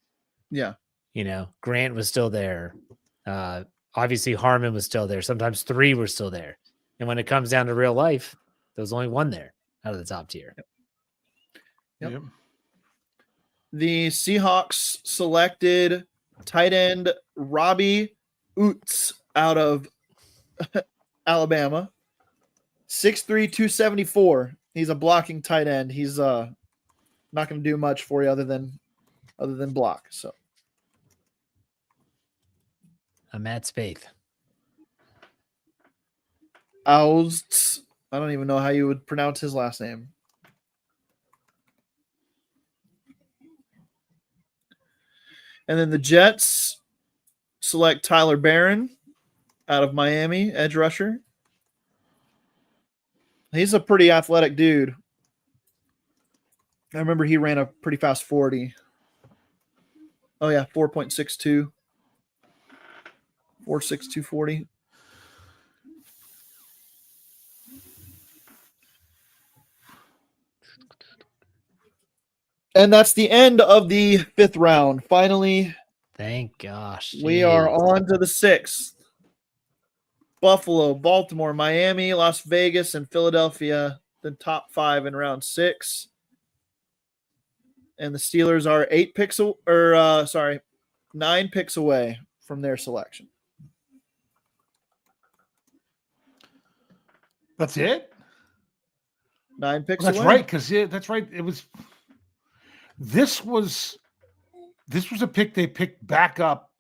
Yeah. You know, Grant was still there. Obviously, Harmon was still there. Sometimes 3 were still there. And when it comes down to real life, there was only 1 there out of the top tier. Yep. The Seahawks selected tight end Robbie Oots out of Alabama. 6'3", 274. He's a blocking tight end. He's not going to do much for you other than block. So Matt Spaeth. Austs. I don't even know how you would pronounce his last name. And then the Jets select Tyler Barron out of Miami, edge rusher. He's a pretty athletic dude. I remember he ran a pretty fast 40. Oh, yeah, 4.62. 4.6240. And that's the end of the 5th round. Finally, thank gosh. We are on to the 6th. Buffalo, Baltimore, Miami, Las Vegas, and Philadelphia, the top 5 in round 6. And the Steelers are 9 picks away from their selection. That's it? 9 picks That's away. right, because that's right. This was a pick they picked back up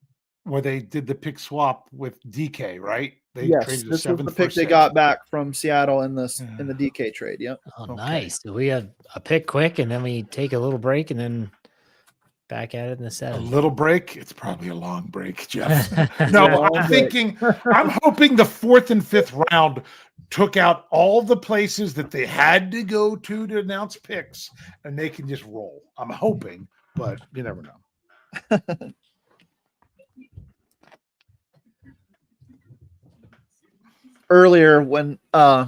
where they did the pick swap with DK, right? They Yes, this was the pick they got back from Seattle in the DK trade. Yep. Oh, Okay. nice. So we have a pick quick, and then we take a little break, and then back at it in the 7th. A little break. It's probably a long break, Jeff. No, I'm hoping the 4th and 5th round took out all the places that they had to go to announce picks, and they can just roll. I'm hoping, but you never know. Earlier, when my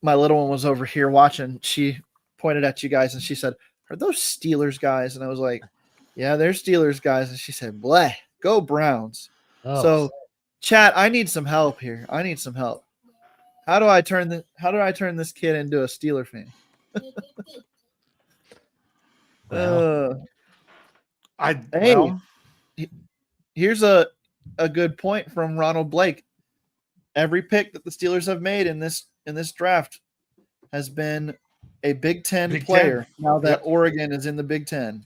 little one was over here watching, she pointed at you guys and she said, "Are those Steelers guys?" And I was like, "Yeah, they're Steelers guys." And she said, "Bleh, go Browns." Oh. So, chat, I need some help here. I need some help. How do I turn this kid into a Steeler fan? Here's a good point from Ronald Blake. Every pick that the Steelers have made in this draft has been a Big Ten player. Now that Oregon is in the Big Ten.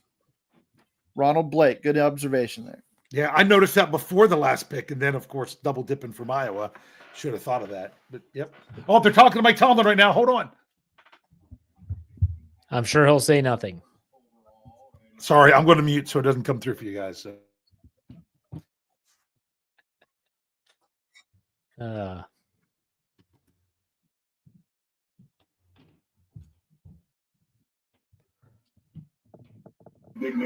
Ronald Blake, good observation there. Yeah, I noticed that before the last pick, and then of course double dipping from Iowa. Should have thought of that. But yep. Oh, they're talking to Mike Tomlin right now. Hold on. I'm sure he'll say nothing. Sorry, I'm going to mute so it doesn't come through for you guys. So.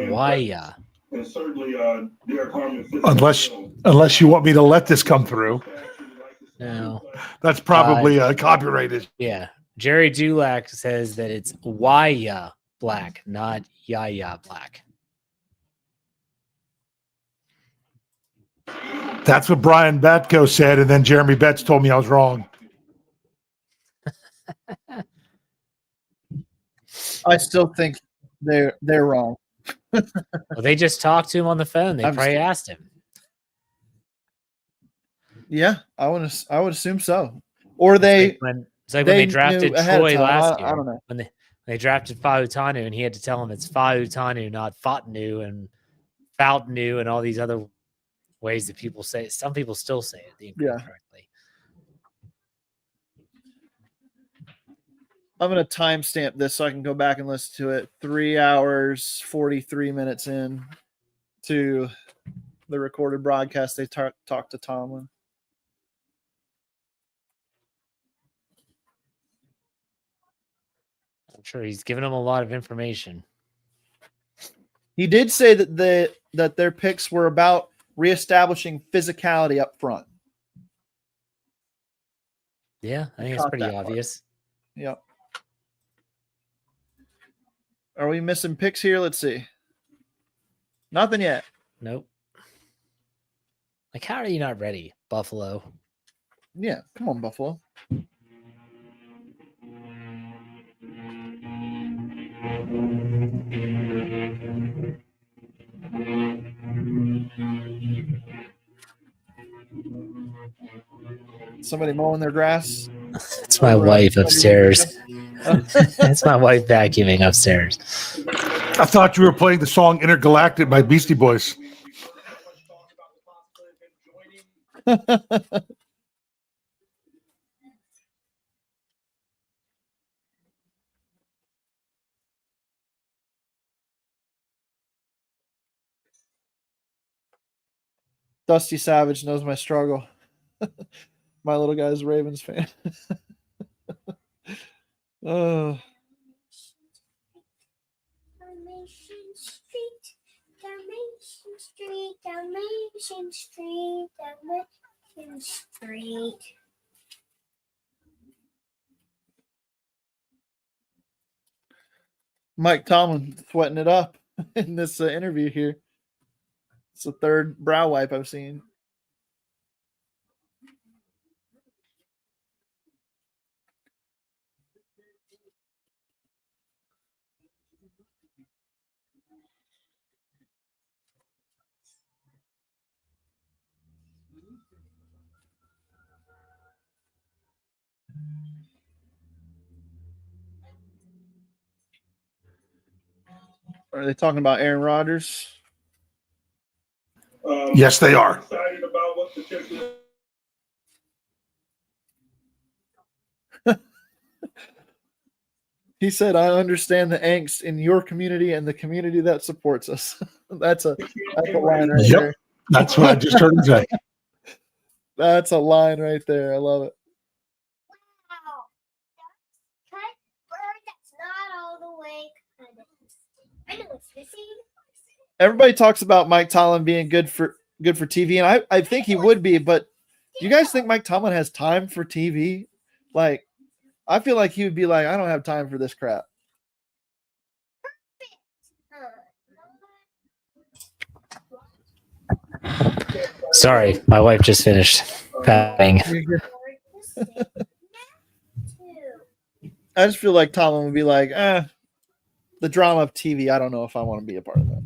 Why? And certainly, Derek Harmon. Unless you want me to let this come through. No. That's probably a copyrighted. Yeah. Jerry Dulac says that it's Why Black, not Yaya Black. That's what Brian Batko said, and then Jeremy Betts told me I was wrong. I still think they're wrong. Well, they just talked to him on the phone. They probably asked him. Yeah, I would assume so. Or they. It's like when they drafted Troy last year. I don't know. When they drafted Fautanu, and he had to tell him it's Fautanu, not Fatanu, and Foutanu, and all these other ways that people say it. Some people still say it incorrectly. I'm going to timestamp this so I can go back and listen to it. 3 hours, 43 minutes in to the recorded broadcast. They talked to Tomlin. I'm sure he's given them a lot of information. He did say that their picks were about reestablishing physicality up front. Yeah, I think it's pretty obvious. Yep. Are we missing picks here? Let's see. Nothing yet. Nope. Like, how are you not ready, Buffalo? Yeah, come on, Buffalo. Somebody mowing their grass. It's my wife upstairs. It's my wife vacuuming upstairs. I thought you were playing the song Intergalactic by Beastie Boys. Dusty Savage knows my struggle. My little guy's a Ravens fan. Oh. Dalmatian Street. Mike Tomlin sweating it up in this interview here. It's the third brow wipe I've seen. Are they talking about Aaron Rodgers? Yes, they are. He said, I understand the angst in your community and the community that supports us. That's a line right there. That's what I just heard him say. That's a line right there. I love it. Wow. Cut bird that's not all the way cut. I know it's missing. Everybody talks about Mike Tomlin being good for TV, and I think he would be, but do you guys think Mike Tomlin has time for TV? Like, I feel like he would be like, I don't have time for this crap. Sorry, my wife just finished patting. I just feel like Tomlin would be like, the drama of TV, I don't know if I want to be a part of that.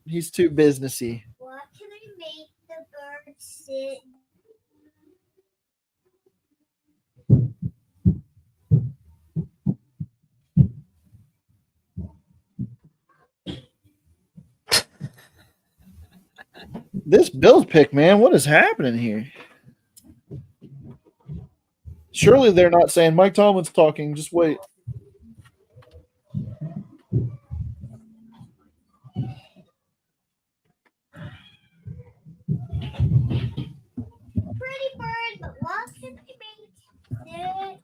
He's too businessy. What can I make the bird sit? This Bills pick, man, what is happening here? Surely they're not saying Mike Tomlin's talking. Just wait. Pretty bird, but what can I make it?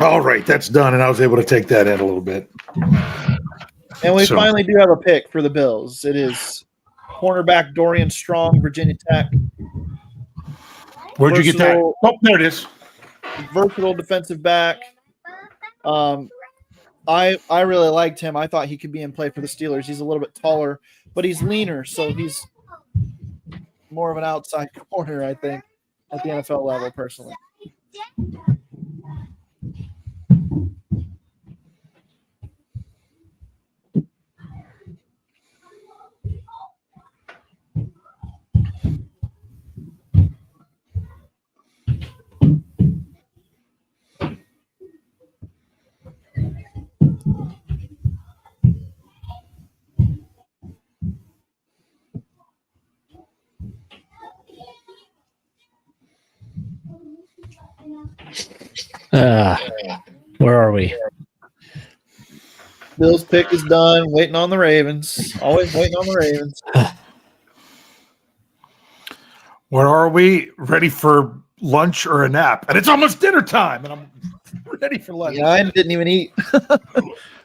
All right, that's done, and I was able to take that in a little bit. And we So- finally do have a pick for the Bills. It is cornerback Dorian Strong, Virginia Tech. Where'd you get that? Versatile- Oh, there it is. Versatile defensive back. I really liked him. I thought he could be in play for the Steelers. He's a little bit taller, but he's leaner, so he's more of an outside corner, I think, at the NFL level, personally. Where are we? Bill's pick is done. Waiting on the Ravens. Always waiting on the Ravens. Where are we? Ready for lunch or a nap? And it's almost dinner time, and I'm ready for lunch. Yeah, I didn't even eat.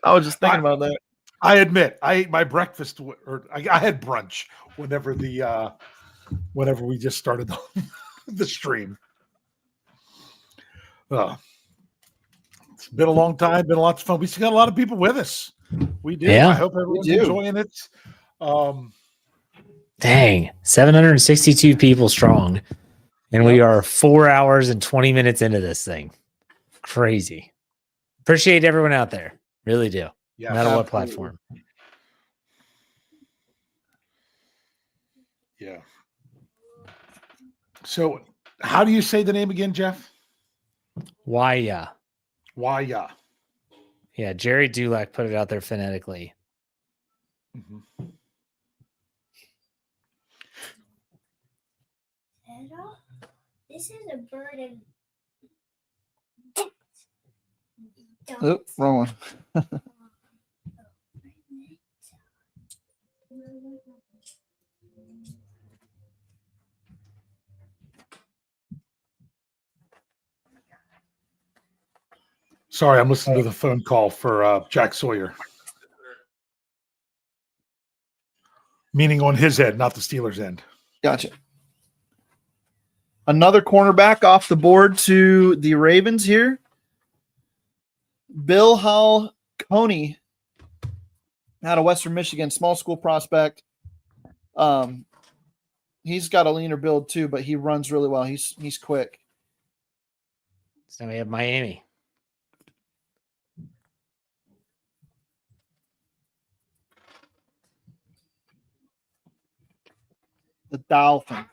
I was just thinking about that. I admit, I ate my breakfast, or I had brunch whenever we just started the stream. It's been a long time, been lots of fun. We still got a lot of people with us. We do. Yeah. I hope everyone's enjoying it. Dang, 762 people strong. And we are 4 hours and 20 minutes into this thing. Crazy. Appreciate everyone out there. Really do. Yeah, no matter what absolutely. platform. Yeah. So, how do you say the name again, Jeff? Why, yeah. Why, yeah. Yeah, Jerry Dulac put it out there phonetically. Mm-hmm. This is a bird of Oh, wrong one. Sorry, I'm listening to the phone call for Jack Sawyer. Meaning on his end, not the Steelers' end. Gotcha. Another cornerback off the board to the Ravens here. Bill Hall Coney out of Western Michigan, small school prospect. He's got a leaner build too, but he runs really well. He's quick. So we have Miami. The Dolphins.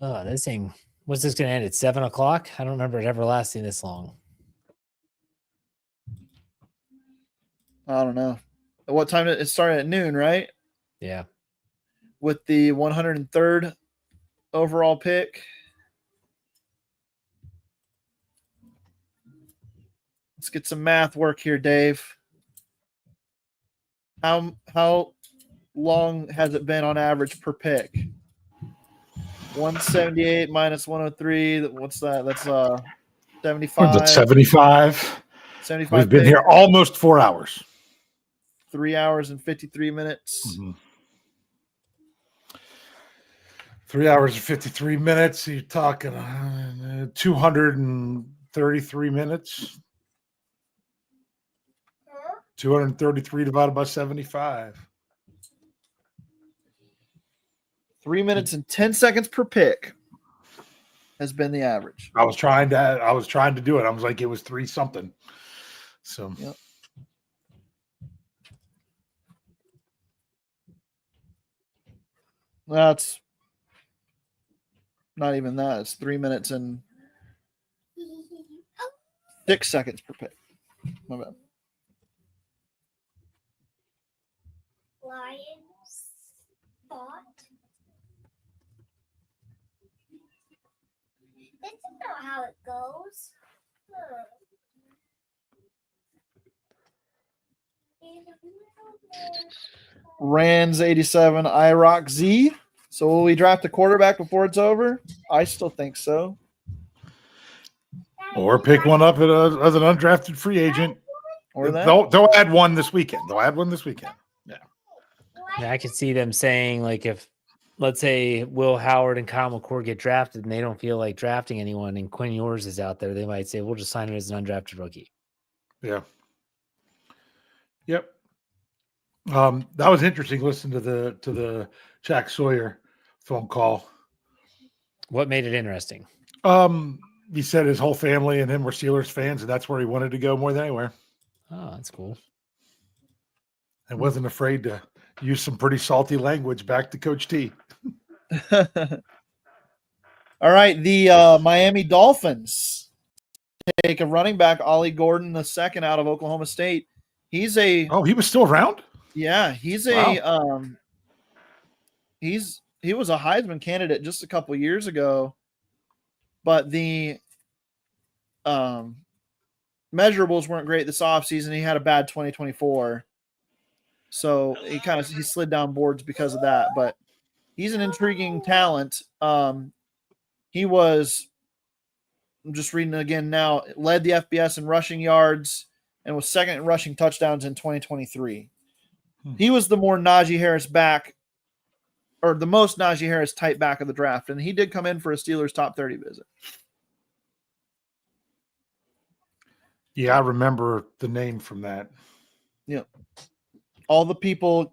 Oh, this thing. What's this going to end at 7 o'clock? I don't remember it ever lasting this long. I don't know. At what time did it start? At noon, right? Yeah. With the 103rd overall pick. Let's get some math work here, Dave. How long has it been on average per pick? 178 minus 103. What's that? That's 75. That's 75. 75. We've been picks. here almost 4 hours. 3 hours and 53 minutes. Mm-hmm. 3 hours and 53 minutes. You're talking 233 minutes. 233 divided by 75. 3 minutes and 10 seconds per pick has been the average. I was trying to do it. I was like, it was 3 something. So yep. That's not even that. It's 3 minutes and 6 seconds per pick. My bad. Lions thought. This is not how it goes. Rands 87 IROC Z. So will we draft a quarterback before it's over? I still think so. Or pick one up as an undrafted free agent. Or that. They'll add one this weekend. Yeah. I could see them saying, like, if, let's say, Will Howard and Kyle McCord get drafted and they don't feel like drafting anyone and Quinn Ewers is out there, they might say, we'll just sign him as an undrafted rookie. Yeah. Yep. That was interesting. Listen to the Jack Sawyer phone call. What made it interesting? He said his whole family and him were Steelers fans, and that's where he wanted to go more than anywhere. Oh, that's cool. And wasn't afraid to use some pretty salty language back to Coach T. All right, the Miami Dolphins take a running back, Ollie Gordon II, out of Oklahoma State. He was still around? Yeah, he's he was a Heisman candidate just a couple years ago, but the measurables weren't great this offseason. He had a bad 2024. So he slid down boards because of that, but he's an intriguing talent. He was, I'm just reading it again now, led the FBS in rushing yards and was second in rushing touchdowns in 2023. He was the more Najee Harris back, or the most Najee Harris type back of the draft, and he did come in for a Steelers top 30 visit. Yeah, I remember the name from that. Yeah. All the people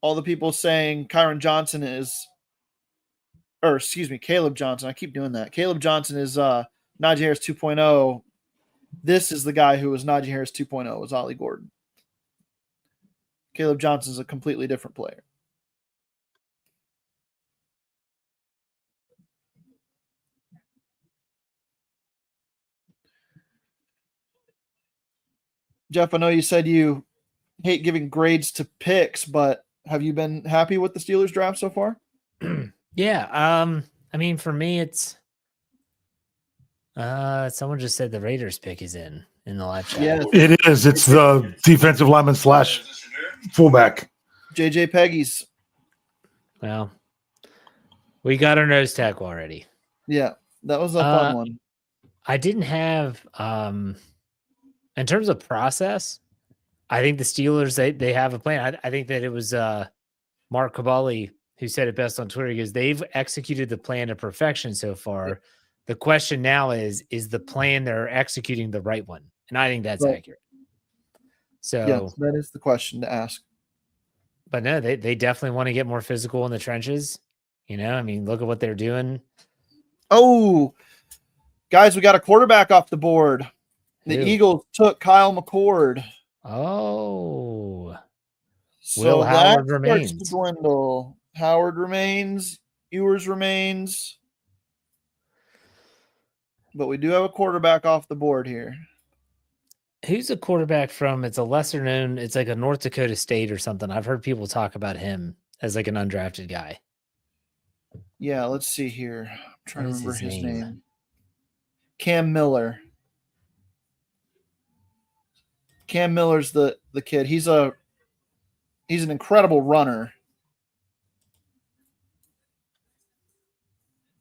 saying Kyron Johnson is, or excuse me, Caleb Johnson. I keep doing that. Caleb Johnson is Najee Harris 2.0. This is the guy who was Najee Harris 2.0, was Ollie Gordon. Caleb Johnson is a completely different player. Jeff, I know you said you hate giving grades to picks, but have you been happy with the Steelers draft so far? Yeah. I mean, for me, it's someone just said the Raiders pick is in the live chat. Yeah, It is. It's the defensive lineman / fullback. JJ Peggy's. Well, we got our nose tackle already. Yeah, that was a fun one. I didn't have in terms of process, I think the Steelers they have a plan. I think that it was Mark Cavalli who said it best on Twitter, because they've executed the plan to perfection so far. Yeah. The question now is the plan they're executing the right one? And I think that's accurate. So yes, that is the question to ask. But no, they definitely want to get more physical in the trenches. You know, I mean, look at what they're doing. Oh, guys, we got a quarterback off the board. The Eagles took Kyle McCord. Oh. So Will Howard remains. To dwindle. Howard remains. Ewers remains. But we do have a quarterback off the board here. Who's a quarterback from? It's a lesser known. It's like a North Dakota State or something. I've heard people talk about him as like an undrafted guy. Yeah, let's see here. I'm trying to remember his name. Cam Miller. Cam Miller's the kid. He's an incredible runner.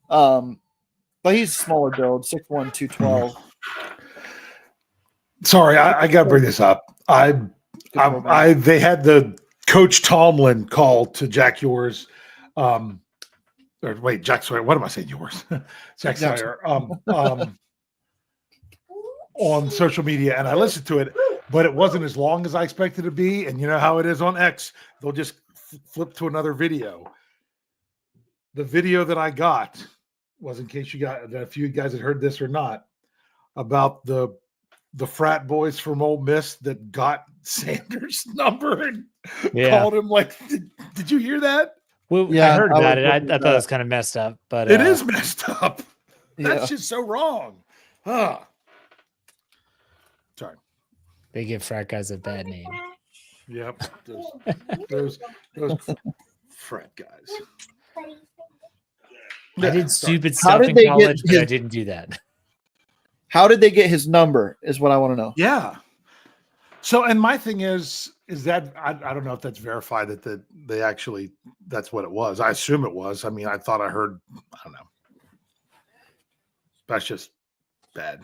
But he's smaller build, 6'1", 212. Sorry, I got to bring this up. They had the Coach Tomlin call to Jack Ewers. Jack Sawyer. What am I saying? Yours, Jack Sawyer. On social media, and I listened to it, but it wasn't as long as I expected it to be. And you know how it is on X; they'll just flip to another video. The video that I got was, in case if you guys had heard this or not, about the frat boys from Ole Miss that got Sanders' number and called him. Like, did you hear that? Well, yeah, I heard about it. I thought it was kind of messed up, but it is messed up. That's just so wrong. Sorry. They give frat guys a bad name. Yep. Those frat guys. I did stupid stuff in college, but I didn't do that. How did they get his number is what I want to know. Yeah. So, and my thing is that I don't know if that's verified that they actually that's what it was. I assume it was. I mean, I thought I heard. I don't know. That's just bad.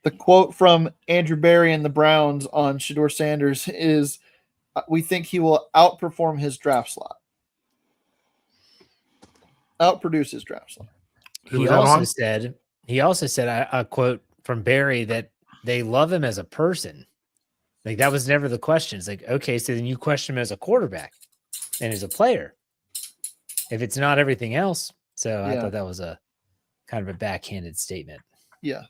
The quote from Andrew Berry and the Browns on Shedeur Sanders is, "We think he will outperform his draft slot, outproduce his draft slot." He also said a quote from Barry that they love him as a person. Like that was never the question. It's like, okay, so then you question him as a quarterback and as a player. If it's not everything else. So I thought that was a kind of a backhanded statement. Yeah.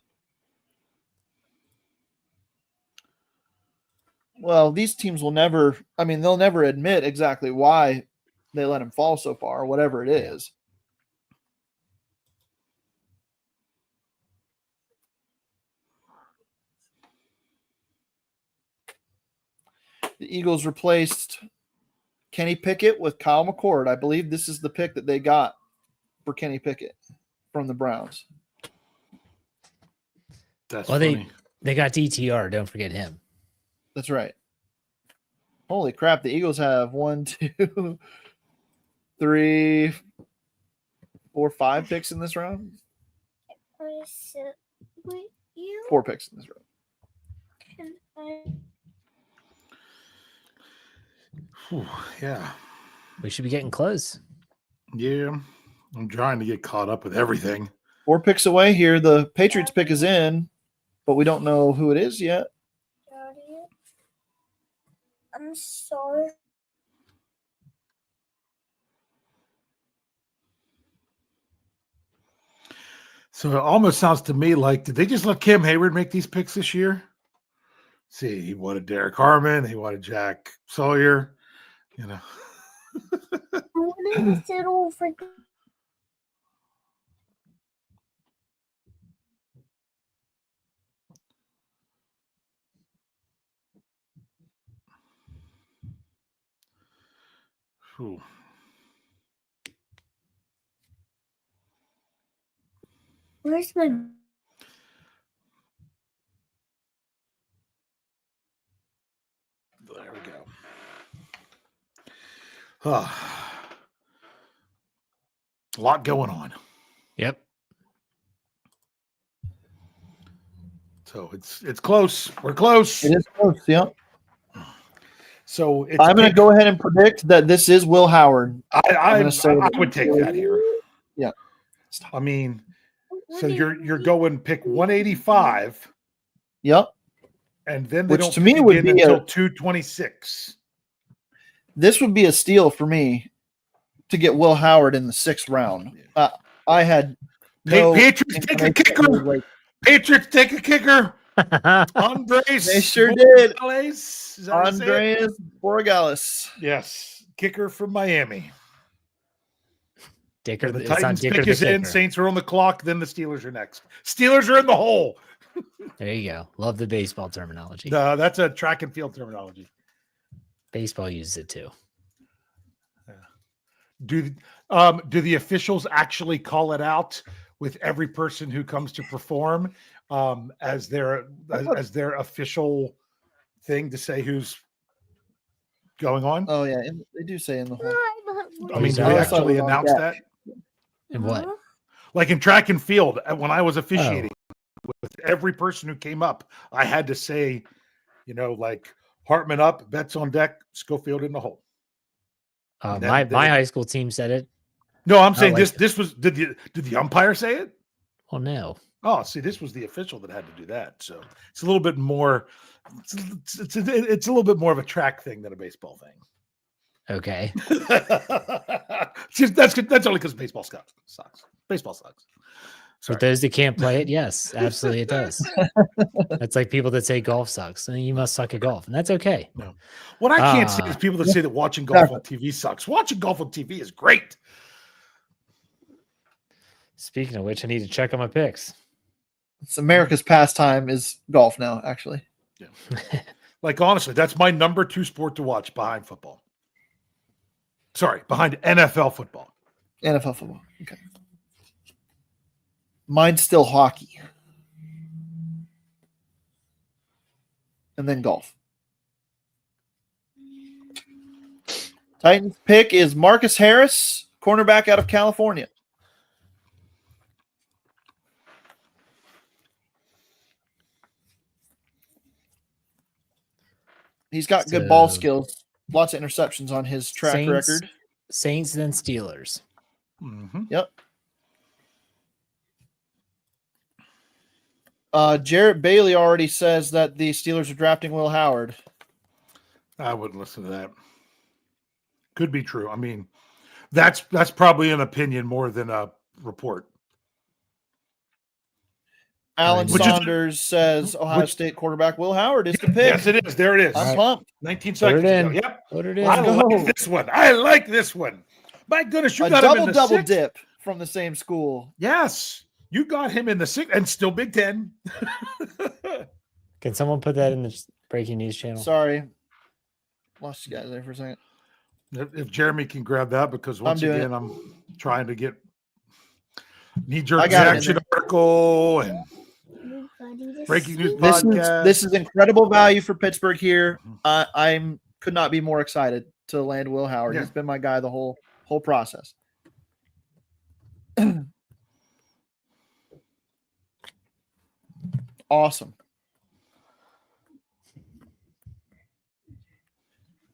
Well, these teams will never, they'll never admit exactly why they let him fall so far, whatever it is. The Eagles replaced Kenny Pickett with Kyle McCord. I believe this is the pick that they got for Kenny Pickett from the Browns. That's funny. They got DTR. Don't forget him. That's right. Holy crap. The Eagles have 1, 2, 3, 4, 5 picks in this round. 4 picks in this round. Whew, yeah. We should be getting close. Yeah. I'm trying to get caught up with everything. 4 picks away here. The Patriots pick is in, but we don't know who it is yet. Daddy, I'm sorry. So it almost sounds to me like, did they just let Cam Hayward make these picks this year? See, he wanted Derek Harmon. He wanted Jack Sawyer. You know. I want to sit over. Ooh. Where's my? There we go. A lot going on. Yep. So it's close. We're close. It is close, yeah. So it's I'm going to go ahead and predict that this is Will Howard. I would take that here. Yeah. I mean, so you're going pick 185. Yep. And then they Which don't to me pick would again be until 226. This would be a steal for me to get Will Howard in the 6th round. I had no Patriots take a kicker. Patriots take a kicker. Andres. They sure did. Andres Borregales. Yes. Kicker from Miami. Dicker, the Titans pick is in. kicker. Saints are on the clock. Then the Steelers are next. Steelers are in the hole. There you go. Love the baseball terminology. That's a track and field terminology. Baseball uses it too. Do the officials actually call it out with every person who comes to perform as their official thing to say who's going on? Oh yeah, and they do say in the whole. I mean, do they actually announce that? And what? Like in track and field, when I was officiating, with every person who came up, I had to say, like Hartman up, Betts on deck, Schofield in the hole. My high school team said it. No, I'm saying this was did the umpire say it? Well, no. Oh, see, this was the official that had to do that. So it's a little bit more. It's a little bit more of a track thing than a baseball thing. Okay. That's only because baseball sucks. Baseball sucks. For those that can't play it, yes, absolutely it does. That's like people that say golf sucks. And you must suck at golf, and that's okay. No. What I can't say is people that say that watching golf on TV sucks. Watching golf on TV is great. Speaking of which, I need to check on my picks. It's America's pastime is golf now, actually. Yeah. Like, honestly, that's my number 2 sport to watch behind football. Sorry, behind NFL football. NFL football. Okay. Mine's still hockey. and then golf. Titans pick is Marcus Harris, cornerback out of California. He's got good ball skills. Lots of interceptions on his track record. Saints and Steelers. Mm-hmm. Yep. Jarrett Bailey already says that the Steelers are drafting Will Howard. I wouldn't listen to that. Could be true. I mean, that's probably an opinion more than a report. Alan Saunders says Ohio State quarterback Will Howard is the pick. Yes, it is. There it is. I'm pumped. 19 seconds ago. Yep. Put it in. I like this one. I like this one. My goodness, you got him in the double sixth. dip from the same school. Yes. You got him in the sixth and still Big Ten. Can someone put that in the breaking news channel? Sorry. Lost you guys there for a second. If Jeremy can grab that, because once again, I'm trying to get knee-jerk reaction article and breaking news podcast. This is incredible value for Pittsburgh here. I'm could not be more excited to land Will Howard. Yeah. He's been my guy the whole process. Awesome.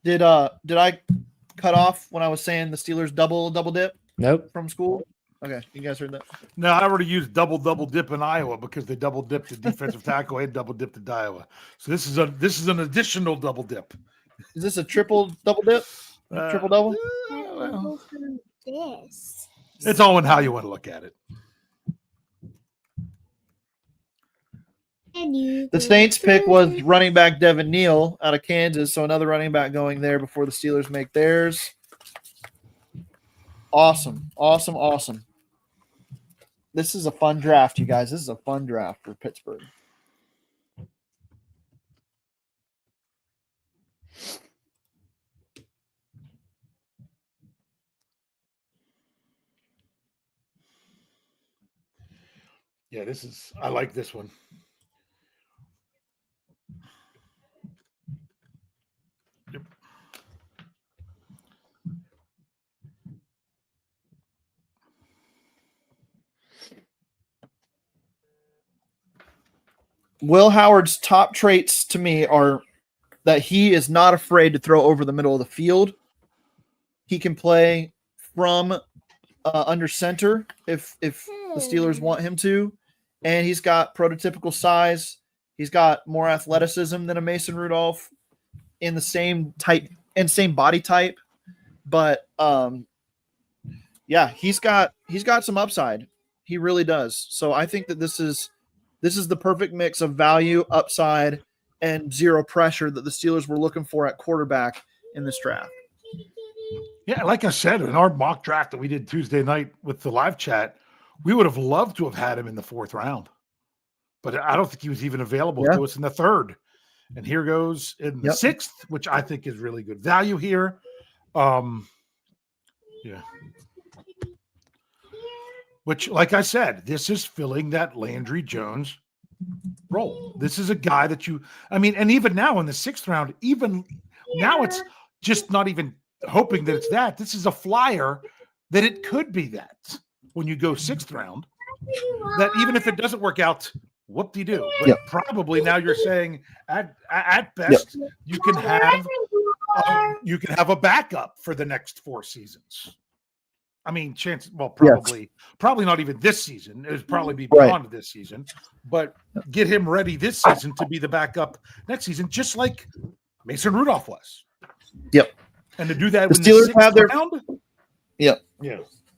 Did I cut off when I was saying the Steelers double dip? Nope. From school? Okay, you guys heard that? No, I already used double dip in Iowa because they double dipped the defensive tackle and double dipped at Iowa. So this is an additional double dip. Is this a triple double dip? Triple double? Well, This. it's all in how you want to look at it. The Saints pick was running back Devin Neal out of Kansas, so another running back going there before the Steelers make theirs. Awesome. This is a fun draft, you guys. This is a fun draft for Pittsburgh. Yeah, I like this one. Yep. Will Howard's top traits to me are that he is not afraid to throw over the middle of the field. He can play from under center if the Steelers want him to. And he's got prototypical size. He's got more athleticism than a Mason Rudolph in the same type and same body type. But yeah, he's got some upside. He really does. So I think that this is the perfect mix of value, upside, and zero pressure that the Steelers were looking for at quarterback in this draft. Yeah, like I said, in our mock draft that we did Tuesday night with the live chat, we would have loved to have had him in the 4th round. But I don't think he was even available to us in the 3rd. And here goes in the 6th, which I think is really good value here. Yeah. Which, like I said, this is filling that Landry Jones role. This is a guy that and even now in the 6th round, even now it's just not even hoping that it's that. This is a flyer that it could be that when you go 6th round, that even if it doesn't work out, whoop-de-doo. But probably now you're saying at best you can have a backup for the next 4 seasons. I mean, probably not even this season. It would probably be beyond this season, but get him ready this season to be the backup next season, just like Mason Rudolph was. Yep. And to do that, the Steelers have their round,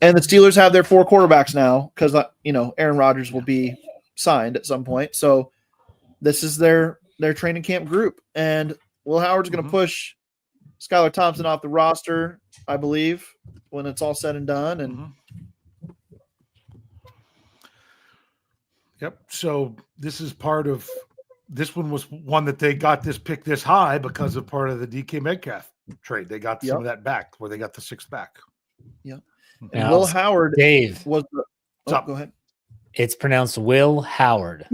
and the Steelers have their 4 quarterbacks now because Aaron Rodgers will be signed at some point. So this is their training camp group, and Will Howard's going to push Skylar Thompson off the roster, I believe, when it's all said and done. And so this is part of this one was one that they got this pick this high because of part of the DK Metcalf trade. They got some of that back where they got the 6th back. Yep. And Will Howard was go ahead. It's pronounced Will Howard.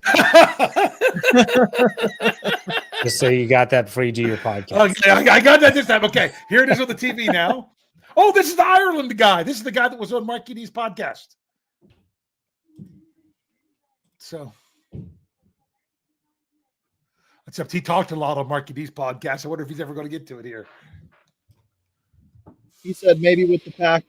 Just so you got that before you do your podcast. Okay, I got that this time. Okay, here it is on the TV now. Oh, this is the Ireland guy. This is the guy that was on Marky D's podcast. So, except he talked a lot on Marky D's podcast. I wonder if he's ever going to get to it here. He said maybe with the pack.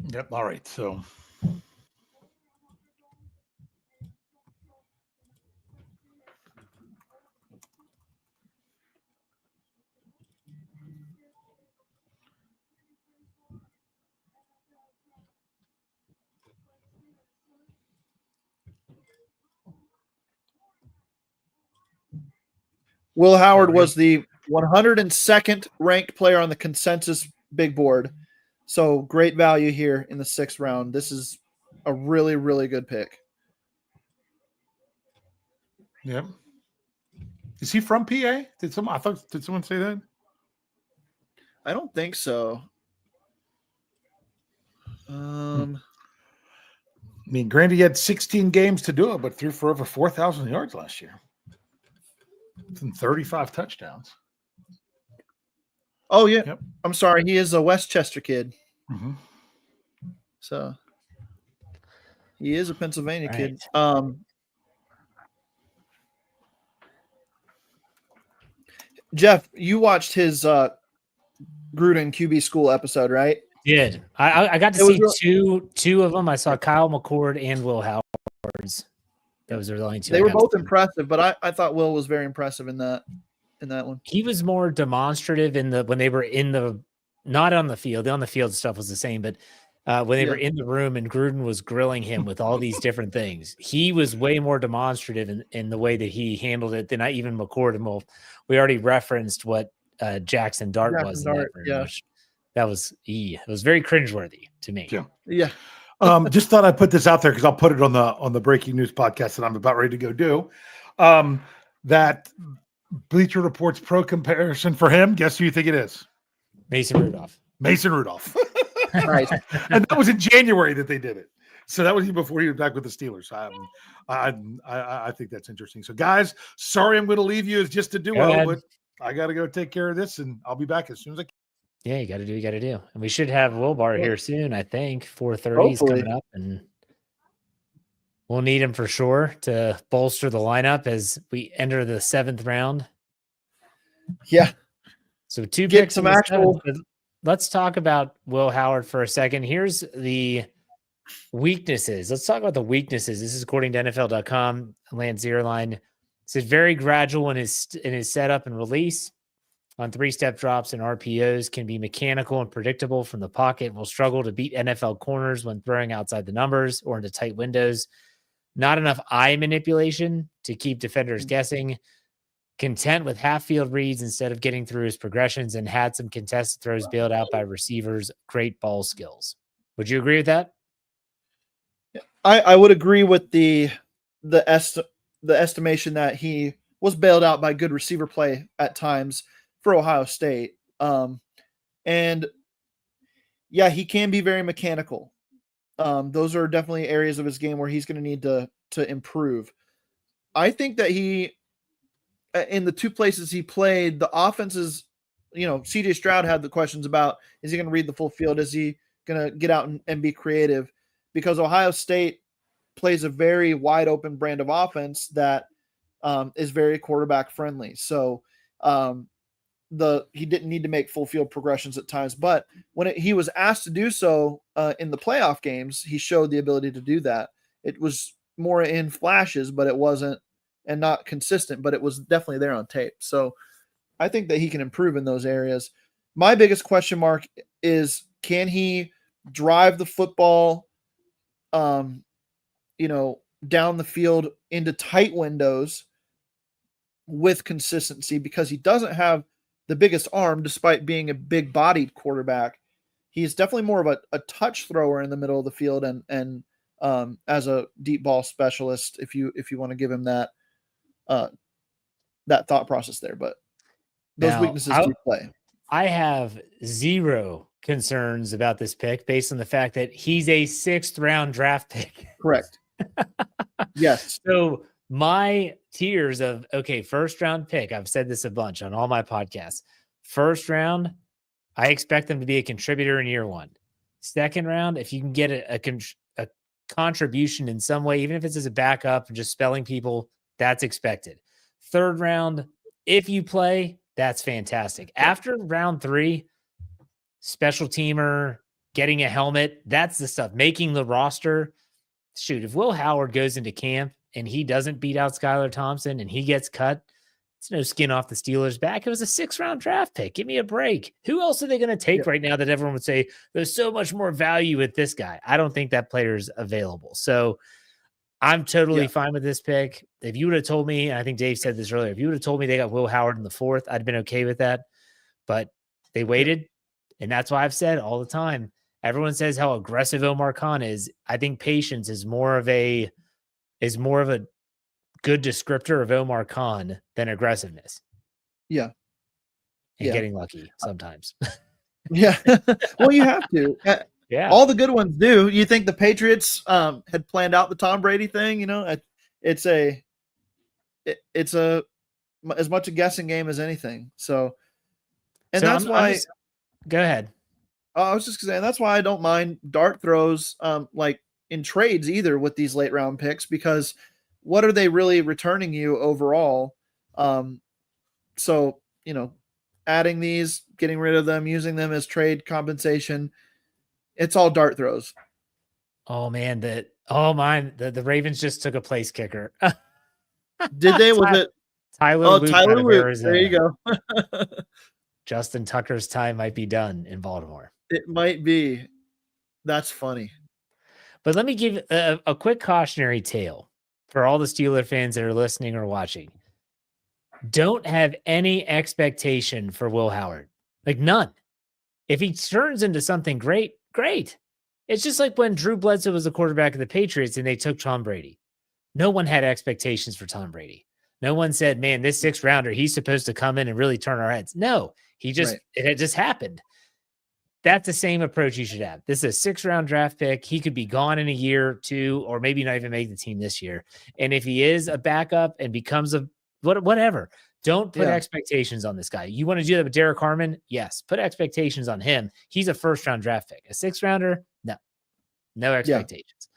Yep. All right. So, Will Howard was the 102nd ranked player on the consensus big board. So great value here in the 6th round. This is a really, really good pick. yep. Is he from PA? Did someone say that? I don't think so. I mean, Grandy had 16 games to do it, but threw for over 4,000 yards last year. And 35 touchdowns. Oh, yeah. Yep. I'm sorry. He is a Westchester kid. Mm-hmm. So he is a Pennsylvania Right. kid. Jeff, you watched his Gruden QB school episode, right? Did I got to It was see two of them. I saw Kyle McCord and Will Howard's. Those are the only two. They I were got to both see. impressive, but I thought Will was very impressive in that one. He was more demonstrative when they were not on the field. On the field stuff was the same, but when they were in the room and Gruden was grilling him with all these different things, he was way more demonstrative in the way that he handled it than even McCord. And we already referenced what Jackson Dart was. In that very much. That was it was very cringeworthy to me. Yeah. Just thought I'd put this out there because I'll put it on the breaking news podcast that I'm about ready to go do. That Bleacher Report's pro comparison for him. Guess who you think it is? Mason Rudolph. Right. And that was in January that they did it. So that was even before he was back with the Steelers. I think that's interesting. So guys, sorry I'm going to leave you as just a duo, but I got to go take care of this, and I'll be back as soon as I can. Yeah, you got to do. And we should have Wilbar here soon, I think. 4:30 is coming up, and we'll need him for sure to bolster the lineup as we enter the 7th round. Yeah. So 2 Get picks some in the actual. 7th. Let's talk about Will Howard for a second. Here's the weaknesses. Let's talk about the weaknesses. This is according to NFL.com. Lance Zierlein said very gradual in his setup and release. On 3-step drops and RPOs, can be mechanical and predictable from the pocket, will struggle to beat NFL corners when throwing outside the numbers or into tight windows. Not enough eye manipulation to keep defenders guessing. Content with half-field reads instead of getting through his progressions, and had some contested throws bailed out by receivers. Great ball skills. Would you agree with that? I would agree with the estimation that he was bailed out by good receiver play at times for Ohio State. And yeah, he can be very mechanical. Those are definitely areas of his game where he's going to need to improve. I think that he, in the 2 places he played, the offenses, CJ Stroud had the questions about, is he going to read the full field? Is he going to get out and be creative? Because Ohio State plays a very wide open brand of offense that is very quarterback friendly. So he didn't need to make full field progressions at times, but when he was asked to do so in the playoff games, he showed the ability to do that. It was more in flashes, but it wasn't, and not consistent, but it was definitely there on tape. So I think that he can improve in those areas. My biggest question mark is, can he drive the football, down the field into tight windows with consistency, because he doesn't have the biggest arm despite being a big bodied quarterback. He's definitely more of a touch thrower in the middle of the field and as a deep ball specialist if you want to give him that that thought process there. But those weaknesses do play. I have zero concerns about this pick based on the fact that he's a 6th round draft pick. Correct. Yes. So my tiers of, okay, 1st round pick, I've said this a bunch on all my podcasts. 1st round, I expect them to be a contributor in year 1. 2nd round, if you can get a contribution in some way, even if it's as a backup and just spelling people, that's expected. 3rd round, if you play, that's fantastic. After round 3, special teamer, getting a helmet, that's the stuff. Making the roster. Shoot, if Will Howard goes into camp and he doesn't beat out Skylar Thompson and he gets cut, it's no skin off the Steelers' back. It was a 6th round draft pick. Give me a break. Who else are they going to take right now that everyone would say there's so much more value with this guy? I don't think that player's available. So I'm totally fine with this pick. If you would have told me, and I think Dave said this earlier, if you would have told me they got Will Howard in the 4th, I'd been okay with that. But they waited, and that's why I've said all the time, everyone says how aggressive Omar Khan is. I think patience is more of a good descriptor of Omar Khan than aggressiveness. Yeah. And getting lucky sometimes. Yeah. Well, you have to. Yeah. All the good ones do. You think the Patriots had planned out the Tom Brady thing? You know, it's a as much a guessing game as anything. So, and that's why. Go ahead. I was just saying that's why I don't mind dart throws, like in trades either with these late round picks, because what are they really returning you overall? So adding these, getting rid of them, using them as trade compensation. It's all dart throws. Oh man, the Ravens just took a place kicker. Did they? Was it Tyler Luke out of Arizona? There you go. Justin Tucker's time might be done in Baltimore. It might be. That's funny. But let me give a quick cautionary tale for all the Steeler fans that are listening or watching. Don't have any expectation for Will Howard. Like none. If he turns into something great. It's just like when Drew Bledsoe was the quarterback of the Patriots and they took Tom Brady. No one had expectations for Tom Brady. No one said, man, this 6th rounder, he's supposed to come in and really turn our heads. No, it had just happened. That's the same approach you should have. This is a 6th round draft pick. He could be gone in a year or 2, or maybe not even make the team this year. And if he is a backup and becomes whatever, don't put expectations on this guy. You want to do that with Derek Harmon? Yes. Put expectations on him. He's a 1st round draft pick. A 6th rounder? No expectations.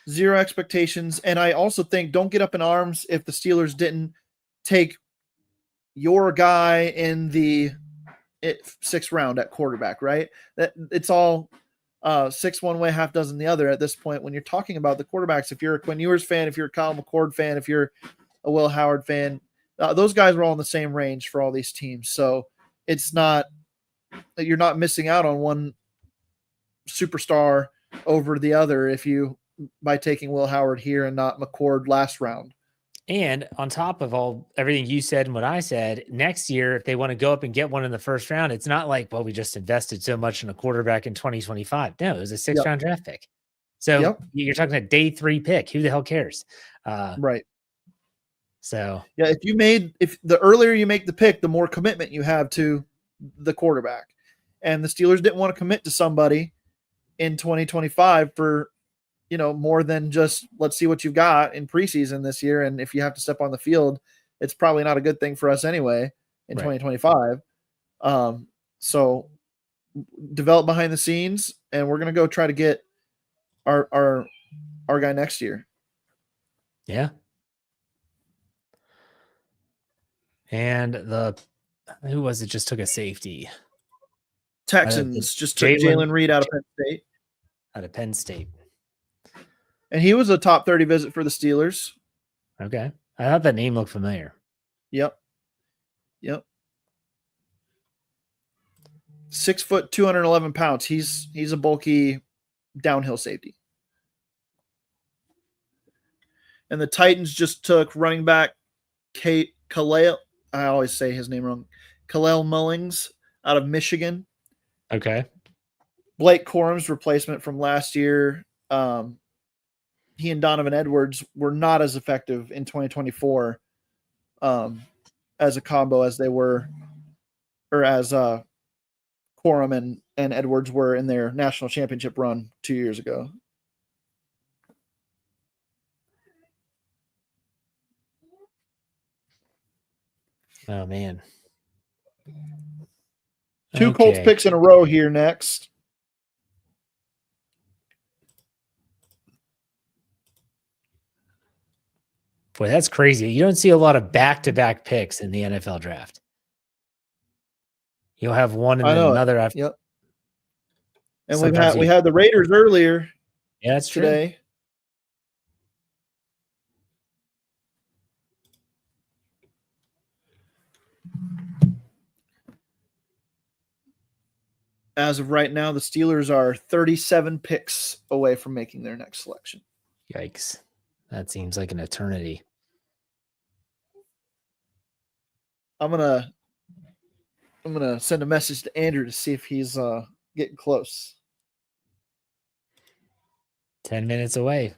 Yeah. Zero expectations. And I also think don't get up in arms if the Steelers didn't take your guy in the 6th round at quarterback, right? That it's all 6 one way, half dozen the other at this point when you're talking about the quarterbacks. If you're a Quinn Ewers fan, if you're a Kyle McCord fan, if you're a Will Howard fan, those guys were all in the same range for all these teams. So it's not that you're not missing out on one superstar over the other by taking Will Howard here and not McCord last round. And on top of everything you said and what I said, next year, if they want to go up and get one in the 1st round, it's not like, well, we just invested so much in a quarterback in 2025. No, it was a 6th round draft pick. So you're talking a day 3 pick. Who the hell cares? Right. So yeah, if the earlier you make the pick, the more commitment you have to the quarterback. And the Steelers didn't want to commit to somebody in 2025 for, more than just let's see what you've got in preseason this year. And if you have to step on the field, it's probably not a good thing for us anyway in 2025. So develop behind the scenes, and we're going to go try to get our guy next year. Yeah. And who was it just took a safety? Texans just took Jalen Reed out of Penn State. And he was a top 30 visit for the Steelers. Okay. I thought that name looked familiar. Yep. 6 foot, 211 pounds. He's a bulky downhill safety. And the Titans just took running back Kalel. I always say his name wrong. Kalel Mullings out of Michigan. Okay. Blake Corum's replacement from last year. he and Donovan Edwards were not as effective in 2024 as a combo as they were, or as Corum and Edwards were in their national championship run 2 years ago. Oh man. Two Colts picks in a row here next. Boy, that's crazy. You don't see a lot of back-to-back picks in the NFL draft. You'll have one and then another after. Yep. And we had the Raiders earlier. Yeah, that's true. Today. As of right now, the Steelers are 37 picks away from making their next selection. Yikes. That seems like an eternity. I'm gonna send a message to Andrew to see if he's getting close. 10 minutes away.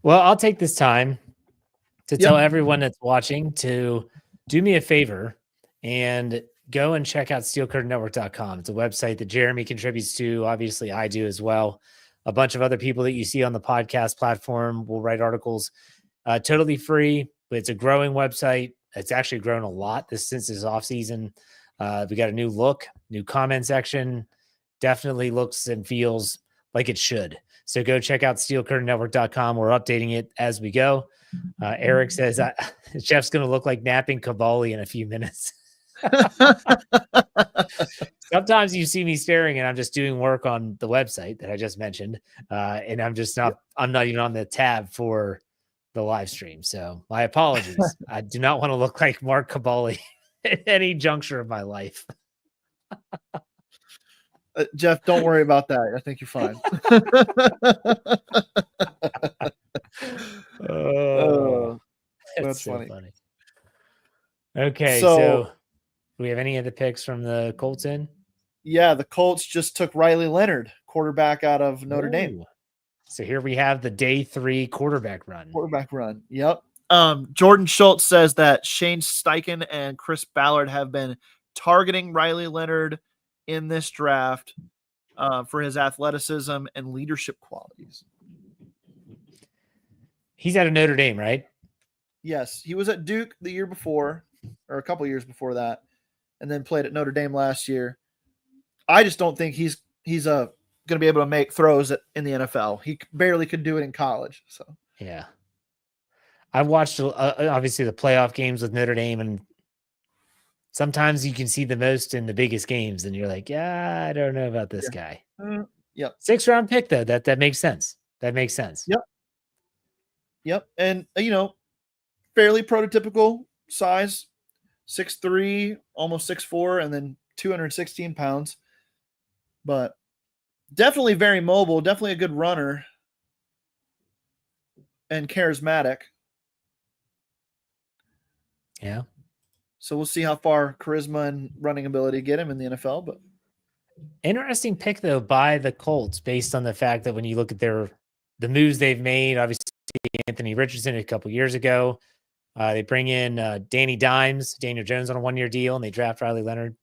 Well, I'll take this time to tell everyone that's watching to do me a favor and go and check out steelcurtainnetwork.com. It's a website that Jeremy contributes to. Obviously, I do as well. A bunch of other people that you see on the podcast platform will write articles totally free, but it's a growing website. It's actually grown a lot since this off season. We got a new look, new comment section. Definitely looks and feels like it should. So go check out steelcurtainnetwork.com. We're updating it as we go. Eric says Jeff's going to look like napping Cavalli in a few minutes. Sometimes you see me staring and I'm just doing work on the website that I just mentioned. And I'm not even on the tab for the live stream. So my apologies. I do not want to look like Mark Cavalli at any juncture of my life. Jeff, don't worry about that. I think you're fine. That's so funny. Okay, so do we have any of the picks from the Colts in? Yeah, the Colts just took Riley Leonard, quarterback out of Notre Dame. So here we have the day 3 quarterback run. Yep. Jordan Schultz says that Shane Steichen and Chris Ballard have been targeting Riley Leonard in this draft for his athleticism and leadership qualities. He's out of Notre Dame, right? Yes, he was at Duke the year before, or a couple years before that, and then played at Notre Dame last year. I just don't think he's going to be able to make throws in the NFL. He barely could do it in college. So yeah, I've watched obviously the playoff games with Notre Dame, and sometimes you can see the most in the biggest games, and you're like, yeah, I don't know about this guy. Yep. 6th round pick though. That makes sense. That makes sense. Yep. And fairly prototypical size, 6'3", almost 6'4", and then 216 pounds. But definitely very mobile, definitely a good runner and charismatic. Yeah. So we'll see how far charisma and running ability get him in the NFL. But interesting pick though by the Colts, based on the fact that when you look at the moves they've made, obviously Anthony Richardson a couple years ago, they bring in Daniel Jones on a 1-year deal, and they draft Riley Leonard.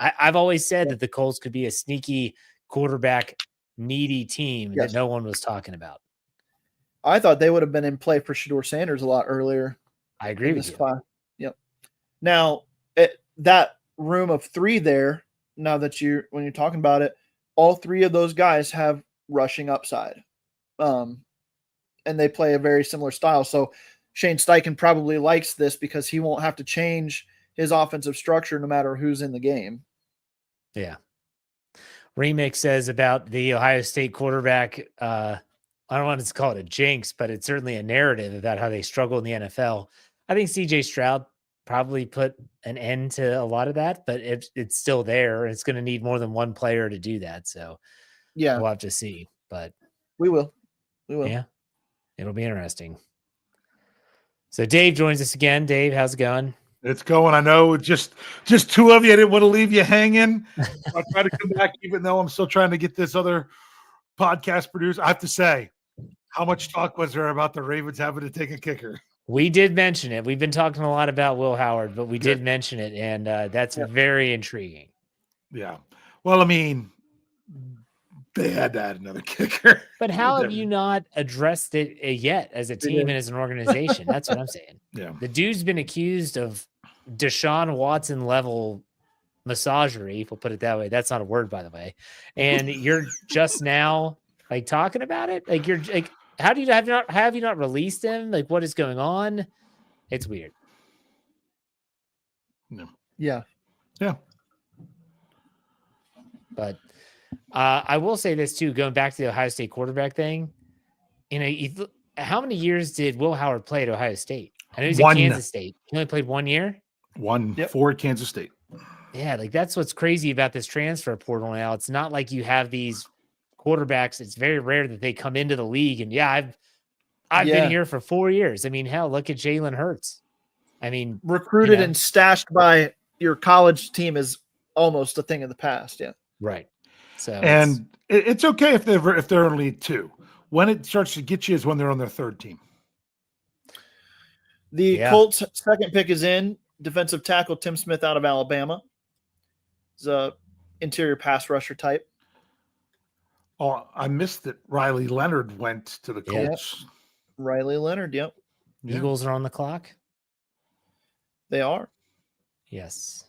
I've always said that the Colts could be a sneaky quarterback needy team that no one was talking about. I thought they would have been in play for Shedeur Sanders a lot earlier. I agree with you. Spot. Yep. Now, that room of 3 there, now that when you're talking about it, all 3 of those guys have rushing upside. And they play a very similar style. So Shane Steichen probably likes this because he won't have to change his offensive structure no matter who's in the game. Yeah. Remix says about the Ohio State quarterback, I don't want to call it a jinx, but it's certainly a narrative about how they struggle in the NFL. I think CJ Stroud probably put an end to a lot of that, but it's still there. It's going to need more than one player to do that. So yeah, we'll have to see. but We will. yeah, it'll be interesting. So Dave joins us again. Dave, how's it going? It's going. I know just two of you. I didn't want to leave you hanging. I'll try to come back, even though I'm still trying to get this other podcast produced. I have to say, how much talk was there about the Ravens having to take a kicker? We did mention it. We've been talking a lot about Will Howard, but we did mention it, and that's very intriguing. Yeah. Well, I mean, they had to add another kicker. But how have you not addressed it yet as a team and as an organization? That's what I'm saying. Yeah. The dude's been accused of Deshaun Watson level massagery, if we'll put it that way. That's not a word, by the way. And you're just now like talking about it. Like you're like, how do you have you not released him? Like what is going on? It's weird. No. Yeah. Yeah. But I will say this too, going back to the Ohio State quarterback thing. You know, how many years did Will Howard play at Ohio State? I know he's at Kansas State. He only played 1 year. For Kansas State. Yeah, like that's what's crazy about this transfer portal now. It's not like you have these quarterbacks. It's very rare that they come into the league and I've been here for 4 years. I mean, hell, look at Jalen Hurts. I mean, recruited and stashed by your college team is almost a thing of the past. Yeah. Right. So and it's okay if they're only 2. When it starts to get you is when they're on their 3rd team. The Colts' second pick is in. Defensive tackle Tim Smith out of Alabama. He's a interior pass rusher type. Oh, I missed that Riley Leonard went to the Colts. Yep. Riley Leonard, yep. Eagles are on the clock. They are. Yes.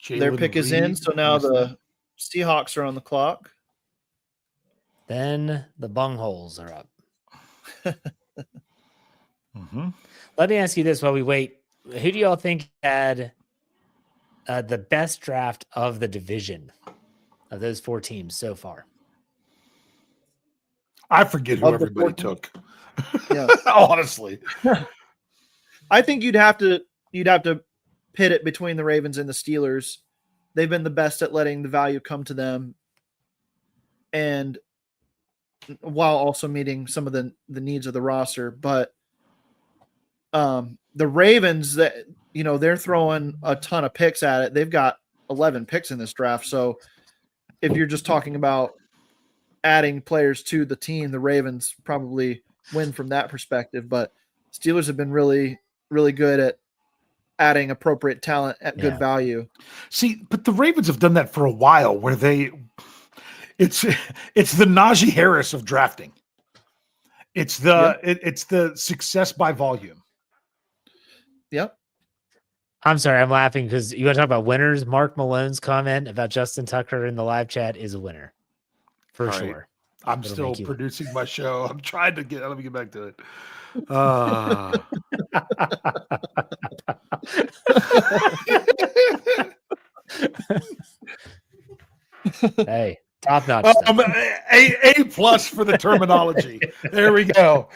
Their pick is in, so now the Seahawks are on the clock. Then the bungholes are up. Mm-hmm. Let me ask you this while we wait. Who do y'all think had the best draft of the division of those 4 teams so far? I forget who everybody took. Yeah. Honestly. I think you'd have to pit it between the Ravens and the Steelers. They've been the best at letting the value come to them, and while also meeting some of the needs of the roster. But the Ravens, that they're throwing a ton of picks at it. They've got 11 picks in this draft. So if you're just talking about adding players to the team, the Ravens probably win from that perspective. But Steelers have been really, really good at adding appropriate talent at good value. See, but the Ravens have done that for a while where it's the Najee Harris of drafting. It's the success by volume. Yep. I'm sorry, I'm laughing because you want to talk about winners. Mark Malone's comment about Justin Tucker in the live chat is a winner. For sure. I'm still producing my show. I'm trying to let me get back to it. Hey, top notch. A plus for the terminology. There we go.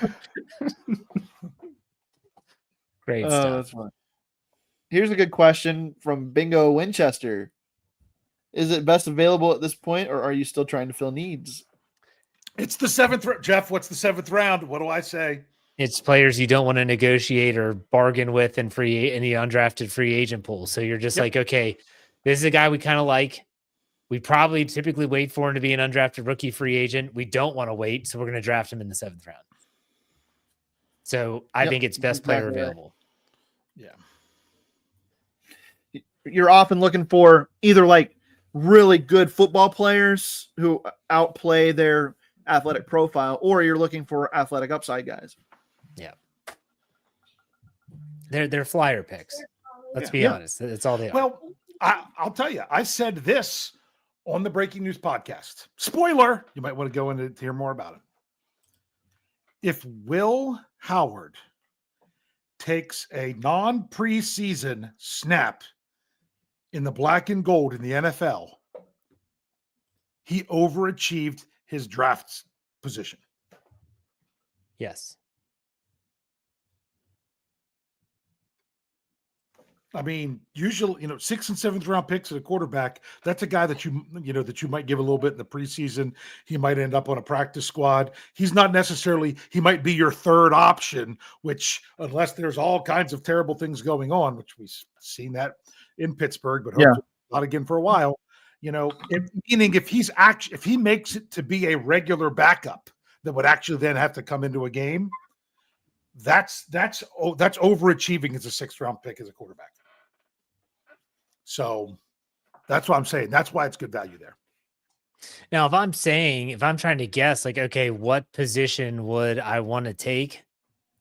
Great stuff. That's fun. Here's a good question from Bingo Winchester. Is it best available at this point, or are you still trying to fill needs? It's the 7th. Jeff, what's the 7th round? What do I say? It's players you don't want to negotiate or bargain with in the undrafted free agent pool. So you're just like, okay, this is a guy we kind of like. We probably typically wait for him to be an undrafted rookie free agent. We don't want to wait, so we're going to draft him in the 7th round. So I think it's best player available. Yeah. You're often looking for either like really good football players who outplay their athletic profile, or you're looking for athletic upside guys. Yeah. They're flyer picks. Let's be honest. That's all they are. Well, I'll tell you, I said this on the Breaking News podcast. Spoiler, you might want to go in to hear more about it. If Will Howard takes a non-preseason snap in the black and gold in the NFL, he overachieved his draft position. Yes. I mean, usually, 6th and 7th round picks at a quarterback. That's a guy that you might give a little bit in the preseason. He might end up on a practice squad. He's not necessarily. He might be your third option, which unless there's all kinds of terrible things going on, which we've seen that in Pittsburgh, but hopefully not again for a while. Meaning if he makes it to be a regular backup that would actually then have to come into a game, that's overachieving as a 6th round pick as a quarterback. So that's what I'm saying. That's why it's good value there. Now, if I'm trying to guess, like, okay, what position would I want to take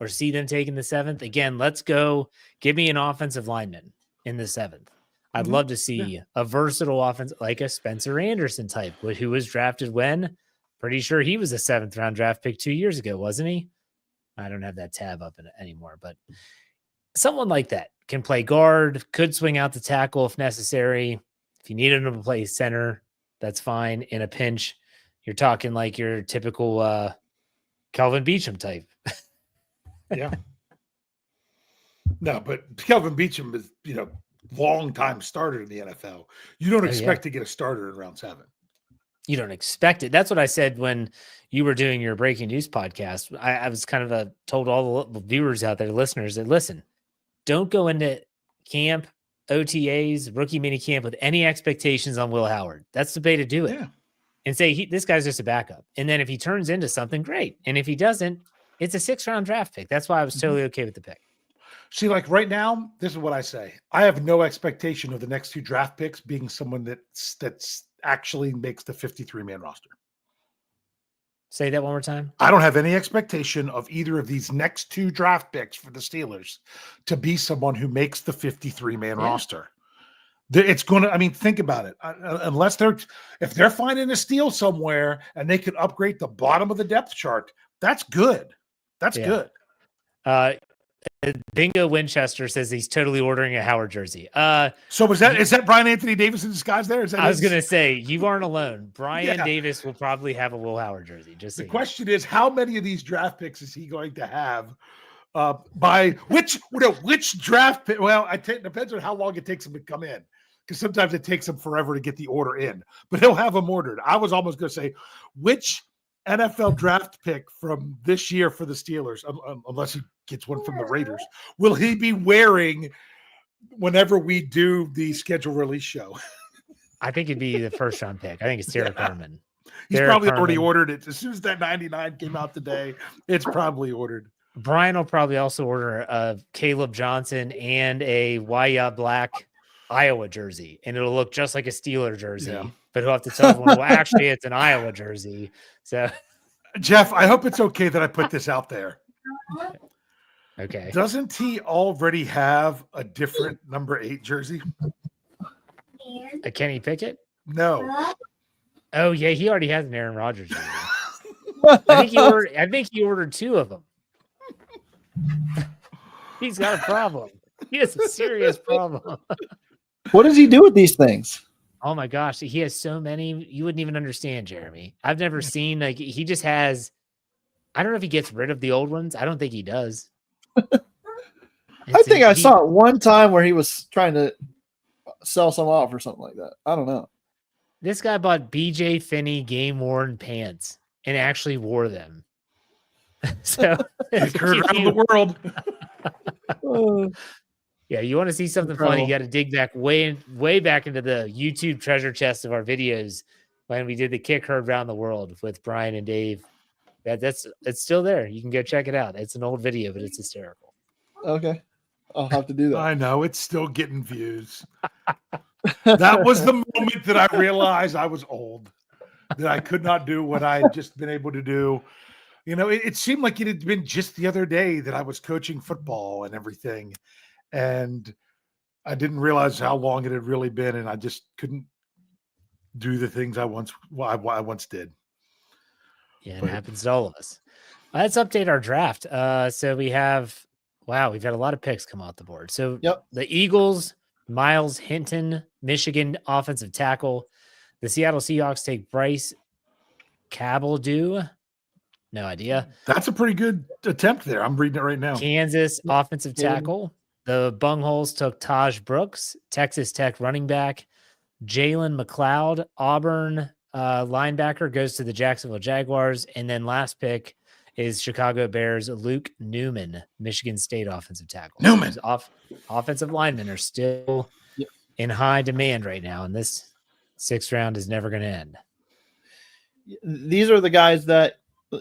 or see them take in the 7th? Again, let's go. Give me an offensive lineman in the 7th. I'd love to see a versatile offense like a Spencer Anderson type, who was drafted when? Pretty sure he was a 7th round draft pick 2 years ago, wasn't he? I don't have that tab up anymore, but someone like that can play guard, could swing out the tackle if necessary. If you need him to play center, that's fine. In a pinch, you're talking like your typical Kelvin Beachum type. Yeah. No, but Kelvin Beachum is, long time starter in the NFL. You don't expect to get a starter in round 7. You don't expect it. That's what I said when you were doing your breaking news podcast. I was kind of told all the viewers out there, listeners, that listen, don't go into camp, OTAs, rookie mini camp with any expectations on Will Howard. That's the way to do it. Yeah. And say, this guy's just a backup. And then if he turns into something, great. And if he doesn't, it's a 6th round draft pick. That's why I was totally okay with the pick. See, like right now, this is what I say. I have no expectation of the next 2 draft picks being someone that's actually makes the 53-man roster. Say that one more time. I don't have any expectation of either of these next 2 draft picks for the Steelers to be someone who makes the 53-man roster. It's going to, think about it. Unless if they're finding a steal somewhere and they could upgrade the bottom of the depth chart, that's good. That's good. Bingo Winchester says he's totally ordering a Howard jersey. So is that Brian Anthony Davis in disguise there? I was going to say, you aren't alone. Brian Davis will probably have a Will Howard jersey. The question is, how many of these draft picks is he going to have? By which draft pick? Well, it depends on how long it takes him to come in, because sometimes it takes him forever to get the order in, but he'll have them ordered. I was almost going to say, which NFL draft pick from this year for the Steelers, unless he gets one from the Raiders, will he be wearing whenever we do the schedule release show? I think it'd be the 1st round pick. I think it's Derek Harmon. He's probably already ordered it. As soon as that 99 came out today, it's probably ordered. Brian will probably also order a Caleb Johnson and a Wyatt Black Iowa jersey, and it'll look just like a Steeler jersey, but he'll have to tell everyone, well, actually, it's an Iowa jersey. So, Jeff, I hope it's okay that I put this out there. Okay. Doesn't he already have a different number 8 jersey? A Kenny Pickett? No. Oh yeah, he already has an Aaron Rodgers jersey. I think he ordered 2 of them. He's got a problem. He has a serious problem. What does he do with these things? Oh my gosh, he has so many. You wouldn't even understand, Jeremy. I've never seen, he just has. I don't know if he gets rid of the old ones. I don't think he does. I think I saw it one time where he was trying to sell some off or something like that. I don't know. This guy bought BJ Finney game worn pants and actually wore them. So around the world. Yeah, you want to see something funny, you got to dig back way back into the YouTube treasure chest of our videos when we did the kick herd around the world with Brian and Dave. It's still there. You can go check it out. It's an old video, but it's hysterical. Okay. I'll have to do that. I know, it's still getting views. That was the moment that I realized I was old, that I could not do what I had just been able to do. It seemed like it had been just the other day that I was coaching football and everything. And I didn't realize how long it had really been. And I just couldn't do the things I once did. Yeah, it happens to all of us. Let's update our draft. So we've had a lot of picks come off the board. So the Eagles, Miles Hinton, Michigan offensive tackle. The Seattle Seahawks take Bryce Cabaldo. No idea. That's a pretty good attempt there. I'm reading it right now. Kansas offensive tackle. The Bungholes took Taj Brooks, Texas Tech running back. Jalen McLeod, Auburn linebacker, goes to the Jacksonville Jaguars. And then last pick is Chicago Bears' Luke Newman, Michigan State offensive tackle. Newman. Offensive linemen are still in high demand right now, and this 6th round is never going to end. These are the guys that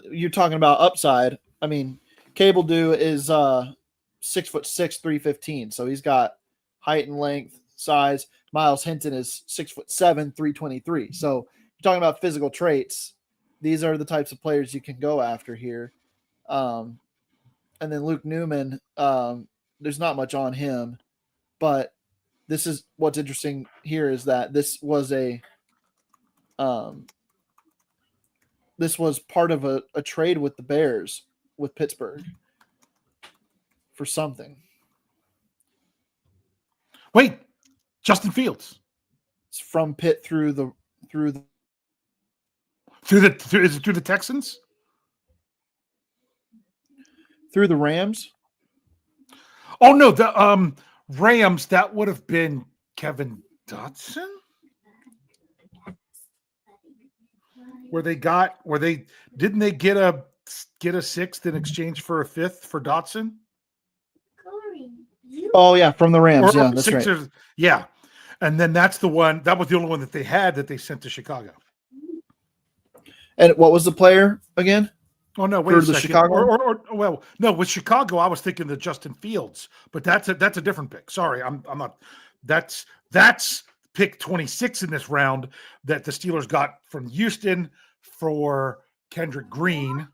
you're talking about upside. I mean, Cable Dew is 6'6", 315. So he's got height and length, size. Miles Hinton is 6'7", 323. So you're talking about physical traits. These are the types of players you can go after here. And then Luke Newman, there's not much on him, but this is what's interesting here is that this was part of a trade with the Bears with Pittsburgh for something. Wait, Justin Fields. It's from Pitt through the Texans? Through the Rams? Oh no, the Rams, that would have been Kevin Dotson? Didn't they get a 6th in exchange for a 5th for Dotson? Oh yeah, from the Rams. Yeah, that's right. Yeah. And then that was the only one that they had that they sent to Chicago. And what was the player again? Oh no, wait For a the second. Chicago? No, with Chicago, I was thinking the Justin Fields, but that's a different pick. Sorry, I'm not. That's pick 26 in this round that the Steelers got from Houston for Kendrick Green,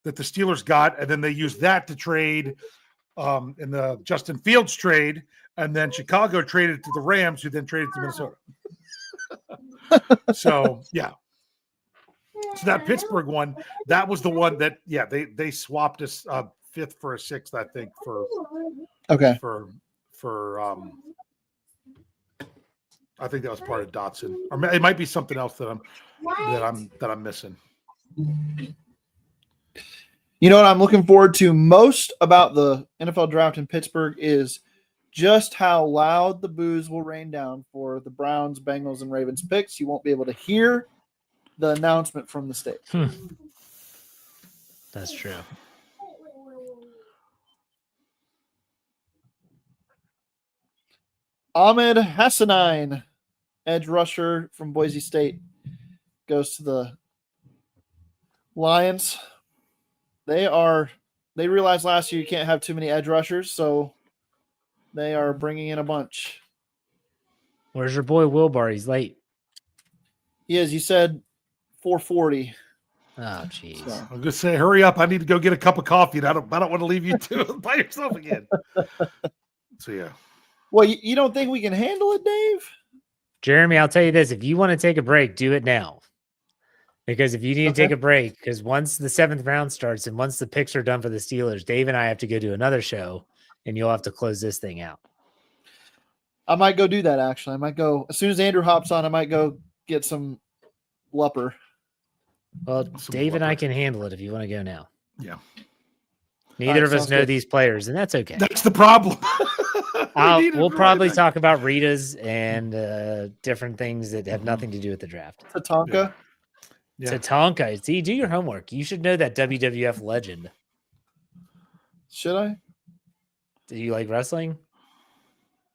that the Steelers got, and then they used that to trade in the Justin Fields trade, and then Chicago traded to the Rams, who then traded to Minnesota. So yeah. So that Pittsburgh one, that was the one that they swapped a 5th for a 6th, I think, for I think that was part of Dotson, or it might be something else that I'm missing. You know what I'm looking forward to most about the NFL draft in Pittsburgh is just how loud the boos will rain down for the Browns, Bengals, and Ravens picks. You won't be able to hear the announcement from the stage. That's true. Ahmed Hassanine, edge rusher from Boise State, goes to the Lions. They realized last year you can't have too many edge rushers, so they are bringing in a bunch. Where's your boy Wilbar? He's late. He is. You said 4:40. Oh, jeez. So. I was gonna say, hurry up! I need to go get a cup of coffee, and I don't want to leave you by yourself again. So yeah. Well, you don't think we can handle it, Dave? Jeremy, I'll tell you this: if you want to take a break, do it now. Because if you need to take a break, because once the 7th round starts and once the picks are done for the Steelers, Dave and I have to go do another show, and you'll have to close this thing out. I might go do that. Actually, I might go as soon as Andrew hops on. I might go get some Lupper. Well, Dave and I can handle it if you want to go now. Yeah. Neither of us know these players, and that's okay. That's the problem. We'll probably talk about Rita's and different things that have nothing to do with the draft. Tatanka. Yeah. Tatanka. See, do your homework. You should know that WWF legend. Should I? Do you like wrestling?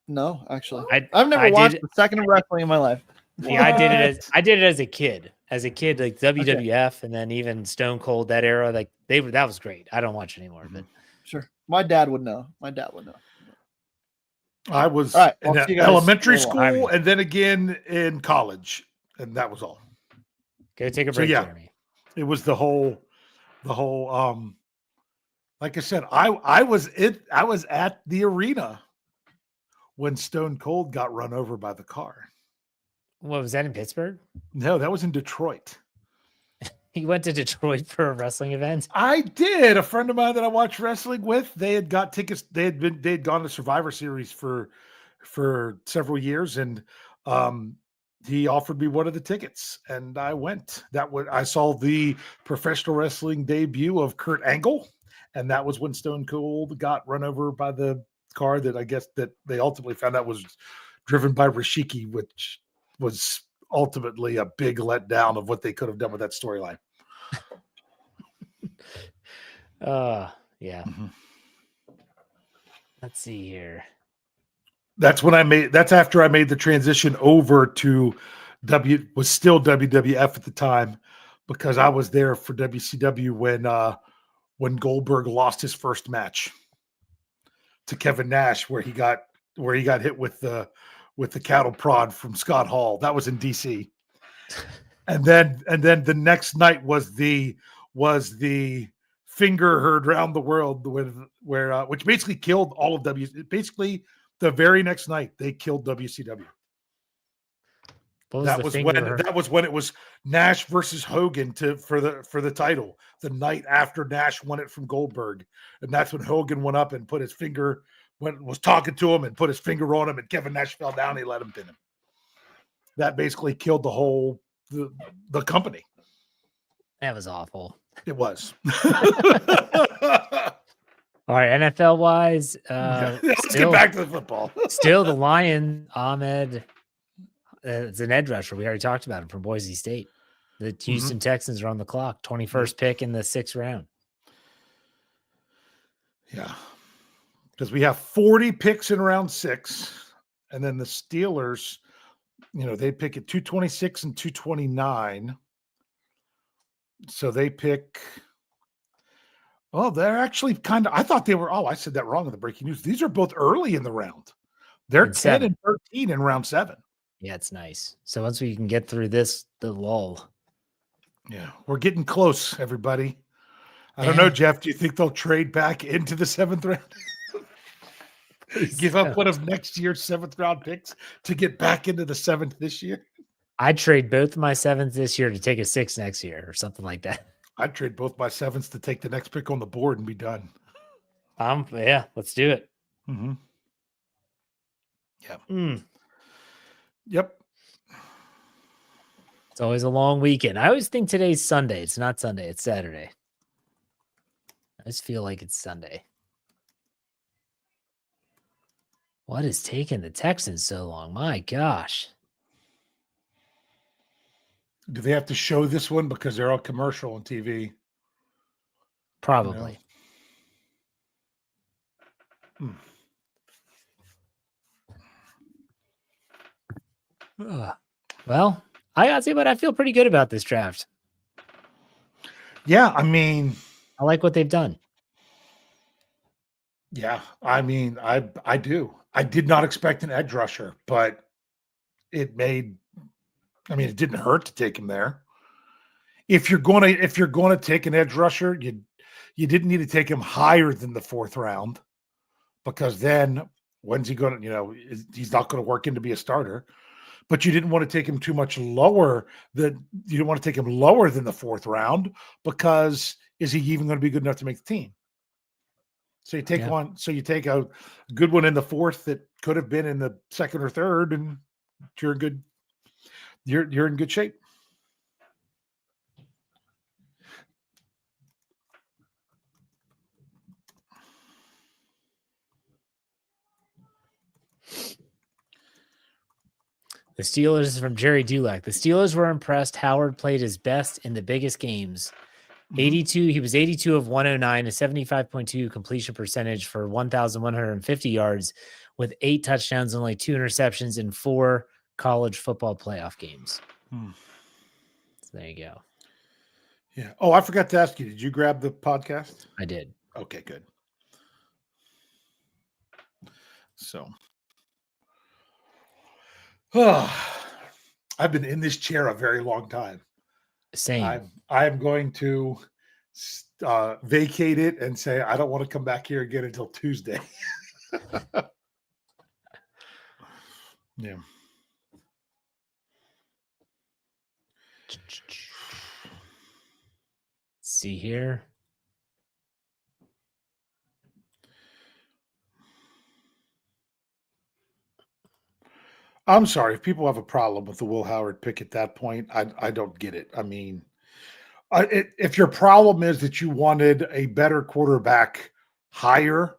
No, actually. I've never watched a second of wrestling in my life. Yeah, I did it as a kid. As a kid, like WWF, and then even Stone Cold, that era, like that was great. I don't watch anymore, but sure. My dad would know. I was in elementary school and then again in college, and that was all. Go take a break, Jeremy. It was the whole like I said, I was at the arena when Stone Cold got run over by the car. What was that in Pittsburgh? No, that was in Detroit. He went to Detroit for a wrestling event. I did. A friend of mine that I watched wrestling with, they had got tickets. They'd gone to Survivor Series for several years, and he offered me one of the tickets, and I went. I saw the professional wrestling debut of Kurt Angle, and that was when Stone Cold got run over by the car that I guess that they ultimately found out was driven by Rashiki, which was ultimately a big letdown of what they could have done with that storyline. Yeah. Mm-hmm. Let's see here. That's after I made the transition over to was still WWF at the time, because I was there for WCW when Goldberg lost his first match to Kevin Nash, where he got hit with the cattle prod from Scott Hall. That was in DC. And then the next night was the finger heard around the world which basically killed all of basically the very next night they killed WCW. That was when it was Nash versus Hogan for the title the night after Nash won it from Goldberg. And that's when Hogan went up and put his finger, was talking to him and put his finger on him, and Kevin Nash fell down and he let him pin him. That basically killed the whole the company. That was awful. It was. All right, NFL wise, let's get back to the football. Still the Lion, Ahmed. It's an edge rusher. We already talked about him from Boise State. The Houston Texans are on the clock. 21st pick in the 6th round. Yeah. Because we have 40 picks in round 6. And then the Steelers, they pick at 226 and 229. So they pick. Oh, they're actually I thought they were. Oh, I said that wrong in the breaking news. These are both early in the round. They're 10 and 13 in round 7. Yeah, it's nice. So once we can get through the lull. Yeah, we're getting close, everybody. I don't know, Jeff. Do you think they'll trade back into the 7th round? Give up one of next year's 7th round picks to get back into the 7th this year? I'd trade both my 7th this year to take a 6th next year or something like that. I'd trade both my 7ths to take the next pick on the board and be done. Yeah, let's do it. Mm-hmm. Yeah. Yep. It's always a long weekend. I always think today's Sunday. It's not Sunday. It's Saturday. I just feel like it's Sunday. What is taking the Texans so long? My gosh. Do they have to show this one because they're all commercial on TV? Probably. Well, I gotta say, but I feel pretty good about this draft. Yeah, I mean, I like what they've done. Yeah, I mean, I do. I did not expect an edge rusher, but it didn't hurt to take him there. If you're going to take an edge rusher, you didn't need to take him higher than the 4th round, because then when's he going to, he's not going to work in to be a starter. But you didn't want to take him too much lower you didn't want to take him lower than the 4th round, because is he even going to be good enough to make the team? So you take one. So you take a good one in the 4th that could have been in the 2nd or 3rd, and you're good. You're in good shape. The Steelers from Jerry Dulac. The Steelers were impressed. Howard played his best in the biggest games. 82. He was 82 of 109, a 75.2 completion percentage for 1,150 yards, with 8 touchdowns, only 2 interceptions in 4 college football playoff games. So there you go. Yeah. Oh, I forgot to ask you. Did you grab the podcast? I did. Okay, good. So, I've been in this chair a very long time. Same. I'm going to vacate it and say I don't want to come back here again until Tuesday. Yeah. See here. I'm sorry if people have a problem with the Will Howard pick at that point. I don't get it. I mean, if your problem is that you wanted a better quarterback higher,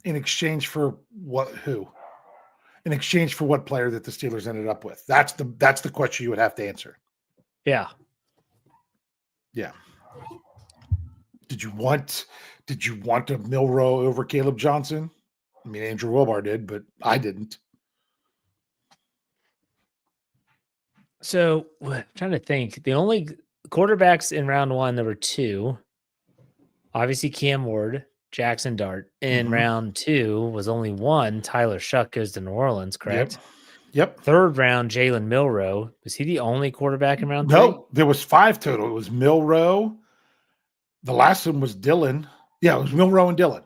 In exchange for what? Who? In exchange for what player that the Steelers ended up with? That's the question you would have to answer. Yeah. Yeah. Did you want a Milroe over Caleb Johnson? I mean, Andrew Wilbar did, but I didn't. So I'm trying to think. The only quarterbacks in round one, there were two. Obviously, Cam Ward, Jackson Dart. In round two was only one. Tyler Shuck goes to New Orleans, correct? Yep. Third round, Jalen Milroe. Was he the only quarterback in round three? No, there was 5 total. It was Milroe. The last one was Dylan. Yeah, it was Milroe and Dylan.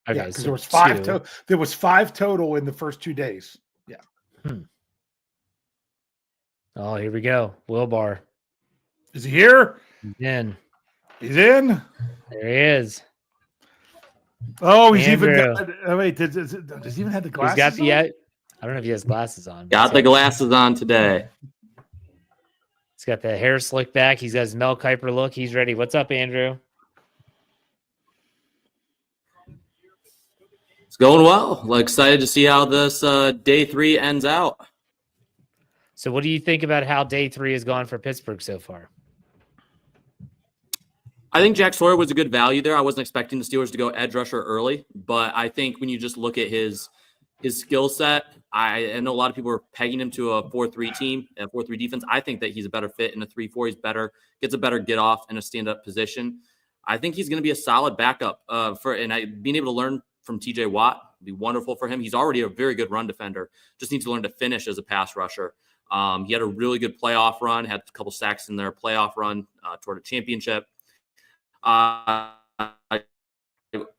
Okay, yeah, because so there was 5 two. There was 5 total in the first 2 days. Yeah. Oh, here we go. Wilbar. Is he here? He's in. He's in. There he is. Oh, he's Andrew. even got, oh, wait, does he even have the glasses? He's got the, on? I don't know if he has glasses on. Got the glasses on today. He's got the hair slicked back. He's got his Mel Kiper look. He's ready. What's up, Andrew? It's going well. Excited to see how this day 3 ends out. So what do you think about how day 3 has gone for Pittsburgh so far? I think Jack Sawyer was a good value there. I wasn't expecting the Steelers to go edge rusher early, but I think when you just look at his skill set, I know a lot of people are pegging him to a 4-3 team, a 4-3 defense. I think that he's a better fit in a 3-4. He's better, gets a better get off in a stand-up position. I think he's going to be a solid backup being able to learn from TJ Watt would be wonderful for him. He's already a very good run defender. Just needs to learn to finish as a pass rusher. He had a really good playoff run, had a couple sacks in their playoff run toward a championship. I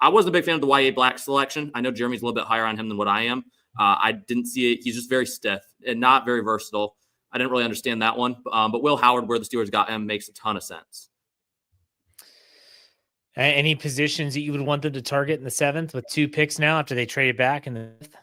wasn't a big fan of the YA Black selection. I know Jeremy's a little bit higher on him than what I am. I didn't see it. He's just very stiff and not very versatile. I didn't really understand that one. But Will Howard, where the Steelers got him, makes a ton of sense. Any positions that you would want them to target in the 7th with 2 picks now after they traded back in the 5th?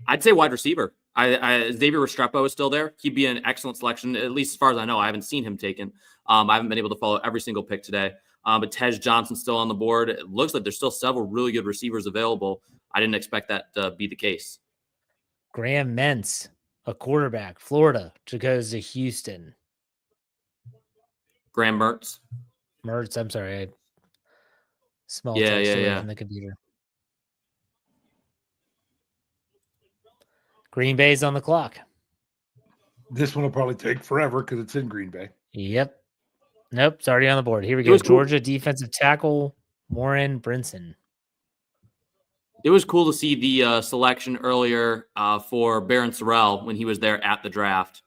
I'd say wide receiver. Xavier Restrepo is still there. He'd be an excellent selection, at least as far as I know. I haven't seen him taken. I haven't been able to follow every single pick today. But Tej Johnson's still on the board. It looks like there's still several really good receivers available. I didn't expect that to be the case. Graham Mentz, a quarterback, Florida, goes to Houston. Graham Mertz. I'm sorry. I small Yeah, text away yeah. from the computer. Green Bay's on the clock. This one will probably take forever because it's in Green Bay. Yep. Nope, it's already on the board. Here we go. Georgia defensive tackle, Warren Brinson. It was cool to see the selection earlier for Baron Sorrell when he was there at the draft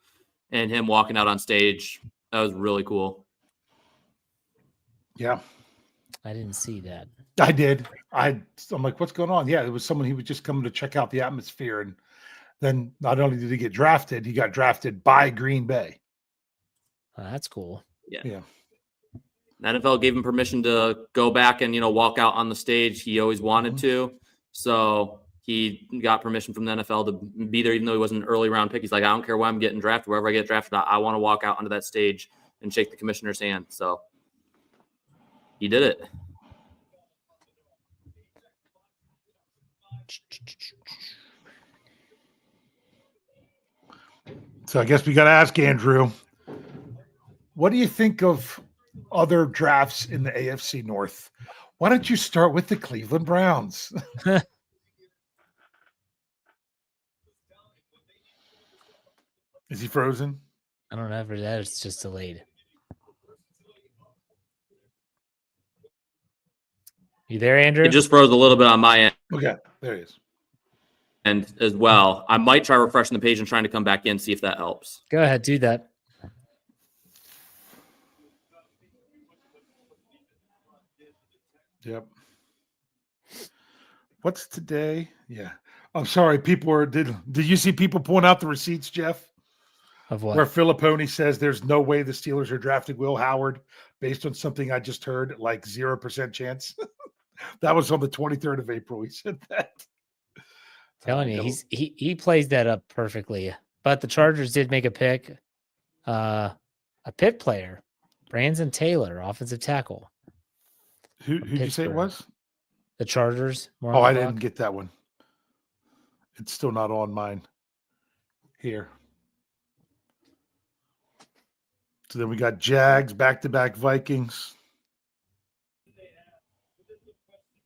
and him walking out on stage. That was really cool. Yeah. I didn't see that. I did. I'm like, what's going on? Yeah, it was someone he was just coming to check out the atmosphere. And then not only did he get drafted, he got drafted by Green Bay. Oh, that's cool. Yeah. The NFL gave him permission to go back and, walk out on the stage. He always wanted to. So he got permission from the NFL to be there, even though he wasn't an early round pick. He's like, I don't care where I'm getting drafted. Wherever I get drafted, I want to walk out onto that stage and shake the commissioner's hand. So he did it. So I guess we got to ask Andrew, what do you think of other drafts in the AFC North? Why don't you start with the Cleveland Browns? Is he frozen? I don't know if that is just delayed. You there, Andrew? It just froze a little bit on my end. Okay, there he is. And as well, I might try refreshing the page and trying to come back in, see if that helps. Go ahead, do that. Yep. What's today? Yeah. I'm sorry. People are did you see people pulling out the receipts, Jeff? Of what? Where Filipponi says there's no way the Steelers are drafting Will Howard based on something I just heard, like 0% chance. That was on the 23rd of April. He said that. Telling you, he plays that up perfectly. But the Chargers did make a pick. A Pitt player, Branson Taylor, offensive tackle. Who did you say it was? The Chargers. More Oh, on the I clock? didn't get that one. It's still not on mine here. So then we got Jags, back-to-back Vikings.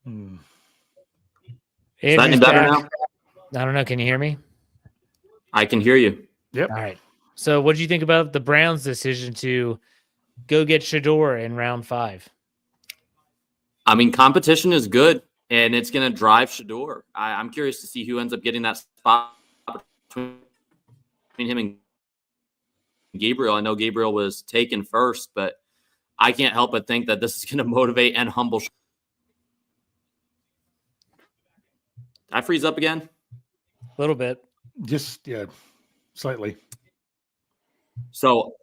Is that any Andrew's better back. now? I don't know. Can you hear me? I can hear you. Yep. All right. So, what do you think about the Browns' decision to go get Shador in round 5? I mean, competition is good, and it's going to drive Shador. I'm curious to see who ends up getting that spot between him and Gabriel. I know Gabriel was taken first, but I can't help but think that this is going to motivate and humble. Did I freeze up again? A little bit. Just, slightly. So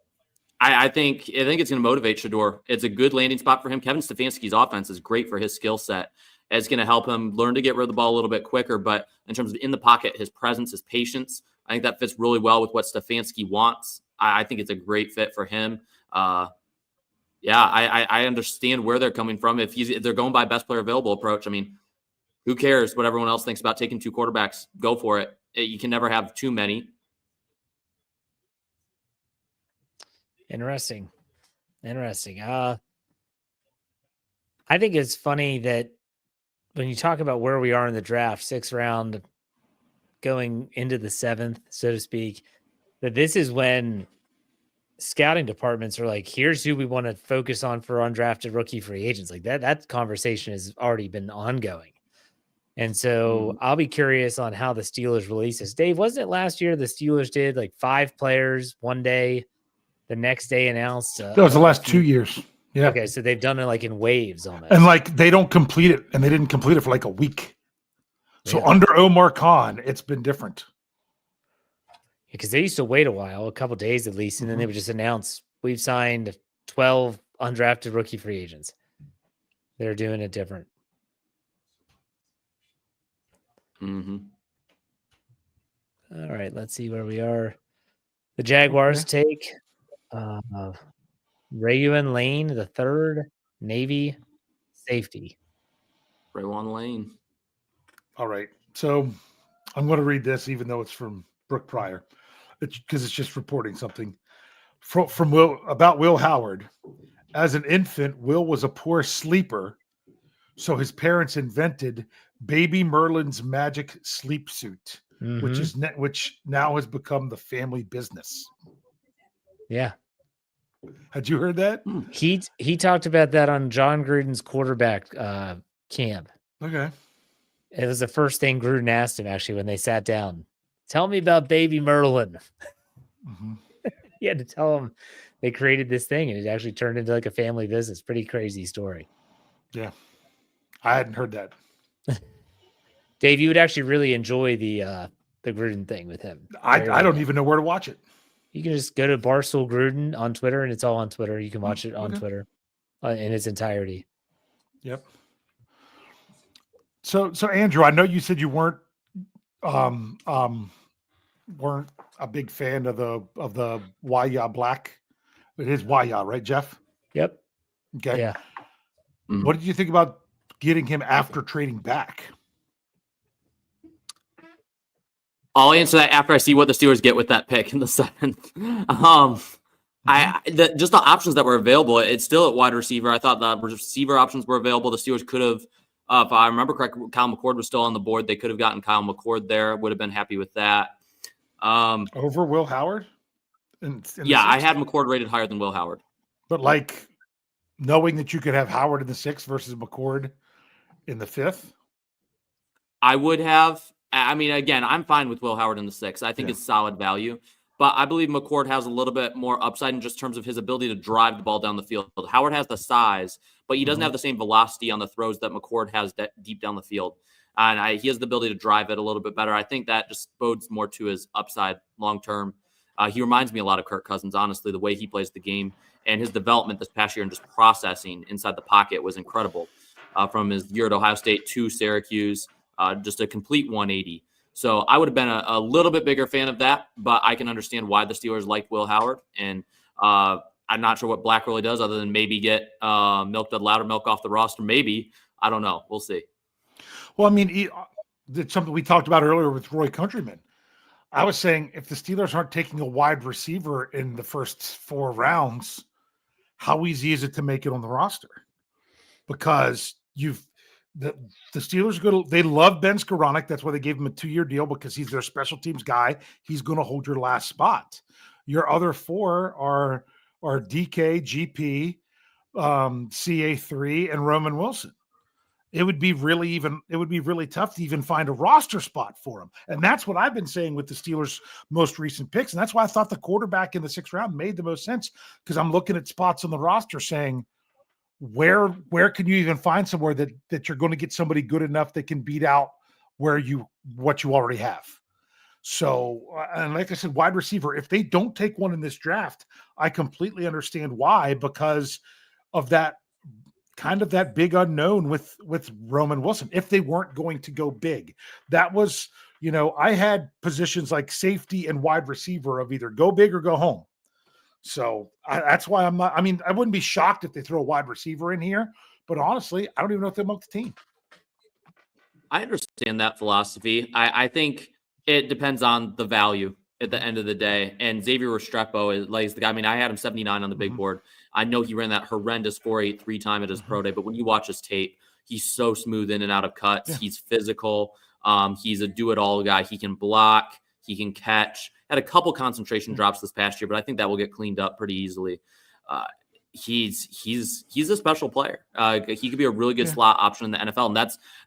I think it's going to motivate Shador. It's a good landing spot for him. Kevin Stefanski's offense is great for his skill set. It's going to help him learn to get rid of the ball a little bit quicker. But in terms of in the pocket, his presence, his patience, I think that fits really well with what Stefanski wants. I think it's a great fit for him. I understand where they're coming from. If they're going by best player available approach, I mean, who cares what everyone else thinks about taking 2 quarterbacks? Go for it. You can never have too many. Interesting. I think it's funny that when you talk about where we are in the draft, 6th round, going into the 7th, so to speak, that this is when scouting departments are like, here's who we want to focus on for undrafted rookie free agents. Like that conversation has already been ongoing. And so I'll be curious on how the Steelers release this. Dave, wasn't it last year the Steelers did like 5 players one day, the next day announced? That was the last 2 years. Yeah. Okay, so they've done it like in waves almost. And like they don't complete it, and they didn't complete it for like a week. So Really? under Omar Khan, it's been different. Because they used to wait a while, a couple days at least, and then they would just announce we've signed 12 undrafted rookie free agents. They're doing it different. Mm-hmm. All right, let's see where we are. The Jaguars take Rayuan Lane, the 3rd Navy safety. Raywan Lane. All right. So I'm going to read this, even though it's from Brooke Pryor, because it's just reporting something from Will about Will Howard. As an infant, Will was a poor sleeper, so his parents invented Baby Merlin's magic sleep suit, which now has become the family business. Yeah. Had you heard that? He talked about that on John Gruden's quarterback camp. Okay. It was the first thing Gruden asked him actually when they sat down. Tell me about Baby Merlin. He had to tell him they created this thing and it actually turned into like a family business. Pretty crazy story. Yeah. I hadn't heard that. Dave, you would actually really enjoy the Gruden thing with him. I don't even know where to watch it. You can just go to Barstool Gruden on Twitter, and it's all on Twitter. You can watch it on Twitter in its entirety. Yep. So Andrew, I know you said you weren't a big fan of the Waya Black. It is Waya, right, Jeff? Yep. Okay. Yeah. What did you think about getting him after trading back? I'll answer that after I see what the Steelers get with that pick in the 7th. Just the options that were available, it's still at wide receiver. I thought the receiver options were available. The Steelers could have, if I remember correctly, Kyle McCord was still on the board. They could have gotten Kyle McCord there. Would have been happy with that. Over Will Howard? I had McCord rated higher than Will Howard. But like knowing that you could have Howard in the 6th versus McCord in the 5th? I would have. I mean, again, I'm fine with Will Howard in the 6th. I think it's solid value. But I believe McCord has a little bit more upside in just terms of his ability to drive the ball down the field. Howard has the size, but he doesn't have the same velocity on the throws that McCord has deep down the field. And he has the ability to drive it a little bit better. I think that just bodes more to his upside long-term. He reminds me a lot of Kirk Cousins, honestly, the way he plays the game. And his development this past year and just processing inside the pocket was incredible. From his year at Ohio State to Syracuse, just a complete 180. So I would have been a little bit bigger fan of that, but I can understand why the Steelers like Will Howard. And I'm not sure what Black really does other than maybe get milk the louder milk off the roster. Maybe. I don't know. We'll see. Well, I mean, it's something we talked about earlier with Roy Countryman. I was saying if the Steelers aren't taking a wide receiver in the first 4 rounds, how easy is it to make it on the roster? Because the Steelers they love Ben Skoranek. That's why they gave him a 2-year deal, because he's their special teams guy. He's going to hold your last spot. Your other 4 are DK, GP, CA3, and Roman Wilson. It would be really tough to even find a roster spot for him. And that's what I've been saying with the Steelers' most recent picks. And that's why I thought the quarterback in the 6th round made the most sense, because I'm looking at spots on the roster saying, where can you even find somewhere that you're going to get somebody good enough that can beat out what you already have? So, and like I said, wide receiver, if they don't take one in this draft, I completely understand why, because of that kind of that big unknown with Roman Wilson. If they weren't going to go big, that was, I had positions like safety and wide receiver of either go big or go home. So that's why I'm not, I mean, I wouldn't be shocked if they throw a wide receiver in here, but honestly, I don't even know if they're among the team. I understand that philosophy. I think it depends on the value at the end of the day. And Xavier Restrepo is the guy. I mean, I had him 79 on the big board. I know he ran that horrendous 4.83 time at his pro day, but when you watch his tape, he's so smooth in and out of cuts. Yeah. He's physical. He's a do-it-all guy. He can block. He can catch. Had a couple concentration drops this past year, but I think that will get cleaned up pretty easily. He's a special player. He could be a really good slot option in the NFL, and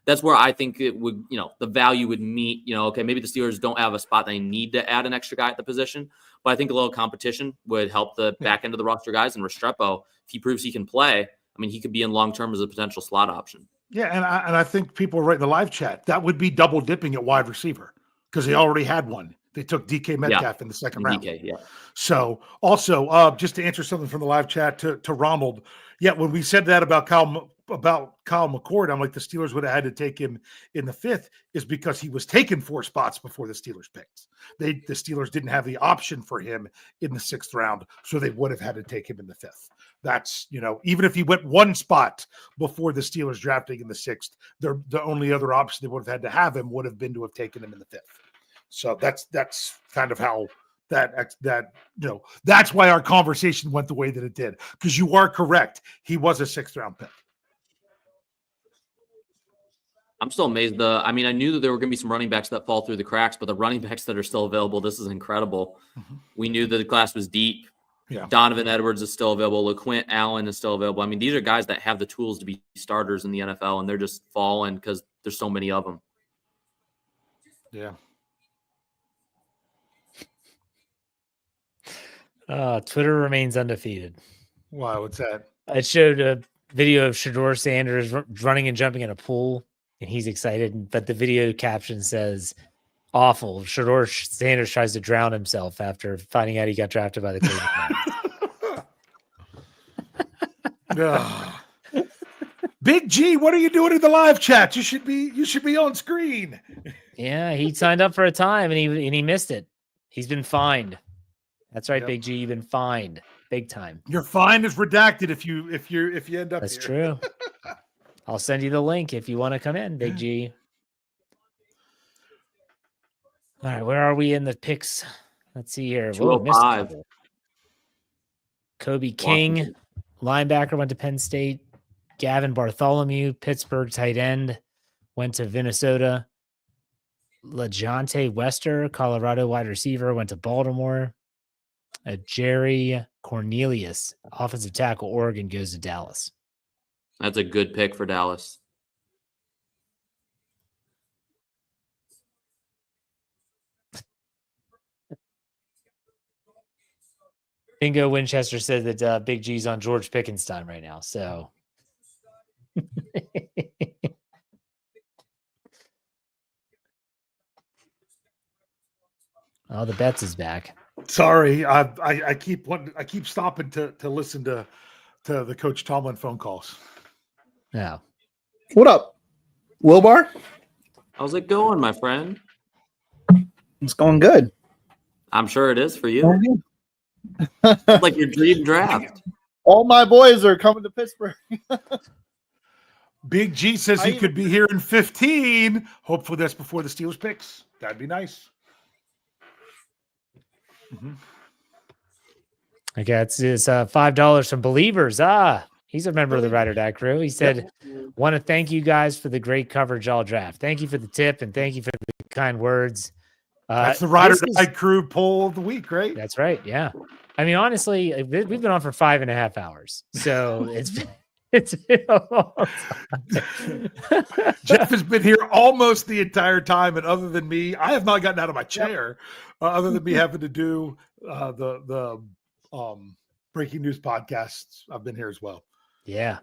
that's where I think it would, the value would meet. Okay, maybe the Steelers don't have a spot they need to add an extra guy at the position, but I think a little competition would help the back end of the roster guys. And Restrepo, if he proves he can play, I mean, he could be in long term as a potential slot option. Yeah, and I think people are right in the live chat. That would be double dipping at wide receiver because they already had one. They took DK Metcalf in the 2nd round. DK, yeah. So also, just to answer something from the live chat to Ronald, when we said that about Kyle McCord, I'm like, the Steelers would have had to take him in the 5th, is because he was taken 4 spots before the Steelers picked. The Steelers didn't have the option for him in the 6th round, so they would have had to take him in the 5th. That's, even if he went 1 spot before the Steelers drafting in the 6th, the only other option they would have had to have him would have been to have taken him in the 5th. So that's kind of how that's why our conversation went the way that it did, because you are correct. He was a 6th round pick. I'm still amazed. I knew that there were going to be some running backs that fall through the cracks, but the running backs that are still available, this is incredible. Mm-hmm. We knew that the class was deep. Yeah. Donovan Edwards is still available. LaQuint Allen is still available. I mean, these are guys that have the tools to be starters in the NFL, and they're just falling because there's so many of them. Yeah. Twitter remains undefeated. Wow, what's that? It showed a video of Shedeur Sanders running and jumping in a pool, and he's excited. But the video caption says, "Awful. Shedeur Sanders tries to drown himself after finding out he got drafted by the Cleveland." Big G, what are you doing in the live chat? You should be on screen. Yeah, he signed up for a time and he missed it. He's been fined. That's right, Big G. You've been fined big time. Your fine is redacted if you end up. That's here. True. I'll send you the link if you want to come in, Big G. All right, where are we in the picks? Let's see here. 205. Kobe King, Washington. Linebacker, went to Penn State. Gavin Bartholomew, Pittsburgh tight end, went to Minnesota. LeJonte Wester, Colorado wide receiver, went to Baltimore. Jerry Cornelius, offensive tackle, Oregon, goes to Dallas. That's a good pick for Dallas. Bingo Winchester said that Big G's on George Pickenstein right now. So, oh, the Bets is back. Sorry, I keep stopping to listen to the Coach Tomlin phone calls. Yeah. What up, Wilbar? How's it going, my friend? It's going good. I'm sure it is for you. Like your dream draft. All my boys are coming to Pittsburgh. Big G says he could be here in 15. Hopefully that's before the Steelers picks. That'd be nice. Okay, it's $5 from Believers. He's a member of the Ride or Die crew. He said, want to thank you guys for the great coverage all draft. Thank you for the tip and thank you for the kind words. That's the Ride or Die crew poll of the week, right? That's right. Yeah. I mean, honestly, we've been on for 5.5 hours. So it's been a long time. Jeff has been here almost the entire time. And other than me, I have not gotten out of my chair, other than me having to do the breaking news podcasts. I've been here as well. Yeah.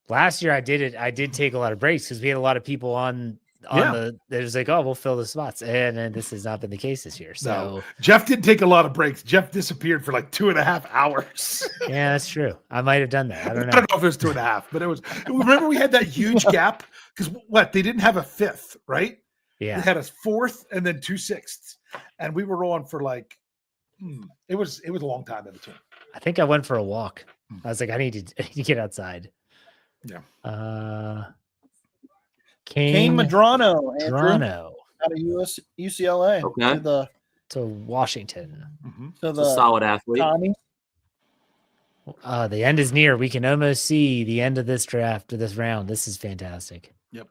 Last year I did it. I did take a lot of breaks because we had a lot of people on the, it was like, oh, we'll fill the spots. And this has not been the case this year. So no. Jeff didn't take a lot of breaks. Jeff disappeared for like 2.5 hours. Yeah, that's true. I might have done that. I don't know. I don't know if it was 2.5, but it was, remember we had that huge gap because they didn't have a fifth, right? Yeah. They had a fourth and then 2 sixths. And we were on for like, it was a long time in between. I think I went for a walk. I was like, I need to get outside. Yeah. Kane Madrano, Andrew, out of UCLA. Okay. To Washington. To the solid athlete. Tommy. The end is near. We can almost see the end of this draft, of this round. This is fantastic. Yep.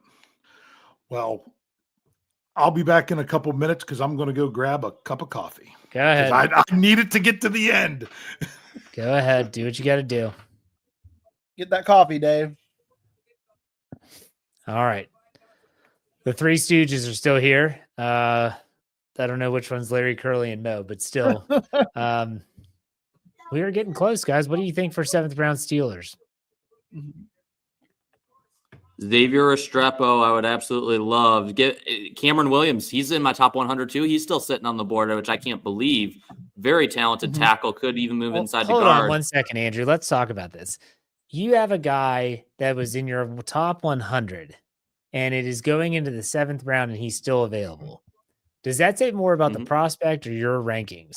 Well, I'll be back in a couple minutes because I'm going to go grab a cup of coffee. Go ahead. I need it to get to the end. Go ahead. Do what you got to do. Get that coffee, Dave. All right. The Three Stooges are still here. I don't know which one's Larry, Curly, and Mo, but still. We are getting close, guys. What do you think for 7th round Steelers? Xavier Restrepo, I would absolutely love. Get Cameron Williams. He's in my top 100 too. He's still sitting on the board, which I can't believe. Very talented tackle. Could even move inside the guard. Hold on 1 second, Andrew. Let's talk about this. You have a guy that was in your top 100, and it is going into the 7th round, and he's still available. Does that say more about the prospect or your rankings?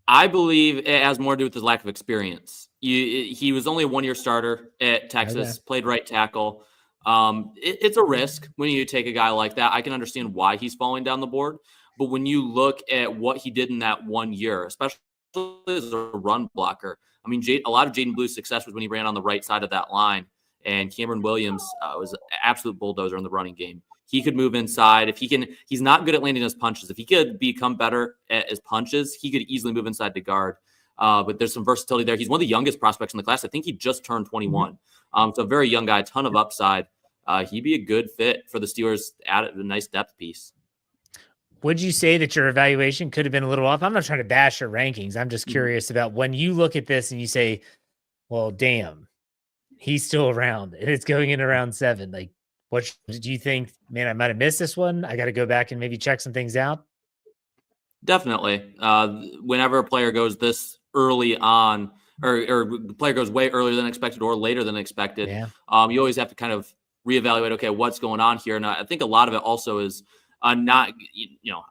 I believe it has more to do with his lack of experience. He was only a 1-year starter at Texas, played right tackle. It's a risk when you take a guy like that. I can understand why he's falling down the board. But when you look at what he did in that 1 year, especially as a run blocker, I mean, a lot of Jaden Blue's success was when he ran on the right side of that line. And Cameron Williams was an absolute bulldozer in the running game. He could move inside. If he can, he's not good at landing his punches. If he could become better at his punches, he could easily move inside the guard. But there's some versatility there. He's one of the youngest prospects in the class. I think he just turned 21. So a very young guy, a ton of upside. He'd be a good fit for the Steelers. Add a nice depth piece. Would you say that your evaluation could have been a little off? I'm not trying to bash your rankings. I'm just curious about when you look at this and you say, well, damn, he's still around and it's going in around 7. Like, what did you think? Man, I might have missed this one. I got to go back and maybe check some things out. Definitely. Whenever a player goes this early on, or the player goes way earlier than expected or later than expected, you always have to kind of reevaluate, okay, what's going on here? And I think a lot of it also is not,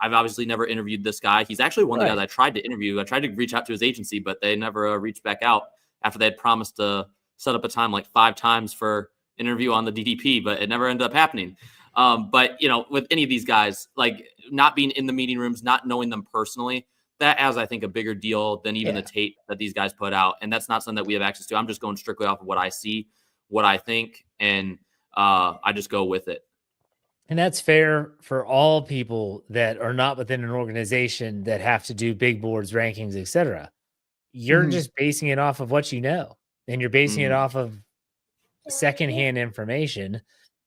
I've obviously never interviewed this guy. He's actually one of the guys I tried to interview. I tried to reach out to his agency, but they never reached back out after they had promised to set up a time like 5 times for an interview on the DDP, but it never ended up happening. But, with any of these guys, like not being in the meeting rooms, not knowing them personally, that has, I think, a bigger deal than even the tape that these guys put out. And that's not something that we have access to. I'm just going strictly off of what I see, what I think, and I just go with it. And that's fair for all people that are not within an organization that have to do big boards, rankings, etc. You're just basing it off of what you know, and you're basing it off of secondhand information.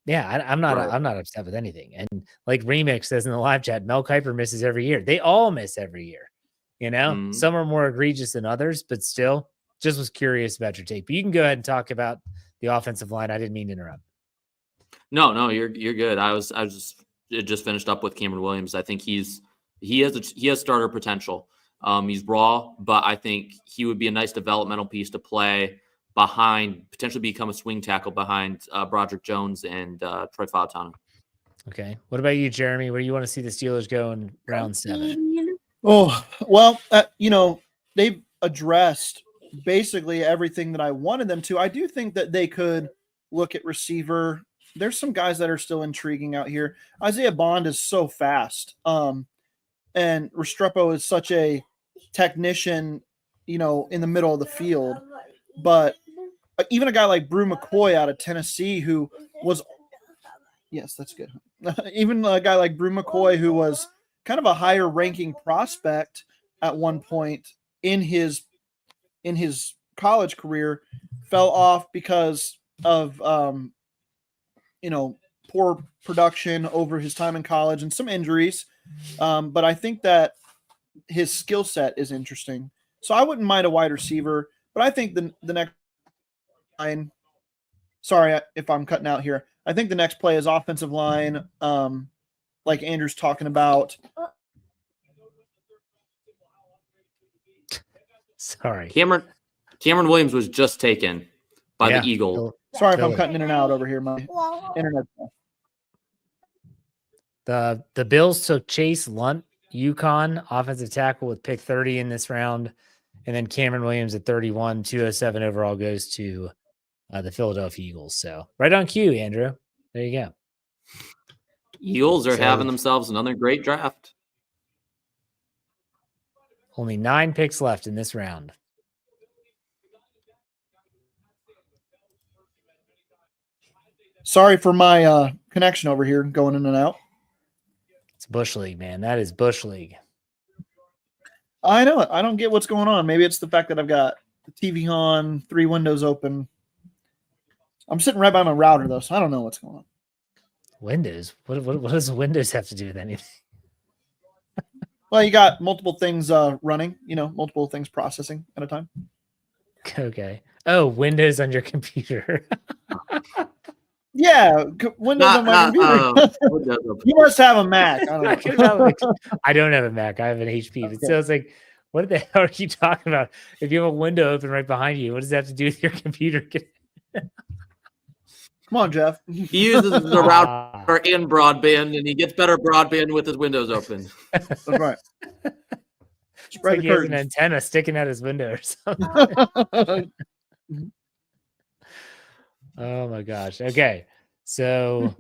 Yeah, I'm not upset with anything. And like Remix says in the live chat, Mel Kiper misses every year. They all miss every year. Some are more egregious than others, but still, just was curious about your take. But you can go ahead and talk about the offensive line. I didn't mean to interrupt. No, you're good. I just finished up with Cameron Williams. I think he has starter potential. He's raw, but I think he would be a nice developmental piece to play behind, potentially become a swing tackle behind Broderick Jones and Troy Fautana. Okay. What about you, Jeremy? Where do you want to see the Steelers go in round 7? Oh, well, they've addressed basically everything that I wanted them to. I do think that they could look at receiver. There's some guys that are still intriguing out here. Isaiah Bond is so fast. And Restrepo is such a technician, in the middle of the field. But even a guy like Brew McCoy out of Tennessee, who was, yes, that's good. Even a guy like Brew McCoy, who was kind of a higher ranking prospect at one point in his college career, fell off because of poor production over his time in college and some injuries. But I think that his skill set is interesting. So I wouldn't mind a wide receiver, but I think the next line, sorry if I'm cutting out here, I think the next play is offensive line, like Andrew's talking about. Sorry. Cameron Williams was just taken by the Eagles. Sorry if I'm cutting in and out over here. My internet. The Bills took Chase Lunt, UConn, offensive tackle with pick 30 in this round. And then Cameron Williams at 31, 207 overall goes to the Philadelphia Eagles. So right on cue, Andrew. There you go. Eagles are having themselves another great draft. Only 9 picks left in this round. Sorry for my connection over here going in and out. It's Bush League, man. That is Bush League. I know it. I don't get what's going on. Maybe it's the fact that I've got the TV on, 3 windows open. I'm sitting right by my router, though, so I don't know what's going on. Windows? What does Windows have to do with anything? Well, you got multiple things running, multiple things processing at a time. Okay. Oh, Windows on your computer. Yeah, Windows on my computer. You must have a Mac. I don't know. I don't have a Mac. I have an HP. Okay. So it's like, what the hell are you talking about? If you have a window open right behind you, what does that have to do with your computer? Come on, Jeff. He uses the router in broadband, and he gets better broadband with his windows open. That's right. It's like he has an antenna sticking out his window or something. Oh my gosh. Okay. So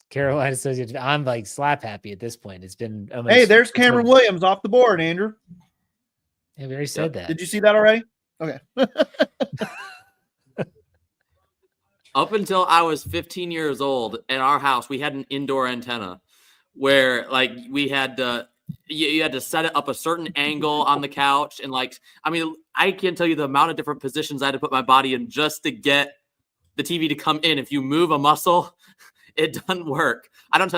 Carolina says I'm like slap happy at this point. It's been almost, hey, there's Cameron Williams off the board, Andrew. Yeah, we already said that. Did you see that already? Okay. Up until I was 15 years old, in our house, we had an indoor antenna where like we had to you had to set it up a certain angle on the couch. And I can't tell you the amount of different positions I had to put my body in just to get the TV to come in. If you move a muscle, it doesn't work. I can't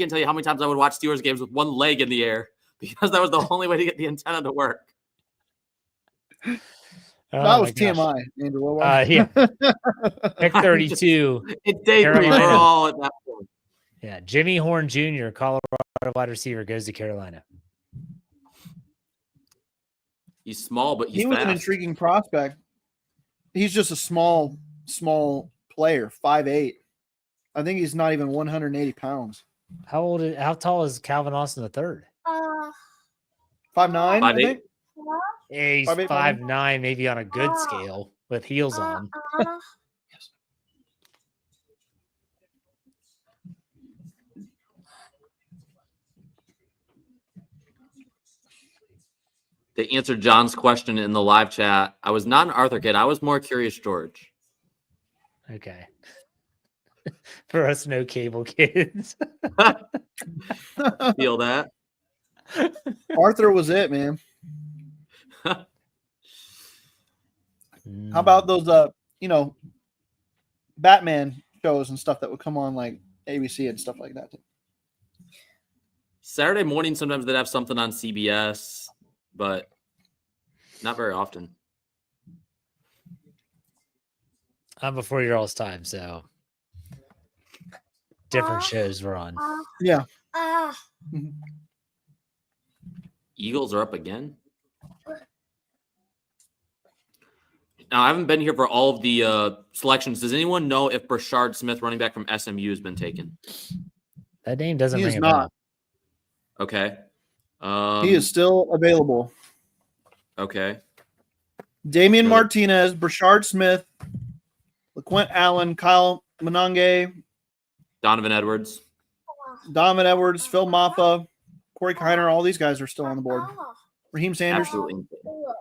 tell you how many times I would watch Steelers games with one leg in the air because that was the only way to get the antenna to work. That was TMI, Andrew. Yeah. Pick 32. It's daydream. We're all at that point. Yeah. Jimmy Horn Jr., Colorado wide receiver, goes to Carolina. He's small, but he was fast. An intriguing prospect. He's just a small player, 5'8". I think he's not even 180 pounds. How tall is Calvin Austin III? 5'9", I think. Yeah, he's 5'9", maybe on a good scale with heels on. To answer John's question in the live chat, I was not an Arthur kid. I was more Curious George. Okay. For us no cable kids. Feel that? Arthur was it, man. How about those Batman shows and stuff that would come on like ABC and stuff like that? Saturday morning sometimes they'd have something on CBS, but not very often. I'm before your all's time, so different shows were on. Yeah. Eagles are up again. Now, I haven't been here for all of the selections. Does anyone know if Brashard Smith, running back from SMU, has been taken? That name doesn't ring a not. bell. Okay. He is still available. Okay. Damian Another- Martinez, Brashard Smith, LaQuint Allen, Kyle Monange, Donovan Edwards. Donovan Edwards, Phil Maffa, Corey Kiner. All these guys are still on the board. Oh, Raheem Sanders. Absolutely. cool.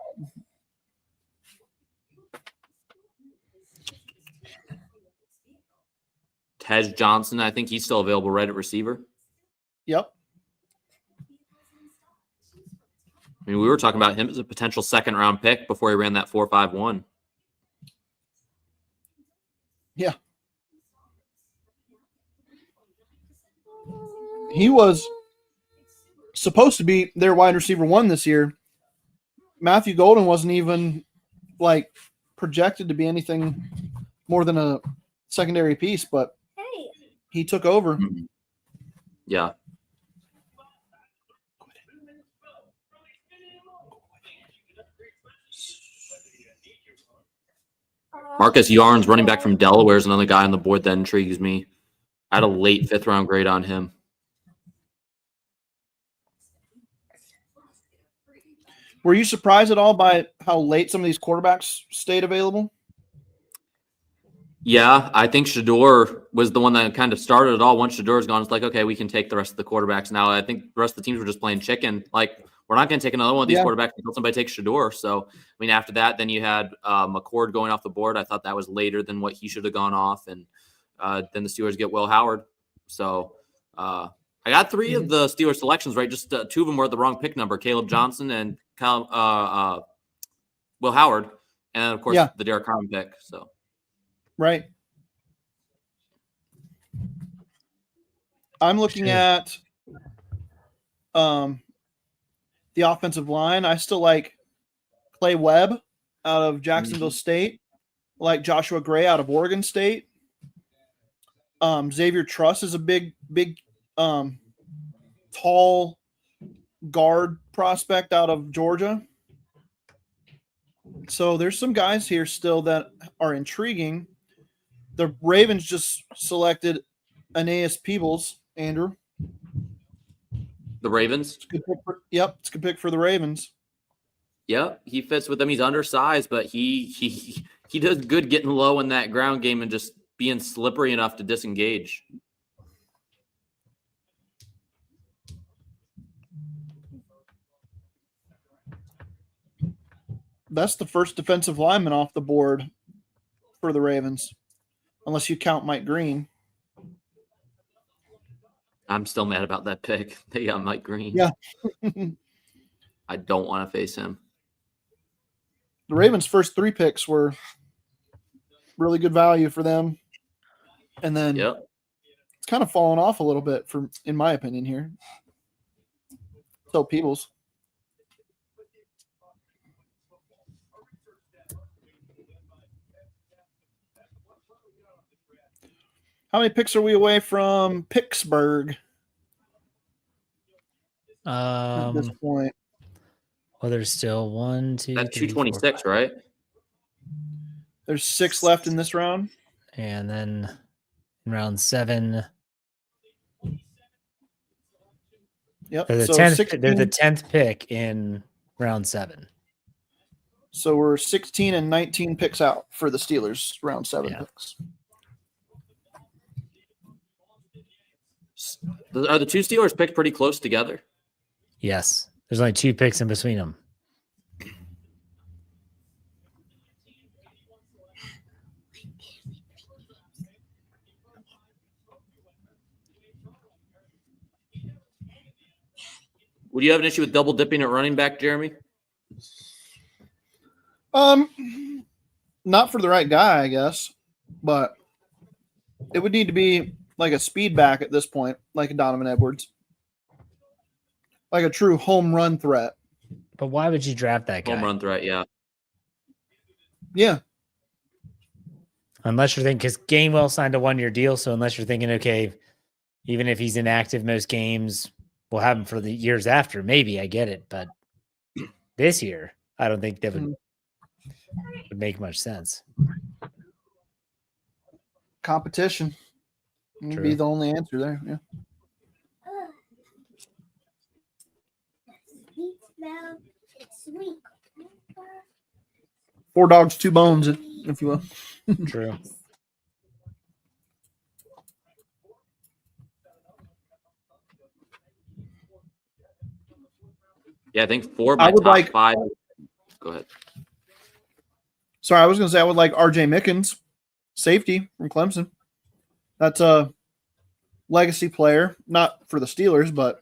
Tej Johnson, I think he's still available right at receiver. Yep. I mean, we were talking about him as a potential second-round pick before he ran that 4.51. Yeah. He was supposed to be their wide receiver 1 this year. Matthew Golden wasn't even like projected to be anything more than a secondary piece, but Hey, he took over. Yeah. Marcus Yarns, running back from Delaware, is another guy on the board that intrigues me. I had a late 5th-round grade on him. Were you surprised at all by how late some of these quarterbacks stayed available? Yeah, I think Shador was the one that kind of started it all. Once Shador's gone, it's like, okay, we can take the rest of the quarterbacks now. I think the rest of the teams were just playing chicken. Like, we're not going to take another one of these quarterbacks until somebody takes Shador. So, I mean, after that, then you had McCord going off the board. I thought that was later than what he should have gone off. And then the Steelers get Will Howard. So, I got 3 of the Steelers selections right. Just 2 of them were at the wrong pick number, Caleb Johnson and Will Howard. And, of course, the Derek Carmen pick. So. Right. I'm looking at the offensive line. I still like Clay Webb out of Jacksonville State. I like Joshua Gray out of Oregon State. Xavier Truss is a big, tall guard prospect out of Georgia. So there's some guys here still that are intriguing. The Ravens just selected Aeneas Peebles, Andrew. The Ravens? It's a good pick it's a good pick for the Ravens. Yep, he fits with them. He's undersized, but he does good getting low in that ground game and just being slippery enough to disengage. That's the first defensive lineman off the board for the Ravens, unless you count Mike Green. I'm still mad about that pick. They got Mike Green. Yeah. I don't want to face him. The Ravens' first 3 picks were really good value for them. And then it's kind of fallen off a little bit, in my opinion here. So Peebles. How many picks are we away from Pittsburgh at this point? Well, there's still 1, 2, That's 3, 226, 4, right? There's 6 left in this round. And then in round 7. Yep. They're the So 10th. They're the 10th pick in round 7. So we're 16 and 19 picks out for the Steelers, round 7 picks. Are the 2 Steelers picked pretty close together? Yes. There's only 2 picks in between them. Would you have an issue with double dipping at running back, Jeremy? Not for the right guy, I guess, but it would need to be like a speed back at this point, like a Donovan Edwards, like a true home run threat. But why would you draft that guy? Home run threat, yeah. Yeah. Unless you're thinking, because Gainwell signed a 1-year deal, so unless you're thinking, okay, even if he's inactive most games, we'll have him for the years after. Maybe I get it, but this year, I don't think that would make much sense. Competition would be the only answer there. Yeah. Sweet smell. It's sweet. 4 dogs, 2 bones, if you will. True. Yeah, I think 4 of I my would top like- 5. Go ahead. Sorry, I was going to say I would like R.J. Mickens, safety from Clemson. That's a legacy player, not for the Steelers, but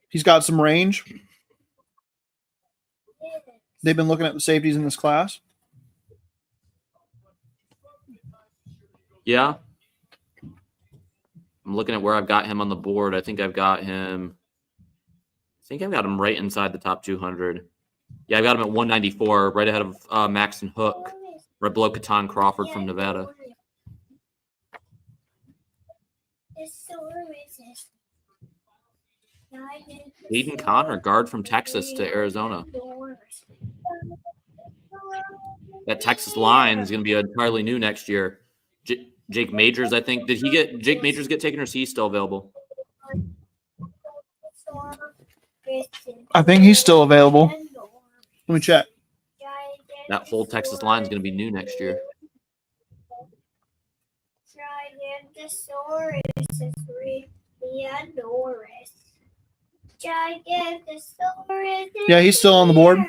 he's got some range. They've been looking at the safeties in this class. Yeah. I'm looking at where I've got him on the board. I think I've got him right inside the top 200. Yeah, I've got him at 194, right ahead of Maxon Hook, right below Katan Crawford from Nevada. Aiden Connor, guard from Texas to Arizona. That Texas line is going to be entirely new next year. Jake Majors, I think. Did Jake Majors get taken, or is he still available? I think he's still available. Let me check. That whole Texas line is going to be new next year. Yeah, he's still on the board.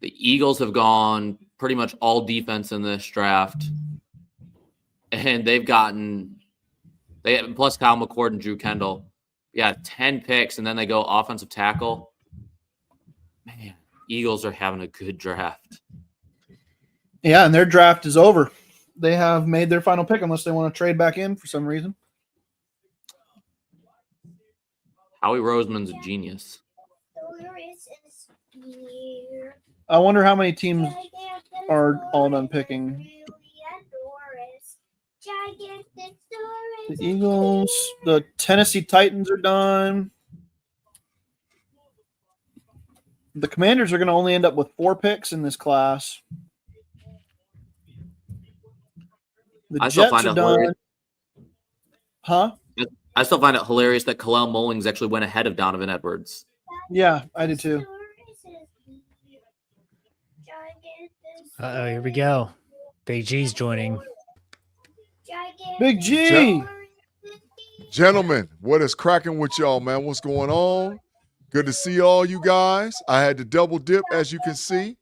The Eagles have gone pretty much all defense in this draft, and they have plus Kyle McCord and Drew Kendall. Yeah, 10 picks, and then they go offensive tackle. Man, Eagles are having a good draft. Yeah, and their draft is over. They have made their final pick unless they want to trade back in for some reason. Howie Roseman's a genius. I wonder how many teams are all done picking. The Eagles, the Tennessee Titans are done. The Commanders are going to only end up with 4 picks in this class. The I still Jets find are it done. hilarious. Huh? I still find it hilarious that Kalel Mullings actually went ahead of Donovan Edwards. Yeah, I did too. Uh-oh, here we go. Big G's joining. Big G. Gentlemen, what is cracking with y'all, man? What's going on? Good to see all you guys. I had to double dip, as you can see.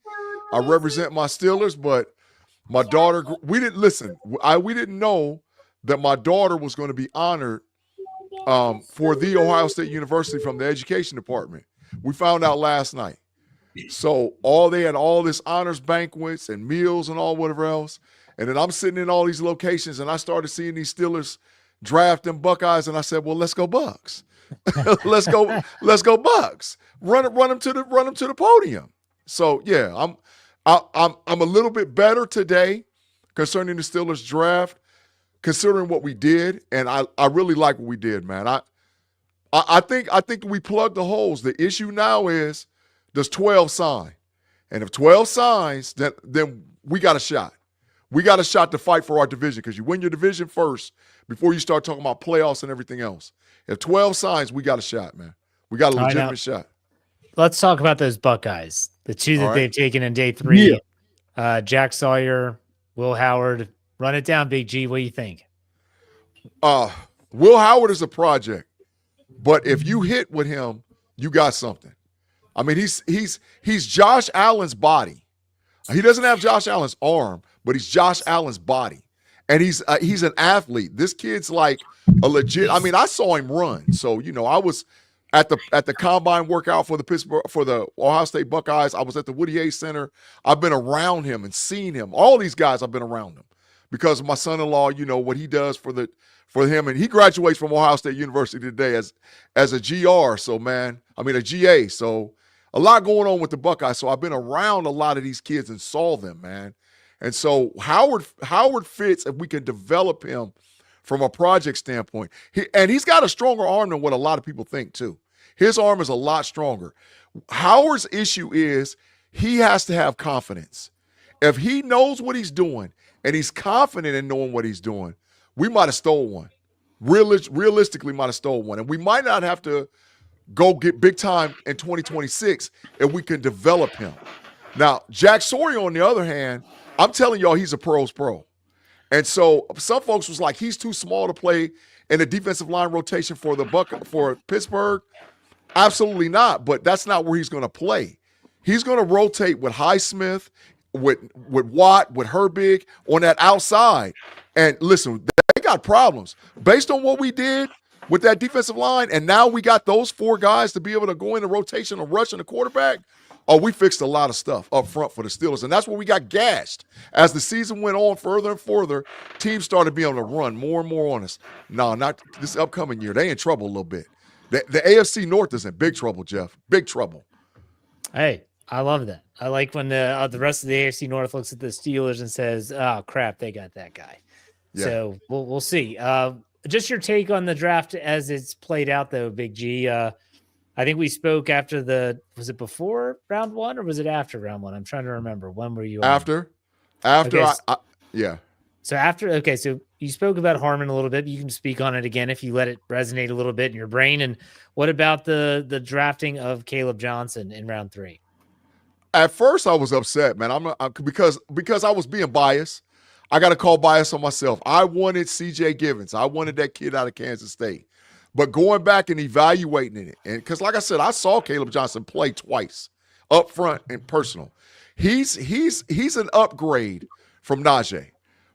I represent my Steelers, but my daughter, we didn't know that my daughter was going to be honored for the Ohio State University from the education department. We found out last night. So they had all this honors banquets and meals and all whatever else. And then I'm sitting in all these locations and I started seeing these Steelers draft them Buckeyes, and I said, well, let's go Bucks. let's go Bucks. Run them to the podium. So yeah, I'm a little bit better today concerning the Steelers draft, considering what we did, and I really like what we did, man. I think we plugged the holes. The issue now is, does 12 sign? And if 12 signs, then we got a shot. We got a shot to fight for our division, because you win your division first before you start talking about playoffs and everything else. If 12 signs, we got a shot, man. We got a legitimate shot. Let's talk about those Buckeyes. The 2 that they've taken in day 3. Yeah. Jack Sawyer, Will Howard. Run it down, Big G. What do you think? Will Howard is a project, but if you hit with him, you got something. I mean, he's Josh Allen's body. He doesn't have Josh Allen's arm, but he's Josh Allen's body. And he's an athlete. This kid's like a legit. I mean, I saw him run. So, I was at the combine workout for the Ohio State Buckeyes. I was at the Woody Hayes Center. I've been around him and seen him. All these guys, I've been around them because of my son-in-law, what he does for him. And he graduates from Ohio State University today as a GR. So, man, I mean, a GA. So a lot going on with the Buckeyes. So I've been around a lot of these kids and saw them, man. And so Howard fits if we can develop him from a project standpoint. He's got a stronger arm than what a lot of people think, too. His arm is a lot stronger. Howard's issue is he has to have confidence. If he knows what he's doing and he's confident in knowing what he's doing, we might have stole one. realistically might have stole one. And we might not have to go get big time in 2026 if we can develop him. Now, Jack Sawyer, on the other hand, I'm telling y'all, he's a pro's pro. And so some folks was like, he's too small to play in the defensive line rotation for Pittsburgh. Absolutely not. But that's not where he's going to play. He's going to rotate with Highsmith, with Watt, with Herbig on that outside. And listen, they got problems. Based on what we did with that defensive line, and now we got those 4 guys to be able to go into rotation and rush in the quarterback, we fixed a lot of stuff up front for the Steelers. And that's where we got gashed. As the season went on further and further, teams started being able to run more and more on us. No, not this upcoming year. They in trouble a little bit. The AFC North is in big trouble, Jeff. Big trouble. Hey, I love that. I like when the rest of the AFC North looks at the Steelers and says, "Oh crap, they got that guy." Yeah. So we'll see. Just your take on the draft as it's played out, though, Big G. I think we spoke after was it before round 1 or was it after round 1? I'm trying to remember. When were you on? After, Okay, yeah. So after, so you spoke about Harmon a little bit. You can speak on it again if you let it resonate a little bit in your brain. And what about the drafting of Caleb Johnson in round 3? At first, I was upset, man. Because I was being biased. I got to call bias on myself. I wanted C.J. Givens. I wanted that kid out of Kansas State. But going back and evaluating it, and because like I said, I saw Caleb Johnson play twice, up front and personal. He's an upgrade from Najee.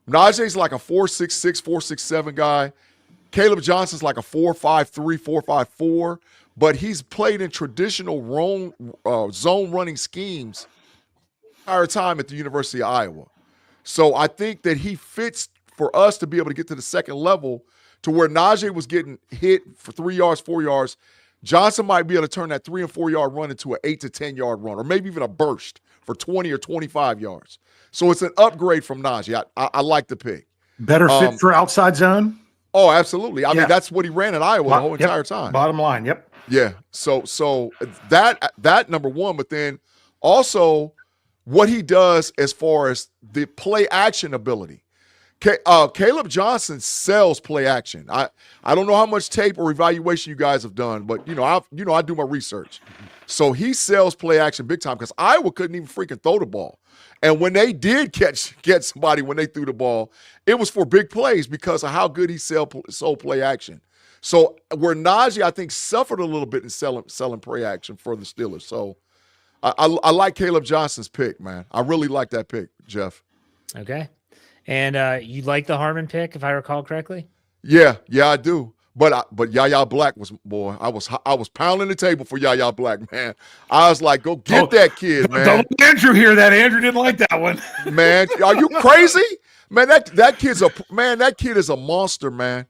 Najee's like a 4.66, 4.67 guy. Caleb Johnson's like a 4.53, 4.54, but he's played in traditional zone running schemes the entire time at the University of Iowa. So I think that he fits for us to be able to get to the second level to where Najee was getting hit for 3 yards, 4 yards. Johnson might be able to turn that 3 and 4 yard run into an 8 to 10 yard run, or maybe even a burst for 20 or 25 yards. So it's an upgrade from Najee. I like the pick. Better fit for outside zone? Oh, absolutely. I mean, that's what he ran at Iowa the whole entire time. Bottom line, yep. Yeah. So that number one, but then also what he does as far as the play action ability. Caleb Johnson sells play action. I don't know how much tape or evaluation you guys have done, but I do my research. So he sells play action big time because Iowa couldn't even freaking throw the ball. And when they did get somebody when they threw the ball, it was for big plays because of how good he sold play action. So where Najee, I think, suffered a little bit in selling play action for the Steelers. So I like Caleb Johnson's pick, man. I really like that pick, Jeff. Okay. And you like the Harmon pick, if I recall correctly? Yeah, I do. But Yaya Black I was pounding the table for Yaya Black, man. I was like, go get that kid, man. Don't let Andrew hear that. Andrew didn't like that one. Man, are you crazy? Man, that kid is a monster, man.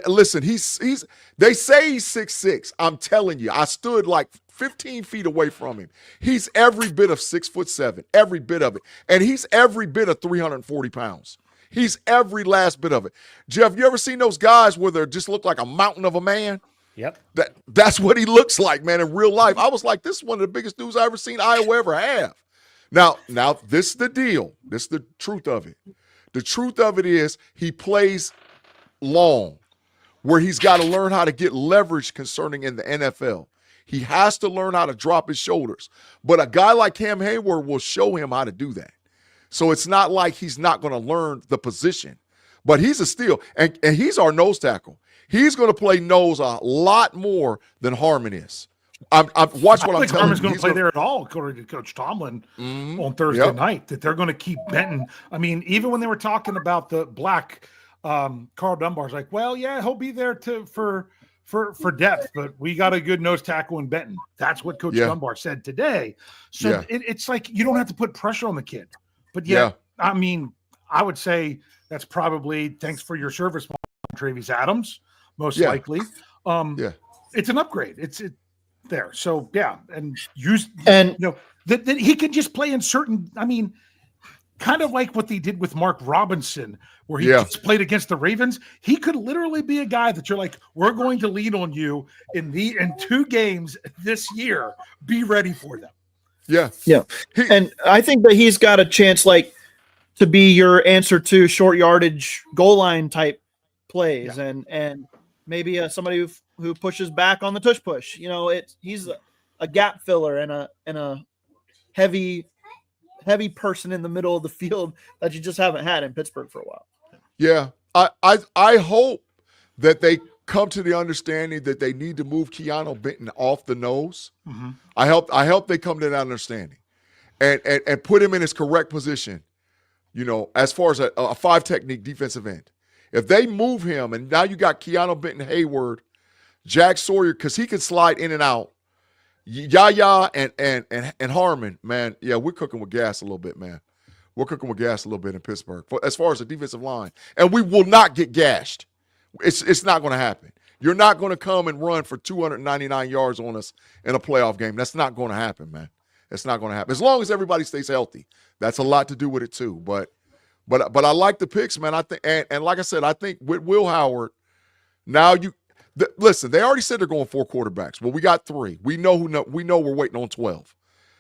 Listen, they say he's 6'6". I'm telling you, I stood like 15 feet away from him. He's every bit of 6'7", every bit of it. And he's every bit of 340 pounds. He's every last bit of it. Jeff, you ever seen those guys where they just look like a mountain of a man? Yep. That's what he looks like, man, in real life. I was like, this is one of the biggest dudes I ever seen Iowa ever have. Now, this is the deal. This is the truth of it. The truth of it is he plays long, where he's got to learn how to get leverage concerning in the NFL. He has to learn how to drop his shoulders. But a guy like Cam Hayward will show him how to do that. So it's not like he's not going to learn the position. But he's a steal. And he's our nose tackle. He's going to play nose a lot more than Harmon is. Watch what I'm telling you. Harmon's going to play there at all, according to Coach Tomlin on Thursday night, that they're going to keep Benton. I mean, even when they were talking about the Black, Carl Dunbar's like, well, yeah, he'll be there for depth, but we got a good nose tackle in Benton. That's what Coach Dunbar said today. So it's like you don't have to put pressure on the kid. But I mean, I would say that's probably thanks for your service, Travis Adams, most likely. It's an upgrade. It's there. So and that he can just play in certain. I mean, kind of like what they did with Mark Robinson, where he just played against the Ravens. He could literally be a guy that you're like, we're going to lean on you in 2 games this year. Be ready for them. And I think that he's got a chance, like, to be your answer to short yardage goal line type plays and maybe somebody who pushes back on the tush push. You know, he's a gap filler and a heavy person in the middle of the field that you just haven't had in Pittsburgh for a while. Yeah, I hope that they come to the understanding that they need to move Keanu Benton off the nose. Mm-hmm. I hope they come to that understanding and put him in his correct position, you know, as far as a 5 technique defensive end. If they move him and now you got Keanu Benton, Hayward, Jack Sawyer, because he can slide in and out, Yaya and Harmon, man, yeah, we're cooking with gas a little bit, man. We're cooking with gas a little bit in Pittsburgh as far as the defensive line. And we will not get gashed. It's not going to happen. You're not going to come and run for 299 yards on us in a playoff game. That's not going to happen, man. It's not going to happen. As long as everybody stays healthy. That's a lot to do with it too. But I like the picks, man. I think and like I said, I think with Will Howard, now listen, they already said they're going 4 quarterbacks. Well, we got 3. We know we're waiting on 12.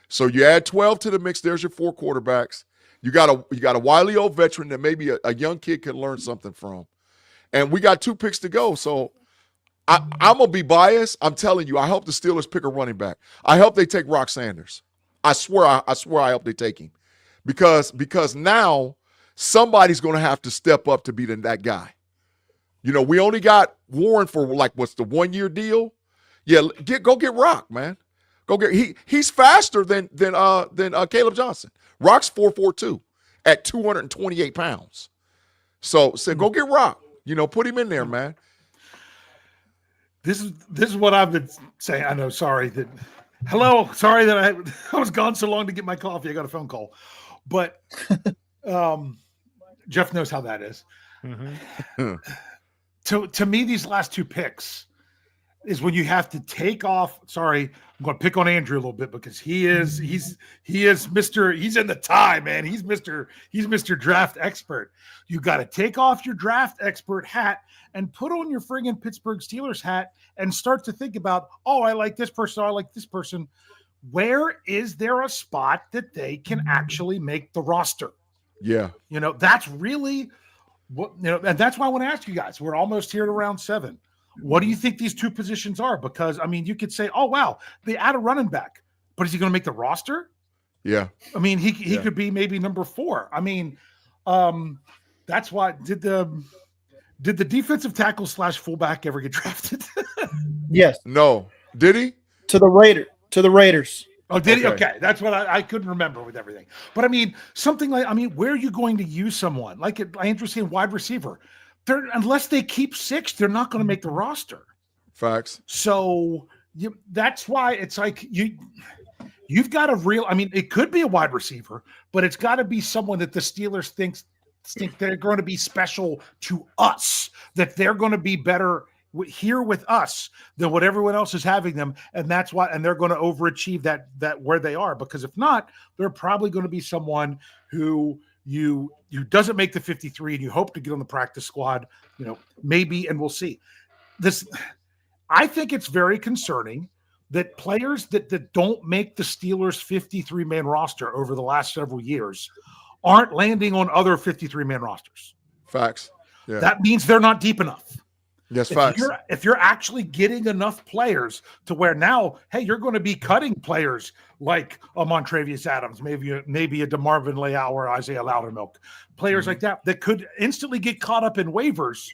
So you add 12 to the mix, there's your 4 quarterbacks. You got a wily old veteran that maybe a young kid can learn something from. And we got 2 picks to go. So I'm going to be biased. I'm telling you, I hope the Steelers pick a running back. I hope they take Rock Sanders. I swear I hope they take him. Because now somebody's going to have to step up to be that guy. You know, we only got Warren for what's the 1-year deal? Yeah, go get Rock, man. Go get he's faster than Caleb Johnson. Rock's 4.42 at 228 pounds. So go get Rock. You know, put him in there, man. This is what I've been saying. I know. Sorry that I was gone so long to get my coffee. I got a phone call, but Jeff knows how that is. Mm-hmm. To me, these last 2 picks is when you have to take off. Sorry, I'm going to pick on Andrew a little bit because he's in the tie, man. He's Mr. Draft Expert. You got to take off your draft expert hat and put on your friggin' Pittsburgh Steelers hat and start to think about, oh, I like this person. I like this person. Where is there a spot that they can actually make the roster? Yeah. You know, that's really what, you know, and that's why I want to ask you guys. We're almost here to round 7. What do you think these 2 positions are? Because, I mean, you could say, oh, wow, they add a running back, but is he going to make the roster? Yeah. I mean, he could be maybe number 4. I mean, that's why did the defensive tackle / fullback ever get drafted? Yes. No. Did he? To the Raiders. Oh, did he? Okay. That's what I couldn't remember with everything. But I mean, something like, where are you going to use someone? Like Andrew saying, wide receiver. Unless they keep 6, they're not going to make the roster. Facts. So that's why it's like you've got it could be a wide receiver, but it's got to be someone that the Steelers think they're going to be special to us, that they're going to be better here with us than what everyone else is having them. And that's why, and they're going to overachieve that where they are, because if not, they're probably going to be someone who you doesn't make the 53 and you hope to get on the practice squad, you know, maybe, and we'll see. I think it's very concerning that players that don't make the Steelers 53-man roster over the last several years aren't landing on other 53-man rosters. Facts. Yeah. That means they're not deep enough. Yes, facts. If you're actually getting enough players to where now, hey, you're going to be cutting players like a Montravius Adams, maybe a DeMarvin Leal or Isaiah Loudermilk, players like that could instantly get caught up in waivers.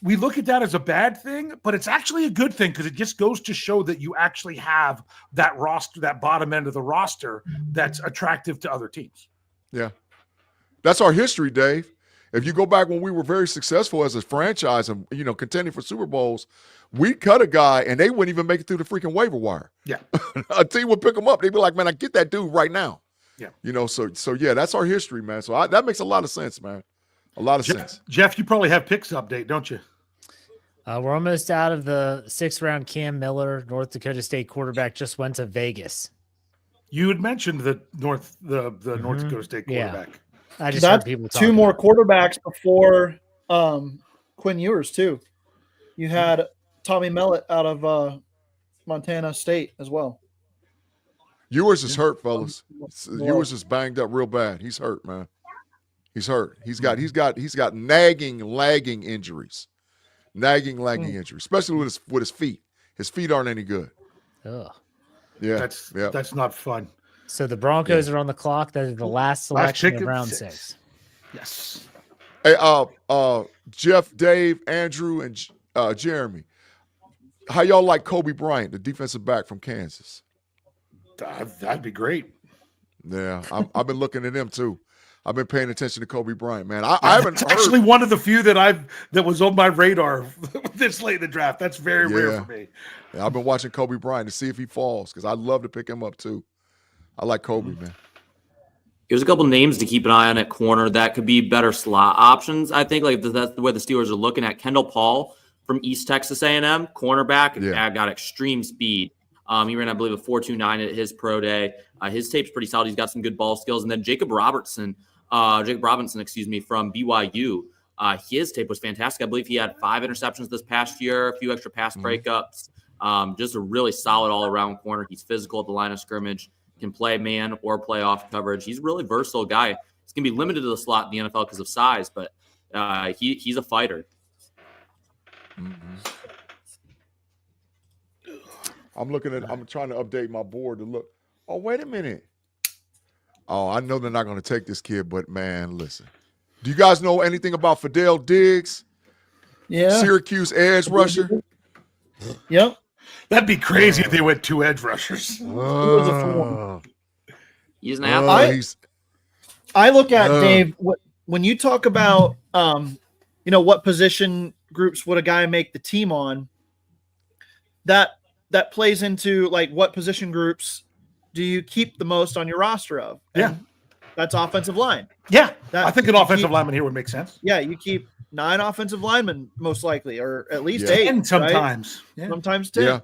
We look at that as a bad thing, but it's actually a good thing because it just goes to show that you actually have that roster, that bottom end of the roster that's attractive to other teams. Yeah. That's our history, Dave. If you go back when we were very successful as a franchise and, you know, contending for Super Bowls, we cut a guy and they wouldn't even make it through the freaking waiver wire. Yeah. A team would pick him up. They'd be like, man, I get that dude right now. Yeah. You know, so yeah, that's our history, man. So that makes a lot of sense, man. A lot of sense. Jeff, you probably have picks update, don't you? We're almost out of the 6th round. Cam Miller, North Dakota State quarterback, just went to Vegas. You had mentioned the North Dakota State quarterback. Yeah. I just heard people talking 2 more about quarterbacks before Quinn Ewers too. You had Tommy Mellett out of Montana State as well. Ewers is hurt, fellas. Ewers is banged up real bad. He's hurt, man. He's hurt. He's got nagging, lagging injuries. Nagging, lagging injuries, especially with his feet. His feet aren't any good. Ugh. Yeah. That's not fun. So the Broncos are on the clock. That is the last selection pick of of round 6. 6. Yes. Hey, Jeff, Dave, Andrew, and Jeremy, how y'all like Kobe Bryant, the defensive back from Kansas? That'd be great. Yeah, I've been looking at him too. I've been paying attention to Kobe Bryant, man. I haven't heard. Actually one of the few that was on my radar this late in the draft. That's very rare for me. Yeah, I've been watching Kobe Bryant to see if he falls because I'd love to pick him up too. I like Kobe, man. There's a couple names to keep an eye on at corner that could be better slot options. I think like that's the way the Steelers are looking at Kendall Paul from East Texas A&M, cornerback. Yeah. Got extreme speed. He ran, I believe, a 4.29 at his pro day. His tape's pretty solid. He's got some good ball skills. And then Jacob Robinson, from BYU. His tape was fantastic. I believe he had 5 interceptions this past year, a few extra pass breakups. Just a really solid all-around corner. He's physical at the line of scrimmage, can play man or play off coverage. He's a really versatile guy. He's going to be limited to the slot in the NFL because of size, but he's a fighter. I'm trying to update my board to look. Oh, wait a minute. Oh, I know they're not going to take this kid, but man, listen. Do you guys know anything about Fidel Diggs? Yeah. Syracuse edge rusher? Yep. That'd be crazy if they went 2 edge rushers. He's an athlete. I look at Dave when you talk about what position groups would a guy make the team on. That plays into like what position groups do you keep the most on your roster of? And that's offensive line. Yeah, I think an offensive lineman here would make sense. Yeah, you keep 9 offensive linemen most likely, or at least 8. And sometimes, right? Sometimes 10. Yeah.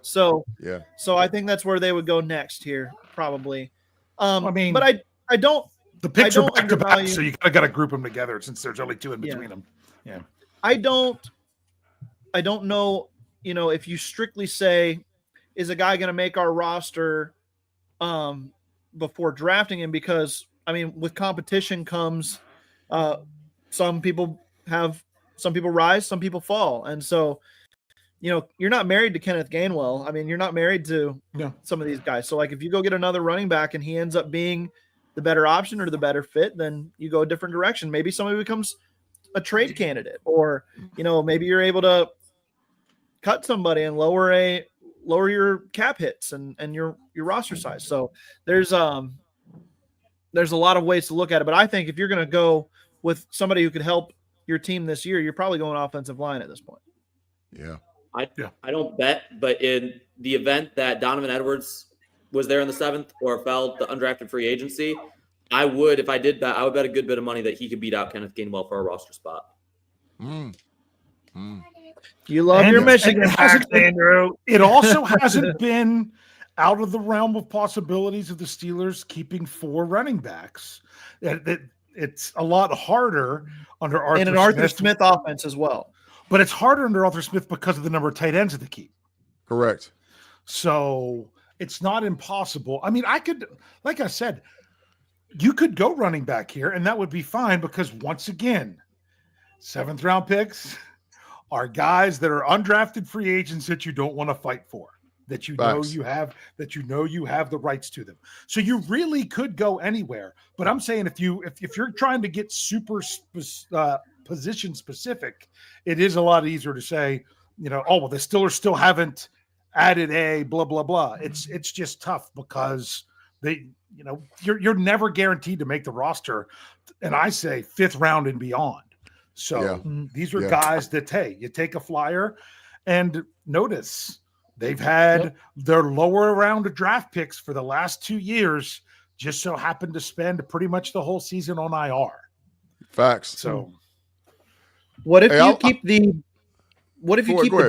So I think that's where they would go next here, probably. But I don't. The picks are don't back to back, undervalue- so you got to group them together since there's only 2 in between them. Yeah, I don't know. If you strictly say, is a guy going to make our roster before drafting him? Because with competition comes some people rise, some people fall, and so you're not married to Kenneth Gainwell. You're not married to some of these guys. So like if you go get another running back and he ends up being the better option or the better fit, then you go a different direction. Maybe somebody becomes a trade candidate, or maybe you're able to cut somebody and lower your cap hits and your roster size. So there's a lot of ways to look at it, but I think if you're going to go with somebody who could help your team this year, you're probably going offensive line at this point. Yeah. I don't bet, but in the event that Donovan Edwards was there in the 7th or fell to undrafted free agency, I would, if I did bet, I would bet a good bit of money that he could beat out Kenneth Gainwell for a roster spot. You love your Michigan facts, Andrew. It also hasn't been out of the realm of possibilities of the Steelers keeping 4 running backs. It's a lot harder under Arthur in an Arthur Smith offense as well. But it's harder under Arthur Smith because of the number of tight ends that they keep. Correct. So it's not impossible. I could, like I said, you could go running back here, and that would be fine because once again, 7th round picks are guys that are undrafted free agents that you don't want to fight for, that you know you have the rights to them. So you really could go anywhere. But I'm saying if you're trying to get super position specific, it is a lot easier to say, the Steelers still haven't added a blah blah blah. It's just tough because you're never guaranteed to make the roster, and I say 5th round and beyond. So these are guys that, hey, you take a flyer, and notice they've had their lower round of draft picks for the last 2 years, just so happened to spend pretty much the whole season on IR. Facts. So what if you keep the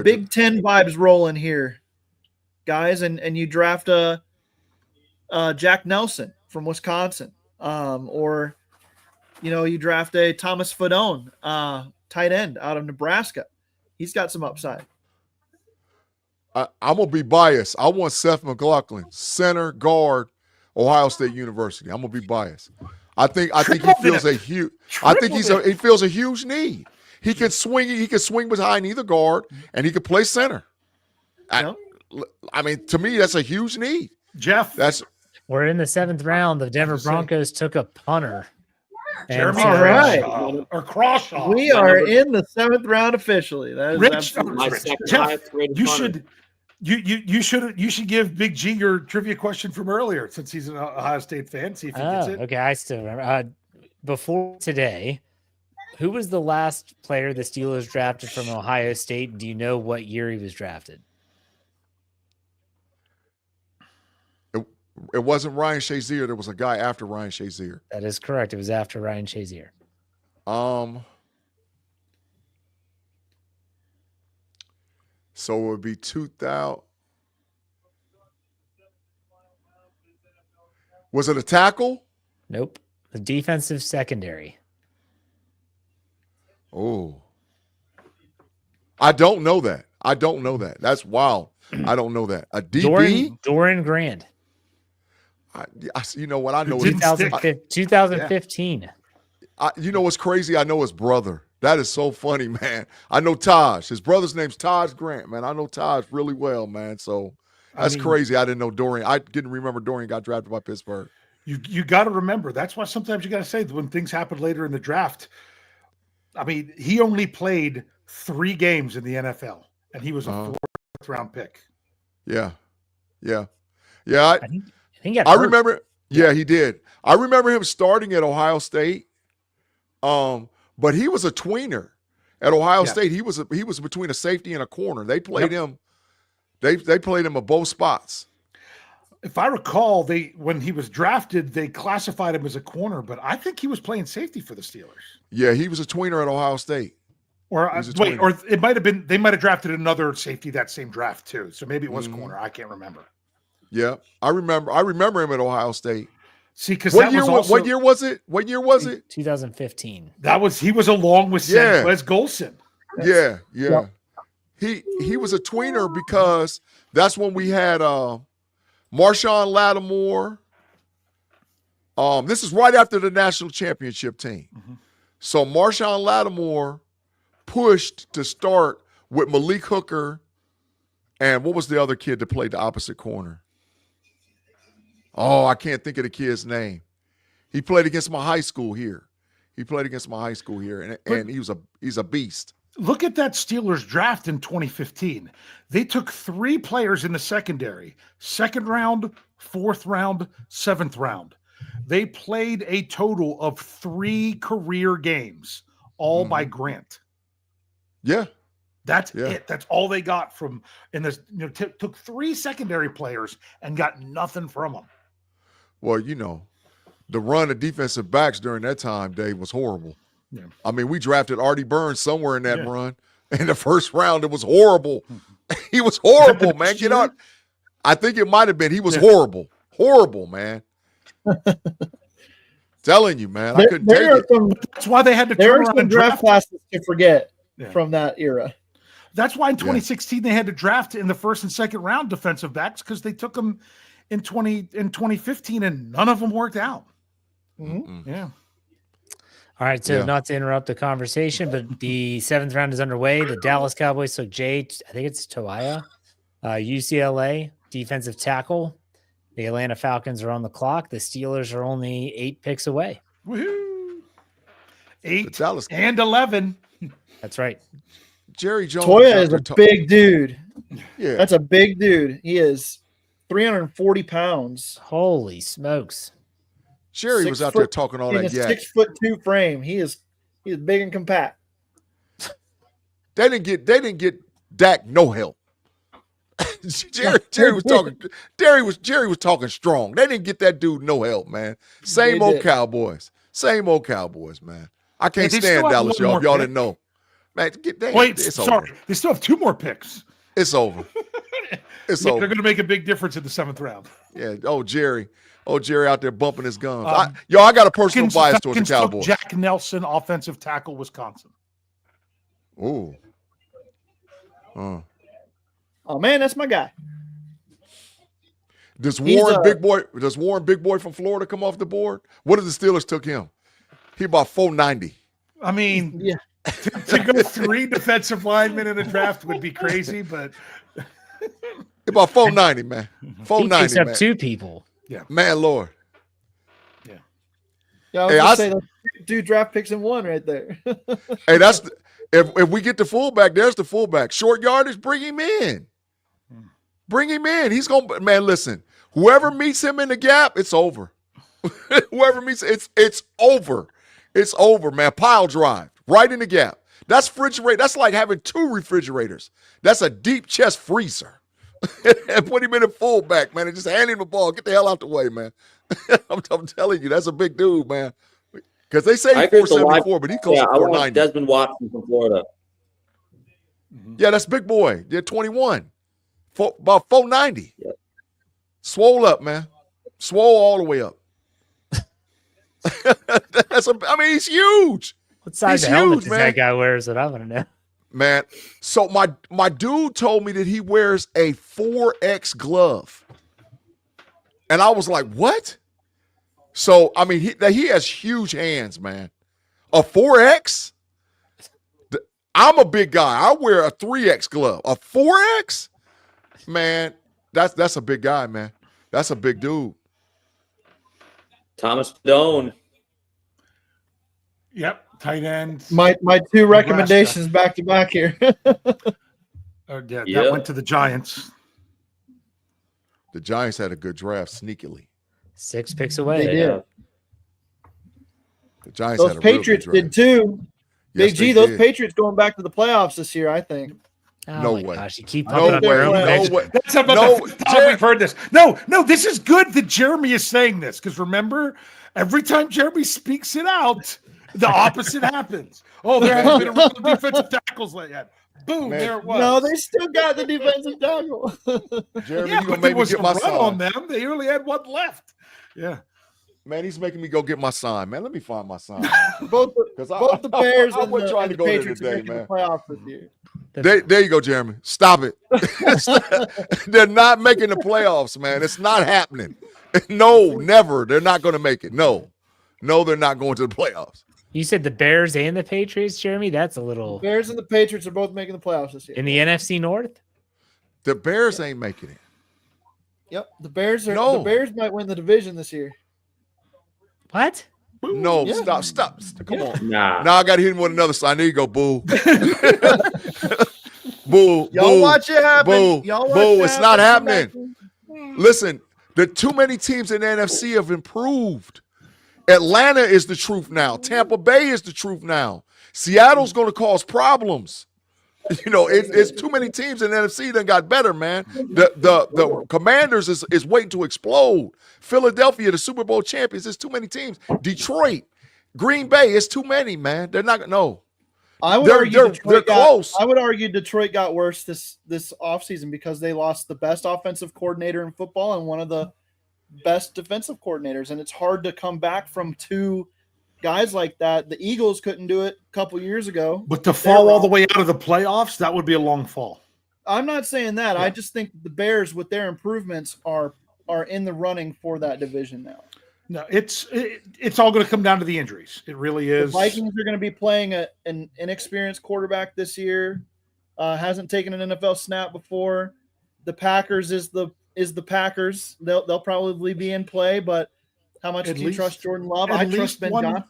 Big Ten vibes rolling here, guys, and you draft a Jack Nelson from Wisconsin, or you draft a Thomas Fadone, tight end out of Nebraska. He's got some upside. I'm going to be biased. I want Seth McLaughlin, center guard, Ohio State University. I'm going to be biased. I think he feels a huge. I think he feels a huge need. He can swing. He can swing behind either guard, and he can play center. I mean, to me, that's a huge need. Jeff, we're in the 7th round. The Denver Broncos took a punter. Jeremy All right. or Crawshaw. We are in the 7th round officially. That is Rich, absolutely Jeff, you should give Big G your trivia question from earlier since he's an Ohio State fan. See if he gets it. Okay, I still remember. Before today, who was the last player the Steelers drafted from Ohio State? Do you know what year he was drafted? It wasn't Ryan Shazier. There was a guy after Ryan Shazier. That is correct. It was after Ryan Shazier. So it would be 2000. Was it a tackle? Nope. The defensive secondary. Oh. I don't know that. That's wild. I don't know that. A DB? Doran Grand. You know what? I know 2015. You know what's crazy? I know his brother. That is so funny, man. I know Taj. His brother's name's Taj Grant, man. I know Taj really well, man. So that's crazy. I didn't know Dorian. I didn't remember Dorian got drafted by Pittsburgh. You got to remember. That's why sometimes you got to say when things happen later in the draft. I mean, he only played 3 games in the NFL, and he was a 4th round pick. Yeah. I remember. Yeah, he did. I remember him starting at Ohio State. But he was a tweener at Ohio State. He was between a safety and a corner. They played him. They played him at both spots. If I recall, when he was drafted, they classified him as a corner, but I think he was playing safety for the Steelers. Yeah, he was a tweener at Ohio State. Or it might have been. They might have drafted another safety that same draft too. So maybe it was corner. I can't remember. Yeah, I remember him at Ohio State. See, because what year was it? 2015. He was along with Wes Golson. Yeah. He was a tweener because that's when we had Marshawn Lattimore. This is right after the national championship team. Mm-hmm. So Marshawn Lattimore pushed to start with Malik Hooker, and what was the other kid that played the opposite corner? Oh, I can't think of the kid's name. He played against my high school here. And he's a beast. Look at that Steelers draft in 2015. They took 3 players in the secondary: 2nd round, 4th round, 7th round. They played a total of 3 career games, all by Grant. Yeah. That's it. That's all they got from in this. Took 3 secondary players and got nothing from them. Well, the run of defensive backs during that time, Dave, was horrible. Yeah. I mean, we drafted Artie Burns somewhere in that run. In the 1st round, it was horrible. He was horrible, man. Get on. I think it might have been. He was horrible. Horrible, man. Telling you, man. I couldn't take it. That's why they had to turn around some and draft classes to forget from that era. That's why in 2016 they had to draft in the 1st and 2nd round defensive backs because they took them in 2015 and none of them worked out. Mm-hmm. Yeah. All right, so not to interrupt the conversation, but the 7th round is underway. The Dallas Cowboys took I think it's Toia, UCLA, defensive tackle. The Atlanta Falcons are on the clock. The Steelers are only 8 picks away. Woohoo! 8 and 11. That's right. Jerry Jones. Toia is a big dude. Yeah. That's a big dude. He is 340 pounds. Holy smokes. Jerry was out there talking all that. Yeah, 6'2" frame. He is big and compact. They didn't get Dak no help. Jerry was talking. Jerry was talking strong. They didn't get that dude no help, man. Same old Cowboys, man. I can't stand Dallas, y'all. If y'all didn't know, man. It's sorry. Over. They still have 2 more picks. It's over. It's over. They're going to make a big difference in the 7th round. Yeah. Jerry out there bumping his guns. I got a personal bias towards the Cowboys. Jack Nelson, offensive tackle, Wisconsin. Ooh. Oh man, that's my guy. Does He's Warren a- Big Boy from Florida come off the board? What if the Steelers took him? He about 490. I mean, Yeah. to go 3 defensive linemen in a draft would be crazy, but He about 490, man. He picks 490, up man. 2 people. Man, Lord. Yeah, I was Hey, gonna say those 2 draft picks in 1 right there. Hey, if we get the fullback, there's the fullback. Short yardage, bring him in. Bring him in. He's gonna, man, listen. Whoever meets him in the gap, it's over. Whoever meets it's over. It's over, man. Pile drive right in the gap. That's refrigerator. That's like having 2 refrigerators. That's a deep chest freezer. And put him in a fullback, man, and just hand him the ball. Get the hell out the way, man. I'm telling you, that's a big dude, man. Because they say I he's agree with the 474, but he close to I want 490. Desmond Watson from Florida. Yeah, that's big boy. They're 21. About 490. Yep. Swole up, man. Swole all the way up. I mean, he's huge. What size He's of helmet huge, does man. that guy wears that I want to know? Man, so my dude told me that he wears a 4X glove. And I was like, what? So, I mean, he has huge hands, man. A 4X? I'm a big guy. I wear a 3X glove. A 4X? Man, that's a big guy, man. That's a big dude. Thomas Stone. yep, tight end. my 2 recommendations back to back here. That Yeah. went to the Giants. The Giants had a good draft sneakily. 6 picks They away. did. The Giants Those had a real good Patriots draft. did too. Yes, Big G, they those did. Patriots going back to the playoffs this year, I think. Oh No my way. gosh, you keep No pumping up your way. own No picks. way. That's about No, the first time we've heard this. No, this is good that Jeremy is saying this because remember, every time Jeremy speaks it out, the opposite happens. Oh, there hasn't been a real defensive tackles yet. Boom, Man, there it was. No, they still got the defensive tackle. Jeremy, yeah, you but gonna there make me was get a my run sign. on them. They only had 1 left. Yeah. Man, he's making me go get my sign, man. Let me find my sign. both the Bears I and wasn't the, trying and to the go there Patriots are today, making man. the playoffs this year. There you go, Jeremy. Stop it. They're not making the playoffs, man. It's not happening. No, never. They're not going to make it. No, they're not going to the playoffs. You said the Bears and the Patriots, Jeremy? That's a little Bears and the Patriots are both making the playoffs this year. in the NFC North. The Bears ain't making it. Yep, the Bears are. No. The Bears might win the division this year. What? No, Yeah. stop. Come on. Nah. Now I got to hit him with another sign. There you go, boo. Boo. Y'all boo, watch it happen. Boo. Y'all watch Boo. it It's not happen. happening. Listen, the too many teams in the NFC have improved. Atlanta is the truth now. Tampa Bay is the truth now. Seattle's going to cause problems. You know, it's too many teams in the NFC that got better, man. The Commanders is waiting to explode. Philadelphia, the Super Bowl champions, it's too many teams. Detroit, Green Bay, it's too many, man. They're not no. I would They're- argue they're- Detroit they're got, close. I would argue Detroit got worse this offseason because they lost the best offensive coordinator in football and one of the best defensive coordinators, and it's hard to come back from 2 guys like that. The Eagles couldn't do it a couple years ago. But to fall all the way out of the playoffs, that would be a long fall. I'm not saying that. Yeah. I just think the Bears, with their improvements, are in the running for that division now. No, it's all going to come down to the injuries. It really The is. Vikings are going to be playing an inexperienced quarterback this year. Hasn't taken an NFL snap before. The Packers is the Packers. They'll probably be in play, but how much At do you least- trust Jordan Love? at I trust least Ben one- Johnson.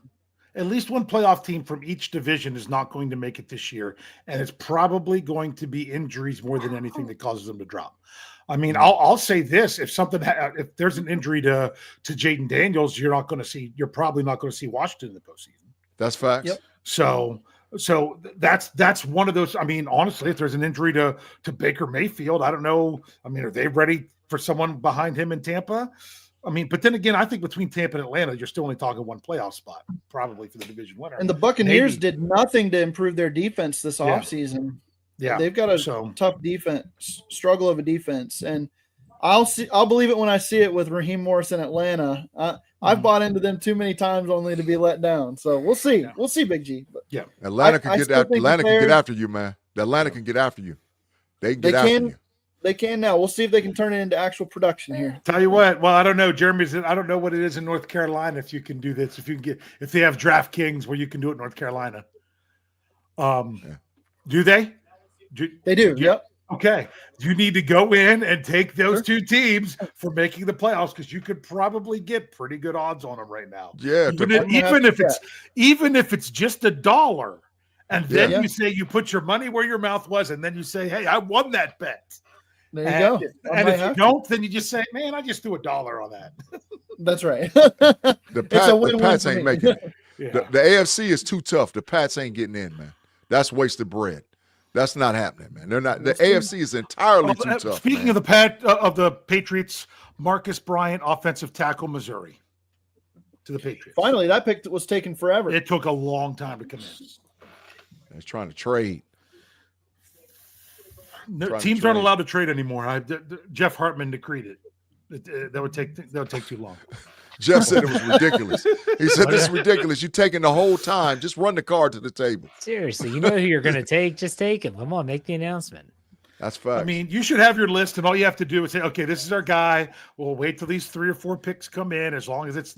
At least one playoff team from each division is not going to make it this year, and it's probably going to be injuries more than anything that causes them to drop. I mean, I'll say this: if if there's an injury to Jaden Daniels, you're probably not going to see Washington in the postseason. That's facts. Yep. So that's one of those. I mean, honestly, if there's an injury to Baker Mayfield, I don't know. I mean, are they ready for someone behind him in Tampa? I mean, but then again, I think between Tampa and Atlanta, you're still only talking one playoff spot, probably for the division winner. And the Buccaneers Maybe. did nothing to improve their defense this Yeah. offseason. Yeah, They've got a tough defense, struggle of a defense, and I'll believe it when I see it with Raheem Morris in Atlanta. I've bought into them too many times only to be let down. So we'll see. Yeah. We'll see, Big G. But Atlanta I can get still after think Atlanta the can get Bears- after you, man. Atlanta can get after you. They can They get after can. you. They can now. We'll see if they can turn it into actual production here. Tell you what. Well, I don't know. Jeremy's. I don't know what it is in North Carolina. If you can do this, if they have DraftKings where you can do it in North Carolina. Do they? They do. Yep. Okay. You need to go in and take those two teams for making the playoffs because you could probably get pretty good odds on them right now. Yeah. Even if it's just $1, and then you say you put your money where your mouth was, and then you say, "Hey, I won that bet." There you go. And if you don't, then you just say, "Man, I just threw $1 on that." That's right. The Pats ain't making it. Yeah. The AFC is too tough. The Pats ain't getting in, man. That's wasted bread. That's not happening, man. They're not. The AFC is entirely too tough. Speaking man. of the Patriots, Marcus Bryant, offensive tackle, Missouri, to the Patriots. Finally, that pick was taken forever. It took a long time to come in. They're trying to trade. No, teams aren't allowed to trade anymore. Jeff Hartman decreed it. That would take too long. Jeff said it was ridiculous. He said, "This is ridiculous. You're taking the whole time. Just run the card to the table." Seriously, you know who you're going to take. Just take him. Come on, make the announcement. That's fact. I mean, you should have your list, and all you have to do is say, "Okay, this is our guy. We'll wait till these 3 or 4 picks come in. As long as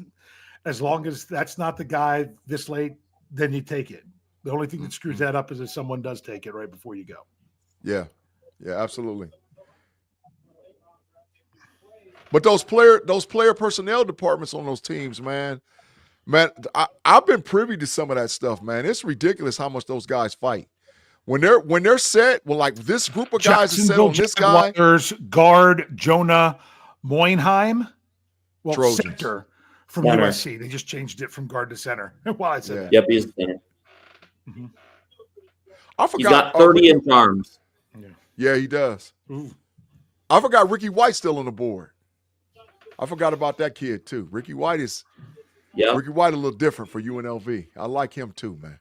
that's not the guy this late, then you take it." The only thing that screws that up is if someone does take it right before you go. Yeah, absolutely. But those player personnel departments on those teams, man, I've been privy to some of that stuff, man. It's ridiculous how much those guys fight. When they're set, well, like this group of guys is set on this guy. Guard Jonah Moinheim, Trojans. center from USC. They just changed it from guard to center. Why I said that. Yep, he's center. Mm-hmm. I forgot. He's got 30-inch arms. Yeah, he does. Ooh. I forgot Ricky White's still on the board. I forgot about that kid too. Ricky White a little different for UNLV. I like him too, man.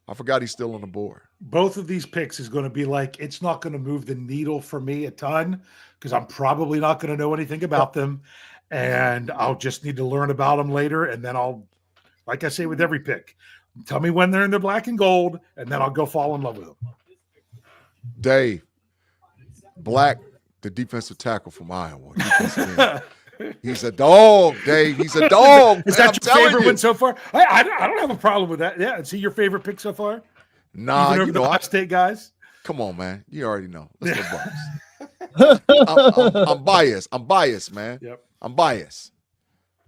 I forgot he's still on the board. Both of these picks is going to be like, it's not going to move the needle for me a ton because I'm probably not going to know anything about them. And I'll just need to learn about them later. And then I'll, like I say with every pick, tell me when they're in the black and gold, and then I'll go fall in love with them. Dave, Black, the defensive tackle from Iowa. He's a dog, Dave. He's a dog. Is that your favorite one so far? I don't have a problem with that. Yeah. Is he your favorite pick so far? Nah, even over the Ohio State guys? Come on, man. You already know. Let's go Bucks. I'm biased. I'm biased, man. Yep. I'm biased.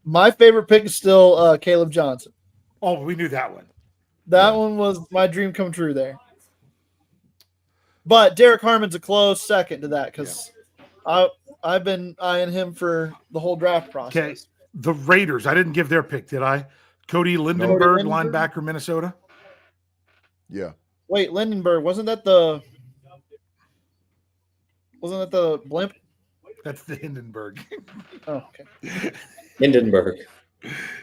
My favorite pick is still Caleb Johnson. Oh, we knew that one. That one was my dream come true there. But Derek Harmon's a close second to that because I've been eyeing him for the whole draft process. Okay, the Raiders. I didn't give their pick, did I? Cody Lindenberg, linebacker, Minnesota. Yeah. Wait, Lindenberg, wasn't that the blimp? That's the Hindenburg. Oh, okay. Hindenburg.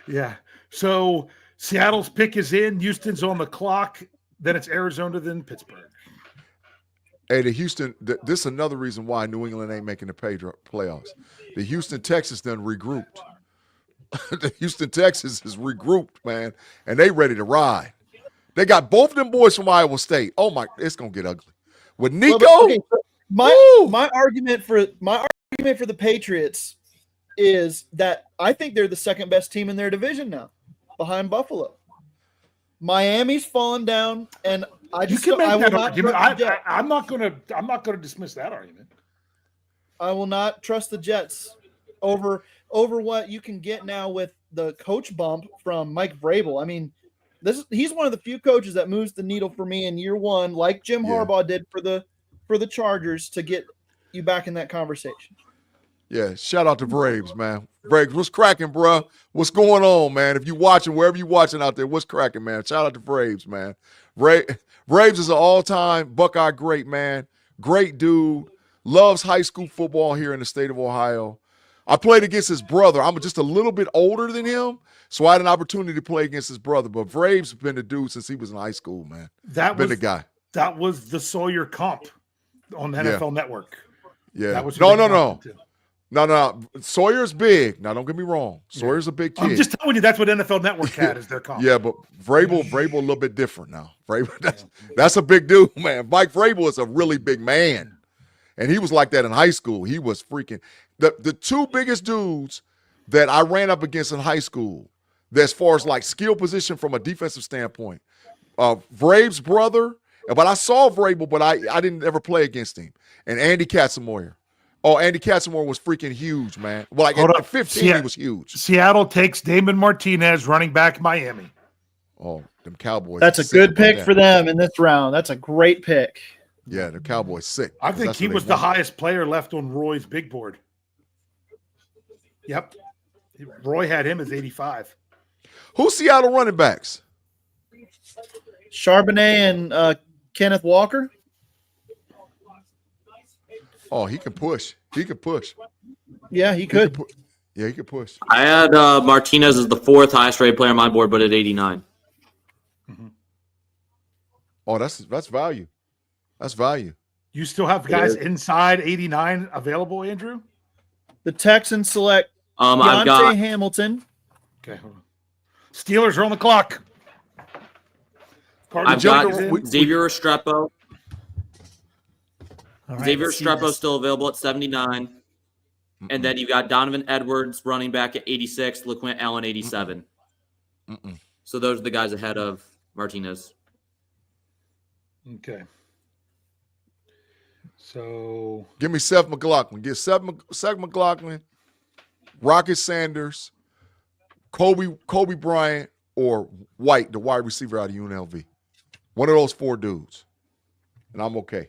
Yeah. So Seattle's pick is in. Houston's on the clock. Then it's Arizona, then Pittsburgh. Hey, the Houston, this is another reason why New England ain't making the playoffs. The Houston Texans done regrouped. The Houston Texans is regrouped, man, and they ready to ride. They got both of them boys from Iowa State. Oh my, it's gonna get ugly. With Nico, my argument for the Patriots is that I think they're the second best team in their division now, behind Buffalo. Miami's fallen down, and You can make that argument. I'm not gonna dismiss that argument. I will not trust the Jets over what you can get now with the coach bump from Mike Vrabel. I mean, he's one of the few coaches that moves the needle for me in year one, like Jim Harbaugh did for the Chargers, to get you back in that conversation. Yeah, shout out to Braves, man. Braves, what's cracking, bro? What's going on, man? If you watching, wherever you watching out there, what's cracking, man? Shout out to Braves, man. Braves is an all-time Buckeye great, man. Great dude. Loves high school football here in the state of Ohio. I played against his brother. I'm just a little bit older than him, so I had an opportunity to play against his brother. But Braves has been the dude since he was in high school, man. The guy. That was the Sawyer comp on the NFL Network. Yeah. That was No. Sawyer's big. Now, don't get me wrong. Sawyer's a big kid. I'm just telling you that's what NFL Network had as their comp. Yeah, but Vrabel a little bit different now. Vrabel, that's a big dude, man. Mike Vrabel is a really big man. And he was like that in high school. He was freaking the two biggest dudes that I ran up against in high school, that as far as like skill position from a defensive standpoint. Vrabe's brother, but I saw Vrabel, but I didn't ever play against him. And Andy Katzenmoyer. Oh, Andy Katzenmoyer was freaking huge, man. Well, like at 15, he was huge. Seattle takes Damon Martinez, running back Miami. Oh, them Cowboys. That's a good pick for them in this round. That's a great pick. Yeah, the Cowboys sick. I think he was the highest player left on Roy's big board. Yep. Roy had him as 85. Who's Seattle running backs? Charbonnet and Kenneth Walker. Oh, he can push. He could push. Yeah, he could. Yeah, he could push. I had Martinez as the 4th highest rated player on my board, but at 89. Mm-hmm. Oh, that's value. That's value. You still have guys inside 89 available, Andrew? The Texans select I've got Hamilton. Okay, hold on. Steelers are on the clock. I've got Xavier Restrepo. Right, Xavier Restrepo still available at 79. And then you got Donovan Edwards running back at 86, LaQuint Allen 87. So those are the guys ahead of Martinez. Okay. So give me Seth McLaughlin. Get Seth McLaughlin, Rocket Sanders, Kobe Bryant, or White, the wide receiver out of UNLV. One of those 4 dudes. And I'm okay.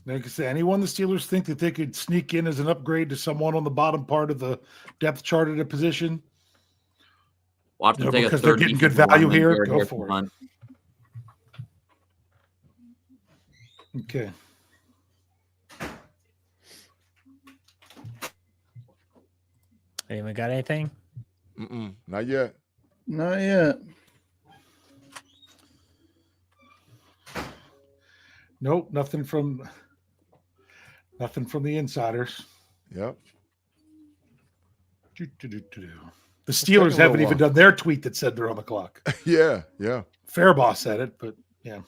Like I said, anyone the Steelers think that they could sneak in as an upgrade to someone on the bottom part of the depth chart at a position, We'll have to take because they're getting good value here, go for it. Okay. Anyone got anything? Not yet. Not yet. Nope, nothing from the insiders. Yep. The Steelers haven't even done their tweet that said they're on the clock. Yeah. Fairboss said it, but yeah.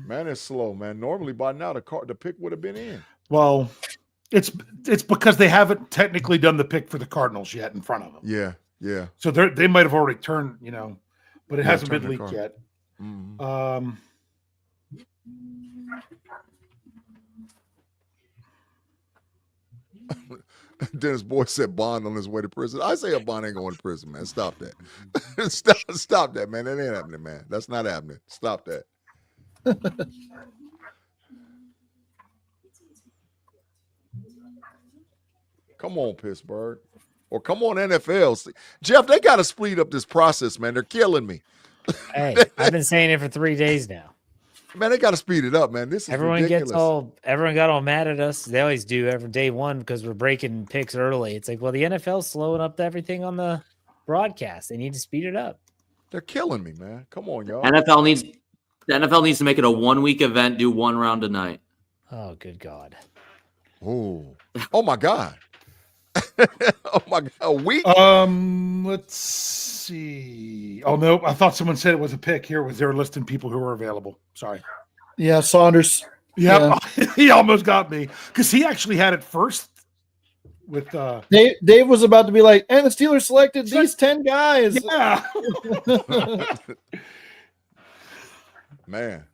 Man, it's slow, man. Normally by now the pick would have been in. Well, it's because they haven't technically done the pick for the Cardinals yet in front of them. Yeah. So they might have already turned, but it hasn't been leaked yet. Mm-hmm. Dennis Boyd said Bond on his way to prison. I say a Bond ain't going to prison, man. Stop that. Stop that, man. That ain't happening, man. That's not happening. Stop that. Come on, Pittsburgh. Or come on, NFL. Jeff, they got to speed up this process, man. They're killing me. Hey, I've been saying it for 3 days now. Man, they got to speed it up, man. This is ridiculous. Everyone got all mad at us. They always do every day one because we're breaking picks early. It's like, well, the NFL's slowing up everything on the broadcast. They need to speed it up. They're killing me, man. Come on, y'all. The NFL needs to make it a 1-week event, do 1 round a night. Oh, good God. Oh my God. Oh my God. A week? Let's see. Oh no, I thought someone said it was a pick. Here was they're listing people who are available. Sorry. Yeah, Saunders. Yep. Yeah. He almost got me because he actually had it first with Dave was about to be like, and the Steelers selected these 10 guys. Yeah. Man.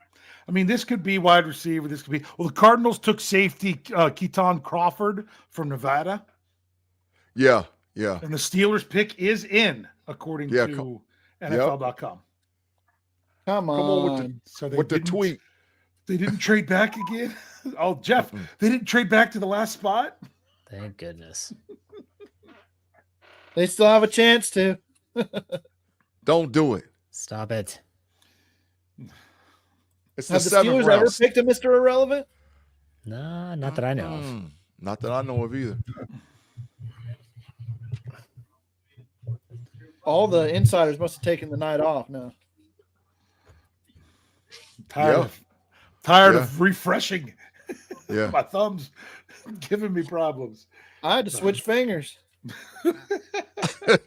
I mean, this could be wide receiver. This could be the Cardinals took safety Keaton Crawford from Nevada. Yeah. And the Steelers pick is in, according to NFL.com. Come on. With the tweet. They didn't trade back again. Oh, Jeff, they didn't trade back to the last spot. Thank goodness. They still have a chance to. Don't do it. Stop it. It's have the 7th Steelers round. ever picked a Mr. Irrelevant? No, not that I know of. Not that I know of either. All the insiders must have taken the night off now. Tired of refreshing. Yeah. My thumb's giving me problems. I had to switch fingers.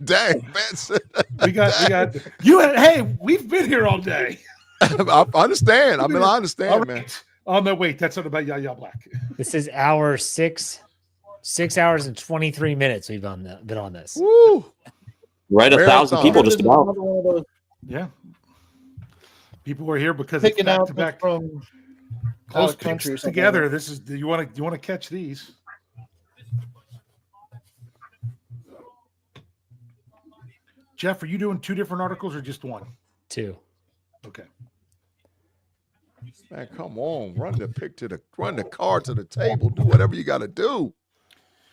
Dang, man. We got you. Hey, we've been here all day. I understand. I mean, I All understand, man. right. Oh no, wait, that's not about Yaya Black. This is hour 6 hours and 23 minutes we've been on this. Woo! Right, 1,000 Marathon. people just This is about. another one of those Yeah. People were here because it's picking back out to back from close out of country or picks something together. like This is you want to catch these. Jeff, are you doing 2 different articles or just one? 2. Okay. Man, come on. Run the card to the table. Do whatever you got to do.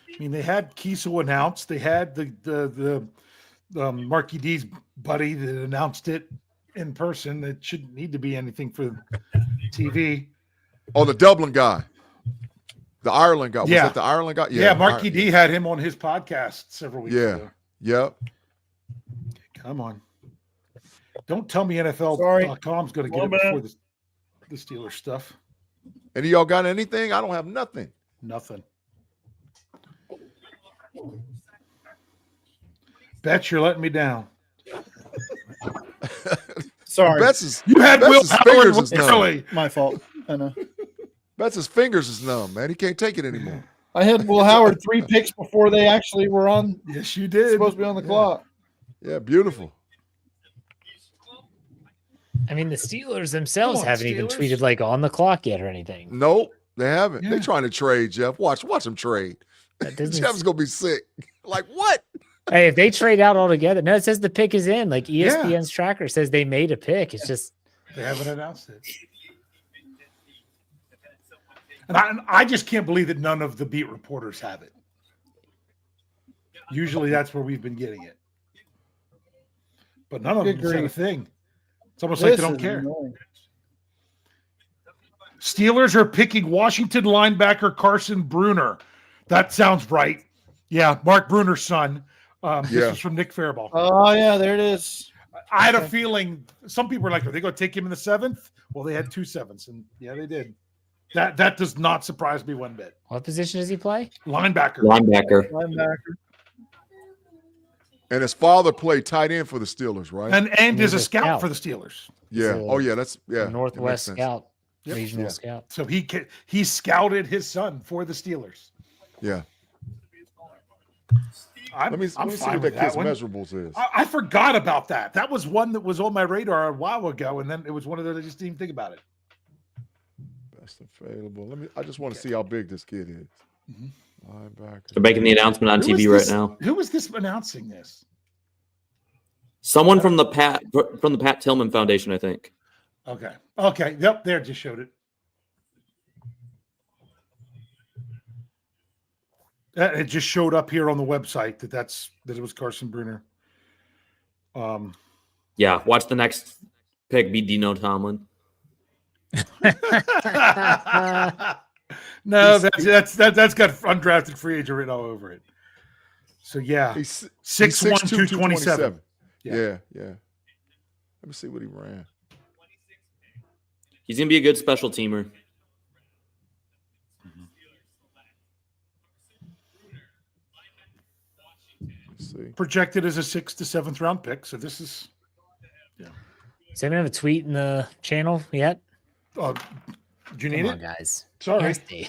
I mean, they had Kiesel announced. They had the Marquis D's buddy that announced it in person. It shouldn't need to be anything for TV. Oh, the Dublin guy. The Ireland guy. Was Yeah. that the Ireland guy? Yeah, Marquis D had him on his podcast several weeks ago. Yep. Come on. Don't tell me NFL.com's going to get it before the Steelers stuff. Any of y'all got anything? I don't have nothing. Nothing. Bet you're letting me down. Sorry, You had Will Betts' Howard fingers is numb. early. my fault. I know. Betts' fingers is numb, man. He can't take it anymore. I had Will Howard 3 picks before they actually were on. Yes, you did. Supposed to be on the clock. Yeah, beautiful. I mean, the Steelers themselves Come on, haven't even Steelers. tweeted like on the clock yet or anything. Nope, they haven't. Yeah. They're trying to trade, Jeff. Watch them trade. That doesn't- Jeff's gonna be sick. Like what? Hey, if they trade out altogether, no, it says the pick is in. Like ESPN's tracker says they made a pick. It's just They haven't announced it. And I just can't believe that none of the beat reporters have it. Usually that's where we've been getting it. But none of them said a thing. It's almost like they don't care. Steelers are picking Washington linebacker Carson Bruner. That sounds right. Yeah, Mark Bruner's son. This is from Nick Faribault. Oh yeah, there it is. I had a feeling some people were like, are they going to take him in the 7th? Well, they had 2 7s, and yeah, they did. That does not surprise me one bit. what position does he play? Linebacker. Linebacker. And his father played tight end for the Steelers, right? And is a He's a scout scout. for the Steelers. Yeah. So, Oh yeah, that's The Northwest it makes sense. scout, Yep. regional Yeah. scout. So he scouted his son for the Steelers. Yeah. I'm Let me fine see what with that kid's one. measurables is. I forgot about that. That was one that was on my radar a while ago, and then it was one of those I just didn't even think about it. Best available. I just want to see how big this kid is. Mhm. Linebacker. They're making the announcement on Who is TV right this- now. Who is this announcing this? Someone from the Pat Tillman Foundation, I think. Okay. Yep, there, just showed it. It just showed up here on the website that it was Carson Bruner. Yeah, watch the next pick be Dino Tomlin. No, that's got undrafted free agent written all over it. So yeah, He's 6'1", 6'2", 227. Yeah. Let me see what he ran. He's gonna be a good special teamer. Let's see. Projected as a 6th to 7th round pick. So this is Does anyone have a tweet in the channel yet? do you need Come on, it? guys. Sorry. Nasty.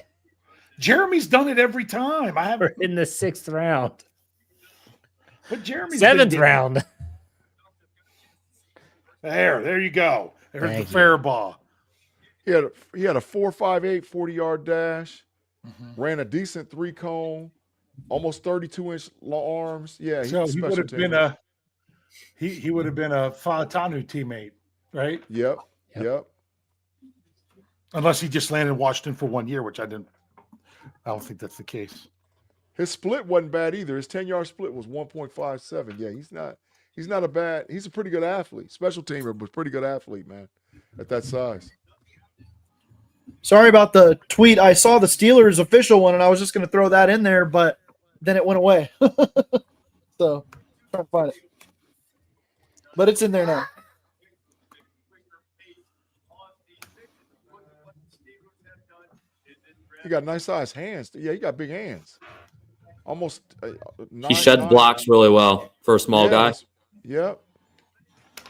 Jeremy's done it every time. I We're haven't, in the 6th round. but Jeremy's 7th been- round. There you go. There's Thank the you. fair ball. He had a 4.58 40-yard dash. Mhm. Ran a decent 3-cone. Almost 32-inch arms. Yeah, he's So a he special would have been teamer. he would have been a Falatanu teammate, right? Yep. Yep. Unless he just landed in Washington for 1 year, which I don't think that's the case. His split wasn't bad either. His 10-yard split was 1.57. Yeah, he's not a bad. He's a pretty good athlete. Special teamer, but pretty good athlete, man. At that size. Sorry about the tweet. I saw the Steelers official one, and I was just going to throw that in there, but then it went away. So trying to find it, but it's in there now. He got nice sized hands. Yeah, he got big hands. Almost. He sheds blocks really well for a small guy. Yep.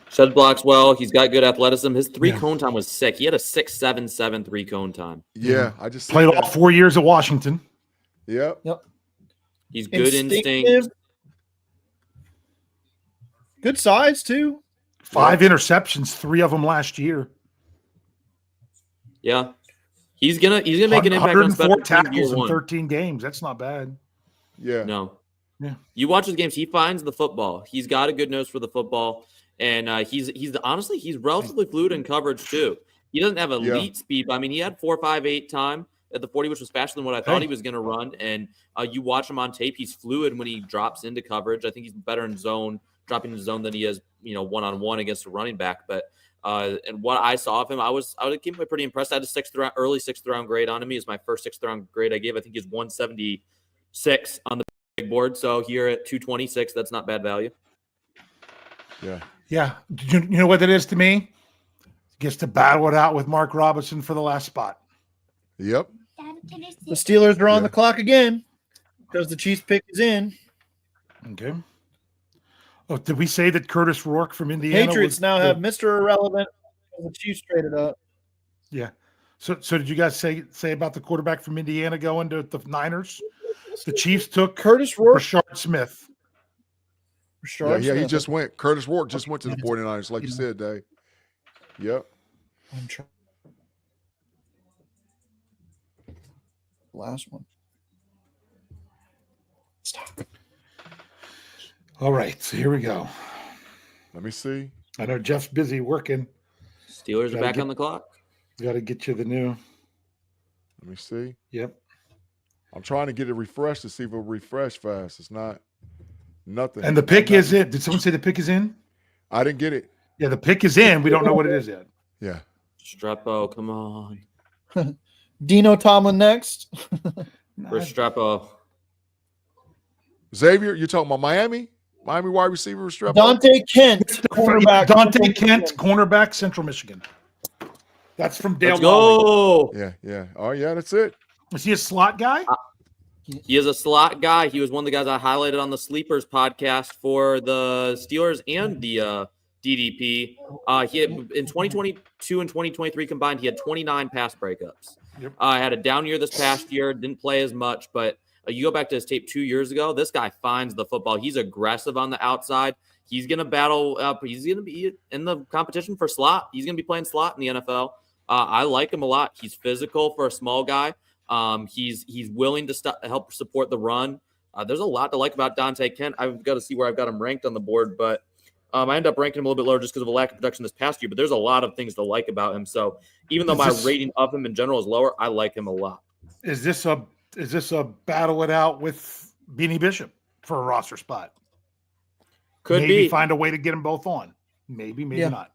Shed blocks well. He's got good athleticism. His three Yeah. cone time was sick. He had a 6.77 3 cone time. Yeah, I just Played seen all that. 4 years at Washington. Yep. He's good instinct. Instinctive. Good size too. 5 interceptions, 3 of them last year. Yeah. He's gonna make an impact on 104 special teams year tackles in one. 13 games. That's not bad. Yeah. No. Yeah. You watch his games, he finds the football. He's got a good nose for the football. And he's honestly, he's relatively fluid in coverage too. He doesn't have elite speed, but I mean, he had 4.58 time at the 40, which was faster than what I thought he was going to run. And you watch him on tape, he's fluid when he drops into coverage. I think he's better in zone, dropping into zone than he is, one-on-one against a running back. But and what I saw of him, I was keeping pretty impressed. I had a early sixth round grade on him. He was my first 6th round grade I gave. I think he's 176 on the big board. So here at 226, that's not bad value. Yeah. Yeah. You know what that is to me? Gets to battle it out with Mark Robinson for the last spot. Yep. The Steelers are on the clock again because the Chiefs pick is in. Okay. Oh, did we say that Curtis Rourke from Indiana? Patriots now have Mr. Irrelevant. The Chiefs traded up. Yeah. So did you guys say about the quarterback from Indiana going to the Niners? The Chiefs took Curtis Rourke. Rashard Smith. Yeah, he just went. Curtis Rourke just went to the 49ers, like you said, Dave. Yep. I'm trying. Last one. Stop. All right, so here we go. Let me see. I know Jeff's busy working. Steelers are back on the clock. Got to get you the new. Let me see. Yep. I'm trying to get it refreshed to see if it'll refresh fast. It's not nothing. And the pick is it. Did someone say the pick is in? I didn't get it. Yeah, the pick is in. We don't know what it is yet. Yeah. Streppo, come on. Dino Tomlin next. For Streppo. Xavier, you're talking about Miami? Miami wide receiver Streppo? Dante Kent, cornerback. Dante Kent, cornerback, Central Michigan. That's from Dale. Let's go. Yeah. Oh, yeah, that's it. Is he a slot guy? He is a slot guy. He was one of the guys I highlighted on the Sleepers podcast for the Steelers and the DDP. He had, in 2022 and 2023 combined, he had 29 pass breakups. Yep. Had a down year this past year, didn't play as much, but you go back to his tape 2 years ago, this guy finds the football. He's aggressive on the outside. He's going to battle. He's going to be in the competition for slot. He's going to be playing slot in the NFL. I like him a lot. He's physical for a small guy. He's willing to help support the run. There's a lot to like about Dante Kent. I've got to see where I've got him ranked on the board, but I ended up ranking him a little bit lower just because of a lack of production this past year. But there's a lot of things to like about him. So even though my rating of him in general is lower, I like him a lot. Is this a battle it out with Beanie Bishop for a roster spot? Could maybe be. Find a way to get them both on. Maybe not.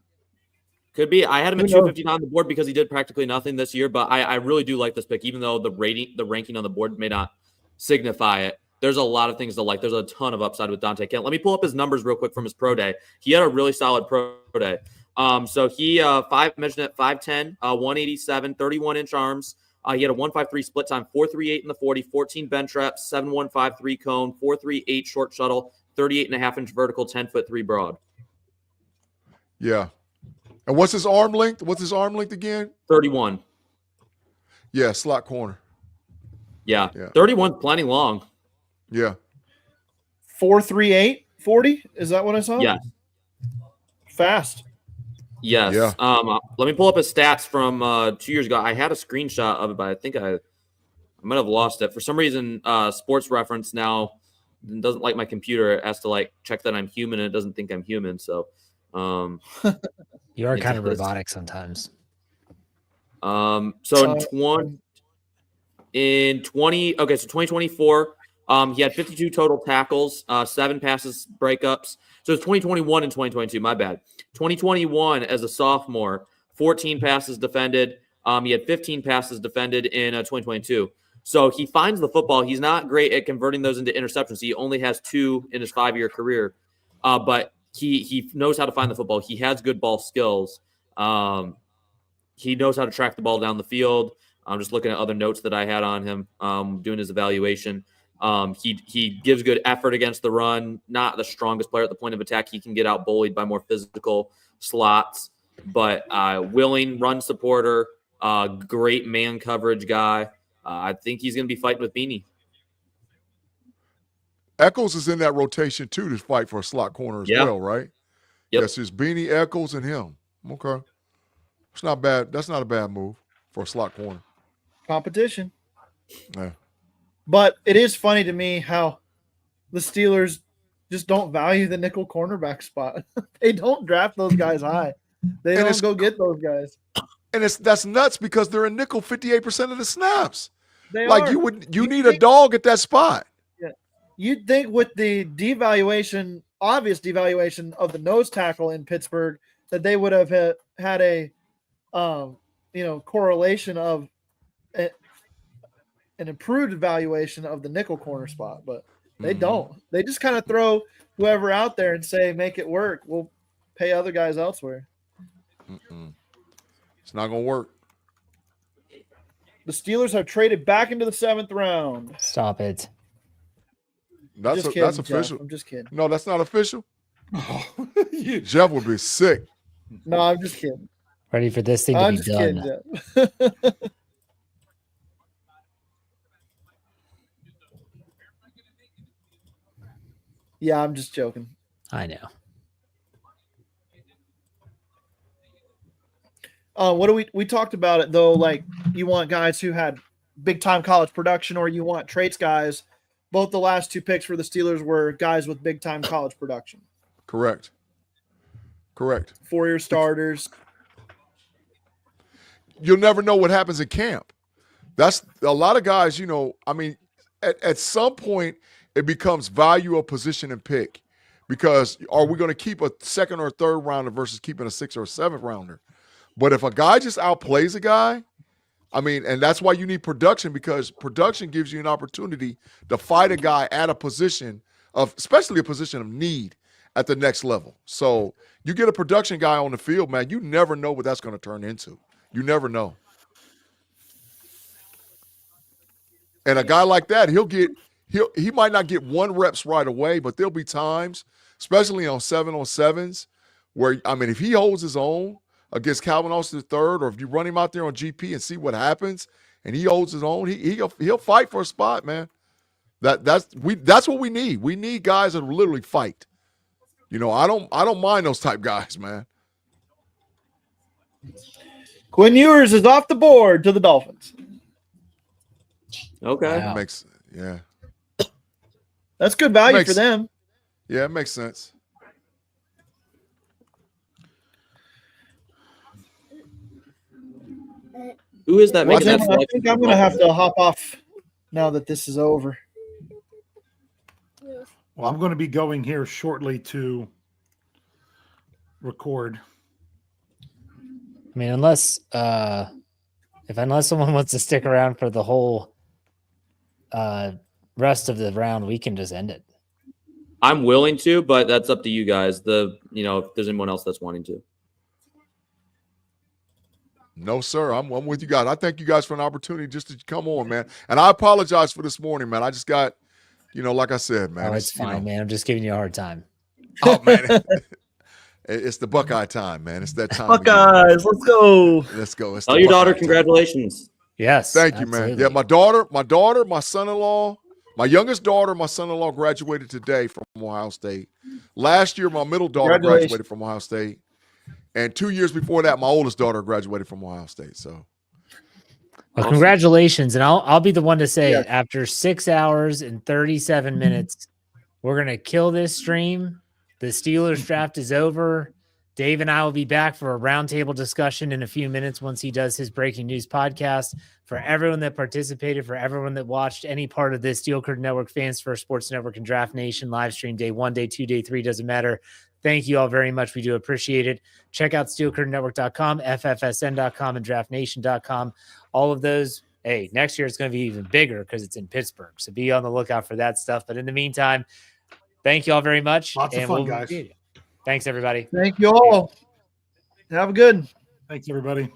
Could be. I had him at 259 on the board because he did practically nothing this year, but I really do like this pick, even though the ranking on the board may not signify it. There's a lot of things to like. There's a ton of upside with Dante Kent. Let me pull up his numbers real quick from his pro day. He had a really solid pro day. So he measured at 5'10", 187, 31-inch arms. He had a 1.53 split time, 4.38 in the 40, 14 bench reps, 7.153 cone, 4.38 short shuttle, 38.5-inch vertical, 10'3" broad. Yeah. And what's his arm length? What's his arm length again? 31. Yeah, slot corner. Yeah. 31's plenty long. Yeah. 4.38, 40? Is that what I saw? Yeah. Fast. Yes. Yeah. Let me pull up his stats from 2 years ago. I had a screenshot of it, but I think I might have lost it. For some reason, Sports Reference now doesn't like my computer. It has to check that I'm human, and it doesn't think I'm human. So you are kind of robotic sometimes. So in 2024, he had 52 total tackles, 7 passes breakups. So it's 2021 and 2022. My bad. 2021 as a sophomore, 14 passes defended. He had 15 passes defended in 2022. So he finds the football. He's not great at converting those into interceptions. He only has 2 in his 5-year career, but he knows how to find the football. He has good ball skills. He knows how to track the ball down the field. I'm just looking at other notes that I had on him doing his evaluation. He gives good effort against the run. Not the strongest player at the point of attack. He can get out bullied by more physical slots, but willing run supporter, great man coverage guy. I think he's going to be fighting with Beanie. Eccles is in that rotation too to fight for a slot corner as well, right? Yep. Yes, it's Beanie, Eccles, and him. Okay. It's not bad. That's not a bad move for a slot corner. Competition. Yeah. But it is funny to me how the Steelers just don't value the nickel cornerback spot. They don't draft those guys high. They don't go get those guys. And that's nuts because they're in nickel 58% of the snaps. They like are. you need a dog at that spot. Yeah. You'd think with the obvious devaluation of the nose tackle in Pittsburgh that they would have had a correlation of an improved evaluation of the nickel corner spot, but they don't. They just kind of throw whoever out there and say, make it work. We'll pay other guys elsewhere. It's not going to work. The Steelers have traded back into the 7th round. Stop it. That's kidding, official. Jeff. I'm just kidding. No, that's not official. Jeff would be sick. No, I'm just kidding. Ready for this thing to I'm be just done. kidding, Jeff. Yeah, I'm just joking. I know. What do we talked about it though? Like you want guys who had big time college production, or you want traits guys. Both the last 2 picks for the Steelers were guys with big time college production. Correct. 4-year starters. You'll never know what happens in camp. That's a lot of guys, at some point it becomes value of position and pick, because are we going to keep a 2nd or 3rd rounder versus keeping a 6th or 7th rounder? But if a guy just outplays a guy, and that's why you need production, because production gives you an opportunity to fight a guy at a position especially a position of need at the next level. So you get a production guy on the field, man, you never know what that's going to turn into. You never know. And a guy like that, he might not get 1 reps right away, but there'll be times, especially on 7-on-7s, where, if he holds his own against Calvin Austin III, or if you run him out there on GP and see what happens, and he holds his own, he'll fight for a spot, man. That's what we need. We need guys that will literally fight. I don't mind those type guys, man. Quinn Ewers is off the board to the Dolphins. Okay. Wow. That's good value for them. Yeah, it makes sense. Who is that making that I selection? think I'm going to have to hop off now that this is over. Well, I'm going to be going here shortly to record. Unless someone wants to stick around for the whole rest of the round, we can just end it. I'm willing to, but that's up to you guys. If there's anyone else that's wanting to. No, sir. I'm with you guys. I thank you guys for an opportunity just to come on, man. And I apologize for this morning, man. I just got, like I said, man. Oh, it's fine, man. I'm just giving you a hard time. Oh, man. It's the Buckeye time, man. It's that time. Buckeyes, let's go. Let's go. Tell your daughter congratulations. Yes. Thank you, man. Yeah, my daughter, my son-in-law, my youngest daughter, my son-in-law graduated today from Ohio State. Last year, my middle daughter graduated from Ohio State. And 2 years before that, my oldest daughter graduated from Ohio State. So, well, congratulations. And I'll be the one to say it. After 6 hours and 37 minutes, we're going to kill this stream. The Steelers draft is over. Dave and I will be back for a roundtable discussion in a few minutes once he does his breaking news podcast. For everyone that participated, for everyone that watched any part of this Steel Curtain Network, Fans First Sports Network, and Draft Nation live stream, day 1, day 2, day 3, doesn't matter. Thank you all very much. We do appreciate it. Check out steelcurtainnetwork.com, FFSN.com, and draftnation.com. All of those. Hey, next year it's going to be even bigger because it's in Pittsburgh. So be on the lookout for that stuff. But in the meantime, thank you all very much. Lots of fun, guys. Thanks, everybody. Thank you all. Have a good. Thanks, everybody.